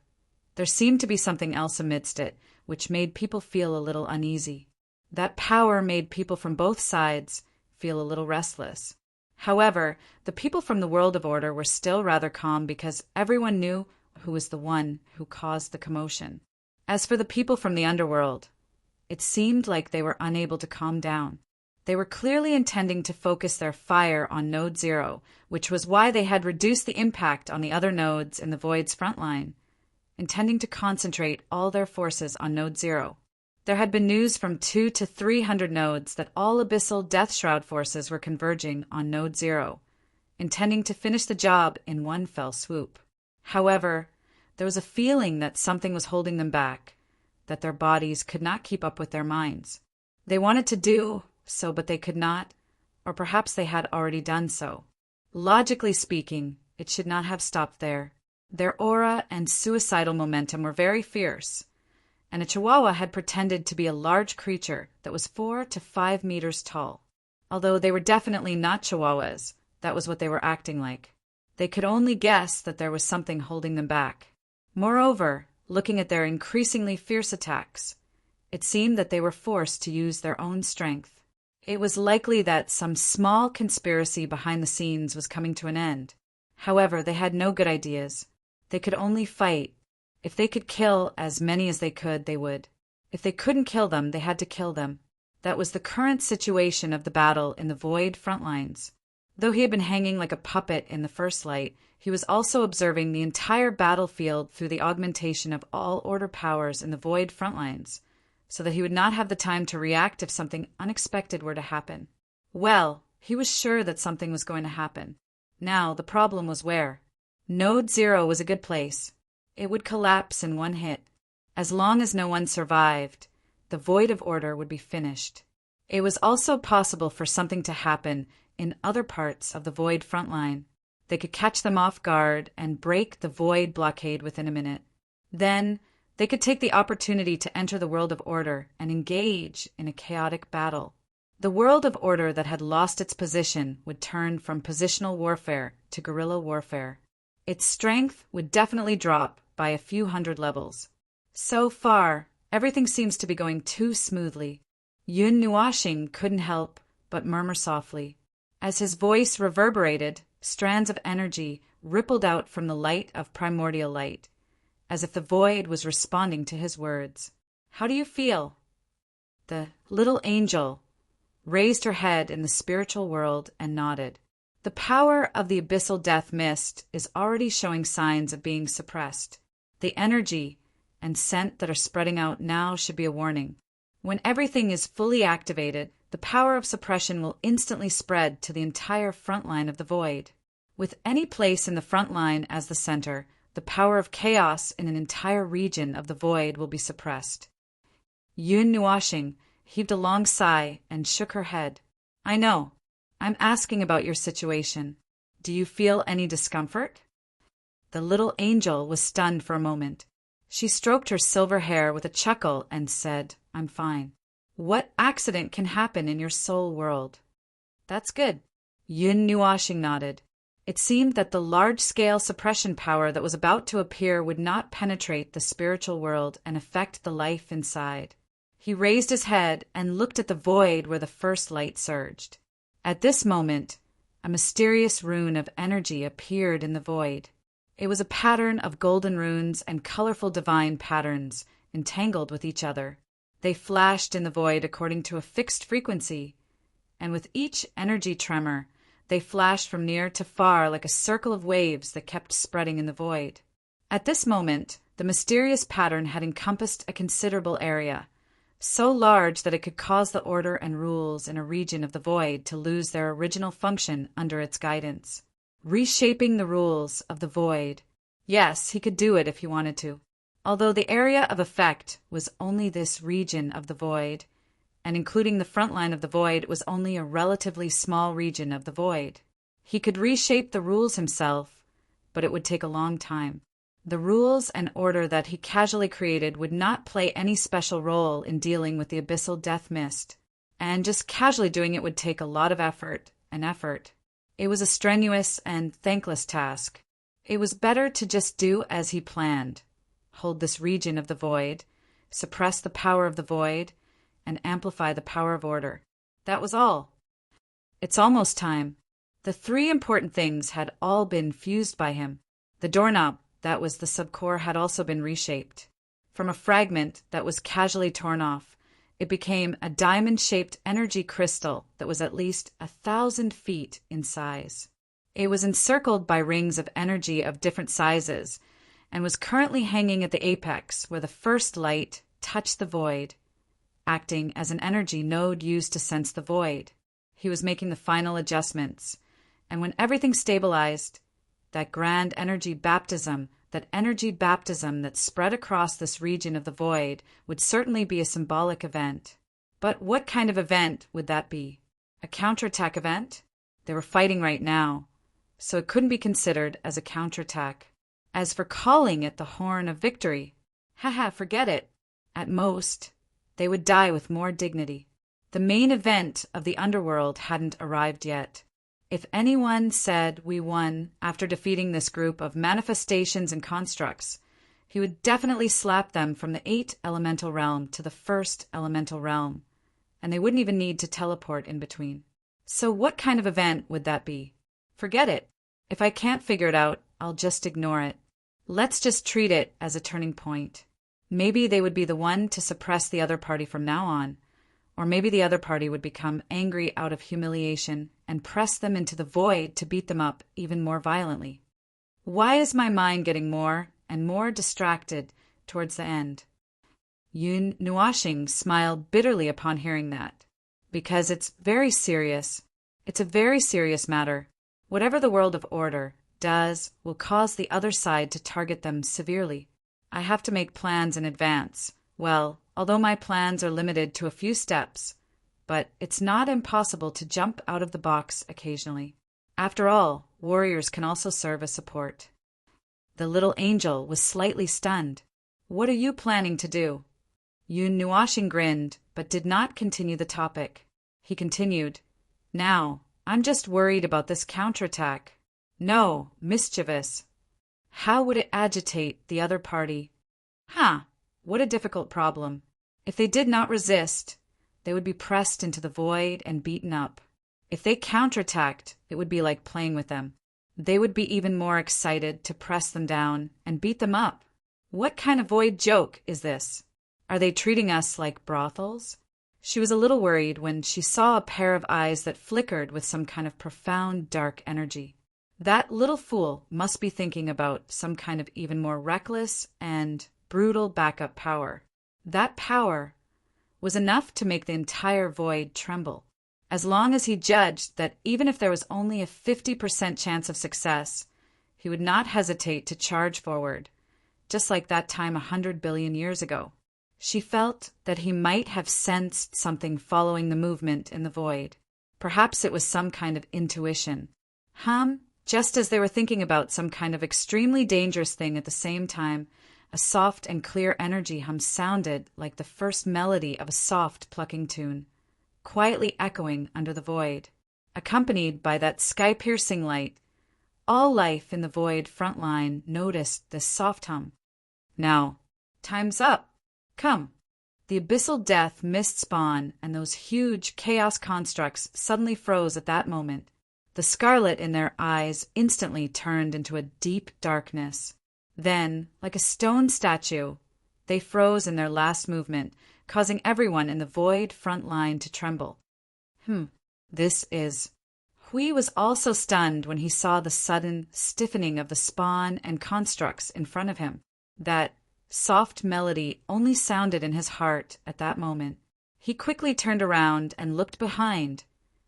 there seemed to be something else amidst it, which made people feel a little uneasy. That power made people from both sides feel a little restless. However, the people from the world of order were still rather calm because everyone knew who was the one who caused the commotion. As for the people from the underworld, it seemed like they were unable to calm down. They were clearly intending to focus their fire on Node 0, which was why they had reduced the impact on the other nodes in the Void's front line, intending to concentrate all their forces on Node 0. There had been news from 200 to 300 nodes that all Abyssal Death Shroud forces were converging on Node 0, intending to finish the job in one fell swoop. However, There was a feeling that something was holding them back, that their bodies could not keep up with their minds. They wanted to do so, but they could not, or perhaps they had already done so. Logically speaking, it should not have stopped there. Their aura and suicidal momentum were very fierce, and a chihuahua had pretended to be a large creature that was 4 to 5 meters tall. Although they were definitely not chihuahuas, that was what they were acting like. They could only guess that there was something holding them back. Moreover, looking at their increasingly fierce attacks, it seemed that they were forced to use their own strength. It was likely that some small conspiracy behind the scenes was coming to an end. However, they had no good ideas. They could only fight. If they could kill as many as they could, they would. If they couldn't kill them, they had to kill them. That was the current situation of the battle in the Void front lines. Though he had been hanging like a puppet in the first light, he was also observing the entire battlefield through the augmentation of all order powers in the Void front lines, so that he would not have the time to react if something unexpected were to happen. Well, he was sure that something was going to happen. Now, the problem was where. Node 0 was a good place. It would collapse in one hit. As long as no one survived, the Void of Order would be finished. It was also possible for something to happen in other parts of the Void front line. They could catch them off guard and break the Void blockade within a minute. Then, they could take the opportunity to enter the world of order and engage in a chaotic battle. The world of order that had lost its position would turn from positional warfare to guerrilla warfare. Its strength would definitely drop by a few hundred levels. So far, everything seems to be going too smoothly. Yun Nuashing couldn't help but murmur softly. As his voice reverberated, strands of energy rippled out from the light of primordial light, as if the void was responding to his words. "How do you feel?" The little angel raised her head in the spiritual world and nodded. The power of the abyssal death mist is already showing signs of being suppressed. The energy and scent that are spreading out now should be a warning. When everything is fully activated, the power of suppression will instantly spread to the entire front line of the void. With any place in the front line as the center, the power of chaos in an entire region of the void will be suppressed. Yun Nuashing heaved a long sigh and shook her head. "I know. I'm asking about your situation. Do you feel any discomfort?" The little angel was stunned for a moment. She stroked her silver hair with a chuckle and said, "I'm fine." "What accident can happen in your soul world?" "That's good." Yun Nuashing nodded. It seemed that the large-scale suppression power that was about to appear would not penetrate the spiritual world and affect the life inside. He raised his head and looked at the void where the first light surged. At this moment, a mysterious rune of energy appeared in the void. It was a pattern of golden runes and colorful divine patterns, entangled with each other. They flashed in the void according to a fixed frequency, and with each energy tremor, they flashed from near to far like a circle of waves that kept spreading in the void. At this moment, the mysterious pattern had encompassed a considerable area, so large that it could cause the order and rules in a region of the void to lose their original function under its guidance. Reshaping the rules of the void. Yes, he could do it if he wanted to. Although the area of effect was only this region of the void, and including the front line of the void was only a relatively small region of the void. He could reshape the rules himself, but it would take a long time. The rules and order that he casually created would not play any special role in dealing with the abyssal death mist, and just casually doing it would take a lot of effort. It was a strenuous and thankless task. It was better to just do as he planned. Hold this region of the void, suppress the power of the void, and amplify the power of order. That was all. It's almost time. The 3 important things had all been fused by him. The doorknob, that was the subcore, had also been reshaped. From a fragment that was casually torn off, it became a diamond-shaped energy crystal that was at least 1,000 feet in size. It was encircled by rings of energy of different sizes, and was currently hanging at the apex where the first light touched the void, acting as an energy node used to sense the void. He was making the final adjustments, and when everything stabilized, that grand energy baptism that energy baptism that spread across this region of the void would certainly be a symbolic event. But what kind of event would that be? A counterattack event? They were fighting right now, so it couldn't be considered as a counterattack. As for calling it the Horn of Victory, forget it. At most, they would die with more dignity. The main event of the underworld hadn't arrived yet. If anyone said we won after defeating this group of manifestations and constructs, he would definitely slap them from the 8th elemental realm to the 1st elemental realm, and they wouldn't even need to teleport in between. So what kind of event would that be? Forget it. If I can't figure it out, I'll just ignore it. Let's just treat it as a turning point. Maybe they would be the one to suppress the other party from now on, or maybe the other party would become angry out of humiliation and press them into the void to beat them up even more violently. Why is my mind getting more and more distracted towards the end? Yun Nuashing smiled bitterly upon hearing that. Because it's very serious. It's a very serious matter. Whatever the world of order does will cause the other side to target them severely. I have to make plans in advance. Well, although my plans are limited to a few steps, but it's not impossible to jump out of the box occasionally. After all, warriors can also serve as support. The little angel was slightly stunned. What are you planning to do? Yun Nuashing grinned, but did not continue the topic. He continued, Now, I'm just worried about this counterattack. No, mischievous. How would it agitate the other party? What a difficult problem. If they did not resist, they would be pressed into the void and beaten up. If they counterattacked, it would be like playing with them. They would be even more excited to press them down and beat them up. What kind of void joke is this? Are they treating us like brothels? She was a little worried when she saw a pair of eyes that flickered with some kind of profound dark energy. That little fool must be thinking about some kind of even more reckless and brutal backup power. That power was enough to make the entire void tremble. As long as he judged that even if there was only a 50% chance of success, he would not hesitate to charge forward, just like that time 100 billion years ago. She felt that he might have sensed something following the movement in the void. Perhaps it was some kind of intuition. Just as they were thinking about some kind of extremely dangerous thing at the same time, a soft and clear energy hum sounded like the first melody of a soft plucking tune, quietly echoing under the void, accompanied by that sky-piercing light. All life in the void front line noticed this soft hum. Now, time's up. Come. The abyssal death mist spawn and those huge chaos constructs suddenly froze at that moment. The scarlet in their eyes instantly turned into a deep darkness. Then, like a stone statue, they froze in their last movement, causing everyone in the void front line to tremble. This is... Hui was also stunned when he saw the sudden stiffening of the spawn and constructs in front of him. That soft melody only sounded in his heart at that moment. He quickly turned around and looked behind,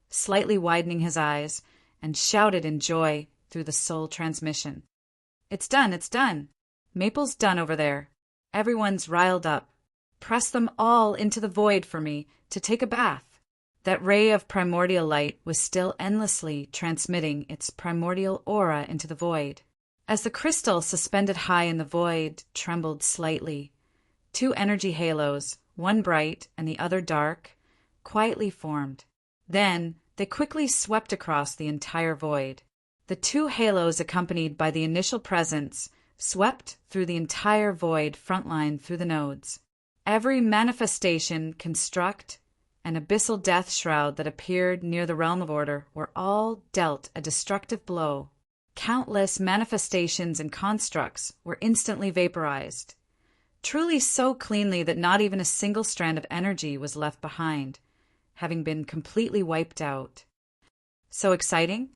slightly widening his eyes, and shouted in joy through the soul transmission. It's done, it's done. Maple's done over there. Everyone's riled up. Press them all into the void for me to take a bath. That ray of primordial light was still endlessly transmitting its primordial aura into the void. As the crystal suspended high in the void trembled slightly, 2 energy halos, one bright and the other dark, quietly formed. Then they quickly swept across the entire void. The 2 halos, accompanied by the initial presence, swept through the entire void frontline through the nodes. Every manifestation, construct, and abyssal death shroud that appeared near the realm of order were all dealt a destructive blow. Countless manifestations and constructs were instantly vaporized, truly so cleanly that not even a single strand of energy was left behind, having been completely wiped out. So exciting?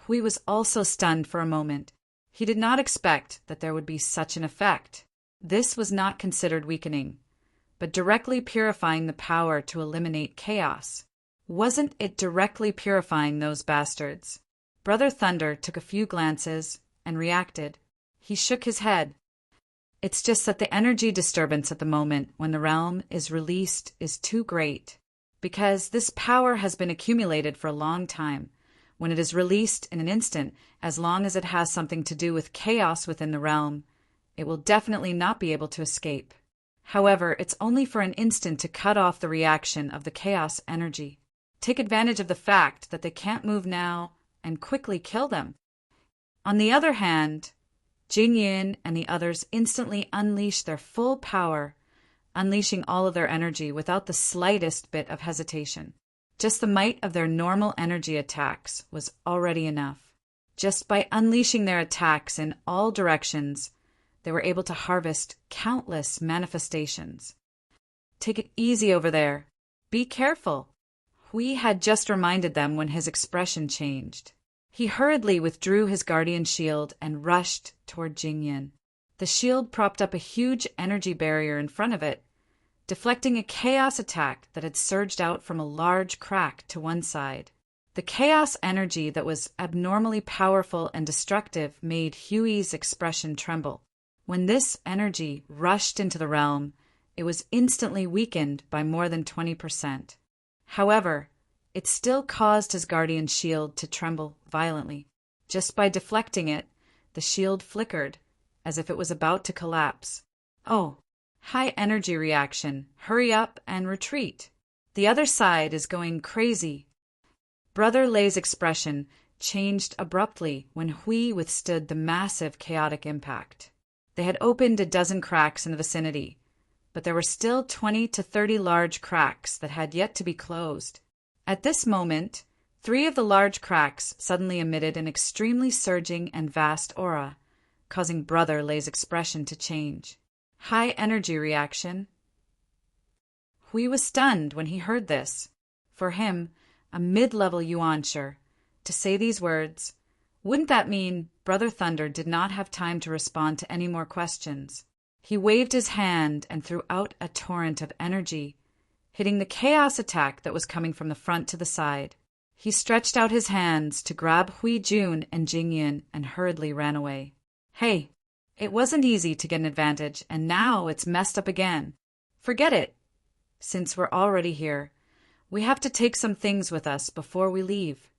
Hui was also stunned for a moment. He did not expect that there would be such an effect. This was not considered weakening, but directly purifying the power to eliminate chaos. Wasn't it directly purifying those bastards? Brother Thunder took a few glances and reacted. He shook his head. It's just that the energy disturbance at the moment when the realm is released is too great, because this power has been accumulated for a long time. When it is released in an instant, as long as it has something to do with chaos within the realm, it will definitely not be able to escape. However, it's only for an instant to cut off the reaction of the chaos energy. Take advantage of the fact that they can't move now and quickly kill them. On the other hand, Jing Yin and the others instantly unleash their full power, unleashing all of their energy without the slightest bit of hesitation. Just the might of their normal energy attacks was already enough. Just by unleashing their attacks in all directions, they were able to harvest countless manifestations. Take it easy over there. Be careful. Hui had just reminded them when his expression changed. He hurriedly withdrew his guardian shield and rushed toward Jingyin. The shield propped up a huge energy barrier in front of it, deflecting a chaos attack that had surged out from a large crack to one side. The chaos energy that was abnormally powerful and destructive made Hui's expression tremble. When this energy rushed into the realm, it was instantly weakened by more than 20%. However, it still caused his guardian shield to tremble violently. Just by deflecting it, the shield flickered, as if it was about to collapse. Oh, high energy reaction. Hurry up and retreat. The other side is going crazy. Brother Lei's expression changed abruptly when Hui withstood the massive chaotic impact. They had opened a dozen cracks in the vicinity, but there were still 20 to 30 large cracks that had yet to be closed. At this moment, 3 of the large cracks suddenly emitted an extremely surging and vast aura, causing Brother Lei's expression to change. High energy reaction. Hui was stunned when he heard this. For him, a mid-level yuansher, to say these words, wouldn't that mean Brother Thunder did not have time to respond to any more questions? He waved his hand and threw out a torrent of energy, hitting the chaos attack that was coming from the front to the side. He stretched out his hands to grab Hui Jun and Jingyin and hurriedly ran away. Hey, it wasn't easy to get an advantage, and now it's messed up again. Forget it. Since we're already here, we have to take some things with us before we leave.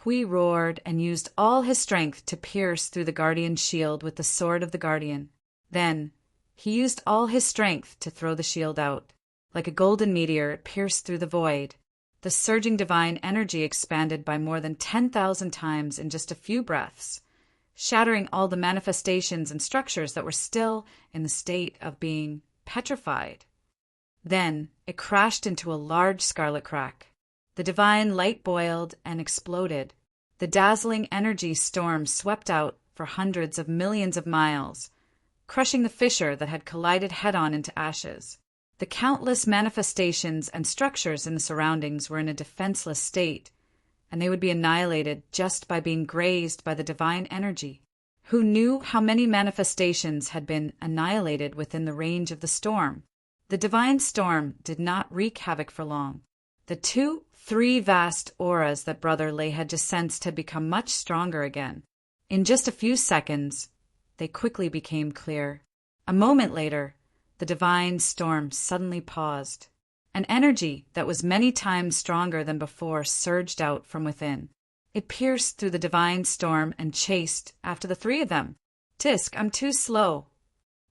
Hui roared and used all his strength to pierce through the Guardian's shield with the sword of the Guardian. Then, he used all his strength to throw the shield out. Like a golden meteor, it pierced through the void. The surging divine energy expanded by more than 10,000 times in just a few breaths, shattering all the manifestations and structures that were still in the state of being petrified. Then, it crashed into a large scarlet crack. The divine light boiled and exploded. The dazzling energy storm swept out for hundreds of millions of miles, crushing the fissure that had collided head-on into ashes. The countless manifestations and structures in the surroundings were in a defenseless state, and they would be annihilated just by being grazed by the divine energy. Who knew how many manifestations had been annihilated within the range of the storm? The divine storm did not wreak havoc for long. The 3 vast auras that Brother Lei had just sensed had become much stronger again. In just a few seconds, they quickly became clear. A moment later, the divine storm suddenly paused. An energy that was many times stronger than before surged out from within. It pierced through the divine storm and chased after the 3 of them. Tisk, I'm too slow.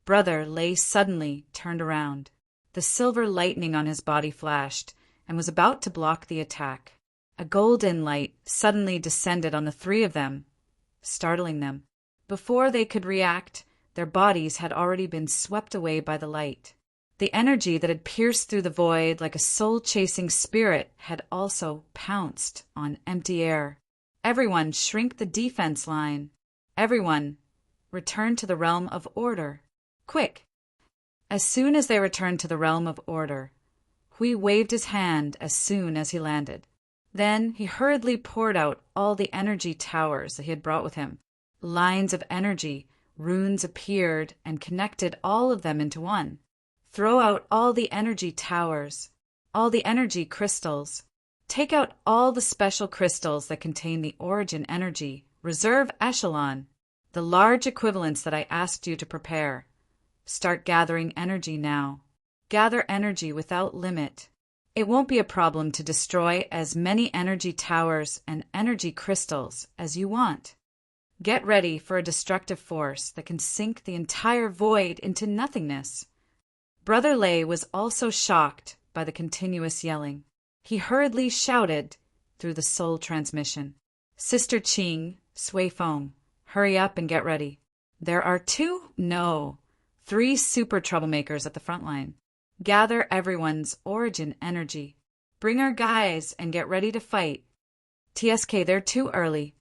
Brother Lei suddenly turned around. The silver lightning on his body flashed and was about to block the attack. A golden light suddenly descended on the 3 of them, startling them. Before they could react, their bodies had already been swept away by the light. The energy that had pierced through the void like a soul-chasing spirit had also pounced on empty air. Everyone shrink the defense line. Everyone return to the realm of order. Quick! As soon as they returned to the realm of order, Hui waved his hand as soon as he landed. Then he hurriedly poured out all the energy towers that he had brought with him. Lines of energy, runes appeared and connected all of them into one. Throw out all the energy towers, all the energy crystals. Take out all the special crystals that contain the origin energy, reserve echelon. The large equivalents that I asked you to prepare. Start gathering energy now. Gather energy without limit. It won't be a problem to destroy as many energy towers and energy crystals as you want. Get ready for a destructive force that can sink the entire void into nothingness. Brother Lei was also shocked by the continuous yelling. He hurriedly shouted through the soul transmission. Sister Qing, Sui Feng, hurry up and get ready. There are 3 super troublemakers at the front line. Gather everyone's origin energy. Bring our guys and get ready to fight. TSK, they're too early.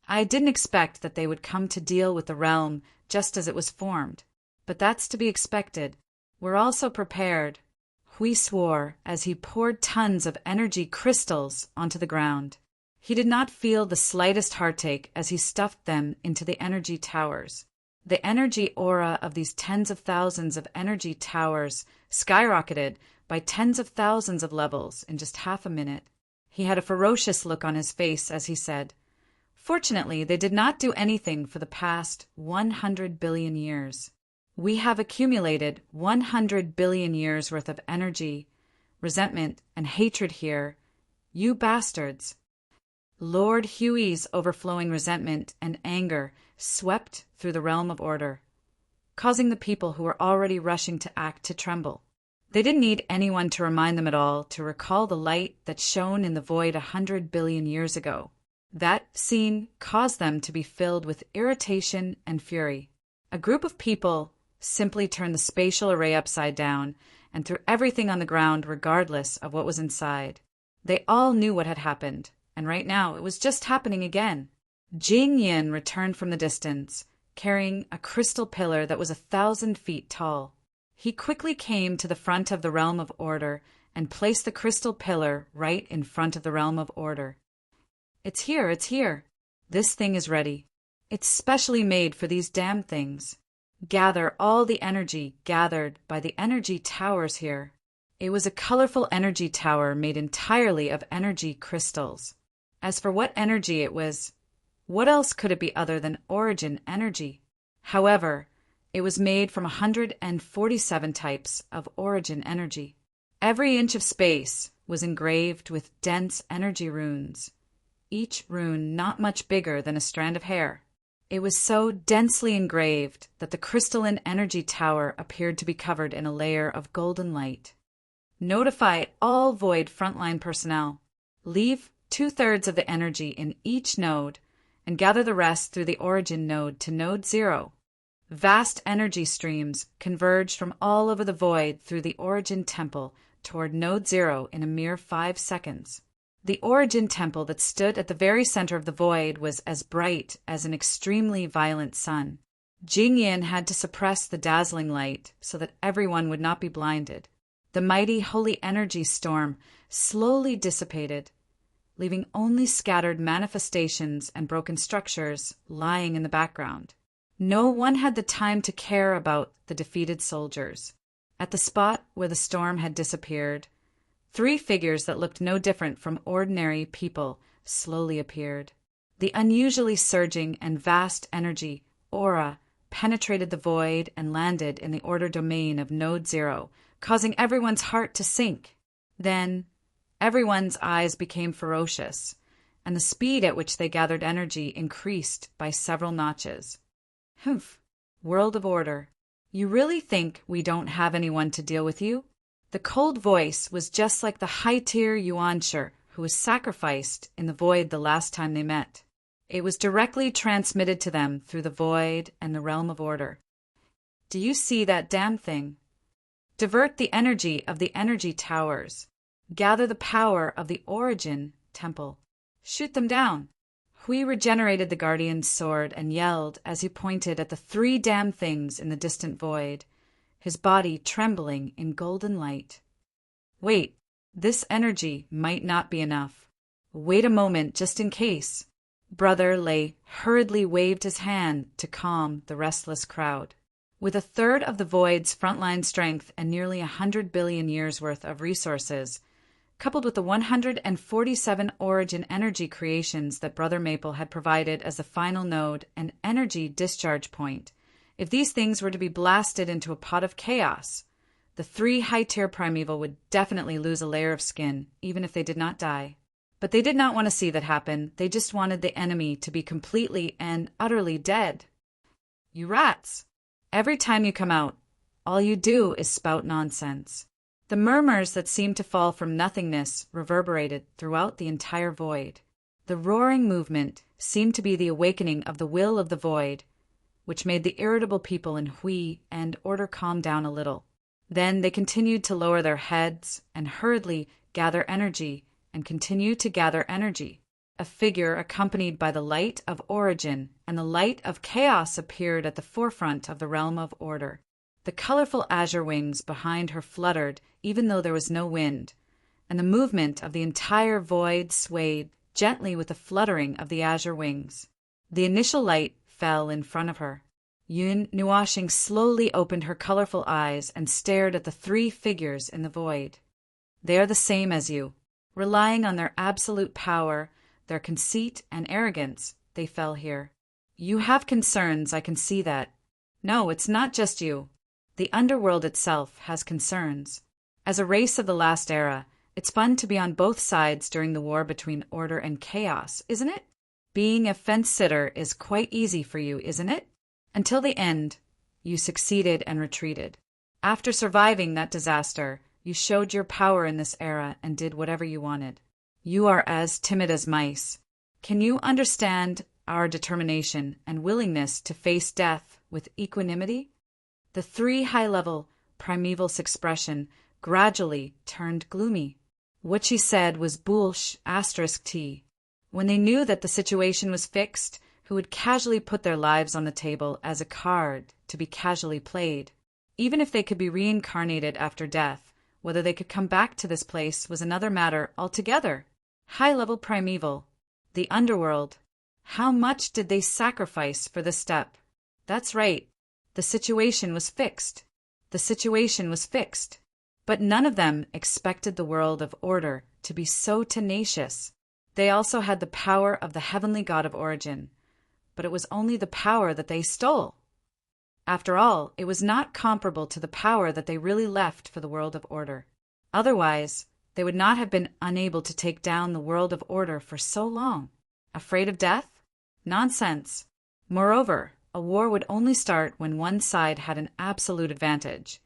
I didn't expect that they would come to deal with the realm just as it was formed. But that's to be expected. We're also prepared. Hui swore as he poured tons of energy crystals onto the ground. He did not feel the slightest heartache as he stuffed them into the energy towers. The energy aura of these tens of thousands of energy towers skyrocketed by tens of thousands of levels in just half a minute. He had a ferocious look on his face as he said, "Fortunately, they did not do anything for the past 100 billion years. We have accumulated 100 billion years worth of energy, resentment, and hatred here. You bastards." Lord Huey's overflowing resentment and anger swept through the realm of order, causing the people who were already rushing to act to tremble. They didn't need anyone to remind them at all to recall the light that shone in the void 100 billion years ago. That scene caused them to be filled with irritation and fury. A group of people simply turned the spatial array upside down and threw everything on the ground regardless of what was inside. They all knew what had happened, and right now it was just happening again. Jing Yin returned from the distance, carrying a crystal pillar that was 1,000 feet tall. He quickly came to the front of the realm of order and placed the crystal pillar right in front of the realm of order. It's here. This thing is ready. It's specially made for these damn things. Gather all the energy gathered by the energy towers here. It was a colorful energy tower made entirely of energy crystals. As for what energy it was, what else could it be other than origin energy? However, it was made from 147 types of origin energy. Every inch of space was engraved with dense energy runes, each rune not much bigger than a strand of hair. It was so densely engraved that the crystalline energy tower appeared to be covered in a layer of golden light. Notify all Void frontline personnel. Leave 2/3 of the energy in each node and gather the rest through the origin node to node 0. Vast energy streams converged from all over the void through the origin temple toward node 0 in a mere 5 seconds. The origin temple that stood at the very center of the void was as bright as an extremely violent sun. Jing Yin had to suppress the dazzling light so that everyone would not be blinded. The mighty holy energy storm slowly dissipated, leaving only scattered manifestations and broken structures lying in the background. No one had the time to care about the defeated soldiers. At the spot where the storm had disappeared, 3 figures that looked no different from ordinary people slowly appeared. The unusually surging and vast energy aura penetrated the void and landed in the order domain of Node 0, causing everyone's heart to sink. Then, everyone's eyes became ferocious, and the speed at which they gathered energy increased by several notches. Humph, world of order. You really think we don't have anyone to deal with you? The cold voice was just like the high-tier Yuansher who was sacrificed in the void the last time they met. It was directly transmitted to them through the void and the realm of order. Do you see that damn thing? Divert the energy of the energy towers. Gather the power of the origin temple. Shoot them down. Hui regenerated the guardian's sword and yelled as he pointed at the 3 damn things in the distant void, his body trembling in golden light. Wait, this energy might not be enough. Wait a moment just in case. Brother Lei hurriedly waved his hand to calm the restless crowd. With 1/3 of the void's frontline strength and nearly 100 billion years worth of resources, coupled with the 147 origin energy creations that Brother Maple had provided as the final node and energy discharge point. If these things were to be blasted into a pot of chaos, the 3 high-tier primeval would definitely lose a layer of skin, even if they did not die. But they did not want to see that happen. They just wanted the enemy to be completely and utterly dead. You rats! Every time you come out, all you do is spout nonsense. The murmurs that seemed to fall from nothingness reverberated throughout the entire void. The roaring movement seemed to be the awakening of the will of the void, which made the irritable people in Hui and order calm down a little. Then they continued to lower their heads and hurriedly gather energy and continue to gather energy. A figure accompanied by the light of origin and the light of chaos appeared at the forefront of the realm of order. The colorful azure wings behind her fluttered even though there was no wind, and the movement of the entire void swayed gently with the fluttering of the azure wings. The initial light fell in front of her. Yun Nuashing slowly opened her colorful eyes and stared at the 3 figures in the void. They are the same as you. Relying on their absolute power, their conceit and arrogance, they fell here. You have concerns, I can see that. No, it's not just you. The underworld itself has concerns. As a race of the last era, it's fun to be on both sides during the war between order and chaos, isn't it? Being a fence-sitter is quite easy for you, isn't it? Until the end, you succeeded and retreated. After surviving that disaster, you showed your power in this era and did whatever you wanted. You are as timid as mice. Can you understand our determination and willingness to face death with equanimity? The 3 high-level primeval's expression gradually turned gloomy. What she said was bullsh*t. When they knew that the situation was fixed, who would casually put their lives on the table as a card to be casually played. Even if they could be reincarnated after death, whether they could come back to this place was another matter altogether. High-level primeval, the underworld. How much did they sacrifice for this step? That's right. The situation was fixed. The situation was fixed. But none of them expected the world of order to be so tenacious. They also had the power of the heavenly god of origin, but it was only the power that they stole. After all, it was not comparable to the power that they really left for the world of order. Otherwise, they would not have been unable to take down the world of order for so long. Afraid of death? Nonsense. Moreover, a war would only start when one side had an absolute advantage,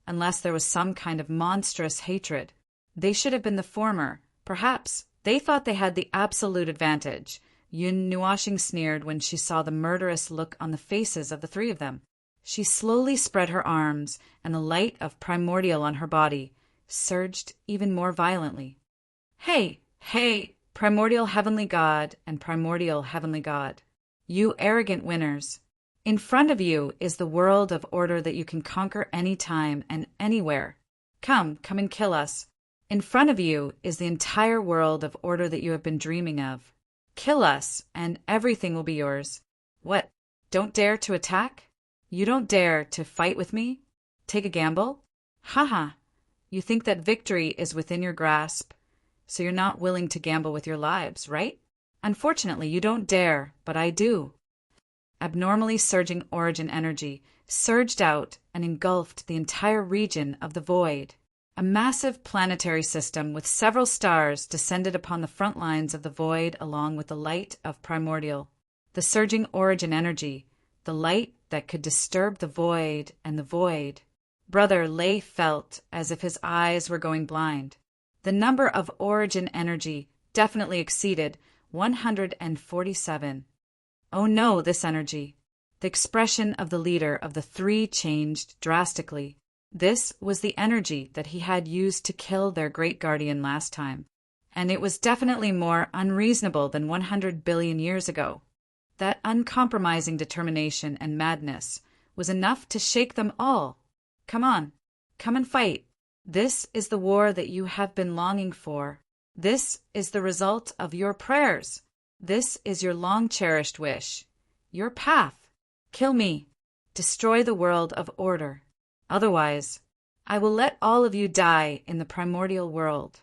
unless there was some kind of monstrous hatred. They should have been the former. Perhaps they thought they had the absolute advantage. Yun Nuashing sneered when she saw the murderous look on the faces of the 3 of them. She slowly spread her arms, and the light of primordial on her body surged even more violently. Hey, hey, primordial heavenly god and primordial heavenly god. You arrogant winners. In front of you is the world of order that you can conquer any time and anywhere. Come and kill us. In front of you is the entire world of order that you have been dreaming of. Kill us, and everything will be yours. What? Don't dare to attack? You don't dare to fight with me? Take a gamble? Haha. You think that victory is within your grasp, so you're not willing to gamble with your lives, right? Unfortunately, you don't dare, but I do. Abnormally surging origin energy surged out and engulfed the entire region of the void. A massive planetary system with several stars descended upon the front lines of the void along with the light of primordial. The surging origin energy, the light that could disturb the void and the void. Brother Lei felt as if his eyes were going blind. The number of origin energy definitely exceeded 147. Oh no, this energy. The expression of the leader of the 3 changed drastically. This was the energy that he had used to kill their great guardian last time, and it was definitely more unreasonable than 100 billion years ago. That uncompromising determination and madness was enough to shake them all. Come on, come and fight. This is the war that you have been longing for. This is the result of your prayers. This is your long-cherished wish. Your path. Kill me. Destroy the world of order. Otherwise, I will let all of you die in the primordial world.